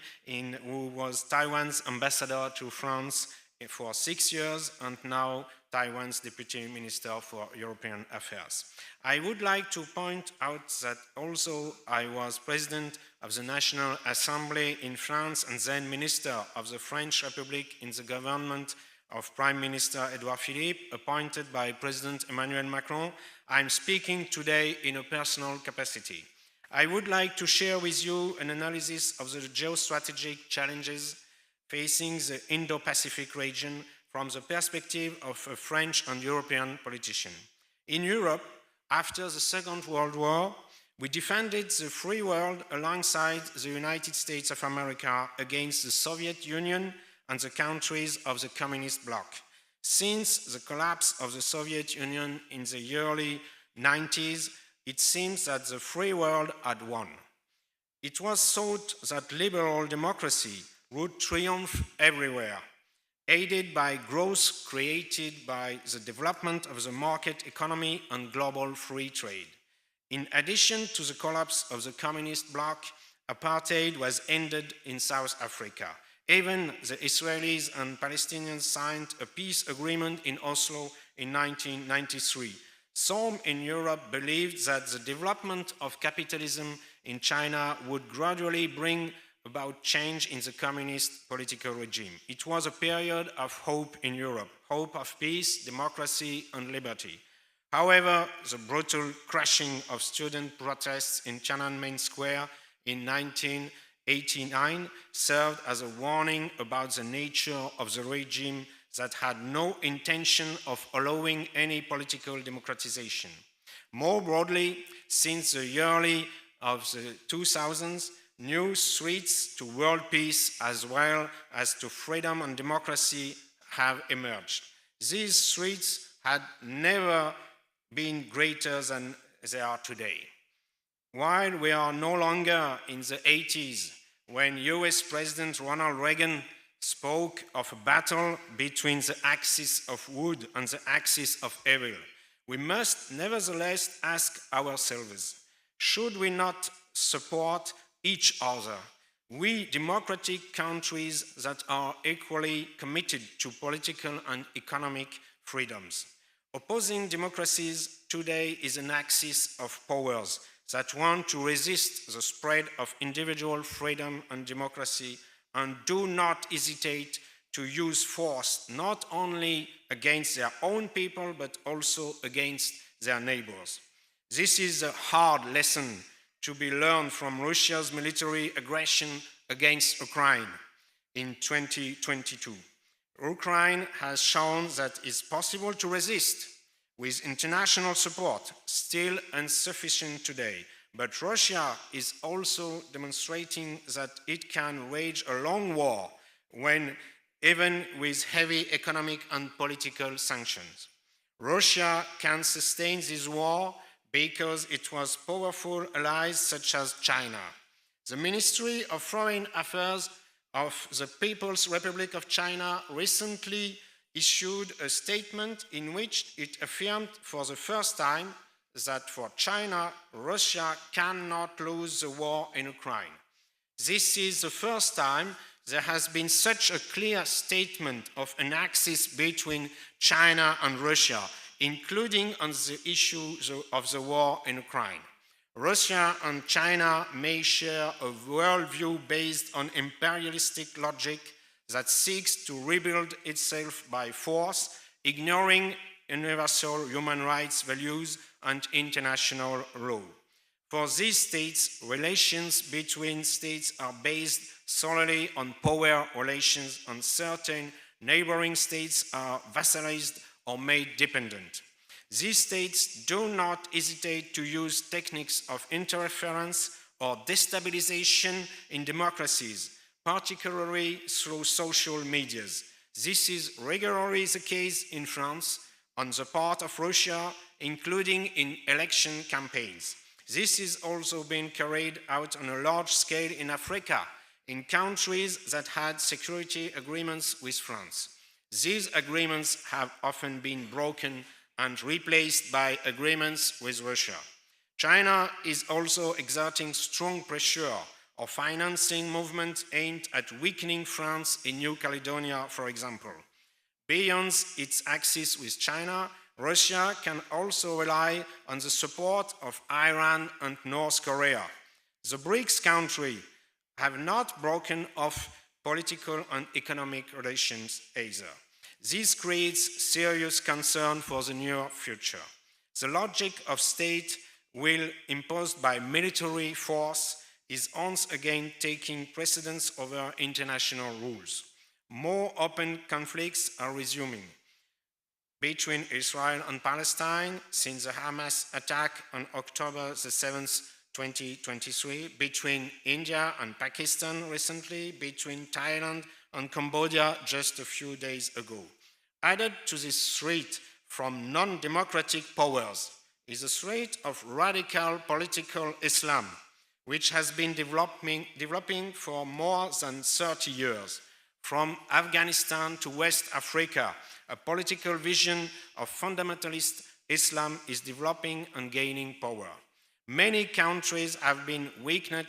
Speaker 22: who was Taiwan's ambassador to France for 6 years and now Taiwan's Deputy Minister for European Affairs. I would like to point out that also I was President of the National Assembly in France and then Minister of the French Republic in the government of Prime Minister Edouard Philippe, appointed by President Emmanuel Macron. I'm speaking today in a personal capacity. I would like to share with you an analysis of the geostrategic challenges facing the Indo-Pacific region from the perspective of a French and European politician. In Europe, after the Second World War, we defended the free world alongside the United States of America against the Soviet Union and the countries of the communist bloc. Since the collapse of the Soviet Union in the early 90s, it seems that the free world had won. It was thought that liberal democracy would triumph everywhere, aided by growth created by the development of the market economy and global free trade. In addition to the collapse of the communist bloc, apartheid was ended in South Africa. Even the Israelis and Palestinians signed a peace agreement in Oslo in 1993. Some in Europe believed that the development of capitalism in China would gradually bring about change in the communist political regime. It was a period of hope in Europe, hope of peace, democracy, and liberty. However, the brutal crushing of student protests in Tiananmen Square in 1989 served as a warning about the nature of the regime that had no intention of allowing any political democratization. More broadly, since the early of the 2000s, new threats to world peace as well as to freedom and democracy have emerged. These threats had never been greater than they are today. While we are no longer in the 80s, when US President Ronald Reagan spoke of a battle between the axis of good and the axis of evil, we must nevertheless ask ourselves, should we not support each other, we democratic countries that are equally committed to political and economic freedoms? Opposing democracies today is an axis of powers that want to resist the spread of individual freedom and democracy and do not hesitate to use force not only against their own people but also against their neighbors. This is a hard lesson to be learned from Russia's military aggression against Ukraine in 2022. Ukraine has shown that it's possible to resist with international support, still insufficient today. But Russia is also demonstrating that it can wage a long war even with heavy economic and political sanctions. Russia can sustain this war because it has powerful allies such as China. The Ministry of Foreign Affairs of the People's Republic of China recently issued a statement in which it affirmed for the first time that for China, Russia cannot lose the war in Ukraine. This is the first time there has been such a clear statement of an axis between China and Russia, including on the issue of the war in Ukraine. Russia and China may share a worldview based on imperialistic logic that seeks to rebuild itself by force, ignoring universal human rights values and international law. For these states, relations between states are based solely on power relations, and certain neighboring states are vassalized or made dependent. These states do not hesitate to use techniques of interference or destabilization in democracies, particularly through social medias. This is regularly the case in France on the part of Russia, including in election campaigns. This is also being carried out on a large scale in Africa, in countries that had security agreements with France. These agreements have often been broken and replaced by agreements with Russia. China is also exerting strong pressure or financing movements aimed at weakening France in New Caledonia, for example. Beyond its axis with China, Russia can also rely on the support of Iran and North Korea. The BRICS countries have not broken off political and economic relations either. This creates serious concern for the near future. The logic of state will imposed by military force is once again taking precedence over international rules. More open conflicts are resuming between Israel and Palestine since the Hamas attack on October the 7th, 2023, between India and Pakistan recently, between Thailand and Cambodia just a few days ago. Added to this threat from non-democratic powers is a threat of radical political Islam, which has been developing for more than 30 years. From Afghanistan to West Africa, a political vision of fundamentalist Islam is developing and gaining power. Many countries have been weakened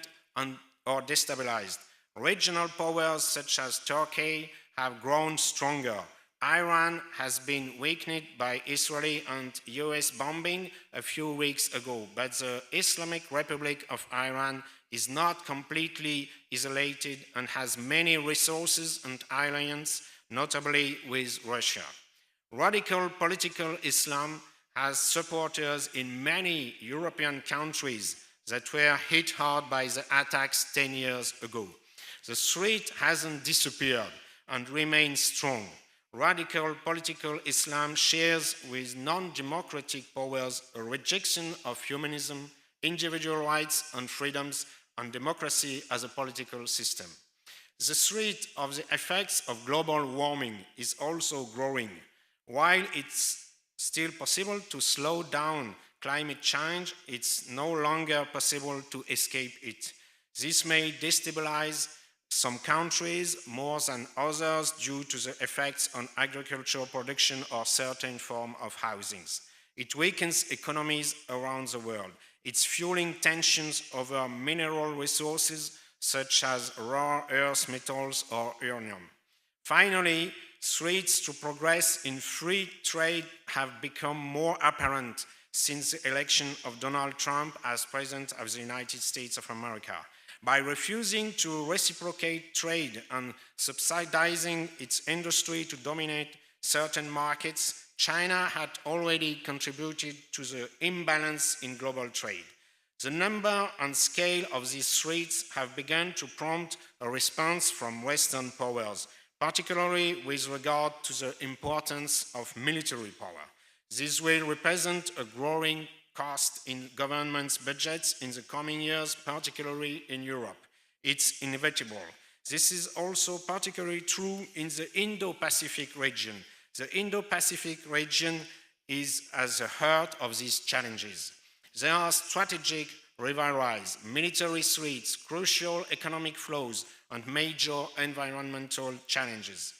Speaker 22: or destabilized. Regional powers such as Turkey have grown stronger. Iran has been weakened by Israeli and US bombing a few weeks ago, but the Islamic Republic of Iran is not completely isolated and has many resources and alliances, notably with Russia. Radical political Islam has supporters in many European countries that were hit hard by the attacks 10 years ago. The threat hasn't disappeared and remains strong. Radical political Islam shares with non-democratic powers a rejection of humanism, individual rights and freedoms, and democracy as a political system. The threat of the effects of global warming is also growing. While it's still possible to slow down climate change, it's no longer possible to escape it. This may destabilize some countries more than others due to the effects on agricultural production or certain form of housings. It weakens economies around the world. It's fueling tensions over mineral resources such as rare earth metals or uranium. Finally, threats to progress in free trade have become more apparent since the election of Donald Trump as President of the United States of America. By refusing to reciprocate trade and subsidizing its industry to dominate certain markets, China had already contributed to the imbalance in global trade. The number and scale of these threats have begun to prompt a response from Western powers, particularly with regard to the importance of military power. This will represent a growing cost in governments' budgets in the coming years, particularly in Europe. It's inevitable. This is also particularly true in the Indo-Pacific region. The Indo-Pacific region is at the heart of these challenges. There are strategic rivalries, military threats, crucial economic flows, and major environmental challenges.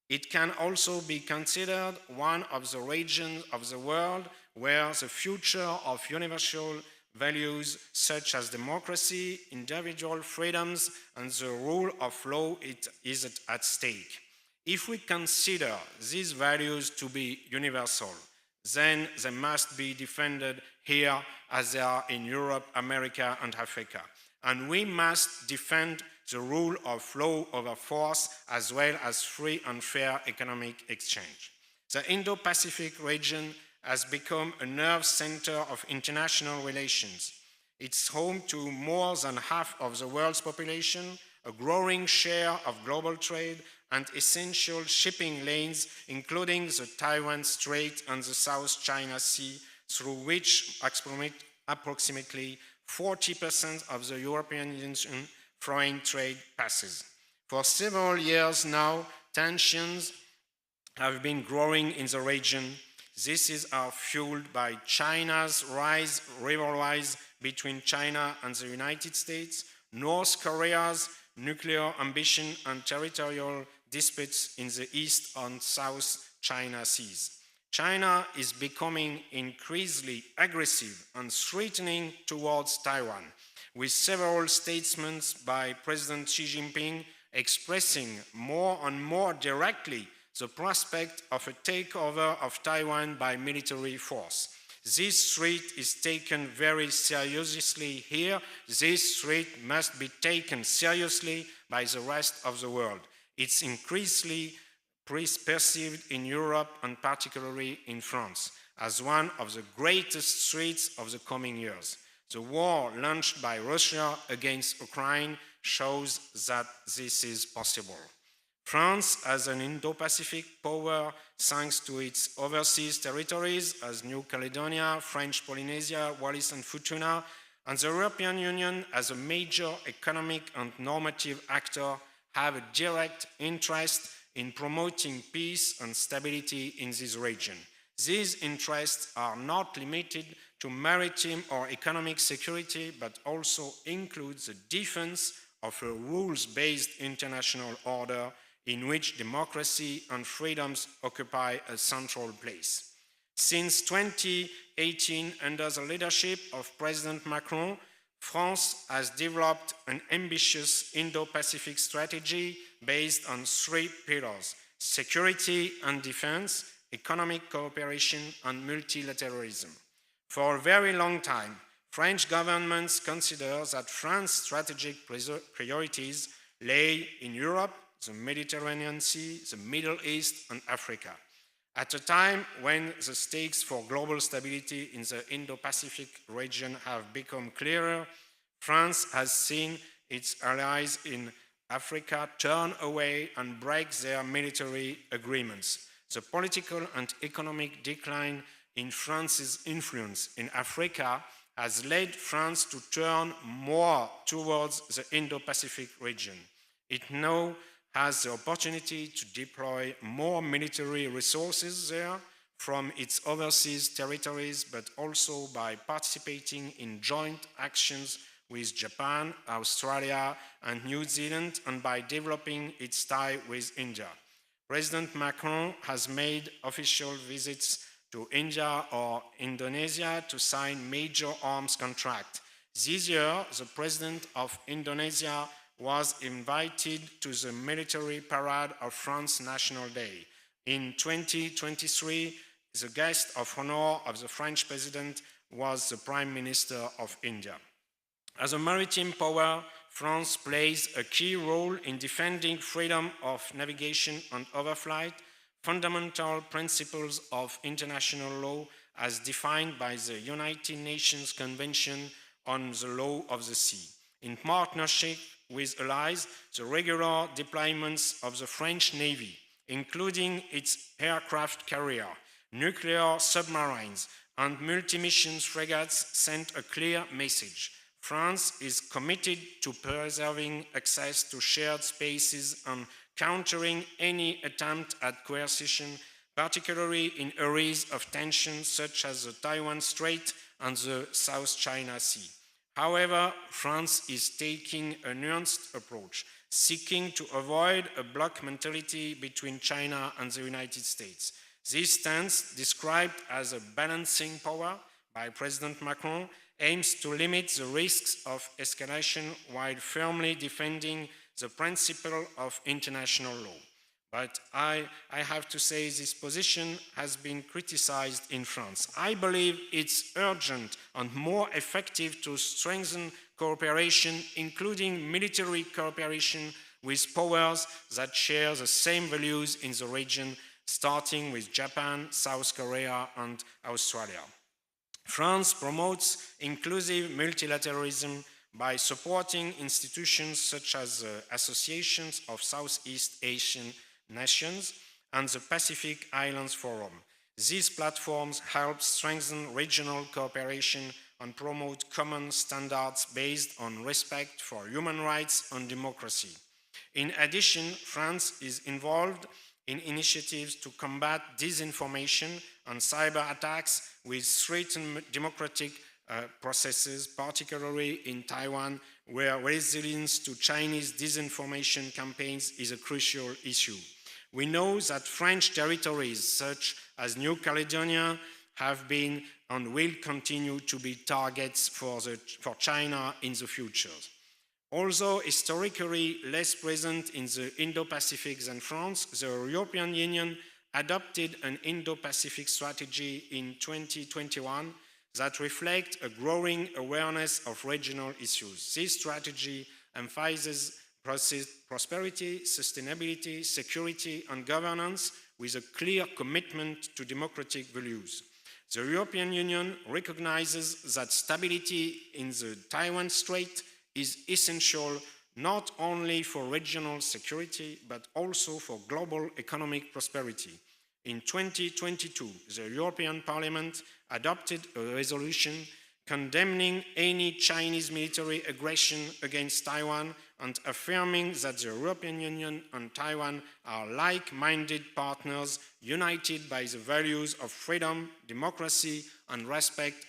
Speaker 22: It can also be considered one of the regions of the world where the future of universal values such as democracy, individual freedoms, and the rule of law is at stake. If we consider these values to be universal, then they must be defended here as they are in Europe, America, and Africa. And we must defend the rule of law over force as well as free and fair economic exchange. The Indo-Pacific region has become a nerve center of international relations. It's home to more than half of the world's population, a growing share of global trade, and essential shipping lanes, including the Taiwan Strait and the South China Sea, through which approximately 40% of the European Union foreign trade passes. For several years now, tensions have been growing in the region. This is fueled by China's rivalries between China and the United States, North Korea's nuclear ambition, and territorial disputes in the East and South China Seas. China is becoming increasingly aggressive and threatening towards Taiwan, with several statements by President Xi Jinping expressing more and more directly the prospect of a takeover of Taiwan by military force. This threat is taken very seriously here. This threat must be taken seriously by the rest of the world. It's increasingly perceived in Europe and particularly in France as one of the greatest threats of the coming years. The war launched by Russia against Ukraine shows that this is possible. France, as an Indo-Pacific power, thanks to its overseas territories as New Caledonia, French Polynesia, Wallis and Futuna, and the European Union as a major economic and normative actor, have a direct interest in promoting peace and stability in this region. These interests are not limited to maritime or economic security, but also include the defense of a rules-based international order in which democracy and freedoms occupy a central place. Since 2018, under the leadership of President Macron, France has developed an ambitious Indo-Pacific strategy based on 3 pillars: security and defense, economic cooperation, and multilateralism. For a very long time, French governments consider that France's strategic priorities lay in Europe, the Mediterranean Sea, the Middle East, and Africa. At a time when the stakes for global stability in the Indo-Pacific region have become clearer, France has seen its allies in Africa turn away and break their military agreements. The political and economic decline in France's influence in Africa has led France to turn more towards the Indo-Pacific region. It now has the opportunity to deploy more military resources there from its overseas territories, but also by participating in joint actions with Japan, Australia, and New Zealand, and by developing its tie with India. President Macron has made official visits to India or Indonesia to sign major arms contracts. This year, the president of Indonesia was invited to the military parade of France National Day. In 2023, the guest of honor of the French president was the Prime Minister of India. As a maritime power, France plays a key role in defending freedom of navigation and overflight, fundamental principles of international law as defined by the United Nations Convention on the Law of the Sea. In partnership with allies, the regular deployments of the French Navy, including its aircraft carrier, nuclear submarines, and multi-mission frigates, sent a clear message. France is committed to preserving access to shared spaces and countering any attempt at coercion, particularly in areas of tension such as the Taiwan Strait and the South China Sea. However, France is taking a nuanced approach, seeking to avoid a bloc mentality between China and the United States. This stance, described as a balancing power by President Macron, aims to limit the risks of escalation while firmly defending the principle of international law. But I have to say this position has been criticized in France. I believe it's urgent and more effective to strengthen cooperation, including military cooperation with powers that share the same values in the region, starting with Japan, South Korea, and Australia. France promotes inclusive multilateralism by supporting institutions such as the Associations of Southeast Asian Nations and the Pacific Islands Forum. These platforms help strengthen regional cooperation and promote common standards based on respect for human rights and democracy. In addition, France is involved in initiatives to combat disinformation and cyber attacks which threaten democratic processes, particularly in Taiwan, where resilience to Chinese disinformation campaigns is a crucial issue. We know that French territories such as New Caledonia have been and will continue to be targets for China in the future. Although historically less present in the Indo-Pacific than France, the European Union adopted an Indo-Pacific strategy in 2021 that reflects a growing awareness of regional issues. This strategy emphasizes prosperity, sustainability, security, and governance with a clear commitment to democratic values. The European Union recognizes that stability in the Taiwan Strait is essential not only for regional security, but also for global economic prosperity. In 2022, the European Parliament adopted a resolution condemning any Chinese military aggression against Taiwan and affirming that the European Union and Taiwan are like-minded partners united by the values of freedom, democracy, and respect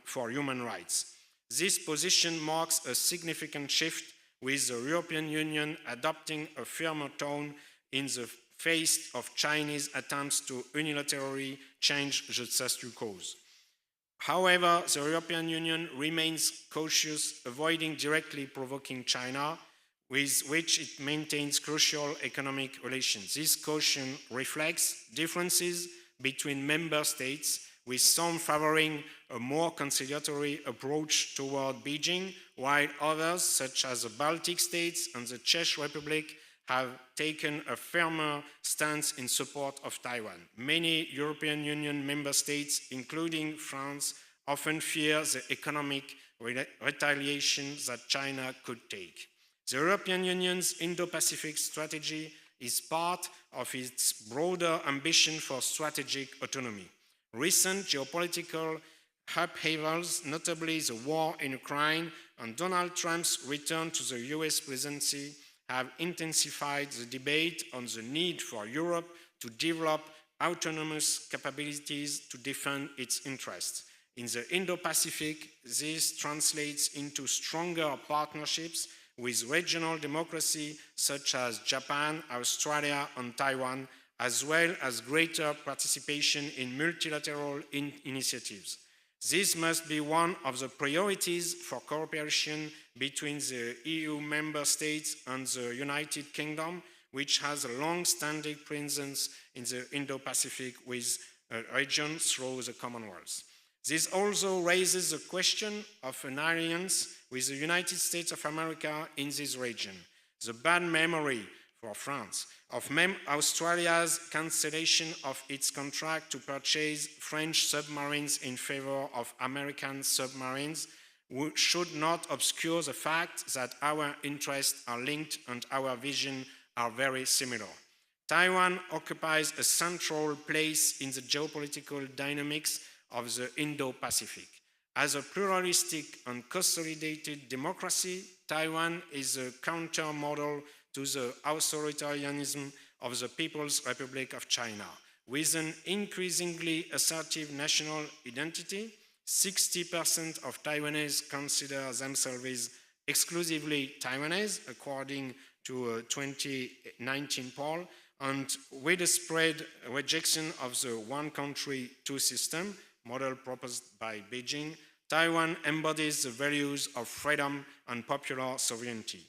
Speaker 22: for human rights. This position marks a significant shift, with the European Union adopting a firmer tone in the face of Chinese attempts to unilaterally change the status quo. However, the European Union remains cautious, avoiding directly provoking China, with which it maintains crucial economic relations. This caution reflects differences between member states, with some favoring a more conciliatory approach toward Beijing, while others, such as the Baltic states and the Czech Republic, have taken a firmer stance in support of Taiwan. Many European Union member states, including France, often fear the economic retaliation that China could take. The European Union's Indo-Pacific strategy is part of its broader ambition for strategic autonomy. Recent geopolitical upheavals, notably the war in Ukraine and Donald Trump's return to the US presidency, have intensified the debate on the need for Europe to develop autonomous capabilities to defend its interests. In the Indo-Pacific, this translates into stronger partnerships with regional democracy such as Japan, Australia, and Taiwan, as well as greater participation in multilateral initiatives. This must be one of the priorities for cooperation between the EU member states and the United Kingdom, which has a long-standing presence in the Indo-Pacific with a region through the Commonwealth. This also raises the question of an alliance with the United States of America in this region. The bad memory for France of Australia's cancellation of its contract to purchase French submarines in favor of American submarines should not obscure the fact that our interests are linked and our vision are very similar. Taiwan occupies a central place in the geopolitical dynamics of the Indo-Pacific. As a pluralistic and consolidated democracy, Taiwan is a counter-model to the authoritarianism of the People's Republic of China. With an increasingly assertive national identity, 60% of Taiwanese consider themselves exclusively Taiwanese, according to a 2019 poll, and widespread rejection of the one country, two system model proposed by Beijing, Taiwan embodies the values of freedom and popular sovereignty.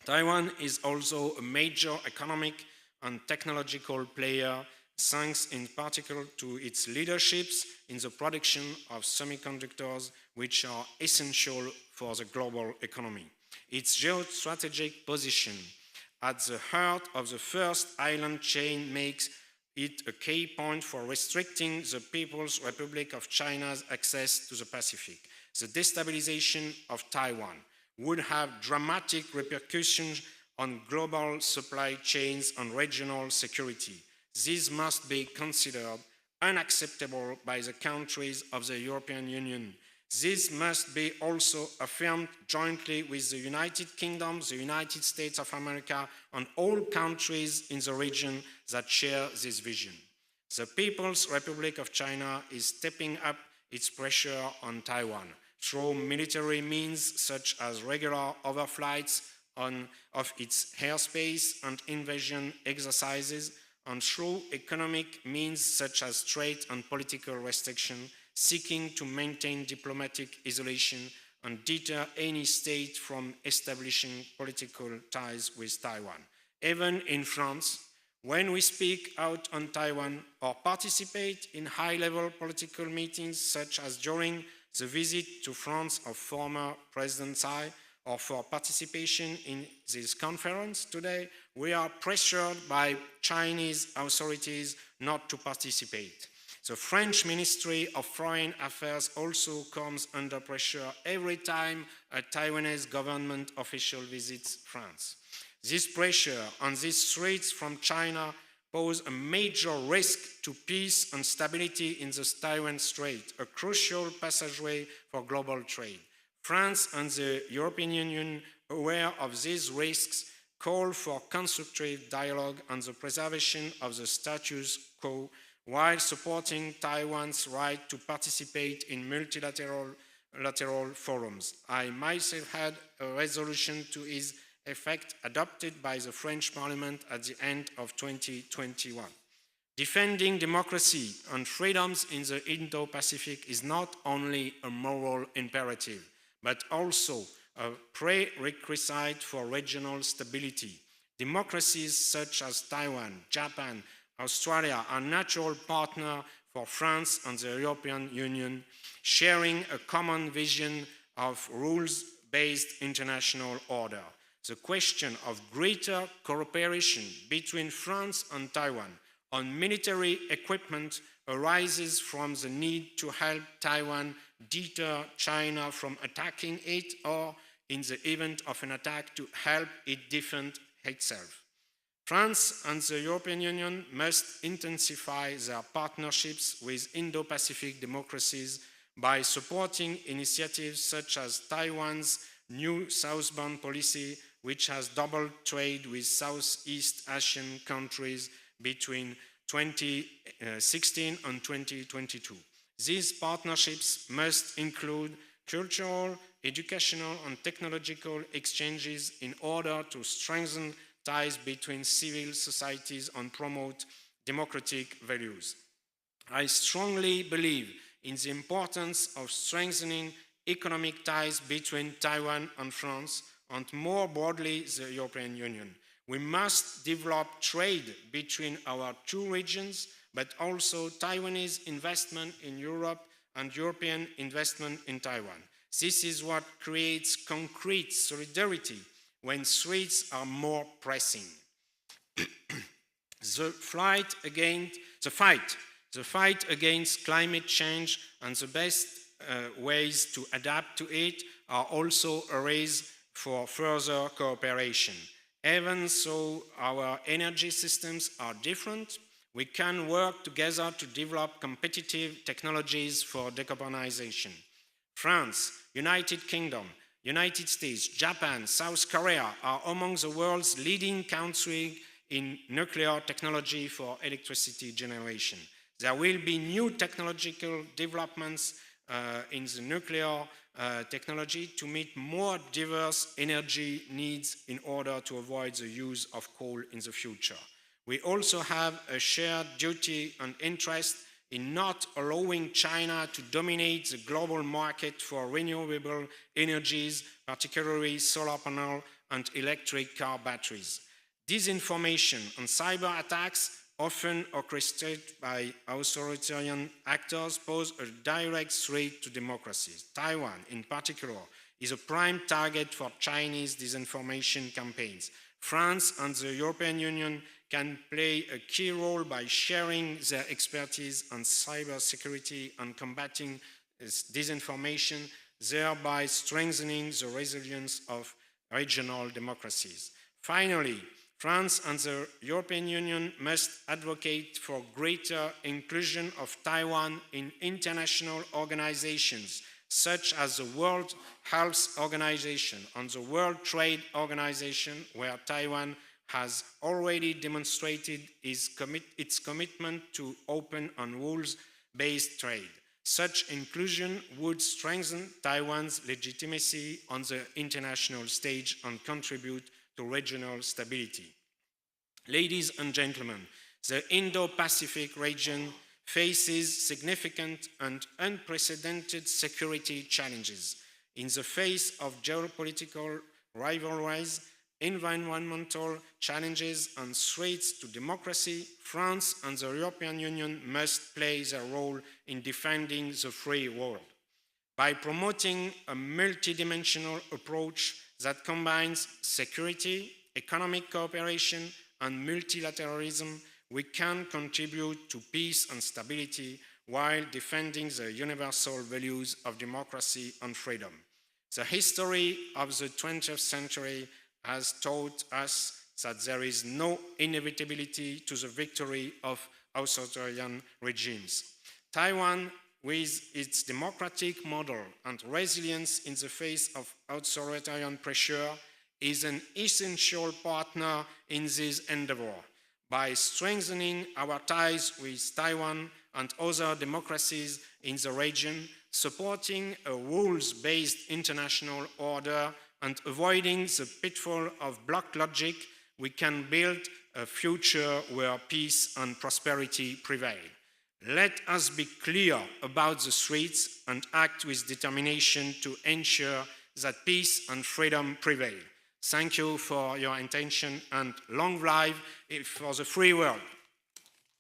Speaker 22: Taiwan is also a major economic and technological player, thanks in particular to its leaderships in the production of semiconductors, which are essential for the global economy. Its geostrategic position at the heart of the first island chain makes it a key point for restricting the People's Republic of China's access to the Pacific. The destabilization of Taiwan would have dramatic repercussions on global supply chains and regional security. This must be considered unacceptable by the countries of the European Union. This must be also affirmed jointly with the United Kingdom, the United States of America, and all countries in the region that share this vision. The People's Republic of China is stepping up its pressure on Taiwan through military means such as regular overflights of its airspace and invasion exercises, and through economic means such as trade and political restriction, seeking to maintain diplomatic isolation and deter any state from establishing political ties with Taiwan. Even in France, when we speak out on Taiwan or participate in high-level political meetings, such as during the visit to France of former President Tsai, or for participation in this conference today, we are pressured by Chinese authorities not to participate. The French Ministry of Foreign Affairs also comes under pressure every time a Taiwanese government official visits France. This pressure and these threats from China pose a major risk to peace and stability in the Taiwan Strait, a crucial passageway for global trade. France and the European Union, aware of these risks, call for constructive dialogue and the preservation of the status quo while supporting Taiwan's right to participate in multilateral forums. I myself had a resolution to its effect adopted by the French Parliament at the end of 2021. Defending democracy and freedoms in the Indo-Pacific is not only a moral imperative, but also a prerequisite for regional stability. Democracies such as Taiwan, Japan, Australia are natural partners for France and the European Union, sharing a common vision of rules-based international order. The question of greater cooperation between France and Taiwan on military equipment arises from the need to help Taiwan deter China from attacking it, or in the event of an attack, to help it defend itself. France and the European Union must intensify their partnerships with Indo-Pacific democracies by supporting initiatives such as Taiwan's new southbound policy, which has doubled trade with Southeast Asian countries between 2016 and 2022. These partnerships must include cultural, educational, and technological exchanges in order to strengthen ties between civil societies and promote democratic values. I strongly believe in the importance of strengthening economic ties between Taiwan and France, and more broadly, the European Union. We must develop trade between our two regions, but also Taiwanese investment in Europe and European investment in Taiwan. This is what creates concrete solidarity when threats are more pressing. The fight against climate change and the best ways to adapt to it are also a race for further cooperation. Even though our energy systems are different, we can work together to develop competitive technologies for decarbonization. France, United Kingdom, United States, Japan, South Korea are among the world's leading countries in nuclear technology for electricity generation. There will be new technological developments in the nuclear technology to meet more diverse energy needs in order to avoid the use of coal in the future. We also have a shared duty and interest in not allowing China to dominate the global market for renewable energies, particularly solar panel and electric car batteries. Disinformation and cyber attacks, often orchestrated by authoritarian actors, pose a direct threat to democracies. Taiwan, in particular, is a prime target for Chinese disinformation campaigns. France and the European Union can play a key role by sharing their expertise on cybersecurity and combating disinformation, thereby strengthening the resilience of regional democracies. Finally, France and the European Union must advocate for greater inclusion of Taiwan in international organizations such as the World Health Organization and the World Trade Organization, where Taiwan has already demonstrated its commitment to open and rules-based trade. Such inclusion would strengthen Taiwan's legitimacy on the international stage and contribute to regional stability. Ladies and gentlemen, the Indo-Pacific region faces significant and unprecedented security challenges. In the face of geopolitical rivalries, environmental challenges, and threats to democracy, France and the European Union must play their role in defending the free world. By promoting a multidimensional approach that combines security, economic cooperation, and multilateralism, we can contribute to peace and stability while defending the universal values of democracy and freedom. The history of the 20th century has taught us that there is no inevitability to the victory of authoritarian regimes. Taiwan, with its democratic model and resilience in the face of authoritarian pressure, is an essential partner in this endeavor. By strengthening our ties with Taiwan and other democracies in the region, supporting a rules-based international order, and avoiding the pitfall of bloc logic, we can build a future where peace and prosperity prevail. Let us be clear about the threats and act with determination to ensure that peace and freedom prevail. Thank you for your attention, and long life for the free world.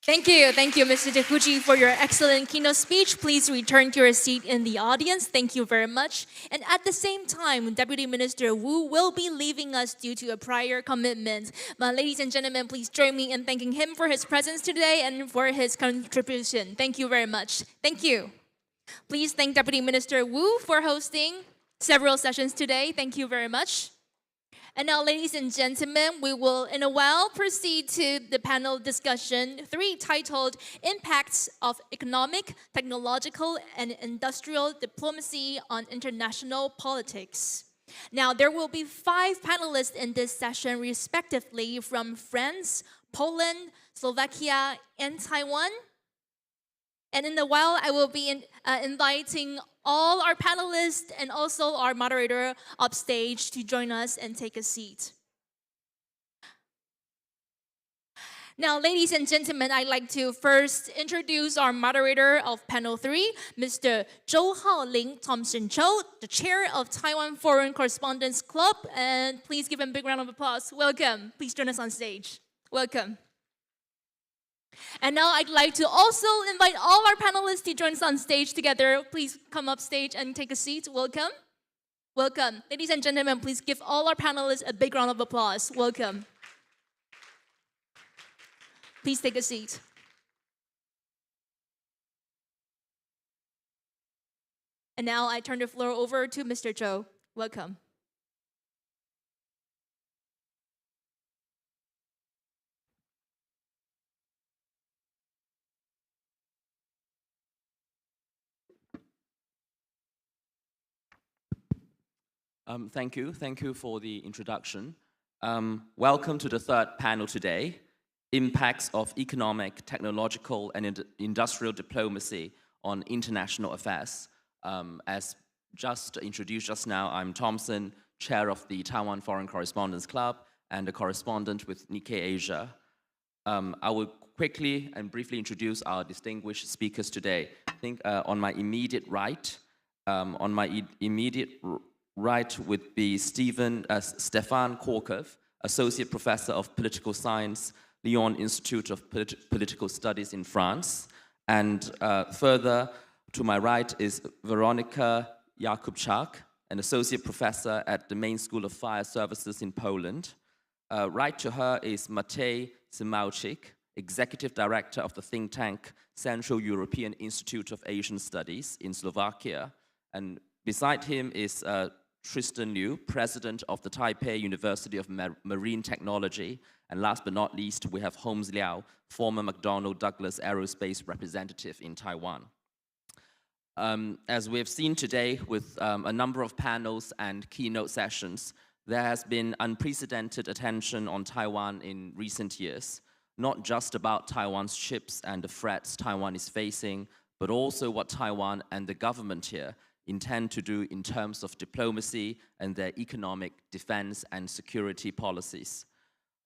Speaker 1: Thank you, Mr. Takuchi, for your excellent keynote speech. Please return to your seat in the audience. Thank you very much. And at the same time, Deputy Minister Wu will be leaving us due to a prior commitment. But ladies and gentlemen, please join me in thanking him for his presence today and for his contribution. Thank you very much. Thank you. Please thank Deputy Minister Wu for hosting several sessions today. Thank you very much. And now, ladies and gentlemen, we will in a while proceed to the panel discussion 3 titled Impacts of Economic, Technological, and Industrial Diplomacy on International Politics. Now, there will be 5 panelists in this session, respectively, from France, Poland, Slovakia, and Taiwan. And in a while, I will be inviting all our panelists and also our moderator upstage to join us and take a seat. Now, ladies and gentlemen, I'd like to first introduce our moderator of panel 3, Mr. Zhou Haoling Thompson Cho, the chair of Taiwan Foreign Correspondents Club. And please give him a big round of applause. Welcome. Please join us on stage. Welcome. And now I'd like to also invite all our panelists to join us on stage together. Please come up stage and take a seat. Welcome. Welcome. Ladies and gentlemen, please give all our panelists a big round of applause. Welcome. Please take a seat. And now I turn the floor over to Mr. Zhou. Welcome.
Speaker 7: Thank you for the introduction. Welcome to the 3rd panel today, Impacts of Economic, Technological, and Industrial Diplomacy on International Affairs. As just introduced just now, I'm Thompson, chair of the Taiwan Foreign Correspondents Club and a correspondent with Nikkei Asia. I will quickly and briefly introduce our distinguished speakers today. I think on my immediate right, would be Stefan Korkov, Associate Professor of Political Science, Lyon Institute of Political Studies in France. And further to my right is Veronika Jakubczak, an Associate Professor at the Main School of Fire Services in Poland. Right to her is Matej Zimałczyk, Executive Director of the think tank Central European Institute of Asian Studies in Slovakia. And beside him is Tristan Liu, President of the Taipei University of Marine Technology. And last but not least, we have Holmes Liao, former McDonnell Douglas Aerospace representative in Taiwan. As we have seen today with a number of panels and keynote sessions, there has been unprecedented attention on Taiwan in recent years, not just about Taiwan's ships and the threats Taiwan is facing, but also what Taiwan and the government here intend to do in terms of diplomacy and their economic, defense, and security policies.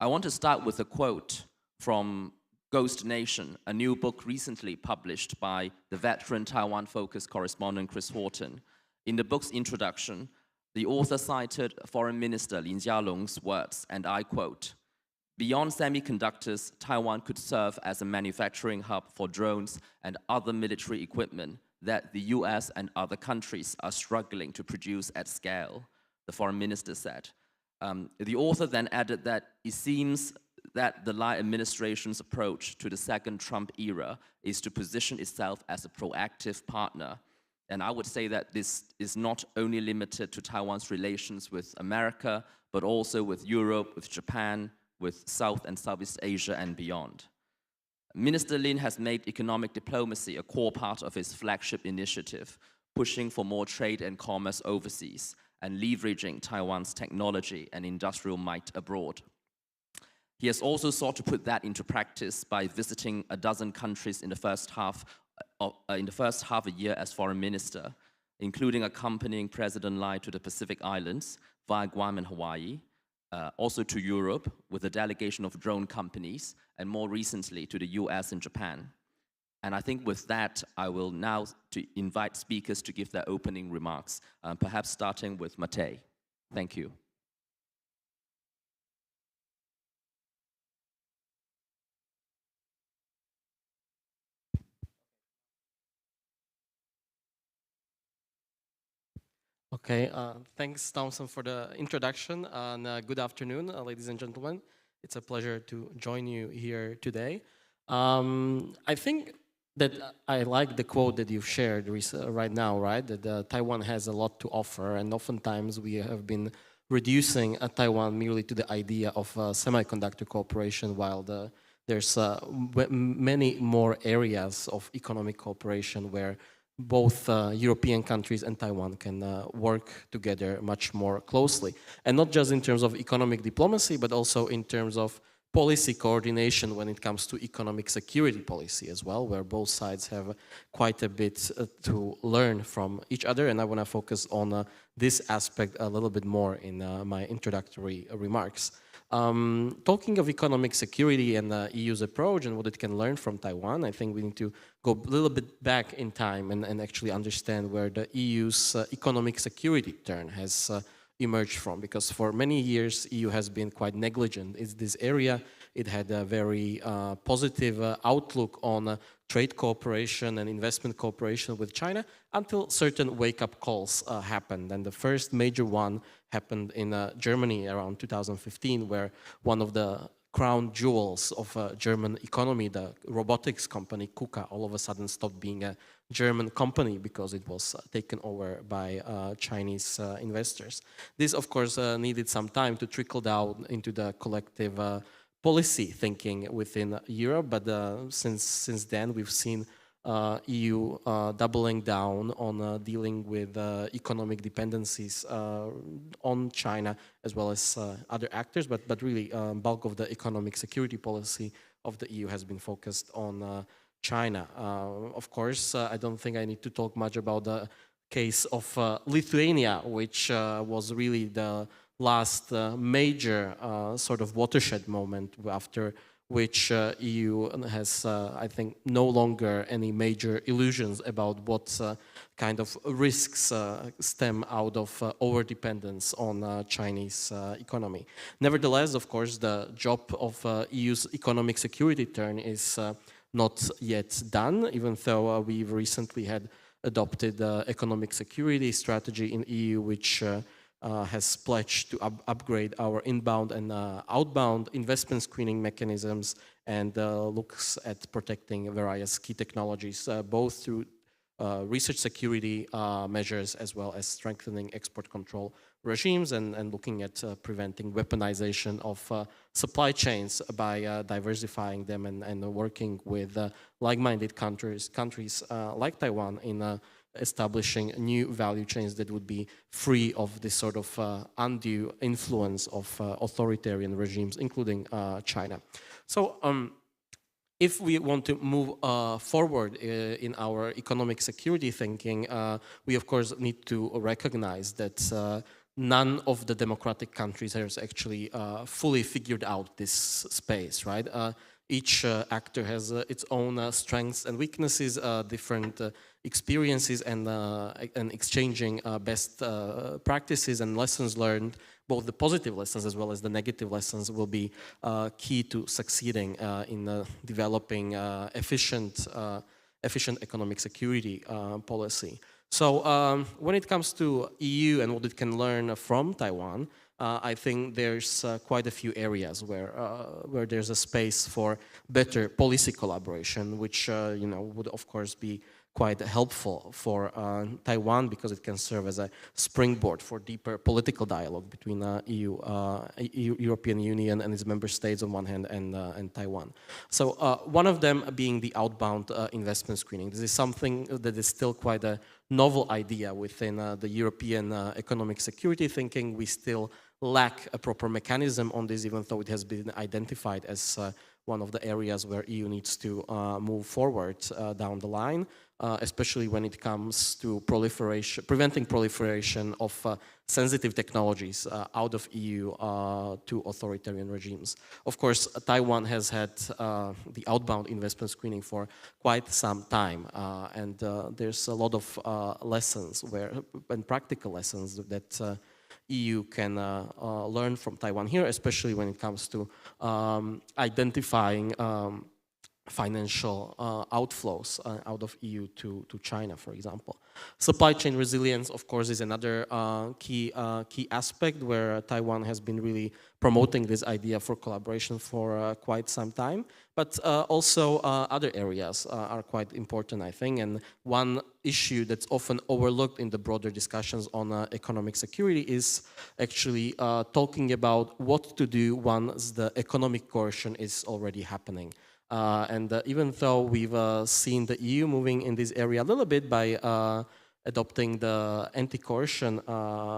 Speaker 7: I want to start with a quote from Ghost Nation, a new book recently published by the veteran Taiwan-focused correspondent Chris Horton. In the book's introduction, the author cited Foreign Minister Lin Jialong's words, and I quote, "Beyond semiconductors, Taiwan could serve as a manufacturing hub for drones and other military equipment that the US and other countries are struggling to produce at scale," the foreign minister said. The author then added that it seems that the Lai administration's approach to the second Trump era is to position itself as a proactive partner. And I would say that this is not only limited to Taiwan's relations with America, but also with Europe, with Japan, with South and Southeast Asia and beyond. Minister Lin has made economic diplomacy a core part of his flagship initiative, pushing for more trade and commerce overseas and leveraging Taiwan's technology and industrial might abroad. He has also sought to put that into practice by visiting a dozen countries in the first half a year as foreign minister, including accompanying President Lai to the Pacific Islands via Guam and Hawaii, also to Europe with a delegation of drone companies, and more recently to the US and Japan. And I think with that, I will now invite speakers to give their opening remarks, perhaps starting with Matej. Thank you.
Speaker 15: Okay, thanks, Thompson, for the introduction, and good afternoon, ladies and gentlemen. It's a pleasure to join you here today. I think that I like the quote that you've shared right now, right? That Taiwan has a lot to offer, and oftentimes we have been reducing Taiwan merely to the idea of semiconductor cooperation, while there's many more areas of economic cooperation where both European countries and Taiwan can work together much more closely. And not just in terms of economic diplomacy, but also in terms of policy coordination when it comes to economic security policy as well, where both sides have quite a bit to learn from each other. And I want to focus on this aspect a little bit more in my introductory remarks. Talking of economic security and the EU's approach and what it can learn from Taiwan, I think we need to go a little bit back in time and actually understand where the EU's economic security turn has emerged from, because for many years EU has been quite negligent in this area. It had a very positive outlook on trade cooperation and investment cooperation with China until certain wake-up calls happened. And the first major one happened in Germany around 2015, where one of the crown jewels of German economy, the robotics company KUKA, all of a sudden stopped being a German company because it was taken over by Chinese investors. This, of course, needed some time to trickle down into the collective policy thinking within Europe, but since then we've seen EU doubling down on dealing with economic dependencies on China as well as other actors, but really bulk of the economic security policy of the EU has been focused on China. Of course, I don't think I need to talk much about the case of Lithuania, which was really the last major sort of watershed moment after which EU has, I think, no longer any major illusions about what kind of risks stem out of over-dependence on Chinese economy. Nevertheless, of course, the job of EU's economic security turn is not yet done, even though we've recently had adopted the economic security strategy in EU, which has pledged to upgrade our inbound and outbound investment screening mechanisms and looks at protecting various key technologies, both through research security measures as well as strengthening export control regimes and looking at preventing weaponization of supply chains by diversifying them and working with like-minded countries like Taiwan in establishing new value chains that would be free of this sort of undue influence of authoritarian regimes, including China. So if we want to move forward in our economic security thinking, we of course need to recognize that none of the democratic countries has actually fully figured out this space, right? Each actor has its own strengths and weaknesses, different experiences and exchanging best practices and lessons learned, both the positive lessons as well as the negative lessons, will be key to succeeding in developing efficient economic security policy. So when it comes to EU and what it can learn from Taiwan, I think there's quite a few areas where there's a space for better policy collaboration, which would of course be quite helpful for Taiwan, because it can serve as a springboard for deeper political dialogue between European Union and its member states on one hand and Taiwan. So one of them being the outbound investment screening. This is something that is still quite a novel idea within the European economic security thinking. We still lack a proper mechanism on this, even though it has been identified as one of the areas where EU needs to move forward down the line, especially when it comes to preventing proliferation of sensitive technologies out of EU to authoritarian regimes. Of course, Taiwan has had the outbound investment screening for quite some time, and there's a lot of lessons and practical lessons that EU can learn from Taiwan here, especially when it comes to identifying financial outflows out of EU to China, for example. Supply chain resilience, of course, is another key aspect where Taiwan has been really promoting this idea for collaboration for quite some time. But also other areas are quite important, I think. And one issue that's often overlooked in the broader discussions on economic security is actually talking about what to do once the economic coercion is already happening. And even though we've seen the EU moving in this area a little bit by adopting the anti-coercion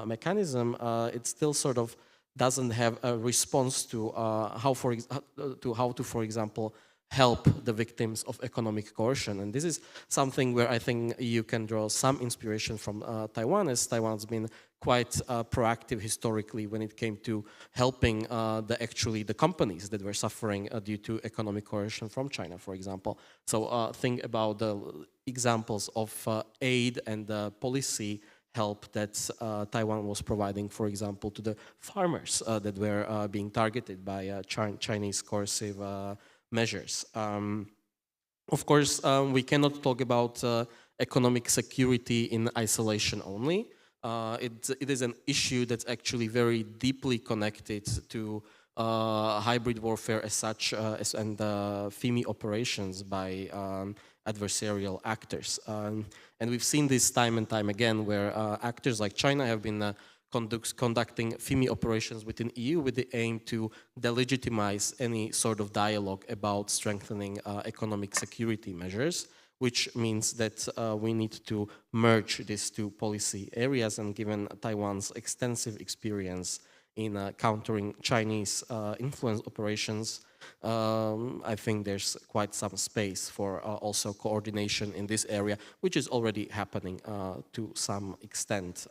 Speaker 15: mechanism, it still sort of doesn't have a response to how to, for example, help the victims of economic coercion. And this is something where I think EU can draw some inspiration from Taiwan, as Taiwan's been quite proactive historically when it came to helping the companies that were suffering due to economic coercion from China, for example. So think about the examples of aid and policy help that Taiwan was providing, for example, to the farmers that were being targeted by Chinese coercive measures. Of course, we cannot talk about economic security in isolation only. It is an issue that's actually very deeply connected to hybrid warfare as such, and FIMI operations by adversarial actors. And we've seen this time and time again, where actors like China have been conducting FIMI operations within EU with the aim to delegitimize any sort of dialogue about strengthening economic security measures, which means that we need to merge these two policy areas. And given Taiwan's extensive experience in countering Chinese influence operations, I think there's quite some space for also coordination in this area, which is already happening to some extent.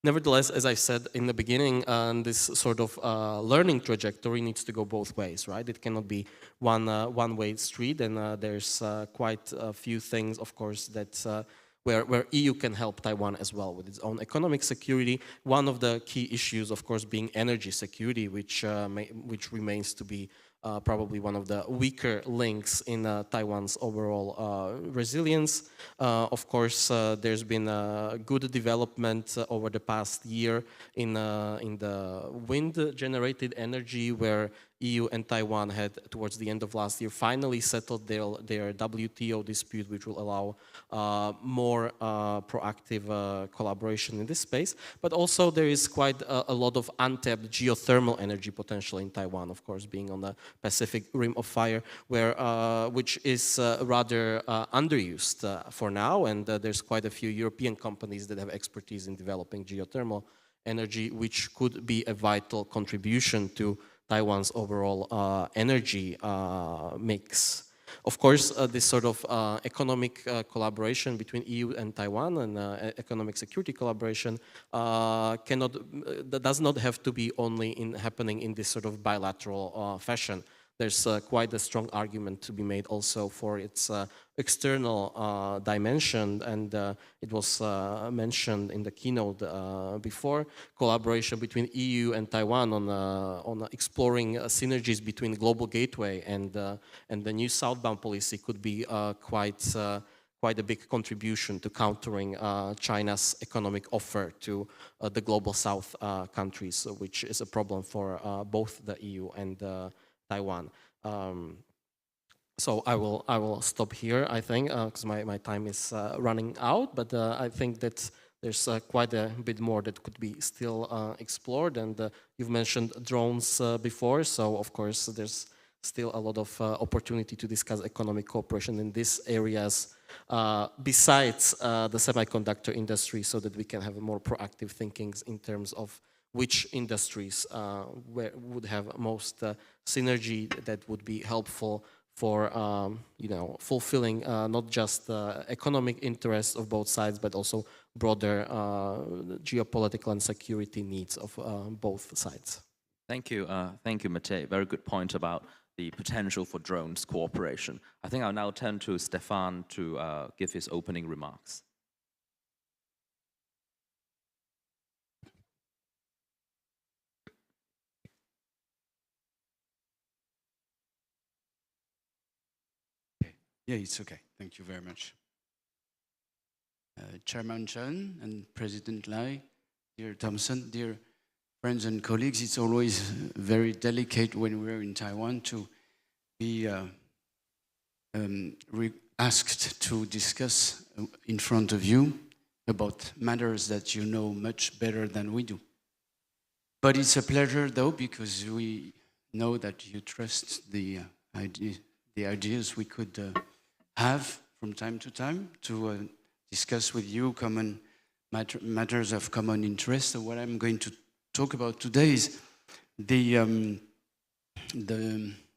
Speaker 15: Nevertheless, as I said in the beginning, this sort of learning trajectory needs to go both ways, right? It cannot be one-way street, and there's quite a few things, of course, that where EU can help Taiwan as well with its own economic security. One of the key issues, of course, being energy security, which remains to be probably one of the weaker links in Taiwan's overall resilience. Of course, there's been a good development over the past year in the wind-generated energy, where EU and Taiwan had, towards the end of last year, finally settled their WTO dispute, which will allow more proactive collaboration in this space. But also there is quite a lot of untapped geothermal energy potential in Taiwan, of course, being on the Pacific Rim of Fire, which is rather underused for now, and there's quite a few European companies that have expertise in developing geothermal energy, which could be a vital contribution to Taiwan's overall energy mix. Of course, this sort of economic collaboration between EU and Taiwan and economic security collaboration does not have to be only happening in this sort of bilateral fashion. there's quite a strong argument to be made also for its external dimension, and it was mentioned in the keynote before, collaboration between EU and Taiwan on exploring synergies between Global Gateway and the new southbound policy could be quite a big contribution to countering China's economic offer to the Global South countries, which is a problem for both the EU and Taiwan. So I will stop here, I think, because my time is running out, but I think that there's quite a bit more that could be still explored, and you've mentioned drones before, so of course there's still a lot of opportunity to discuss economic cooperation in these areas besides the semiconductor industry, so that we can have more proactive thinkings in terms of which industries would have most synergy that would be helpful for fulfilling not just economic interests of both sides, but also broader geopolitical and security needs of both sides.
Speaker 7: Thank you, Matej. Very good point about the potential for drones cooperation. I think I'll now turn to Stefan to give his opening remarks.
Speaker 8: Yeah, it's okay. Thank you very much. Chairman Chen and President Lai, dear Thompson, dear friends and colleagues, it's always very delicate when we're in Taiwan to be asked to discuss in front of you about matters that you know much better than we do. But it's a pleasure, though, because we know that you trust the ideas we could have from time to discuss with you common matters of common interest. So what I'm going to talk about today is the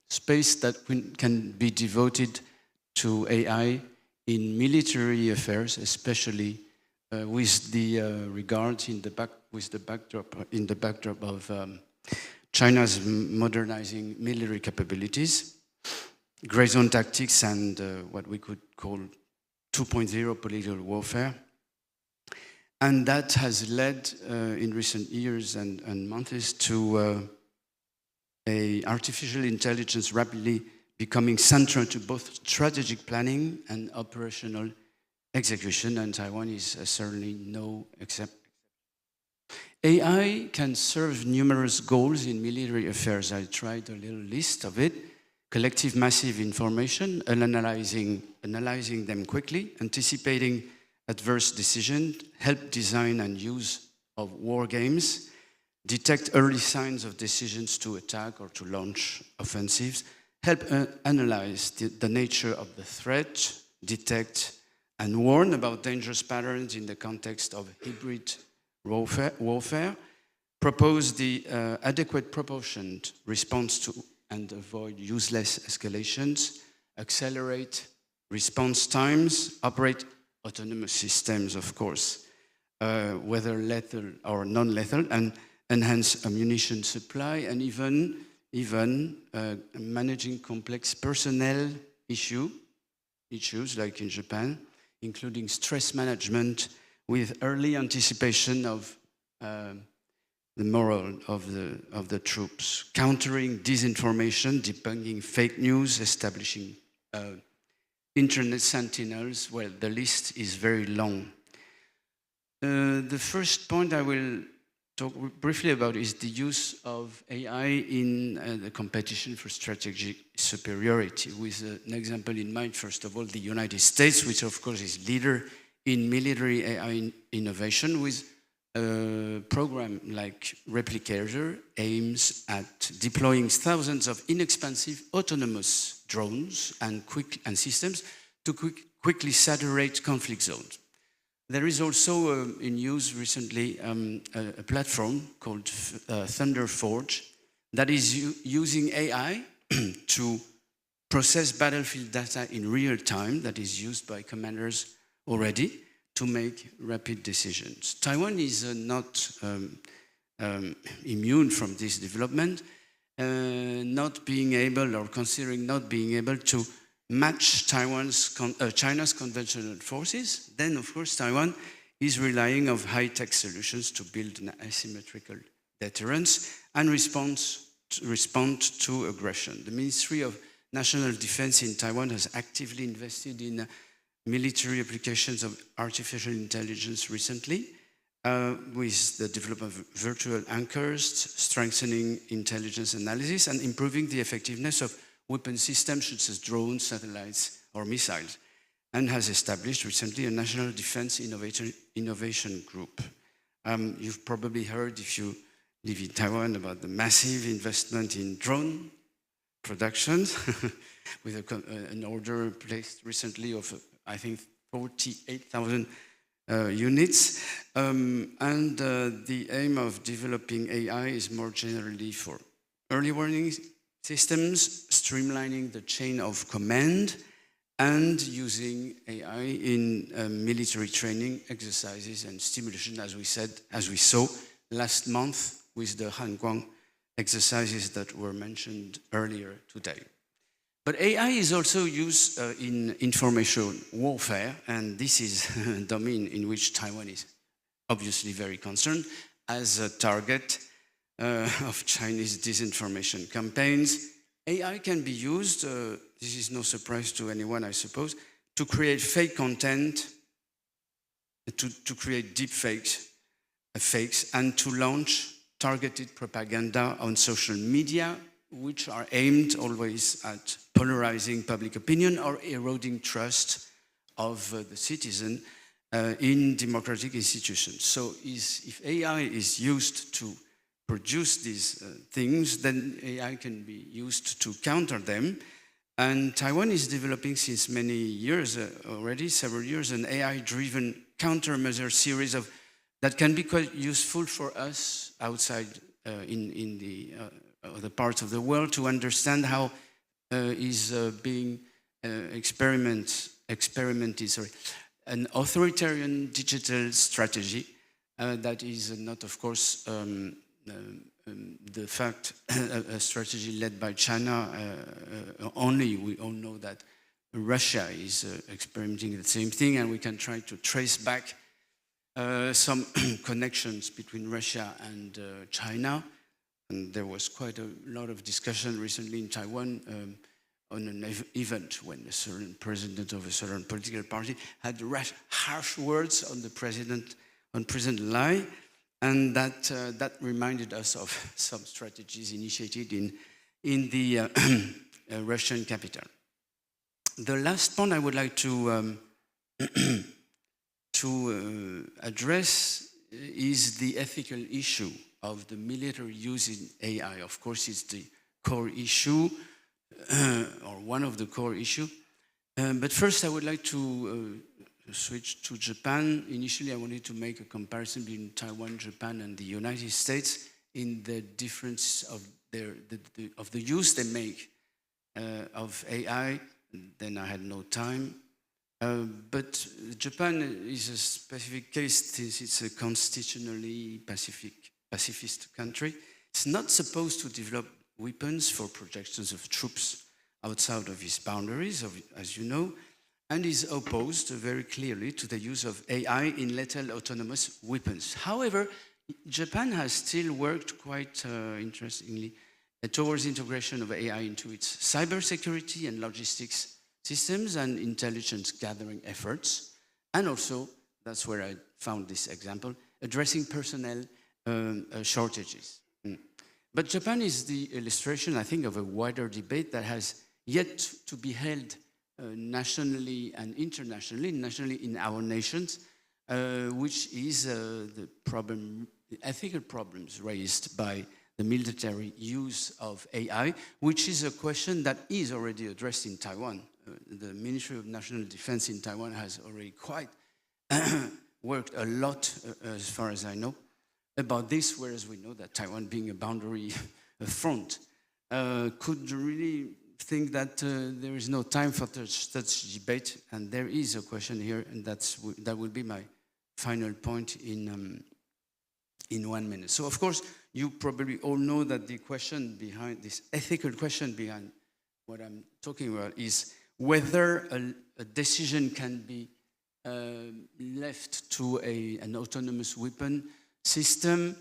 Speaker 8: space that can be devoted to AI in military affairs, especially with the regard in the backdrop of China's modernizing military capabilities, gray zone tactics, and what we could call 2.0 political warfare. And that has led in recent years and months to artificial intelligence rapidly becoming central to both strategic planning and operational execution, and Taiwan is certainly no exception. AI can serve numerous goals in military affairs. I tried a little list of it. Collective massive information, analyzing them quickly, anticipating adverse decisions, help design and use of war games, detect early signs of decisions to attack or to launch offensives, help analyze the nature of the threat, detect and warn about dangerous patterns in the context of hybrid warfare, propose the adequate proportioned response to and avoid useless escalations, accelerate response times, operate autonomous systems, of course, whether lethal or non-lethal, and enhance ammunition supply, and even managing complex personnel issues like in Japan, including stress management with early anticipation of the morale of the troops, countering disinformation, debunking fake news, establishing internet sentinels. Well, the list is very long. The first point I will talk briefly about is the use of AI in the competition for strategic superiority, with an example in mind, first of all, the United States, which of course is leader in military AI innovation, with a program like Replicator aims at deploying thousands of inexpensive autonomous drones and systems to quickly saturate conflict zones. There is also in use recently a platform called ThunderForge that is using AI to process battlefield data in real time that is used by commanders already to make rapid decisions. Taiwan is not immune from this development, not being able or considering not being able to match China's conventional forces, then of course Taiwan is relying on high-tech solutions to build an asymmetrical deterrence and respond to aggression. The Ministry of National Defense in Taiwan has actively invested in military applications of artificial intelligence recently, with the development of virtual anchors, strengthening intelligence analysis, and improving the effectiveness of weapon systems such as drones, satellites, or missiles, and has established recently a National Defense Innovation Group. You've probably heard, if you live in Taiwan, about the massive investment in drone production, with an order placed recently of, I think, 48,000 units. And the aim of developing AI is more generally for early warning systems, streamlining the chain of command, and using AI in military training exercises and stimulation, as we saw last month with the Hanguang exercises that were mentioned earlier today. But AI is also used in information warfare, and this is a domain in which Taiwan is obviously very concerned as a target of Chinese disinformation campaigns. AI can be used, this is no surprise to anyone, I suppose, to create fake content, to create deep fakes, and to launch targeted propaganda on social media, which are aimed always at polarizing public opinion or eroding trust of the citizen in democratic institutions. So if AI is used to produce these things, then AI can be used to counter them. And Taiwan is developing since many years already, several years, an AI-driven countermeasure series that can be quite useful for us outside in the other parts of the world to understand how is being experimented an authoritarian digital strategy that is not, of course, the fact a strategy led by China only. We all know that Russia is experimenting the same thing, and we can try to trace back some connections between Russia and China. And there was quite a lot of discussion recently in Taiwan on an event when a certain president of a certain political party had harsh words on President Lai, and that reminded us of some strategies initiated in the Russian capital. The last point I would like to address is the ethical issue of the military use in AI. Of course, it's the core issue, or one of the core issues. But first, I would like to switch to Japan. Initially, I wanted to make a comparison between Taiwan, Japan, and the United States in the difference of the use they make of AI. Then I had no time. But Japan is a specific case since it's a constitutionally pacifist country. It's not supposed to develop weapons for projections of troops outside of its boundaries, as you know, and is opposed very clearly to the use of AI in lethal autonomous weapons. However, Japan has still worked quite interestingly towards integration of AI into its cybersecurity and logistics systems and intelligence gathering efforts. And also, that's where I found this example, addressing personnel shortages. But Japan is the illustration, I think, of a wider debate that has yet to be held nationally and internationally, nationally in our nations, which is the ethical problems raised by the military use of AI, which is a question that is already addressed in Taiwan. The Ministry of National Defense in Taiwan has already quite worked a lot, as far as I know, about this, whereas we know that Taiwan, being a boundary front, could really think that there is no time for such debate, and there is a question here, and that will be my final point in 1 minute. So, of course, you probably all know that the question behind this ethical question behind what I'm talking about is whether a decision can be left to an autonomous weapon system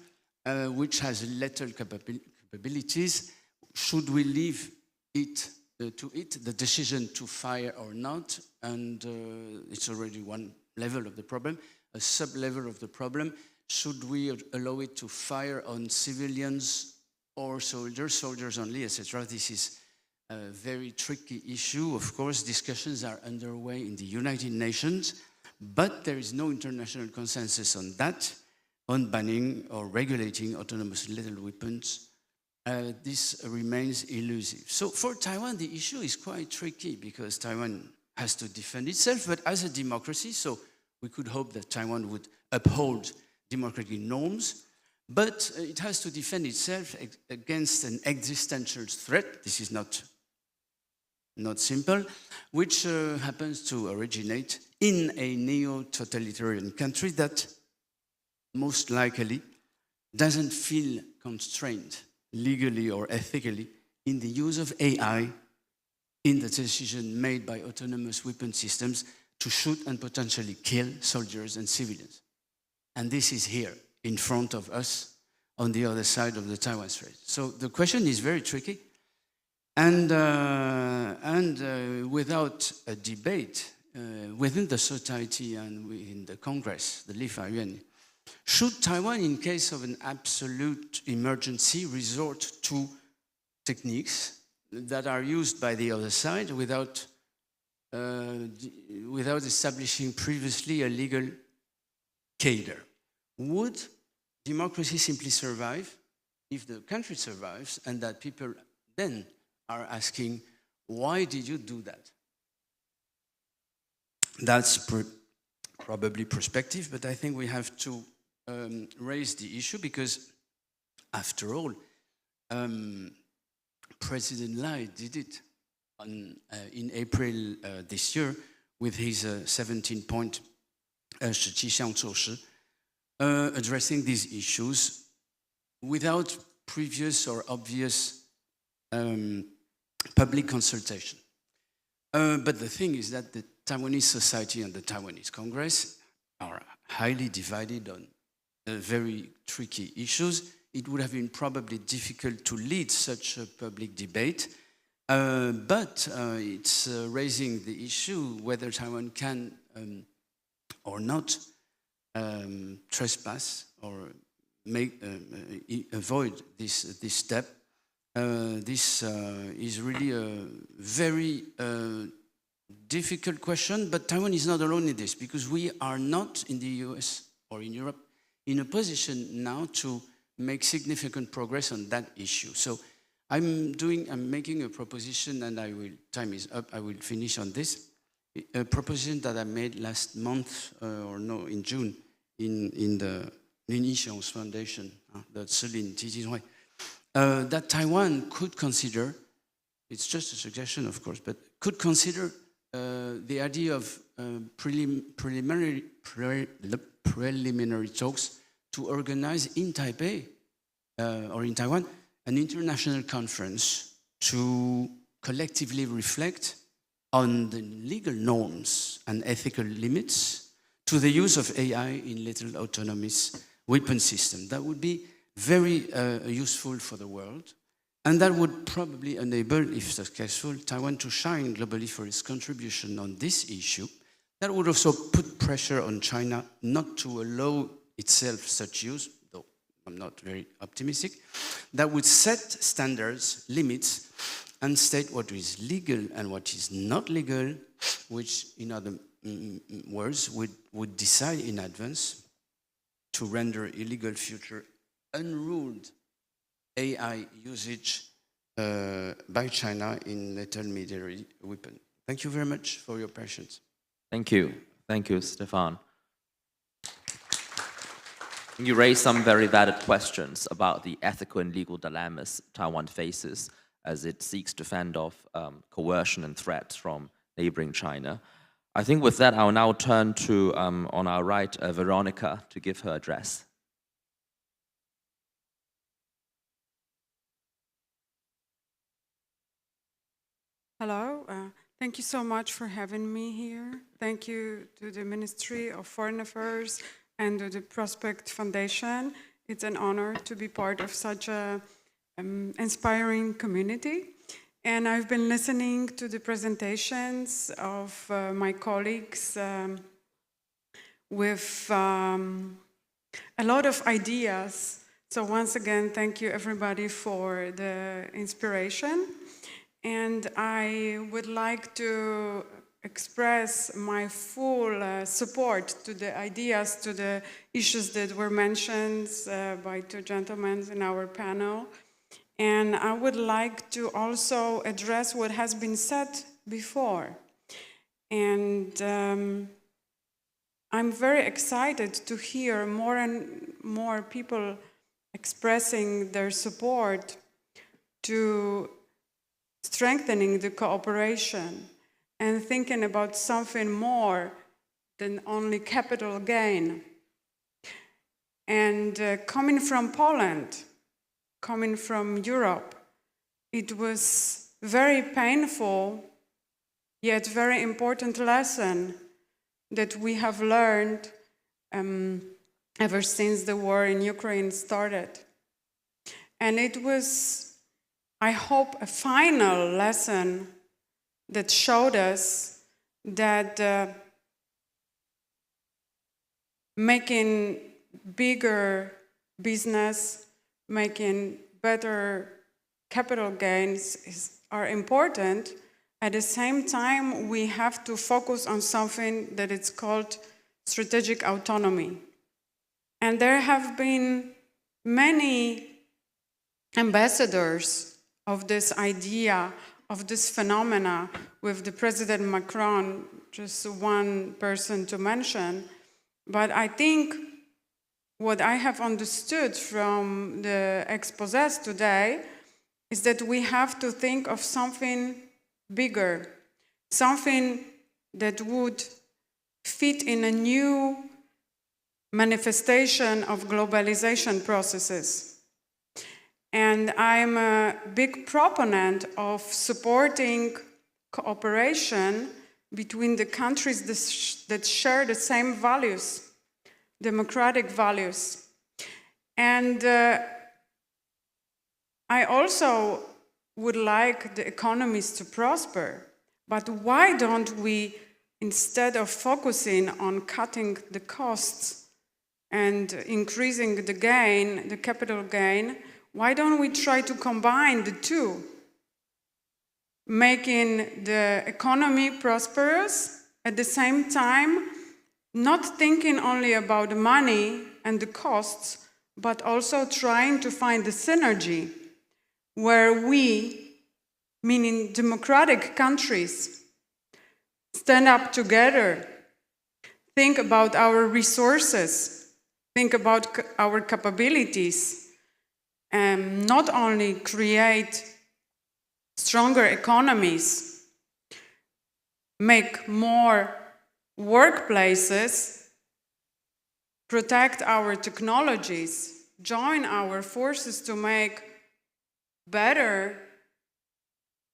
Speaker 8: which has little capabilities. Should we leave it to it the decision to fire or not? And it's already one level of the problem. A sub-level of the problem, should we allow it to fire on civilians or soldiers only, etc.? This is a very tricky issue. Of course, discussions are underway in the United Nations, but there is no international consensus on that, on banning or regulating autonomous lethal weapons. This remains elusive. So for Taiwan, the issue is quite tricky because Taiwan has to defend itself, but as a democracy, so we could hope that Taiwan would uphold democratic norms, but it has to defend itself against an existential threat. This is not simple, which happens to originate in a neo-totalitarian country that most likely doesn't feel constrained legally or ethically in the use of AI in the decision made by autonomous weapon systems to shoot and potentially kill soldiers and civilians. And this is here in front of us on the other side of the Taiwan Strait. So the question is very tricky. And without a debate within the society and within the Congress, the Lifayuan, should Taiwan, in case of an absolute emergency, resort to techniques that are used by the other side without establishing previously a legal cadre? Would democracy simply survive if the country survives and that people then are asking, why did you do that? That's probably perspective, but I think we have to raise the issue because, after all, President Lai did it in April this year with his 17-point 17项措施 addressing these issues without previous or obvious public consultation. But the thing is that the Taiwanese society and the Taiwanese Congress are highly divided on very tricky issues. It would have been probably difficult to lead such a public debate, but it's raising the issue whether Taiwan can or not trespass or avoid this step. This is really a very difficult question, but Taiwan is not alone in this because we are not in the US or in Europe in a position now to make significant progress on that issue. So I'm making a proposition, and time is up, I will finish on this. A proposition that I made last month, in June, in the Initials Foundation, the Tsilin Jijinhui, that Taiwan could consider, it's just a suggestion of course, but could consider the idea of preliminary talks to organize in Taipei or in Taiwan an international conference to collectively reflect on the legal norms and ethical limits to the use of AI in lethal autonomous weapon system. That would be very useful for the world, and that would probably enable, if successful, Taiwan to shine globally for its contribution on this issue. That would also put pressure on China not to allow itself such use, though I'm not very optimistic. That would set standards, limits, and state what is legal and what is not legal, which, in other words, would decide in advance to render illegal future unruled AI usage by China in lethal military weapon. Thank you very much for your patience.
Speaker 7: Thank you. Thank you, Stefan. You raised some very valid questions about the ethical and legal dilemmas Taiwan faces as it seeks to fend off coercion and threats from neighboring China. I think with that, I'll now turn to, on our right, Veronica, to give her address.
Speaker 12: Hello. Thank you so much for having me here. Thank you to the Ministry of Foreign Affairs and to the Prospect Foundation. It's an honor to be part of such a inspiring community. And I've been listening to the presentations of my colleagues with a lot of ideas. So once again, thank you everybody for the inspiration. And I would like to express my full support to the ideas, to the issues that were mentioned by two gentlemen in our panel. And I would like to also address what has been said before. And I'm very excited to hear more and more people expressing their support to strengthening the cooperation and thinking about something more than only capital gain. And coming from Poland, coming from Europe, it was very painful, yet very important lesson that we have learned ever since the war in Ukraine started. And it was, I hope, a final lesson that showed us that making bigger business, making better capital gains are important. At the same time, we have to focus on something that is called strategic autonomy. And there have been many ambassadors of this idea, of this phenomena, with the President Macron, just one person to mention. But I think what I have understood from the exposés today is that we have to think of something bigger, something that would fit in a new manifestation of globalization processes. And I'm a big proponent of supporting cooperation between the countries that share the same values, democratic values. And I also would like the economies to prosper. But why don't we, instead of focusing on cutting the costs and increasing the gain, the capital gain, why don't we try to combine the two, making the economy prosperous, at the same time, not thinking only about the money and the costs, but also trying to find the synergy where we, meaning democratic countries, stand up together, think about our resources, think about our capabilities, and not only create stronger economies, make more workplaces, protect our technologies, join our forces to make better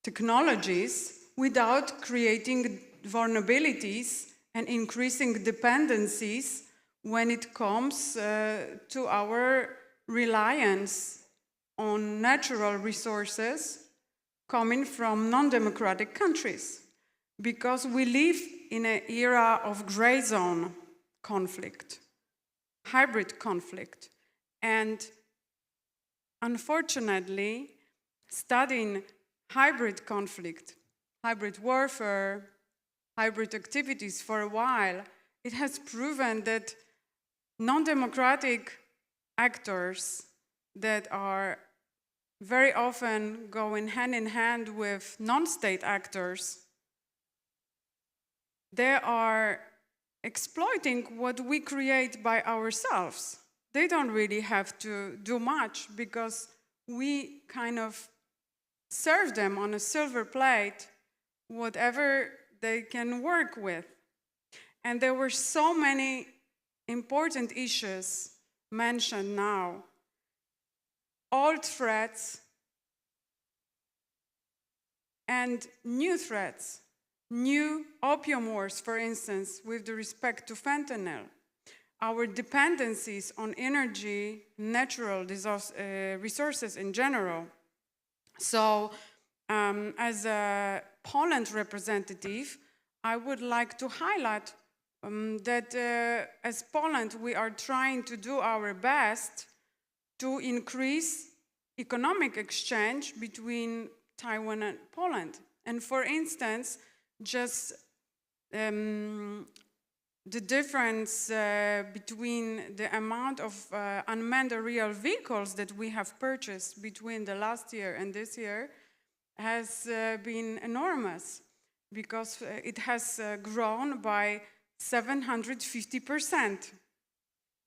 Speaker 12: technologies without creating vulnerabilities and increasing dependencies when it comes to our reliance on natural resources coming from non-democratic countries. Because we live in an era of gray zone conflict, hybrid conflict. And unfortunately, studying hybrid conflict, hybrid warfare, hybrid activities for a while, it has proven that non-democratic actors that are very often going hand in hand with non-state actors, they are exploiting what we create by ourselves. They don't really have to do much because we kind of serve them on a silver plate whatever they can work with. And there were so many important issues mentioned now. Old threats and new threats, new opium wars, for instance, with respect to fentanyl, our dependencies on energy, natural resources in general. So, as a Poland representative, I would like to highlight that as Poland, we are trying to do our best to increase economic exchange between Taiwan and Poland. And for instance, just the difference between the amount of unmanned aerial vehicles that we have purchased between the last year and this year has been enormous, because it has grown by 750%.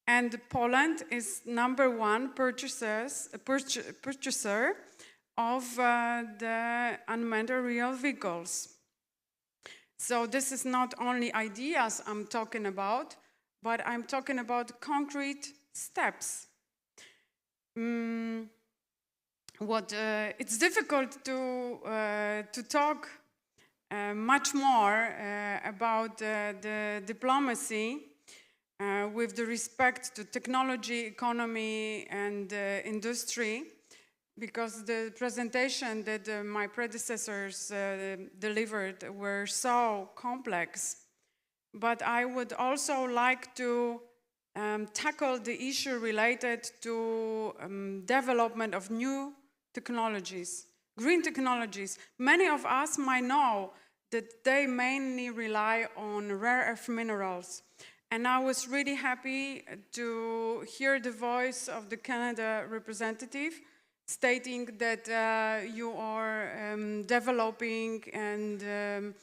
Speaker 12: And Poland is #1 purchaser of the unmanned aerial vehicles. So this is not only ideas I'm talking about, but I'm talking about concrete steps. It's difficult to talk much more about the diplomacy with the respect to technology, economy, and industry, because the presentation that my predecessors delivered were so complex. But I would also like to tackle the issue related to development of new technologies, green technologies. Many of us might know that they mainly rely on rare earth minerals. And I was really happy to hear the voice of the Canada representative stating that you are developing and,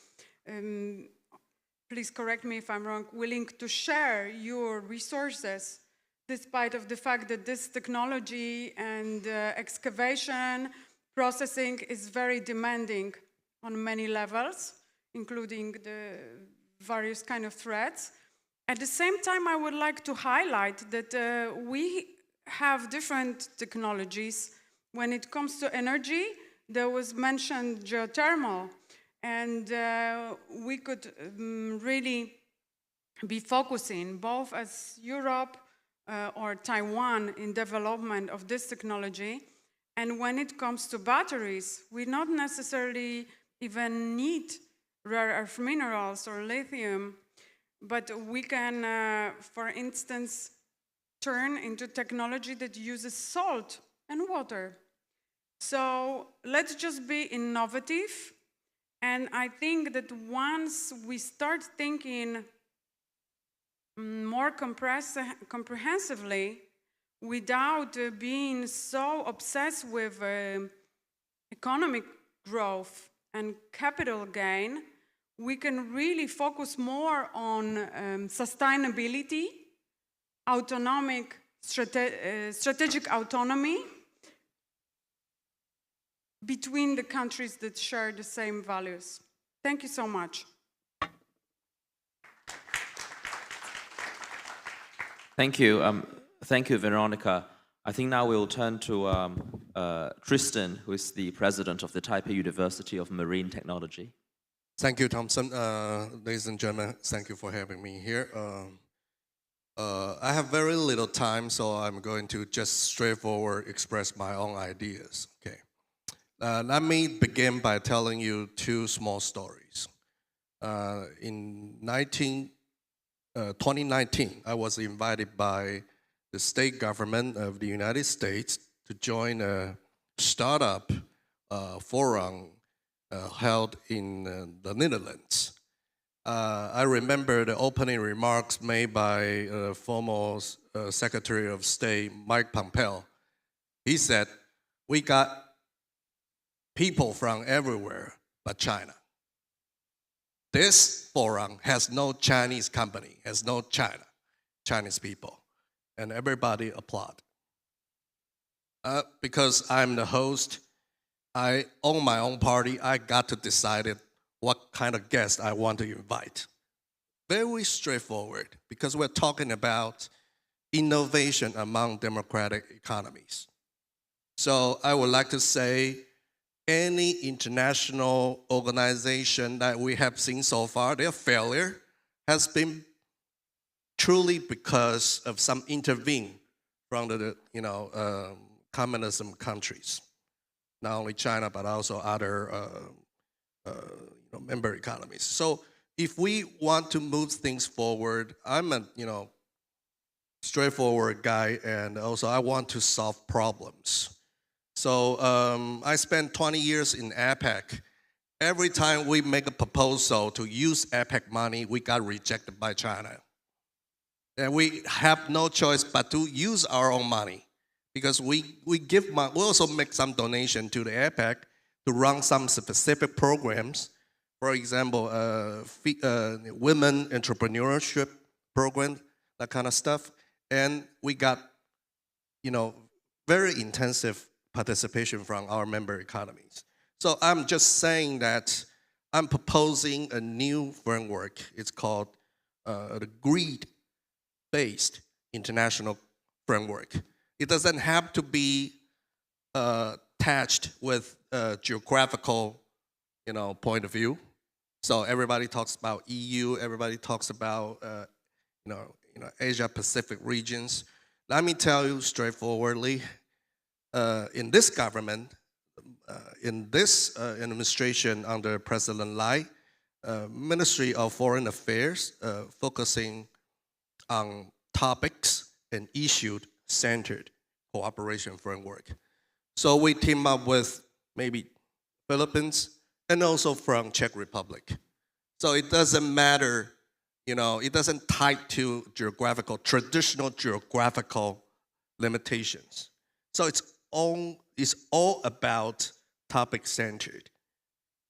Speaker 12: please correct me if I'm wrong, willing to share your resources, despite of the fact that this technology and excavation processing is very demanding on many levels, including the various kind of threats. At the same time, I would like to highlight that we have different technologies. When it comes to energy, there was mentioned geothermal, and we could really be focusing both as Europe or Taiwan in development of this technology. And when it comes to batteries, we not necessarily even need rare earth minerals or lithium, but we can, for instance, turn into technology that uses salt and water. So let's just be innovative. And I think that once we start thinking more comprehensively, without being so obsessed with economic growth and capital gain, we can really focus more on sustainability, strategic autonomy between the countries that share the same values. Thank you so much.
Speaker 7: Thank you. Thank you, Veronica. I think now we'll turn to Tristan, who is the president of the Taipei University of Marine Technology.
Speaker 9: Thank you, Thompson. Ladies and gentlemen, thank you for having me here. I have very little time, so I'm going to just straightforward express my own ideas. Okay. Let me begin by telling you two small stories. In 2019, I was invited by the state government of the United States to join a startup forum held in the Netherlands. I remember the opening remarks made by former Secretary of State Mike Pompeo. He said, "We got people from everywhere but China. This forum has no Chinese company, has no Chinese people." And everybody applauded. Because I'm the host, I own my own party, I got to decide what kind of guest I want to invite. Very straightforward, because we're talking about innovation among democratic economies. So I would like to say any international organization that we have seen so far, their failure has been truly because of some intervene from the communism countries, not only China but also other member economies. So if we want to move things forward, I'm a straightforward guy, and also I want to solve problems. So I spent 20 years in APEC. Every time we make a proposal to use APEC money, we got rejected by China. And we have no choice but to use our own money, because we give money. We also make some donation to the APEC to run some specific programs. For example, women entrepreneurship program, that kind of stuff. And we got, very intensive participation from our member economies. So I'm just saying that I'm proposing a new framework. It's called the greed-based international framework. It doesn't have to be attached with a geographical, point of view. So everybody talks about EU. Everybody talks about, Asia-Pacific regions. Let me tell you straightforwardly, in this government, in this administration under President Lai, Ministry of Foreign Affairs focusing on topics and issue-centered cooperation framework. So we team up with maybe Philippines and also from Czech Republic. So it doesn't matter, it doesn't tie to traditional geographical limitations. So it's all about topic-centered,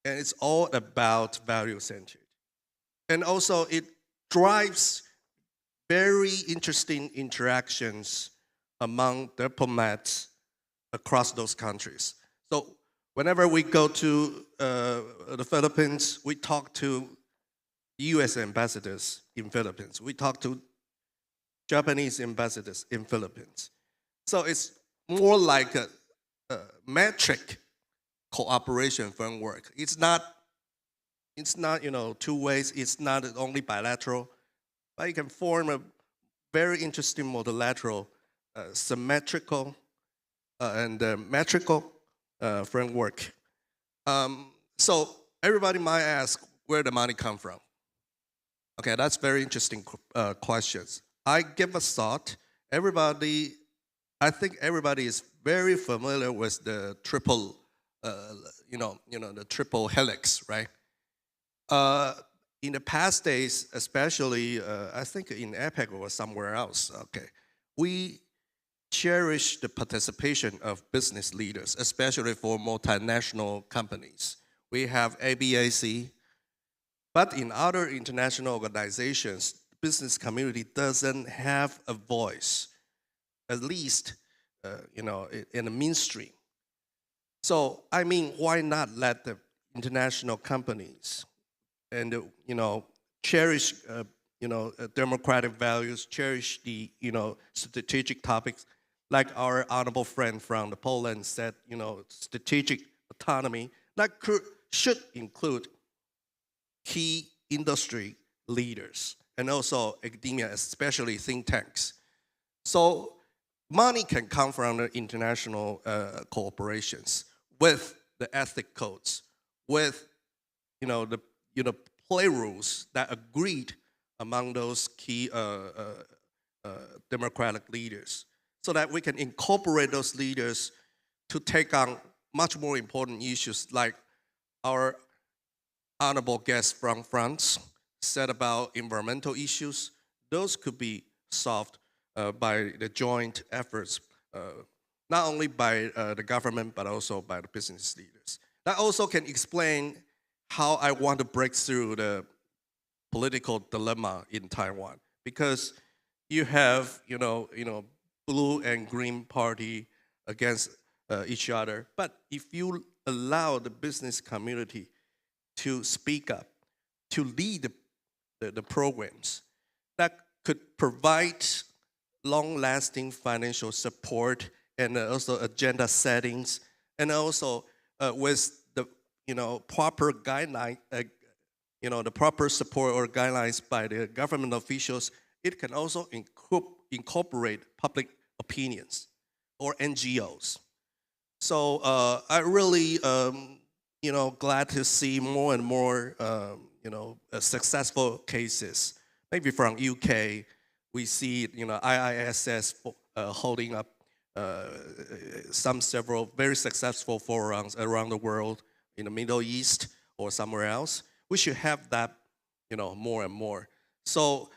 Speaker 9: and it's all about value-centered. And also it drives very interesting interactions among diplomats across those countries. So whenever we go to the Philippines, we talk to US ambassadors in Philippines. We talk to Japanese ambassadors in Philippines. So it's more like a metric cooperation framework. It's not two ways. It's not only bilateral, but you can form a very interesting multilateral, symmetrical, and metrical framework. So everybody might ask where the money come from. Okay, that's very interesting questions. I give a thought. I think everybody is very familiar with the triple, the triple helix, right? In the past days, especially, I think in APEC or somewhere else, okay, we cherish the participation of business leaders, especially for multinational companies. We have ABAC, but in other international organizations, the business community doesn't have a voice, at least, in the mainstream. So, I mean, why not let the international companies and, cherish, democratic values, cherish the, strategic topics, like our honorable friend from Poland said, strategic autonomy, that should include key industry leaders and also academia, especially think tanks. So money can come from the international corporations with the ethic codes, with the play rules that agreed among those key democratic leaders, so that we can incorporate those leaders to take on much more important issues, like our honorable guest from France said about environmental issues. Those could be solved by the joint efforts, not only by the government, but also by the business leaders. That also can explain how I want to break through the political dilemma in Taiwan, because you have, blue and green party against each other. But if you allow the business community to speak up, to lead the programs that could provide long-lasting financial support and also agenda settings, and also with the proper guideline, the proper support or guidelines by the government officials, it can also incorporate public opinions or NGOs. So I really, glad to see more and more, successful cases. Maybe from UK, we see, IISS holding up several very successful forums around the world in the Middle East or somewhere else. We should have that, more and more. So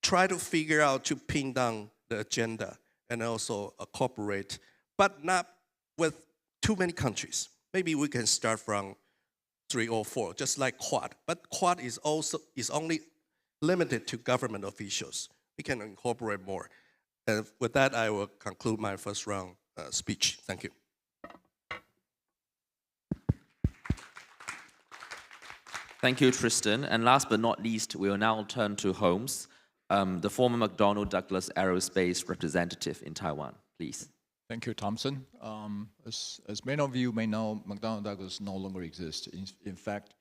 Speaker 9: try to figure out to pin down the agenda and also cooperate, but not with too many countries. Maybe we can start from 3 or 4, just like Quad. But Quad is only limited to government officials. We can incorporate more. And with that, I will conclude my first round speech. Thank you.
Speaker 7: Thank you, Tristan. And last but not least, we will now turn to Holmes, the former McDonnell Douglas Aerospace representative in Taiwan. Please.
Speaker 11: Thank you, Thompson. As many of you may know, McDonnell Douglas no longer exists. In fact,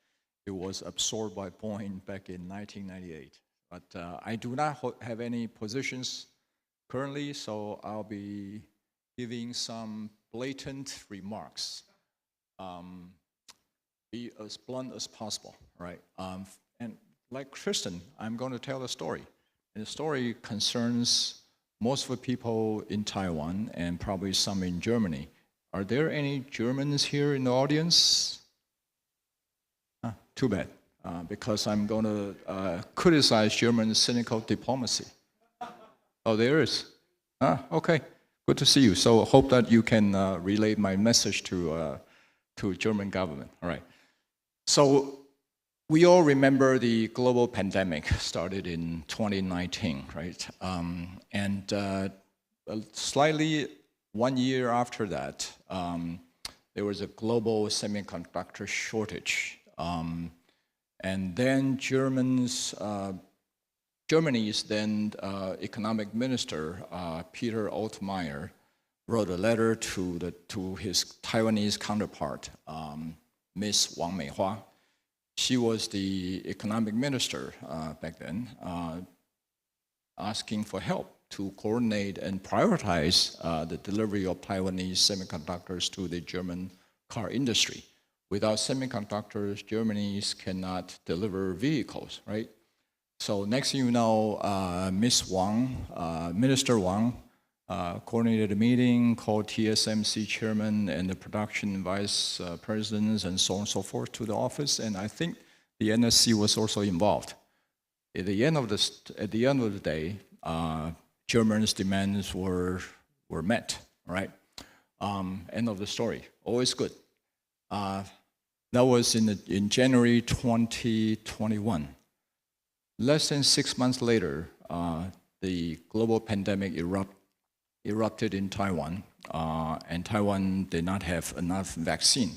Speaker 11: it was absorbed by Boeing back in 1998. But I do not have any positions currently, so I'll be giving some blatant remarks. Be as blunt as possible, right? And like Tristan, I'm going to tell a story. And the story concerns most of the people in Taiwan and probably some in Germany. Are there any Germans here in the audience? Too bad, because I'm going to criticize German cynical diplomacy. Oh, there is. Okay, good to see you. So hope that you can relay my message to German government. All right. So we all remember the global pandemic started in 2019, right? And slightly 1 year after that, there was a global semiconductor shortage. And then Germany's then economic minister, Peter Altmaier, wrote a letter to his Taiwanese counterpart, Miss Wang Meihua. She was the economic minister back then, asking for help to coordinate and prioritize the delivery of Taiwanese semiconductors to the German car industry. Without semiconductors, Germany cannot deliver vehicles, right? So next thing you know, Miss Wang, Minister Wang, coordinated a meeting, called TSMC chairman and the production vice presidents and so on and so forth to the office, and I think the NSC was also involved. At the end of the day, Germany's demands were met, right? End of the story. Always good. That was in January 2021. Less than 6 months later, the global pandemic erupted in Taiwan, and Taiwan did not have enough vaccine.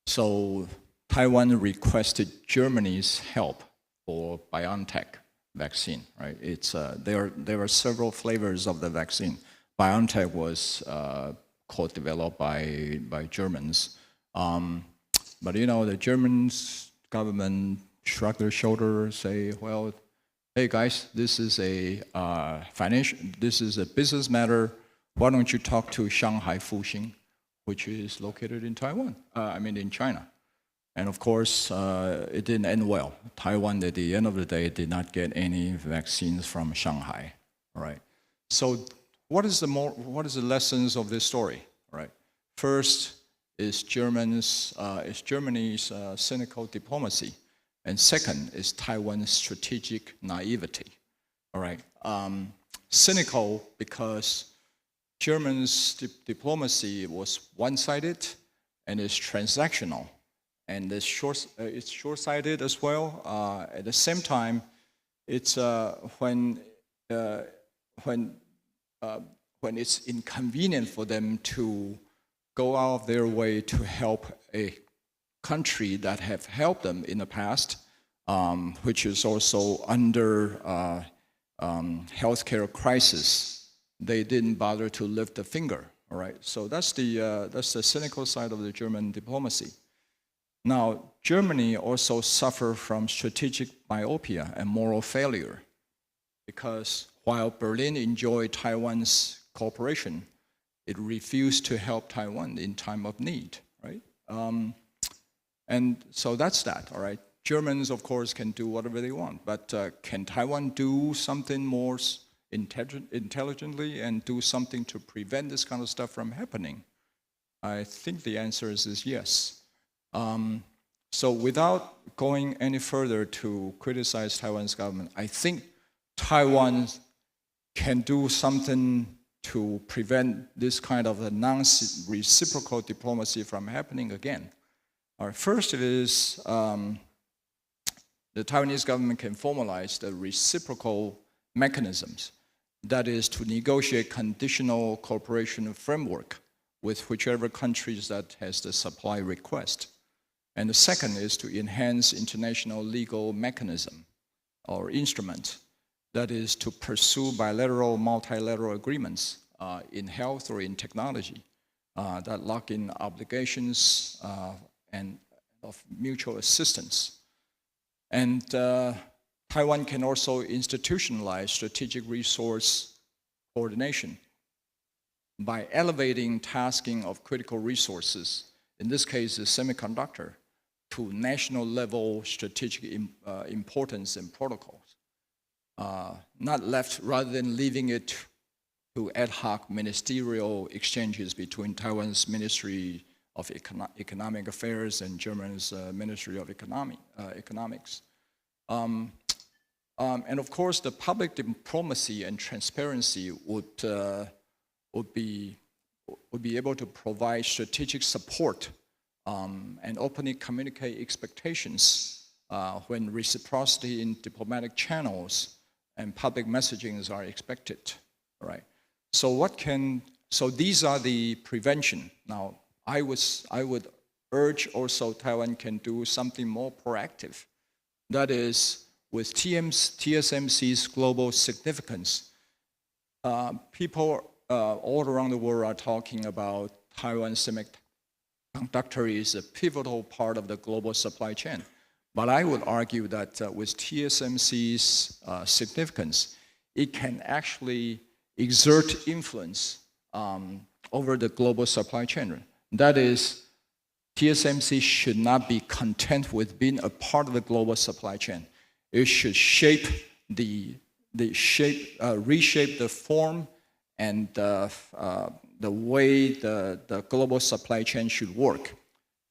Speaker 11: So Taiwan requested Germany's help for BioNTech vaccine, right? There were several flavors of the vaccine. BioNTech was co-developed by Germans. But the Germans government shrugged their shoulders, say, well, hey guys, this is a business matter. Why don't you talk to Shanghai Fuxing, which is located in Taiwan, in China. And of course, it didn't end well. Taiwan, at the end of the day, did not get any vaccines from Shanghai, all right? So what is the lessons of this story, all right? First is Germany's cynical diplomacy. And second is Taiwan's strategic naivety, all right? Cynical because Germany's diplomacy was one-sided and is transactional, and it's short-sighted as well. At the same time, it's when it's inconvenient for them to go out of their way to help a country that have helped them in the past, which is also under healthcare crisis, they didn't bother to lift a finger,
Speaker 10: All right, so that's the cynical side of the German diplomacy. Now, Germany also suffered from strategic myopia and moral failure, because while Berlin enjoyed Taiwan's cooperation, it refused to help Taiwan in time of need, right? And so that's that, all right? Germans, of course, can do whatever they want, but can Taiwan do something more intelligently and do something to prevent this kind of stuff from happening? I think the answer is yes. So without going any further to criticize Taiwan's government, I think Taiwan can do something to prevent this kind of a non-reciprocal diplomacy from happening again. All right, first it is the Taiwanese government can formalize the reciprocal mechanisms, that is to negotiate conditional cooperation framework with whichever countries that has the supply request. And the second is to enhance international legal mechanism or instrument, that is to pursue bilateral, multilateral agreements in health or in technology that lock in obligations and of mutual assistance. And Taiwan can also institutionalize strategic resource coordination by elevating tasking of critical resources, in this case the semiconductor, to national level strategic importance and protocols. Not left, rather than leaving it to ad hoc ministerial exchanges between Taiwan's Ministry of Economic Affairs and Germany's Ministry of Economics. And of course, the public diplomacy and transparency would be able to provide strategic support and openly communicate expectations when reciprocity in diplomatic channels and public messagings are expected, right? So these are the prevention. Now, I would urge also Taiwan can do something more proactive. That is, with TSMC's global significance, people all around the world are talking about Taiwan semiconductor is a pivotal part of the global supply chain. But I would argue that with TSMC's significance, it can actually exert influence over the global supply chain. That is, TSMC should not be content with being a part of the global supply chain. It should reshape the form and the way the global supply chain should work.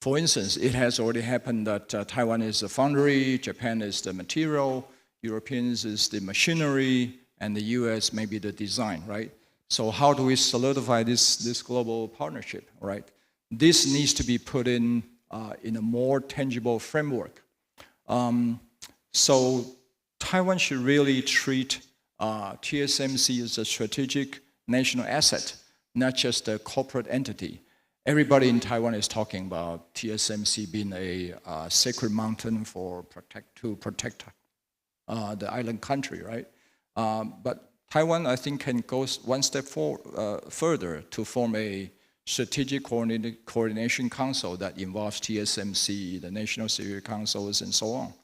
Speaker 10: For instance, it has already happened that Taiwan is the foundry, Japan is the material, Europeans is the machinery, and the US may be the design, right? So how do we solidify this global partnership, right? This needs to be put in a more tangible framework. So Taiwan should really treat TSMC as a strategic national asset, not just a corporate entity. Everybody in Taiwan is talking about TSMC being a sacred mountain to protect the island country, right? But Taiwan, I think, can go one step further to form a strategic coordination council that involves TSMC, the national security councils, and so on.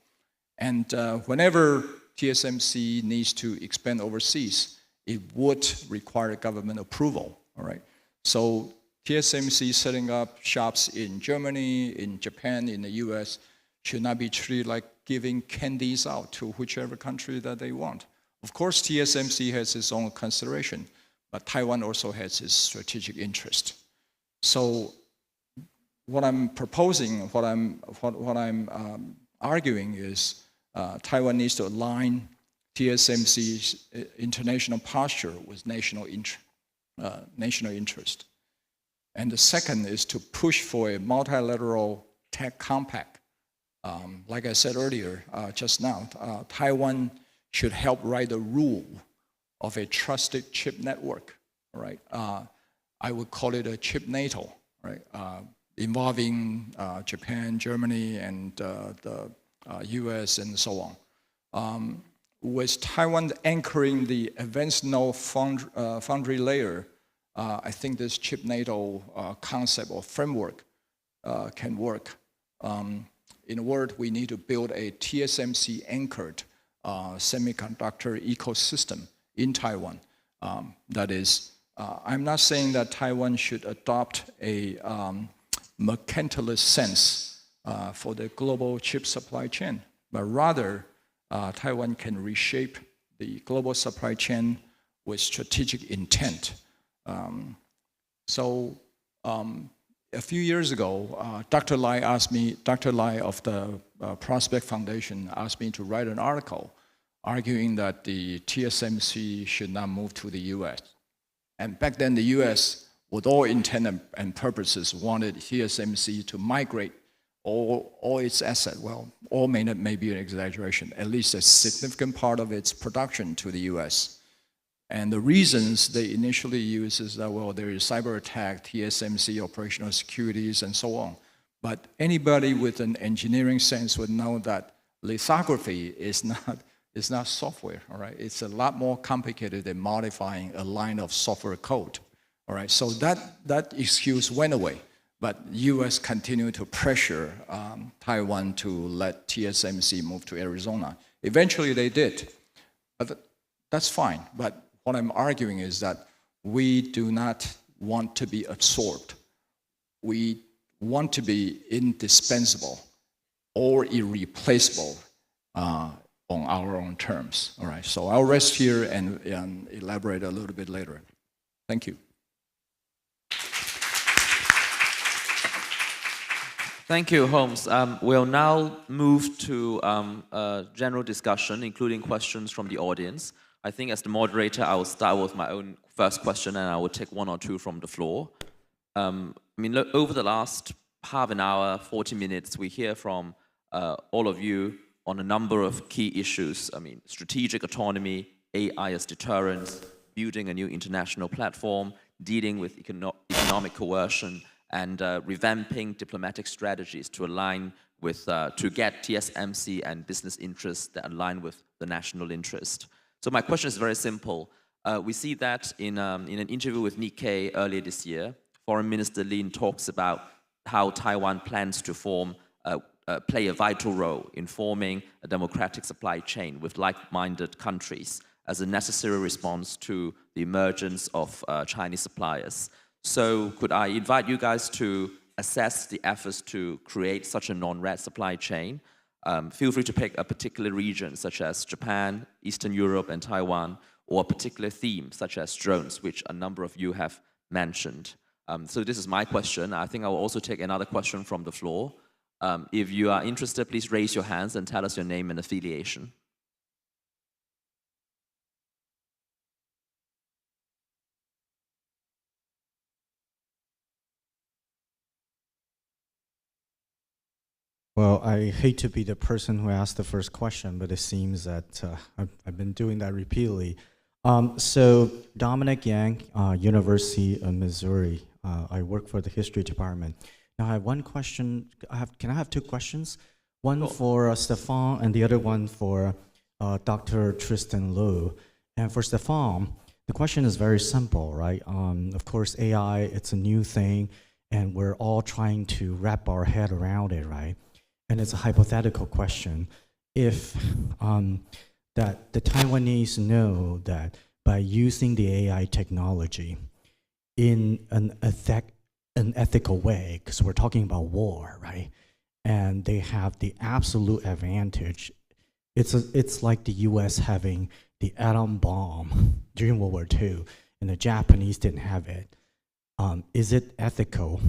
Speaker 10: And whenever TSMC needs to expand overseas, it would require government approval, all right? So TSMC setting up shops in Germany, in Japan, in the US, should not be treated like giving candies out to whichever country that they want. Of course, TSMC has its own consideration, but Taiwan also has its strategic interest. So what I'm proposing, what I'm arguing is Taiwan needs to align TSMC's international posture with national interest. And the second is to push for a multilateral tech compact. Like I said earlier, just now, Taiwan should help write the rule of a trusted chip network, right? I would call it a chip NATO, right? Involving Japan, Germany, and the US, and so on. With Taiwan anchoring the advanced node foundry layer I think this chip NATO concept or framework can work. In a word, we need to build a TSMC-anchored semiconductor ecosystem in Taiwan. That is, I'm not saying that Taiwan should adopt a mercantilist sense for the global chip supply chain, but rather Taiwan can reshape the global supply chain with strategic intent. A few years ago, Dr. Lai of the Prospect Foundation asked me to write an article arguing that the TSMC should not move to the US. And back then, the US, with all intent and purposes, wanted TSMC to migrate all its assets. Well, all may be an exaggeration, at least a significant part of its production to the US. And the reasons they initially used is that, well, there is cyber attack, TSMC, operational securities, and so on. But anybody with an engineering sense would know that lithography is not software, all right? It's a lot more complicated than modifying a line of software code, all right? So that excuse went away, but US continued to pressure Taiwan to let TSMC move to Arizona. Eventually they did, but that's fine. But what I'm arguing is that we do not want to be absorbed. We want to be indispensable or irreplaceable on our own terms. All right, so I'll rest here and elaborate a little bit later. Thank you.
Speaker 7: Thank you, Holmes. We'll now move to a general discussion, including questions from the audience. I think as the moderator, I will start with my own first question, and I will take one or two from the floor. Over the last half an hour, 40 minutes, we hear from all of you on a number of key issues. Strategic autonomy, AI as deterrence, building a new international platform, dealing with economic coercion, and revamping diplomatic strategies to align with, to get TSMC and business interests that align with the national interest. So my question is very simple. We see that in an interview with Nikkei earlier this year, Foreign Minister Lin talks about how Taiwan plans to play a vital role in forming a democratic supply chain with like-minded countries as a necessary response to the emergence of Chinese suppliers. So could I invite you guys to assess the efforts to create such a non-red supply chain? Feel free to pick a particular region, such as Japan, Eastern Europe, and Taiwan, or a particular theme, such as drones, which a number of you have mentioned. So this is my question. I think I will also take another question from the floor. If you are interested, please raise your hands and tell us your name and affiliation.
Speaker 17: Well, I hate to be the person who asked the first question, but it seems that I've been doing that repeatedly. So Dominic Yang, University of Missouri. I work for the history department. Now I have one question. Can I have two questions? One for Stefan and the other one for Dr. Tristan Liu. And for Stefan, the question is very simple, right? Of course, AI, it's a new thing, and we're all trying to wrap our head around it, right? And it's a hypothetical question. If that the Taiwanese know that by using the AI technology in an ethical way, because we're talking about war, right? And they have the absolute advantage. It's like the US having the atom bomb during World War II, and the Japanese didn't have it. Is it ethical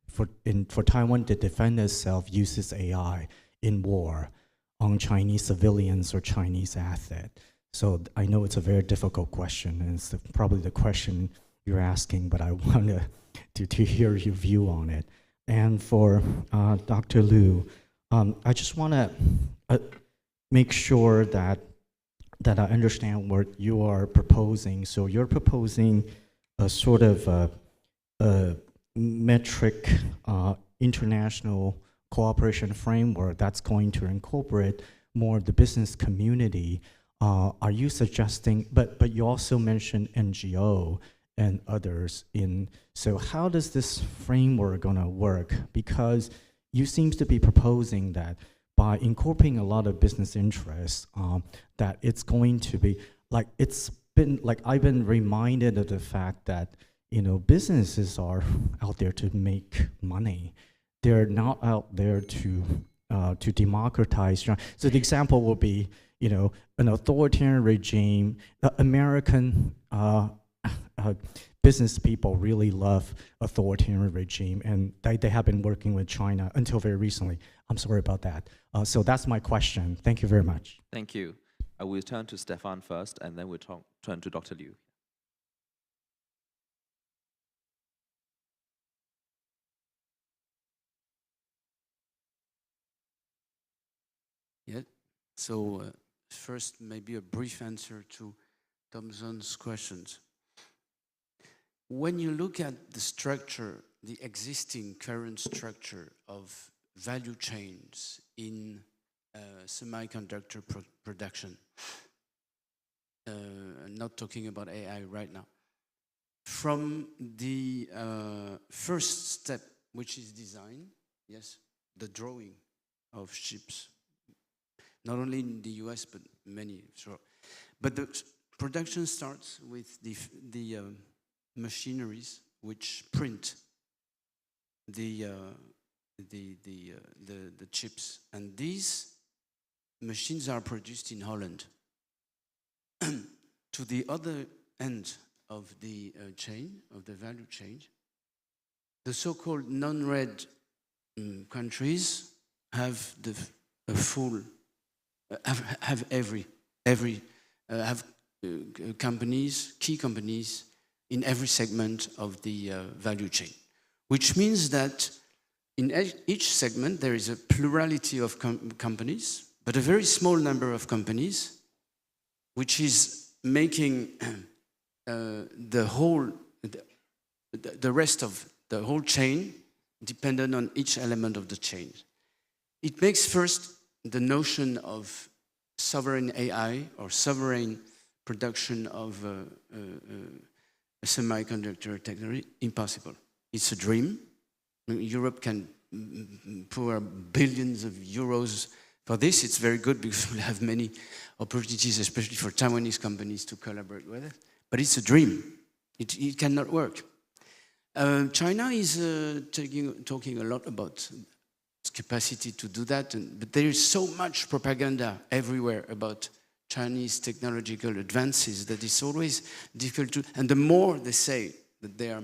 Speaker 17: for Taiwan to defend itself uses AI in war on Chinese civilians or Chinese assets? So I know it's a very difficult question, and it's probably the question you're asking, but I want to hear your view on it. And for Dr. Liu, I just want to make sure that I understand what you are proposing. So you're proposing a sort of a metric international cooperation framework that's going to incorporate more of the business community. Are you suggesting, but you also mentioned NGO and others in. So how does this framework gonna work? Because you seem to be proposing that by incorporating a lot of business interests, that it's going to be like, it's been like, I've been reminded of the fact that, you know, businesses are out there to make money. They're not out there to democratize. So the example will be, you know, an authoritarian regime. American business people really love authoritarian regime, and they have been working with China until very recently. I'm sorry about that. So that's my question. Thank you very much.
Speaker 7: Thank you. I will turn to Stefan first, and then we'll turn to Dr. Liu.
Speaker 8: Yeah. So first, maybe a brief answer to Thompson's questions. When you look at the structure, the existing current structure of value chains in semiconductor production, I'm not talking about AI right now, from the first step, which is design, yes, the drawing of chips, not only in the US, but many, sure. But the production starts with the machineries which print the chips, and these machines are produced in Holland. To the other end of the chain, of the value chain, the so-called non-red countries have companies, key companies in every segment of the value chain, which means that in each segment there is a plurality of companies, but a very small number of companies, which is making the rest of the whole chain dependent on each element of the chain. It makes first the notion of sovereign AI or sovereign production of a semiconductor technology impossible. It's a dream. Europe can pour billions of euros for this. It's very good because we'll have many opportunities, especially for Taiwanese companies, to collaborate with it. But it's a dream. It cannot work. China is talking a lot about its capacity to do that, but there is so much propaganda everywhere about Chinese technological advances that it's always difficult to, and the more they say that they are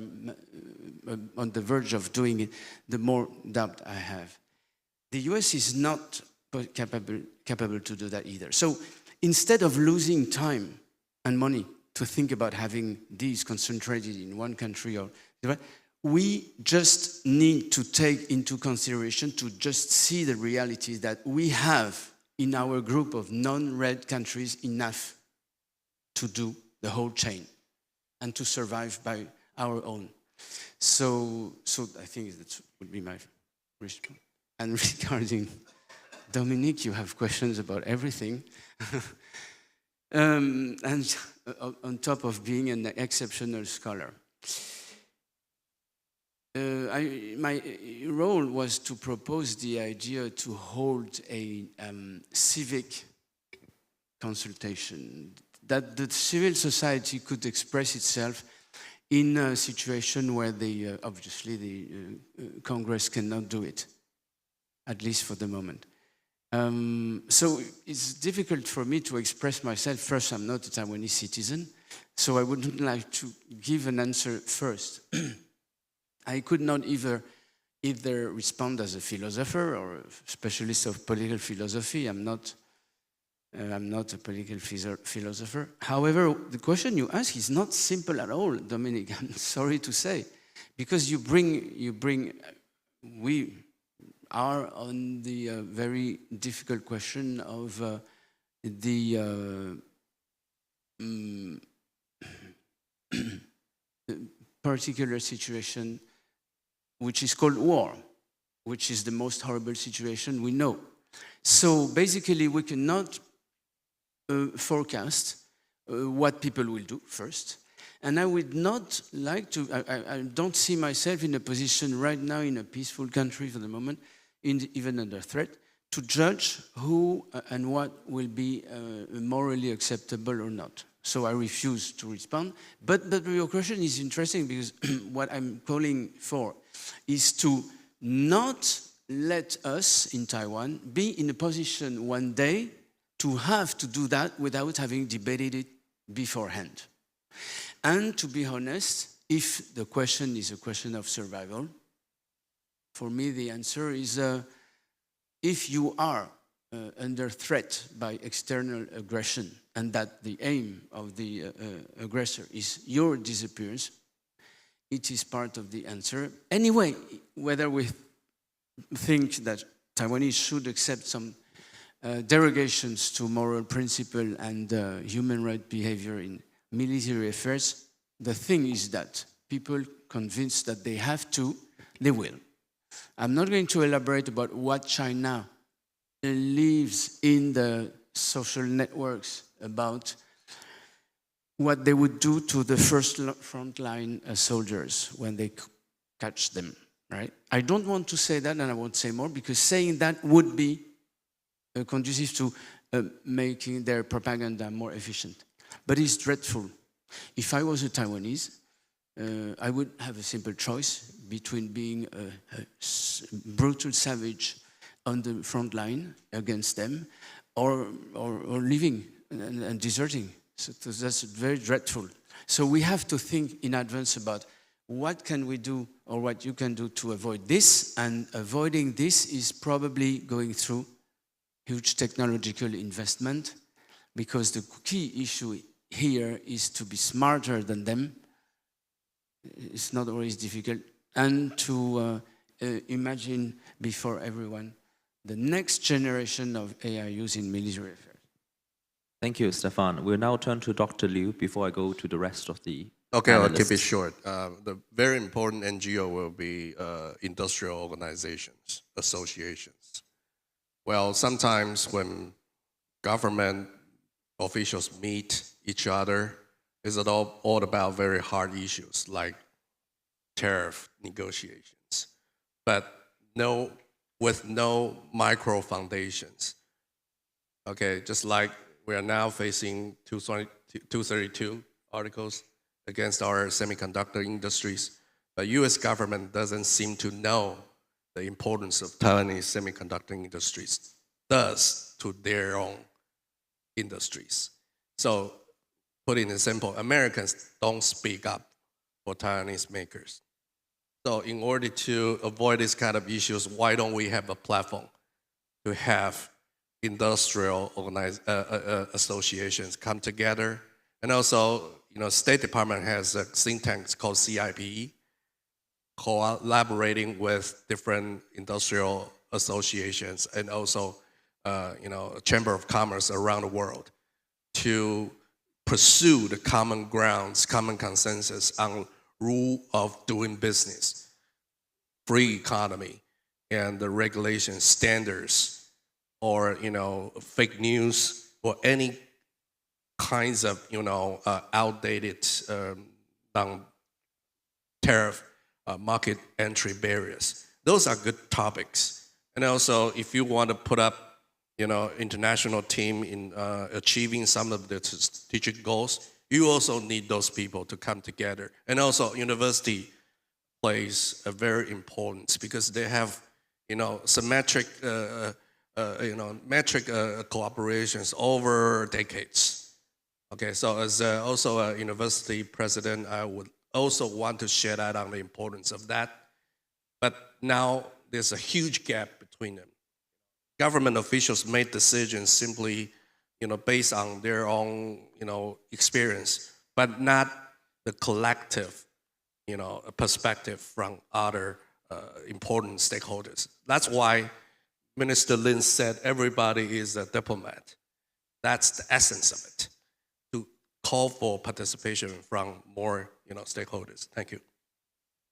Speaker 8: on the verge of doing it, the more doubt I have. The US is not capable to do that either. So instead of losing time and money to think about having these concentrated in one country or we just need to take into consideration to just see the reality that we have in our group of non-red countries enough to do the whole chain and to survive by our own. So I think that would be my response. And regarding Dominique, you have questions about everything. And on top of being an exceptional scholar. My role was to propose the idea to hold a civic consultation, that the civil society could express itself in a situation where obviously the Congress cannot do it, at least for the moment. So it's difficult for me to express myself. First, I'm not a Taiwanese citizen, so I wouldn't like to give an answer first. I could not either respond as a philosopher or a specialist of political philosophy. I'm not a political philosopher. However, the question you ask is not simple at all, Dominique. I'm sorry to say, because we are on the very difficult question of the particular situation which is called war, which is the most horrible situation we know. So basically we cannot forecast what people will do first, And I would not like to, I don't see myself in a position right now in a peaceful country for the moment, even under threat, to judge who and what will be morally acceptable or not. So I refuse to respond. But your question is interesting because what I'm calling for is to not let us in Taiwan be in a position one day to have to do that without having debated it beforehand. And to be honest, if the question is a question of survival, for me the answer is if you are under threat by external aggression and that the aim of the aggressor is your disappearance, it is part of the answer. Anyway, whether we think that Taiwanese should accept some derogations to moral principle and human rights behavior in military affairs, the thing is that people convinced that they have to, they will. I'm not going to elaborate about what China believes in the social networks about what they would do to the first frontline soldiers when they catch them, right? I don't want to say that, and I won't say more, because saying that would be conducive to making their propaganda more efficient. But it's dreadful. If I was a Taiwanese, I would have a simple choice between being a brutal savage on the front line against them or leaving and deserting. So that's very dreadful. So we have to think in advance about what can we do or what you can do to avoid this, and avoiding this is probably going through huge technological investment, because the key issue here is to be smarter than them. It's not always difficult, and to imagine before everyone the next generation of AI use in military affairs.
Speaker 7: Thank you, Stefan. We'll now turn to Dr. Liu before I go to the rest of the
Speaker 9: Okay, I'll
Speaker 7: panelists.
Speaker 9: keep it short. The very important NGO will be industrial organizations, associations. Well, sometimes when government officials meet each other, it's all about very hard issues like tariff negotiations, but with no micro foundations. Okay, just like we are now facing 232 articles against our semiconductor industries, the US government doesn't seem to know the importance of Taiwanese semiconductor industries does to their own industries. So, putting it simple, Americans don't speak up for Taiwanese makers. So in order to avoid this kind of issues, why don't we have a platform to have industrial associations come together? And also, State Department has a think tank called CIPE, collaborating with different industrial associations and also, Chamber of Commerce around the world to pursue the common grounds, common consensus on rule of doing business, free economy, and the regulation standards, or fake news, or any kinds of outdated non-tariff market entry barriers. Those are good topics. And also, if you want to put up international team in achieving some of the strategic goals, you also need those people to come together. And also, university plays a very important, because they have, symmetric, metric collaborations over decades. Okay, so as also a university president, I would also want to shed light on the importance of that. But now there's a huge gap between them. Government officials made decisions simply, based on their own, experience, but not the collective, perspective from other important stakeholders. That's why Minister Lin said everybody is a diplomat. That's the essence of it, to call for participation from more, stakeholders. Thank you.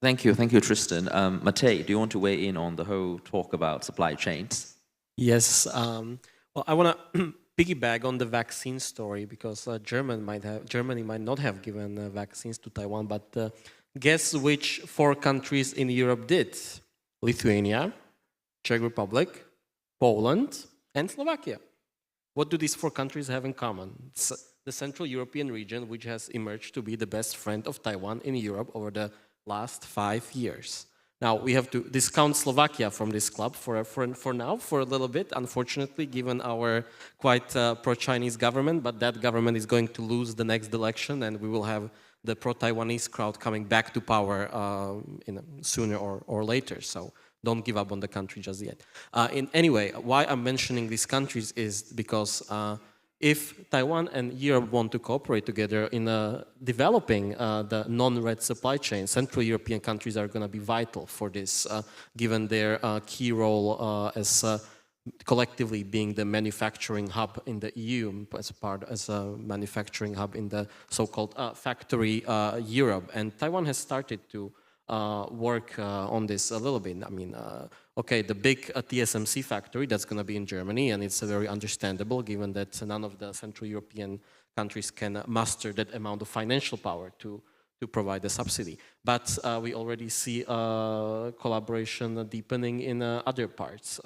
Speaker 7: Thank you, Tristan. Matej, do you want to weigh in on the whole talk about supply chains?
Speaker 15: Yes. Well, I want to piggyback on the vaccine story because Germany might not have given vaccines to Taiwan, but guess which 4 countries in Europe did? Lithuania, Czech Republic, Poland, and Slovakia. What do these 4 countries have in common? It's the Central European region, which has emerged to be the best friend of Taiwan in Europe over the last 5 years. Now, we have to discount Slovakia from this club for now, for a little bit, unfortunately, given our quite pro-Chinese government, but that government is going to lose the next election, and we will have the pro-Taiwanese crowd coming back to power sooner or later. So don't give up on the country just yet. Anyway, why I'm mentioning these countries is because if Taiwan and Europe want to cooperate together in developing the non-red supply chain, Central European countries are going to be vital for this, given their key role as collectively being the manufacturing hub in the EU, as a manufacturing hub in the so-called factory Europe. And Taiwan has started to work on this a little bit. I mean, okay, the big TSMC factory that's going to be in Germany, and it's very understandable given that none of the Central European countries can muster that amount of financial power to provide the subsidy. But we already see collaboration deepening in other parts,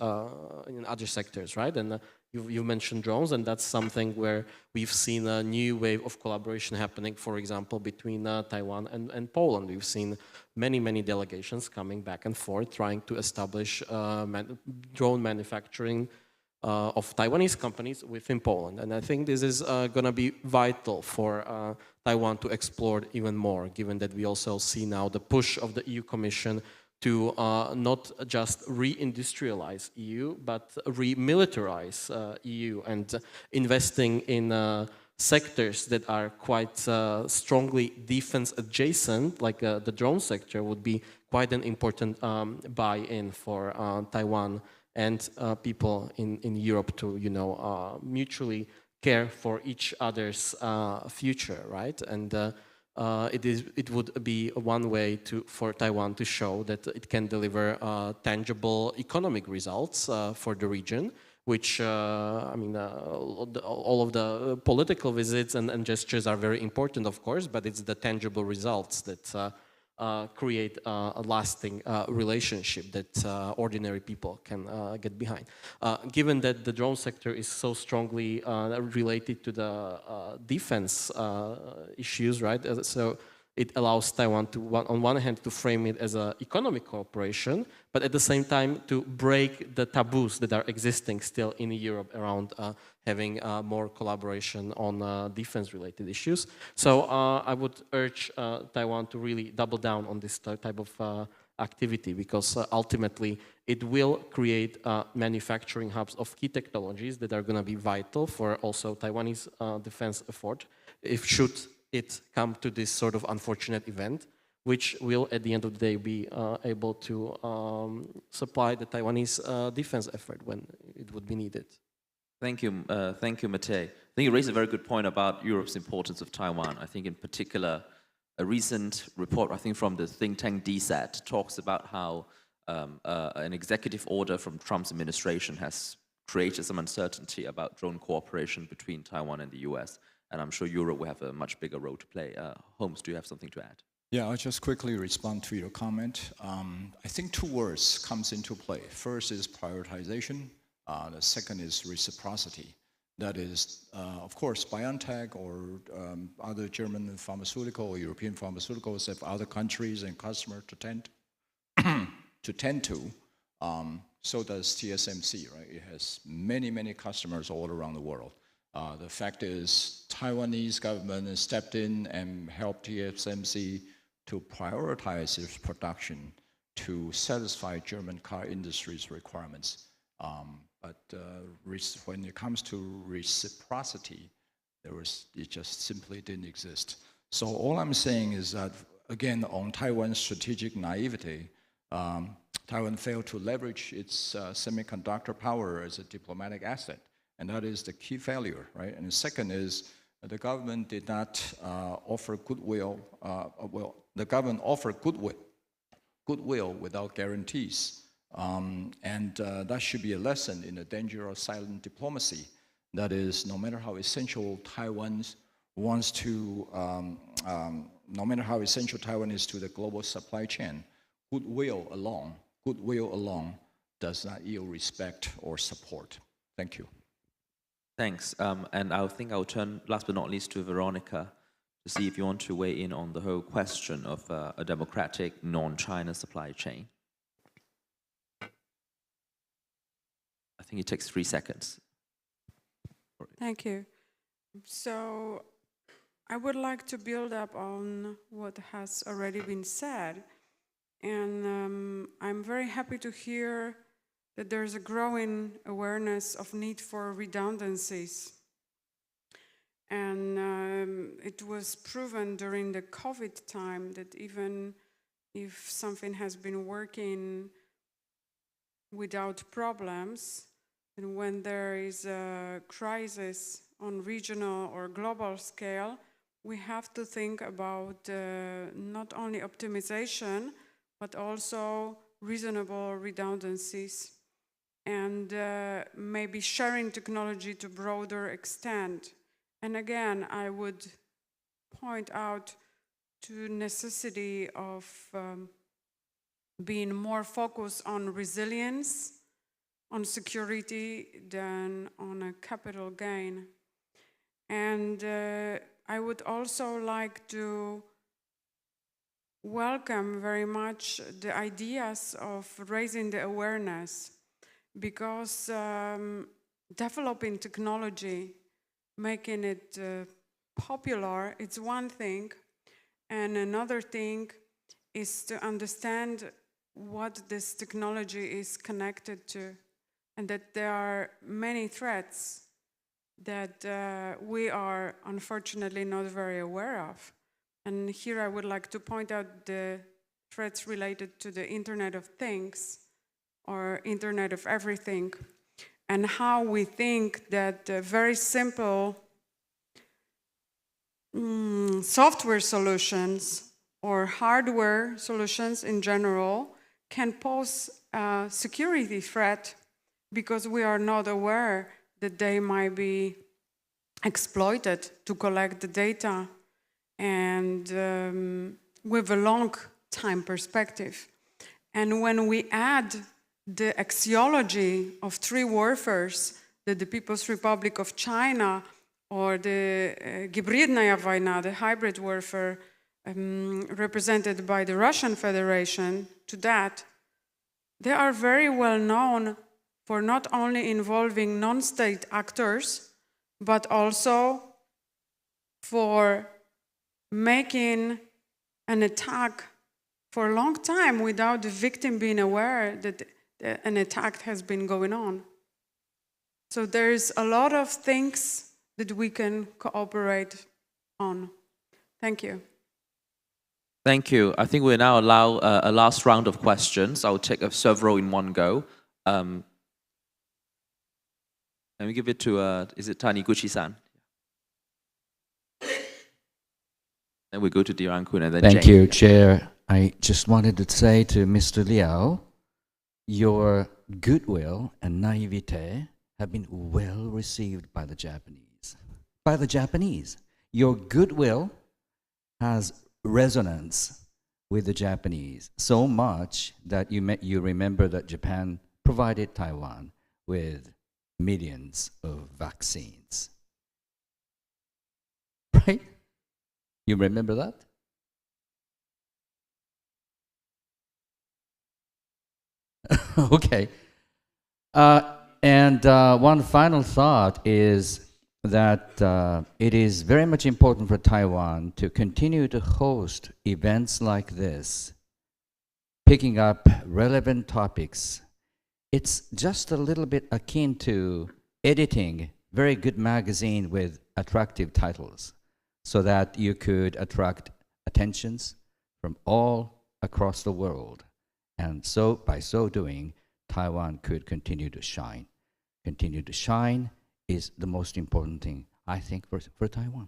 Speaker 15: in other sectors, right? And you mentioned drones, and that's something where we've seen a new wave of collaboration happening, for example, between Taiwan and Poland. We've seen many delegations coming back and forth trying to establish drone manufacturing of Taiwanese companies within Poland. And I think this is going to be vital for Taiwan to explore even more, given that we also see now the push of the EU Commission to not just re-industrialize EU, but re-militarize EU, and investing in sectors that are quite strongly defense adjacent, like the drone sector, would be quite an important buy-in for Taiwan and people in Europe to, mutually care for each other's future, right? And it would be one way for Taiwan to show that it can deliver tangible economic results for the region, which, all of the political visits and gestures are very important, of course, but it's the tangible results that create a lasting relationship that ordinary people can get behind. Given that the drone sector is so strongly related to the defense issues, right? So it allows Taiwan to, on one hand, to frame it as an economic cooperation, but at the same time to break the taboos that are existing still in Europe around having more collaboration on defense-related issues. So I would urge Taiwan to really double down on this type of activity, because ultimately it will create manufacturing hubs of key technologies that are going to be vital for also Taiwanese defense effort, should it come to this sort of unfortunate event, which will at the end of the day be able to supply the Taiwanese defense effort when it would be needed.
Speaker 7: Thank you, Matej. I think you raised a very good point about Europe's importance of Taiwan. I think in particular, a recent report, I think from the think tank DSAT, talks about how an executive order from Trump's administration has created some uncertainty about drone cooperation between Taiwan and the US. And I'm sure Europe will have a much bigger role to play. Holmes, do you have something to add?
Speaker 10: Yeah, I'll just quickly respond to your comment. I think 2 words comes into play. First is prioritization. The second is reciprocity. That is, of course, BioNTech or other German pharmaceutical or European pharmaceuticals have other countries and customers to tend to. So does TSMC, right? It has many customers all around the world. The fact is, Taiwanese government has stepped in and helped TSMC to prioritize its production to satisfy German car industry's requirements. But when it comes to reciprocity, it just simply didn't exist. So all I'm saying is that, again, on Taiwan's strategic naivety, Taiwan failed to leverage its semiconductor power as a diplomatic asset. And that is the key failure, right? And the second is the government did not offer goodwill. The government offered goodwill without guarantees. And that should be a lesson in the danger of silent diplomacy. That is, no matter how essential Taiwan wants to, no matter how essential Taiwan is to the global supply chain, goodwill alone does not yield respect or support. Thank you.
Speaker 7: Thanks. And I think I'll turn, last but not least, to Veronica to see if you want to weigh in on the whole question of a democratic non-China supply chain. I think it takes 3 seconds.
Speaker 12: Thank you. So I would like to build up on what has already been said. And I'm very happy to hear that there's a growing awareness of need for redundancies. And it was proven during the COVID time that even if something has been working without problems, and when there is a crisis on regional or global scale, we have to think about not only optimization, but also reasonable redundancies and maybe sharing technology to broader extent. And again, I would point out to necessity of being more focused on resilience, on security than on a capital gain. And I would also like to welcome very much the ideas of raising the awareness, because developing technology, making it popular, it's one thing, and another thing is to understand what this technology is connected to, and that there are many threats that we are unfortunately not very aware of. And here I would like to point out the threats related to the Internet of Things or Internet of Everything, and how we think that very simple software solutions or hardware solutions in general can pose a security threat because we are not aware that they might be exploited to collect the data and with a long time perspective. And when we add the axiology of three warfares, that the People's Republic of China or the Gibridnaya Vojna, the hybrid warfare represented by the Russian Federation, to that, they are very well known for not only involving non-state actors, but also for making an attack for a long time without the victim being aware that an attack has been going on. So there's a lot of things that we can cooperate on. Thank you.
Speaker 7: Thank you. I think we'll now allow a last round of questions. I'll take several in one go. Can we give it to, is it Taniguchi-san? Then we go to Diran-kun and then
Speaker 16: Thank
Speaker 7: Jane.
Speaker 16: you, Chair. I just wanted to say to Mr. Liao, your goodwill and naivete have been well received by the Japanese. By the Japanese. Your goodwill has resonance with the Japanese, so much that you remember that Japan provided Taiwan with millions of vaccines. Right? You remember that? Okay. And one final thought is that it is very much important for Taiwan to continue to host events like this, picking up relevant topics. It's just a little bit akin to editing very good magazine with attractive titles so that you could attract attentions from all across the world. And so, by so doing, Taiwan could continue to shine. Continue to shine is the most important thing, I think, for Taiwan.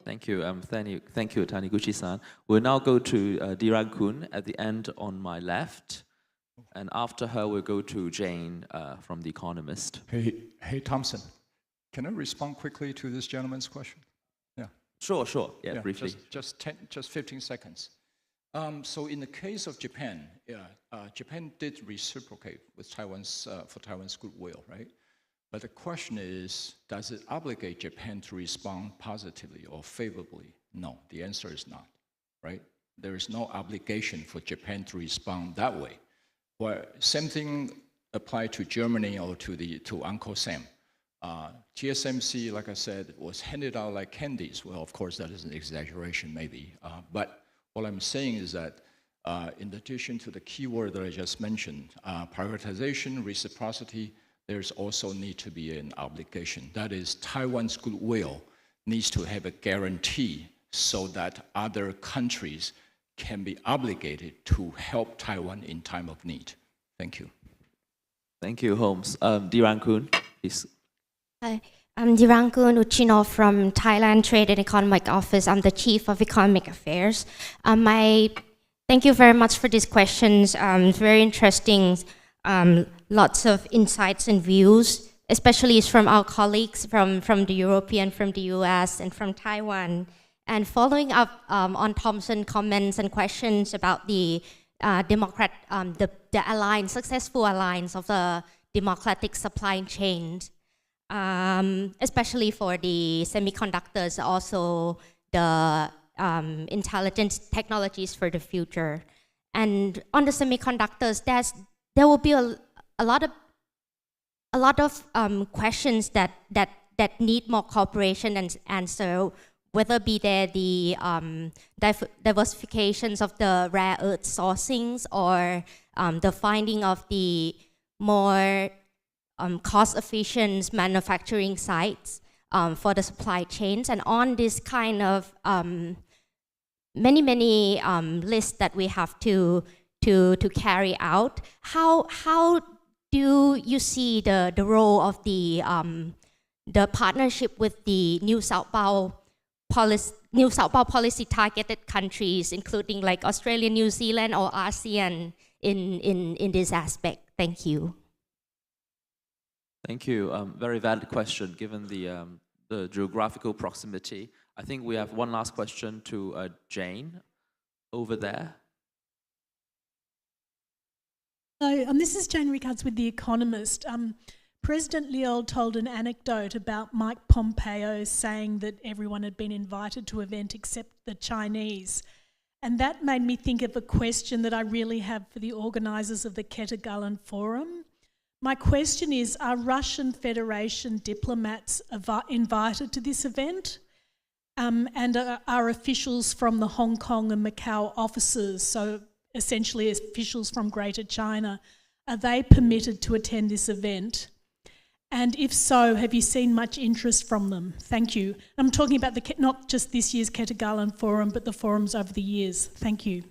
Speaker 7: Thank you. Thank you, Taniguchi-san. We'll now go to Diran-kun at the end on my left. And after her, we'll go to Jane from The Economist.
Speaker 10: Hey, Thompson, can I respond quickly to this gentleman's question? Yeah.
Speaker 7: Sure. Yeah, briefly.
Speaker 10: Just 15 seconds. So in the case of Japan, Japan did reciprocate with Taiwan's for Taiwan's goodwill, right? But the question is, does it obligate Japan to respond positively or favorably? No, the answer is not, right? There is no obligation for Japan to respond that way. Well, same thing applied to Germany or to Uncle Sam. TSMC, like I said, was handed out like candies. Well, of course, that is an exaggeration, maybe. But what I'm saying is that in addition to the keyword that I just mentioned, prioritization, reciprocity, there's also need to be an obligation. That is, Taiwan's goodwill needs to have a guarantee so that other countries can be obligated to help Taiwan in time of need. Thank you.
Speaker 7: Thank you, Holmes. Dirang Kun, please.
Speaker 5: Hi, I'm Dirang Kun Uchino from Thailand Trade and Economic Office. I'm the Chief of Economic Affairs. Thank you very much for these questions. Very interesting. Lots of insights and views, especially from our colleagues from the European, from the US, and from Taiwan. And following up on Thompson's comments and questions about the successful alliance of the democratic supply chains, especially for the semiconductors, also the intelligent technologies for the future. And on the semiconductors, there will be a lot of questions that need more cooperation and answer, whether be there the diversifications of the rare earth sourcings or the finding of the more cost-efficient manufacturing sites for the supply chains. And on this kind of many lists that we have to carry out, how do you see the role of the partnership with the New Southbound policy targeted countries, including like Australia, New Zealand, or ASEAN in this aspect? Thank you.
Speaker 7: Thank you. Very valid question, given the geographical proximity. I think we have one last question to Jane over there.
Speaker 18: So this is Jane Rickards with The Economist. President Liu told an anecdote about Mike Pompeo saying that everyone had been invited to an event except the Chinese. And that made me think of a question that I really have for the organisers of the Ketagalan Forum. My question is, are Russian Federation diplomats invited to this event? And are officials from the Hong Kong and Macau offices, so essentially officials from Greater China, are they permitted to attend this event? And if so, have you seen much interest from them? Thank you. I'm talking about not just this year's Ketagalan Forum, but the forums over the years. Thank you.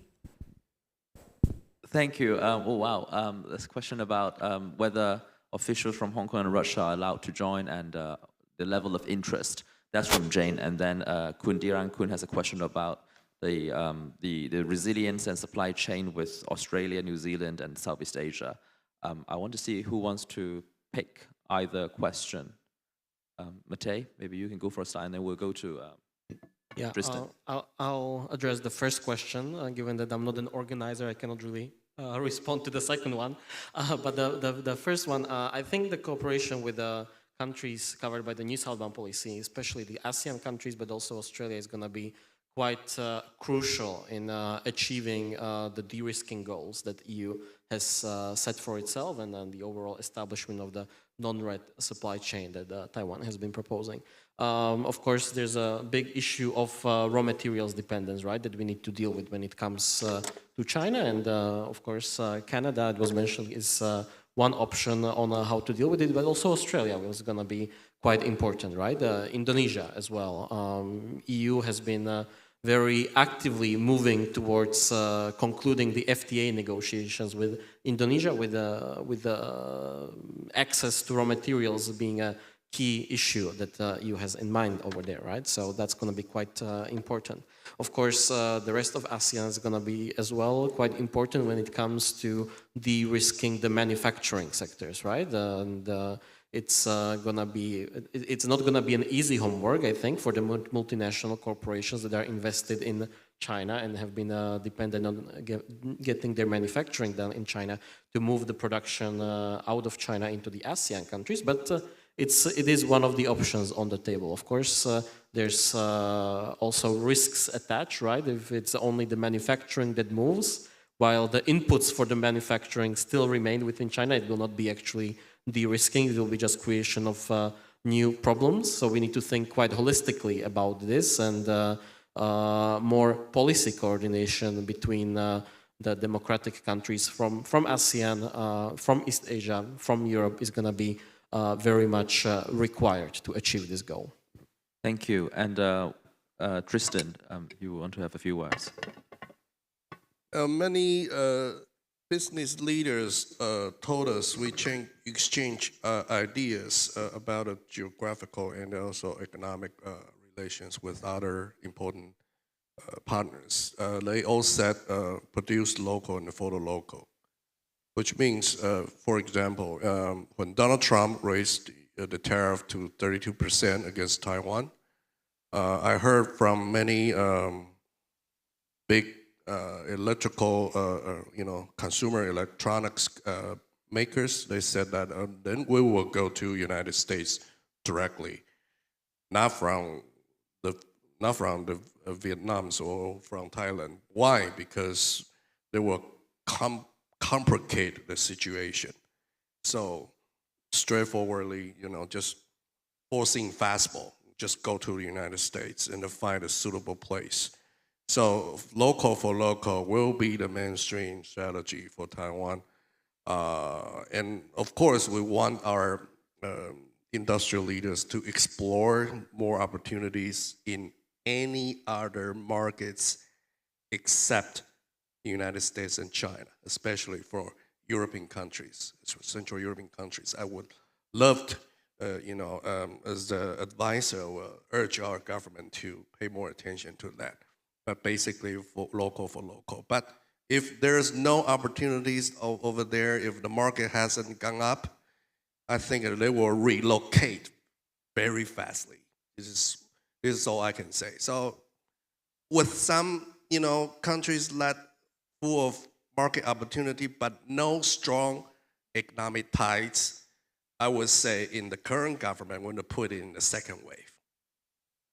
Speaker 7: Thank you. Oh, wow. This question about whether officials from Hong Kong and Russia are allowed to join and the level of interest. That's from Jane. And then Dirang Kun has a question about the resilience and supply chain with Australia, New Zealand, and Southeast Asia. I want to see who wants to pick either question. Matej, maybe you can go first, and then we'll go to Tristan.
Speaker 15: I'll address the first question. Given that I'm not an organizer, I cannot really respond to the second one. But the first one, I think the cooperation with the countries covered by the New Southbound policy, especially the ASEAN countries, but also Australia, is going to be quite crucial in achieving the de-risking goals that EU has set for itself, and then the overall establishment of the non-red supply chain that Taiwan has been proposing. Of course, there's a big issue of raw materials dependence, right, that we need to deal with when it comes to China. And of course, Canada, it was mentioned, is one option on how to deal with it, but also Australia was going to be quite important, right? Indonesia as well. EU has been very actively moving towards concluding the FTA negotiations with Indonesia, with access to raw materials being a key issue that EU has in mind over there, right? So that's going to be quite important. Of course, the rest of ASEAN is going to be as well quite important when it comes to de-risking the manufacturing sectors, right? It's gonna be, it's not gonna be an easy homework, I think, for the multinational corporations that are invested in China and have been dependent on getting their manufacturing done in China to move the production out of China into the ASEAN countries. But it is one of the options on the table. Of course, there's also risks attached, right? If it's only the manufacturing that moves, while the inputs for the manufacturing still remain within China, it will not be actually de-risking, it will be just creation of new problems. So we need to think quite holistically about this, and more policy coordination between the democratic countries from ASEAN, from East Asia, from Europe is going to be very much required to achieve this goal.
Speaker 7: Thank you. And Tristan, you want to have a few words?
Speaker 9: Many business leaders told us we exchange ideas about geographical and also economic relations with other important partners. They all said produce local and photo local, which means, for example, when Donald Trump raised the tariff to 32% against Taiwan, I heard from many big electrical, consumer electronics makers. They said that then we will go to United States directly, not from the Vietnams or from Thailand. Why? Because they will complicate the situation. So straightforwardly, just forcing fastball, just go to the United States and find a suitable place. So local for local will be the mainstream strategy for Taiwan. And of course, we want our industrial leaders to explore more opportunities in any other markets except the United States and China, especially for European countries, Central European countries. I would love to, as the advisor, urge our government to pay more attention to that. But basically for local. But if there's no opportunities over there, if the market hasn't gone up, I think they will relocate very fastly. This is all I can say. So with some, countries that full of market opportunity, but no strong economic ties, I would say in the current government, we're going to put in the second wave.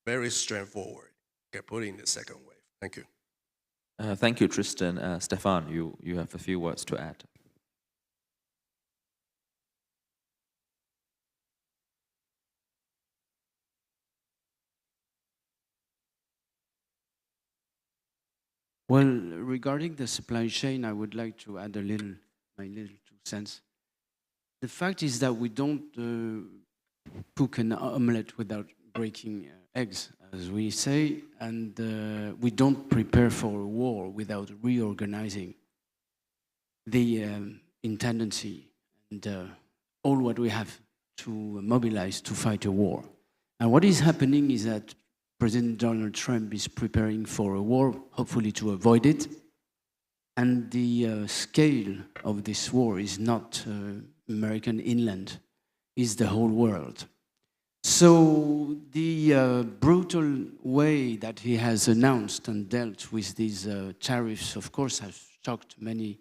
Speaker 9: Very straightforward. Okay, put in the second wave. Thank you.
Speaker 7: Thank you, Tristan. Stefan, you have a few words to add.
Speaker 8: Well, regarding the supply chain, I would like to add my little 2 cents. The fact is that we don't cook an omelette without breaking eggs, as we say, and we don't prepare for a war without reorganizing the intendancy and all what we have to mobilize to fight a war. And what is happening is that President Donald Trump is preparing for a war, hopefully to avoid it. And the scale of this war is not American inland, it's the whole world. So the brutal way that he has announced and dealt with these tariffs, of course, has shocked many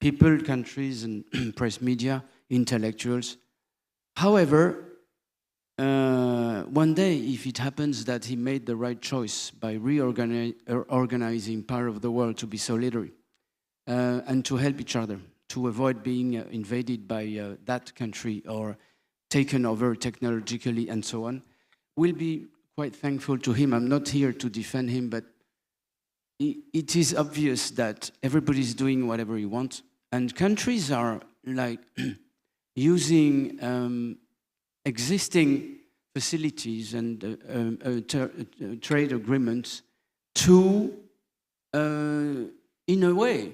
Speaker 8: people, countries, and press media, intellectuals. However, one day, if it happens that he made the right choice by reorganizing part of the world to be solidary and to help each other, to avoid being invaded by that country or taken over technologically and so on, we'll be quite thankful to him. I'm not here to defend him, but it is obvious that everybody's doing whatever he wants, and countries are like using existing facilities and trade agreements to, in a way,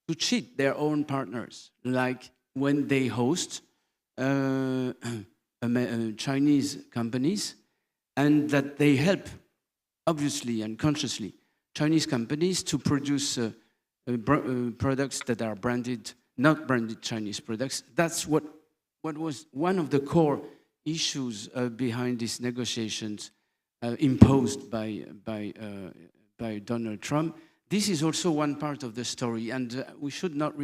Speaker 8: to cheat their own partners. Like when they host Chinese companies, and that they help, obviously and consciously, Chinese companies to produce products that are branded, not branded Chinese products. That's what was one of the core issues behind these negotiations imposed by Donald Trump. This is also one part of the story, and we should not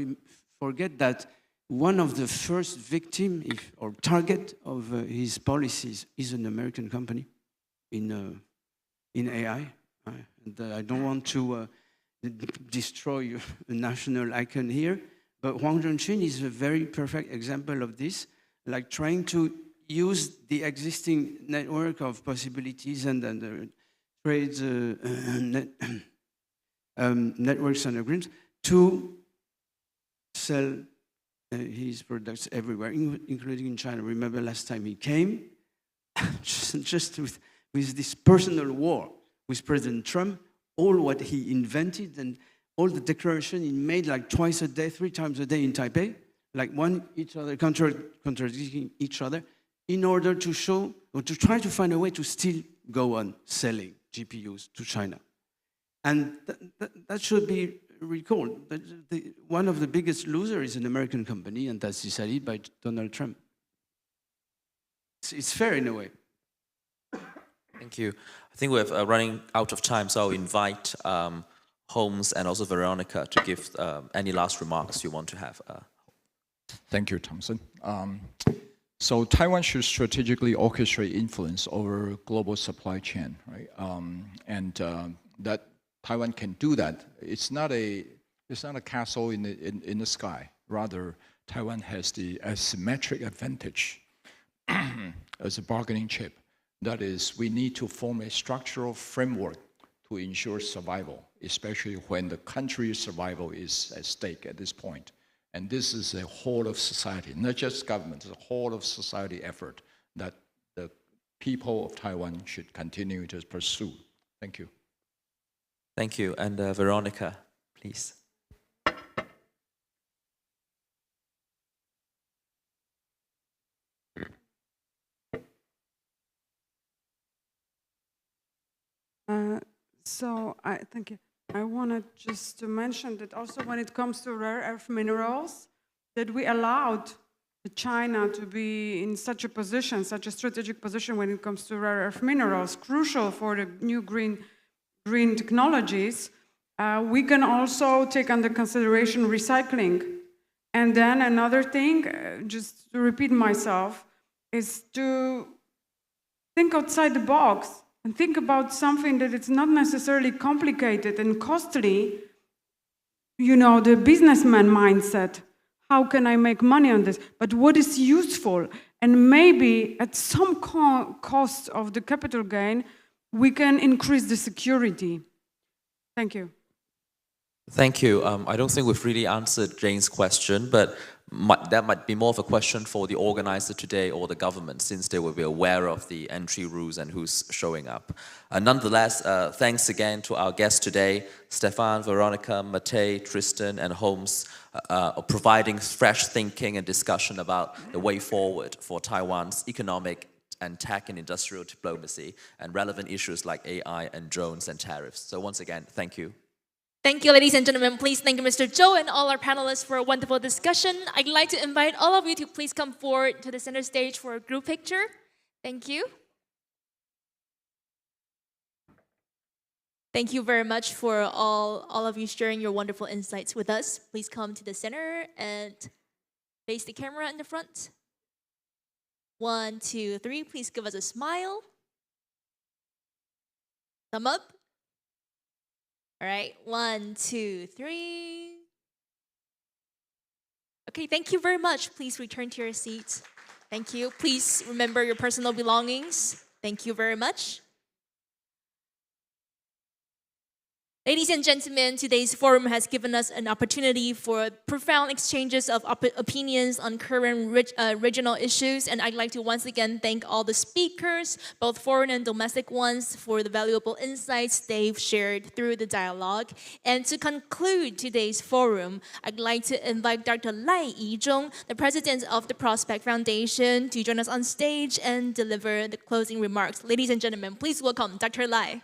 Speaker 8: forget that one of the first victim or target of his policies is an American company in AI. And I don't want to destroy a national icon here, but Huang Zhongqun is a very perfect example of this, like trying to use the existing network of possibilities and the trade networks and agreements to sell his products everywhere, including in China. Remember last time he came, just with this personal war with President Trump, all what he invented and all the declaration he made like twice a day, 3 times a day in Taipei, like each other contradicting each other, in order to show or to try to find a way to still go on selling GPUs to China. And that should be recalled. One of the biggest losers is an American company, and that's decided by Donald Trump. It's fair in a way.
Speaker 7: Thank you. I think we're running out of time, so I'll invite Holmes and also Veronica to give any last remarks you want to have.
Speaker 10: Thank you, Thompson. So Taiwan should strategically orchestrate influence over global supply chain, right? And that Taiwan can do that. It's not a castle in the sky. Rather, Taiwan has the asymmetric advantage as a bargaining chip. That is, we need to form a structural framework to ensure survival, especially when the country's survival is at stake at this point. And this is a whole of society, not just government, it's a whole of society effort that the people of Taiwan should continue to pursue. Thank you.
Speaker 7: Thank you. And Veronica, please.
Speaker 12: Thank you. I wanted just to mention that also when it comes to rare earth minerals, that we allowed China to be in such a position, such a strategic position when it comes to rare earth minerals, crucial for the new green technologies. We can also take under consideration recycling. And then another thing, just to repeat myself, is to think outside the box and think about something that it's not necessarily complicated and costly. You know, the businessman mindset. How can I make money on this? But what is useful? And maybe at some cost of the capital gain, we can increase the security. Thank you.
Speaker 7: Thank you. I don't think we've really answered Jane's question, but that might be more of a question for the organizer today or the government, since they will be aware of the entry rules and who's showing up. Nonetheless, thanks again to our guests today, Stefan, Veronica, Matej, Tristan, and Holmes, providing fresh thinking and discussion about the way forward for Taiwan's economic and tech and industrial diplomacy and relevant issues like AI and drones and tariffs. So once again, thank you.
Speaker 1: Thank you, ladies and gentlemen. Please thank you, Mr. Zhou and all our panelists for a wonderful discussion. I'd like to invite all of you to please come forward to the center stage for a group picture. Thank you. Thank you very much for all of you sharing your wonderful insights with us. Please come to the center and face the camera in the front. 1, 2, 3. Please give us a smile. Thumb up. All right, 1, 2, 3. Okay, thank you very much. Please return to your seats. Thank you. Please remember your personal belongings. Thank you very much. Ladies and gentlemen, today's forum has given us an opportunity for profound exchanges of opinions on current regional issues, and I'd like to once again thank all the speakers, both foreign and domestic ones, for the valuable insights they've shared through the dialogue. And to conclude today's forum, I'd like to invite Dr. Lai Yizhong, the president of the Prospect Foundation, to join us on stage and deliver the closing remarks. Ladies and gentlemen, please welcome Dr. Lai.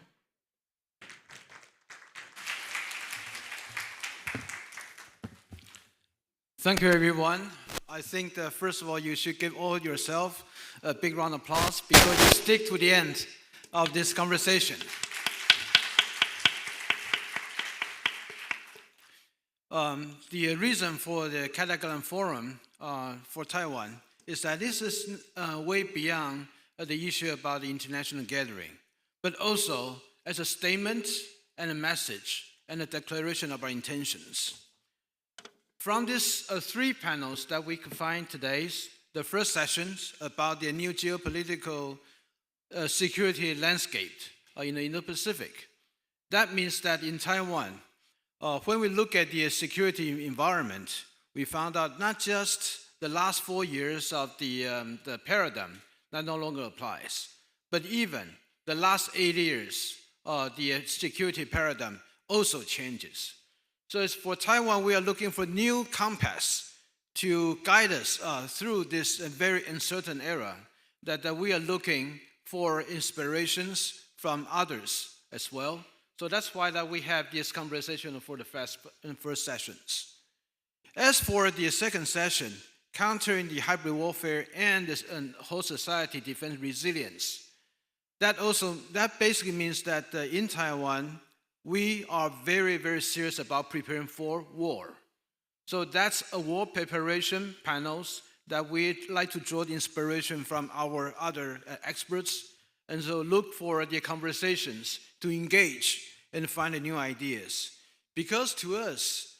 Speaker 3: Thank you, everyone. I think that first of all, you should give all yourself a big round of applause because you stick to the end of this conversation. The reason for the Ketagalan Forum for Taiwan is that this is way beyond the issue about the international gathering, but also as a statement and a message and a declaration of our intentions. From these three panels that we could find today, the first sessions about the new geopolitical security landscape in the Indo-Pacific. That means that in Taiwan, when we look at the security environment, we found out not just the last 4 years of the paradigm that no longer applies, but even the last 8 years, the security paradigm also changes. So as for Taiwan, we are looking for new compass to guide us through this very uncertain era, that we are looking for inspirations from others as well. So that's why that we have this conversation for the first sessions. As for the second session, countering the hybrid warfare and whole society defense resilience, that basically means that in Taiwan, we are very, very serious about preparing for war. So that's a war preparation panels that we'd like to draw the inspiration from our other experts, and so look for the conversations to engage and find new ideas. Because to us,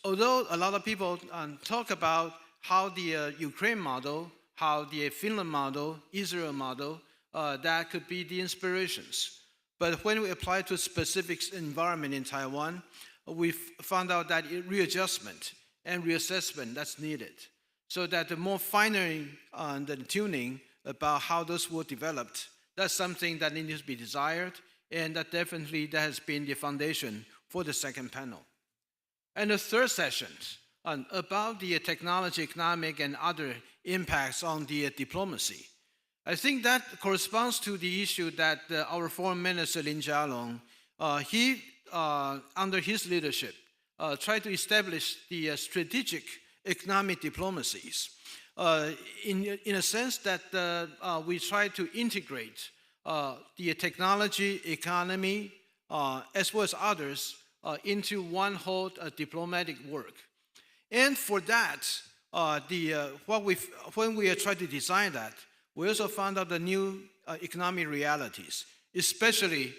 Speaker 3: although a lot of people talk about how the Ukraine model, how the Finland model, Israel model, that could be the inspirations. But when we apply to a specific environment in Taiwan, we found out that readjustment and reassessment that's needed. So that the more finer the tuning about how those were developed, that's something that needs to be desired, and that definitely that has been the foundation for the second panel. And the third session about the technology, economic, and other impacts on the diplomacy. I think that corresponds to the issue that our Foreign Minister Lin Jialong, under his leadership, tried to establish the strategic economic diplomacies in a sense that we try to integrate the technology, economy, as well as others into one whole diplomatic work. And for that, when we try to design that, we also found out the new economic realities, especially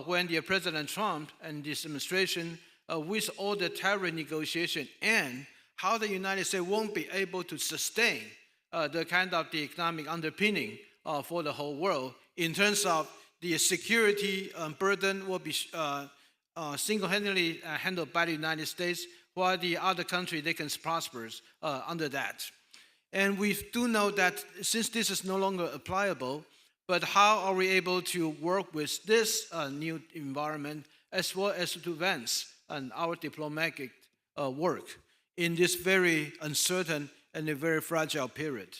Speaker 3: when the President Trump and this administration, with all the tariff negotiation and how the United States won't be able to sustain the kind of the economic underpinning for the whole world in terms of the security burden will be single-handedly handled by the United States, while the other country, they can prosper under that. And we do know that since this is no longer applicable, but how are we able to work with this new environment as well as to advance our diplomatic work in this very uncertain and a very fragile period?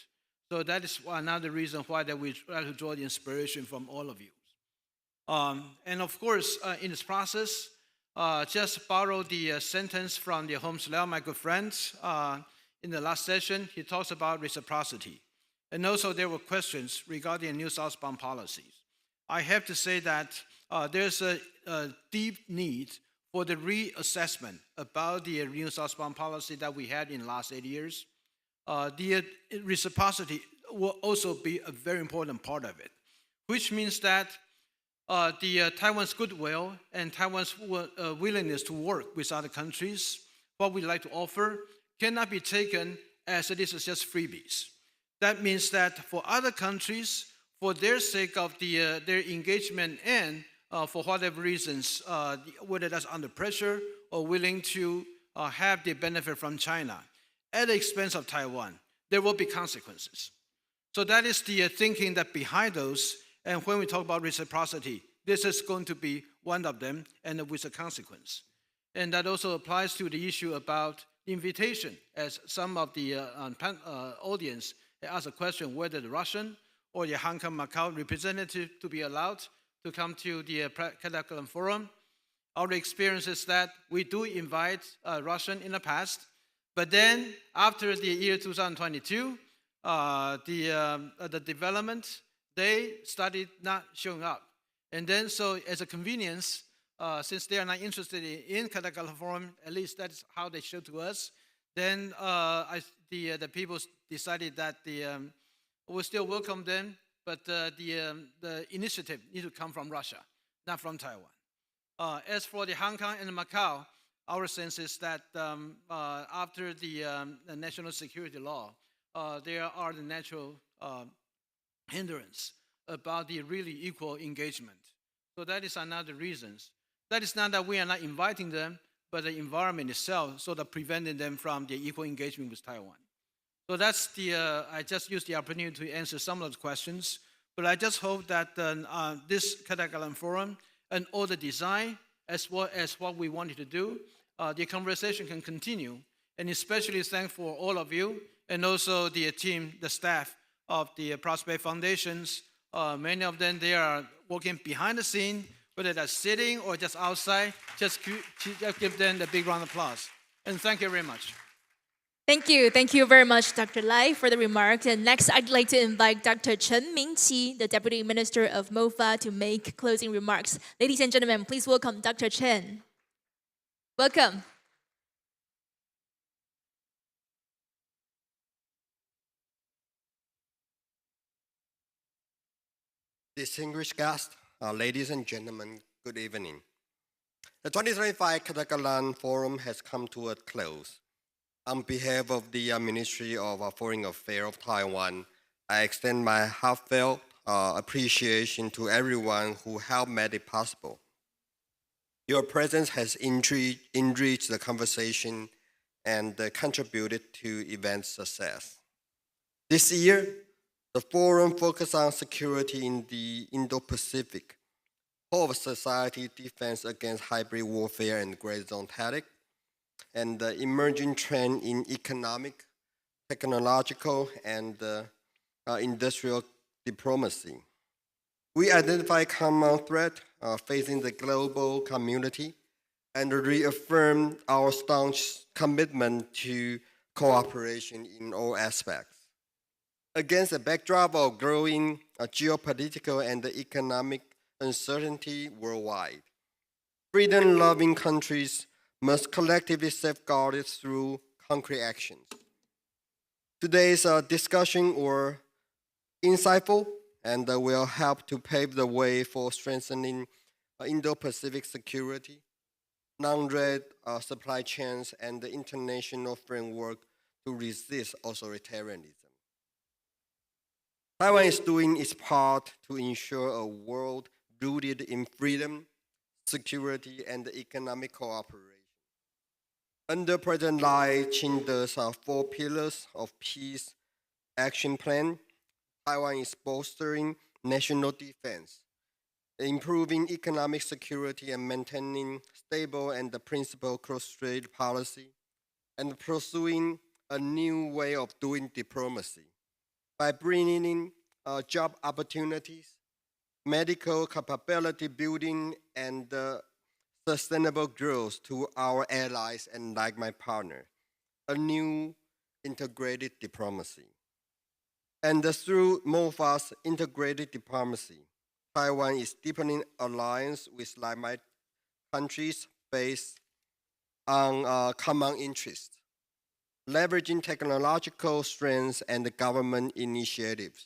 Speaker 3: So that is another reason why that we try to draw the inspiration from all of you. And of course, in this process, just borrow the sentence from the Holmes Lau, my good friend. In the last session, he talks about reciprocity. And also there were questions regarding new southbound policies. I have to say that there's a deep need for the reassessment about the new southbound policy that we had in the last 8 years. The reciprocity will also be a very important part of it, which means that Taiwan's goodwill and Taiwan's willingness to work with other countries, what we like to offer, cannot be taken as this is just freebies. That means that for other countries, for their sake of their engagement and for whatever reasons, whether that's under pressure or willing to have the benefit from China at the expense of Taiwan, there will be consequences. So that is the thinking that behind those. And when we talk about reciprocity, this is going to be one of them, and with a consequence. And that also applies to the issue about invitation, as some of the audience asked a question whether the Russian or the Hong Kong Macau representative to be allowed to come to the Ketagalan Forum. Our experience is that we do invite Russian in the past, but then after the year 2022, the development, they started not showing up. And then so as a convenience, since they are not interested in Ketagalan Forum, at least that's how they showed to us, then the people decided that we'll still welcome them, but the initiative needs to come from Russia, not from Taiwan. As for the Hong Kong and Macau, our sense is that after the national security law, there are the natural hindrance about the really equal engagement. So that is another reason. That is not that we are not inviting them, but the environment itself sort of preventing them from the equal engagement with Taiwan. So that's I just used the opportunity to answer some of the questions, but I just hope that this Ketagalan Forum and all the design, as well as what we wanted to do, the conversation can continue, and especially thankful for all of you, and also the team, the staff of the Prospect Foundations. Many of them, they are working behind the scene, whether they're sitting or just outside. Just give them a big round of applause. And thank you very much.
Speaker 1: Thank you very much, Dr. Lai, for the remarks. And next, I'd like to invite Dr. Chen Mingqi, the Deputy Minister of MOFA, to make closing remarks. Ladies and gentlemen, please welcome Dr. Chen. Welcome.
Speaker 6: Distinguished guests, ladies and gentlemen, good evening. The 2025 Ketagalan Forum has come to a close. On behalf of the Ministry of Foreign Affairs of Taiwan, I extend my heartfelt appreciation to everyone who helped make it possible. Your presence has enriched the conversation and contributed to event's success. This year, the forum focused on security in the Indo-Pacific, whole of society defense against hybrid warfare and gray zone tactics, and the emerging trend in economic, technological, and industrial diplomacy. We identify common threat facing the global community and reaffirm our staunch commitment to cooperation in all aspects. Against a backdrop of growing geopolitical and economic uncertainty worldwide, freedom-loving countries must collectively safeguard it through concrete actions. Today's discussion were insightful and will help to pave the way for strengthening Indo-Pacific security, non-red supply chains, and the international framework to resist authoritarianism. Taiwan is doing its part to ensure a world rooted in freedom, security, and economic cooperation. Under President Lai Ching-te's 4 pillars of peace action plan, Taiwan is bolstering national defense, improving economic security and maintaining stable and principled cross-strait policy, and pursuing a new way of doing diplomacy by bringing in job opportunities, medical capability building, and sustainable growth to our allies and like-minded partners, a new integrated diplomacy. And through MOFA's integrated diplomacy, Taiwan is deepening alliance with like-minded countries based on common interests, leveraging technological strengths and government initiatives.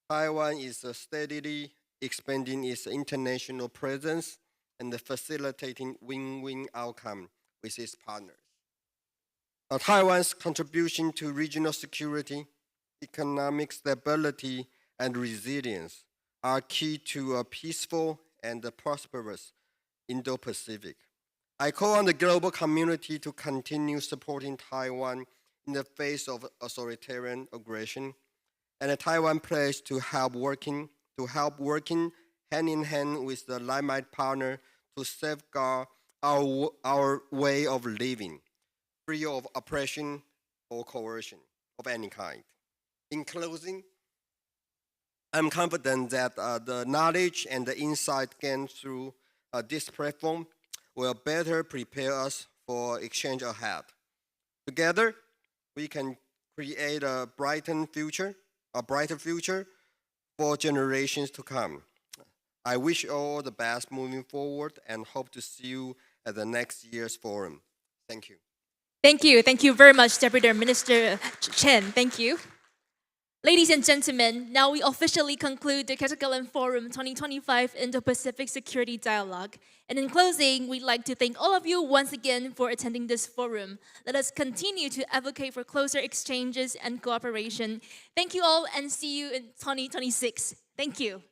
Speaker 6: Taiwan is steadily expanding its international presence and facilitating win-win outcome with its partners. Taiwan's contribution to regional security, economic stability, and resilience are key to a peaceful and the prosperous Indo-Pacific. I call on the global community to continue supporting Taiwan in the face of authoritarian aggression, and Taiwan pledges to help working hand in hand with the like-minded partner to safeguard our way of living, free of oppression or coercion of any kind. In closing, I'm confident that the knowledge and the insight gained through this platform will better prepare us for exchange ahead. Together, we can create a brighter future for generations to come. I wish you all the best moving forward and hope to see you at the next year's forum. Thank you.
Speaker 1: Thank you. Thank you very much, Deputy Minister Chen. Thank you. Ladies and gentlemen, now we officially conclude the Ketagalan Forum 2025 Indo-Pacific Security Dialogue. And in closing, we'd like to thank all of you once again for attending this forum. Let us continue to advocate for closer exchanges and cooperation. Thank you all and see you in 2026. Thank you.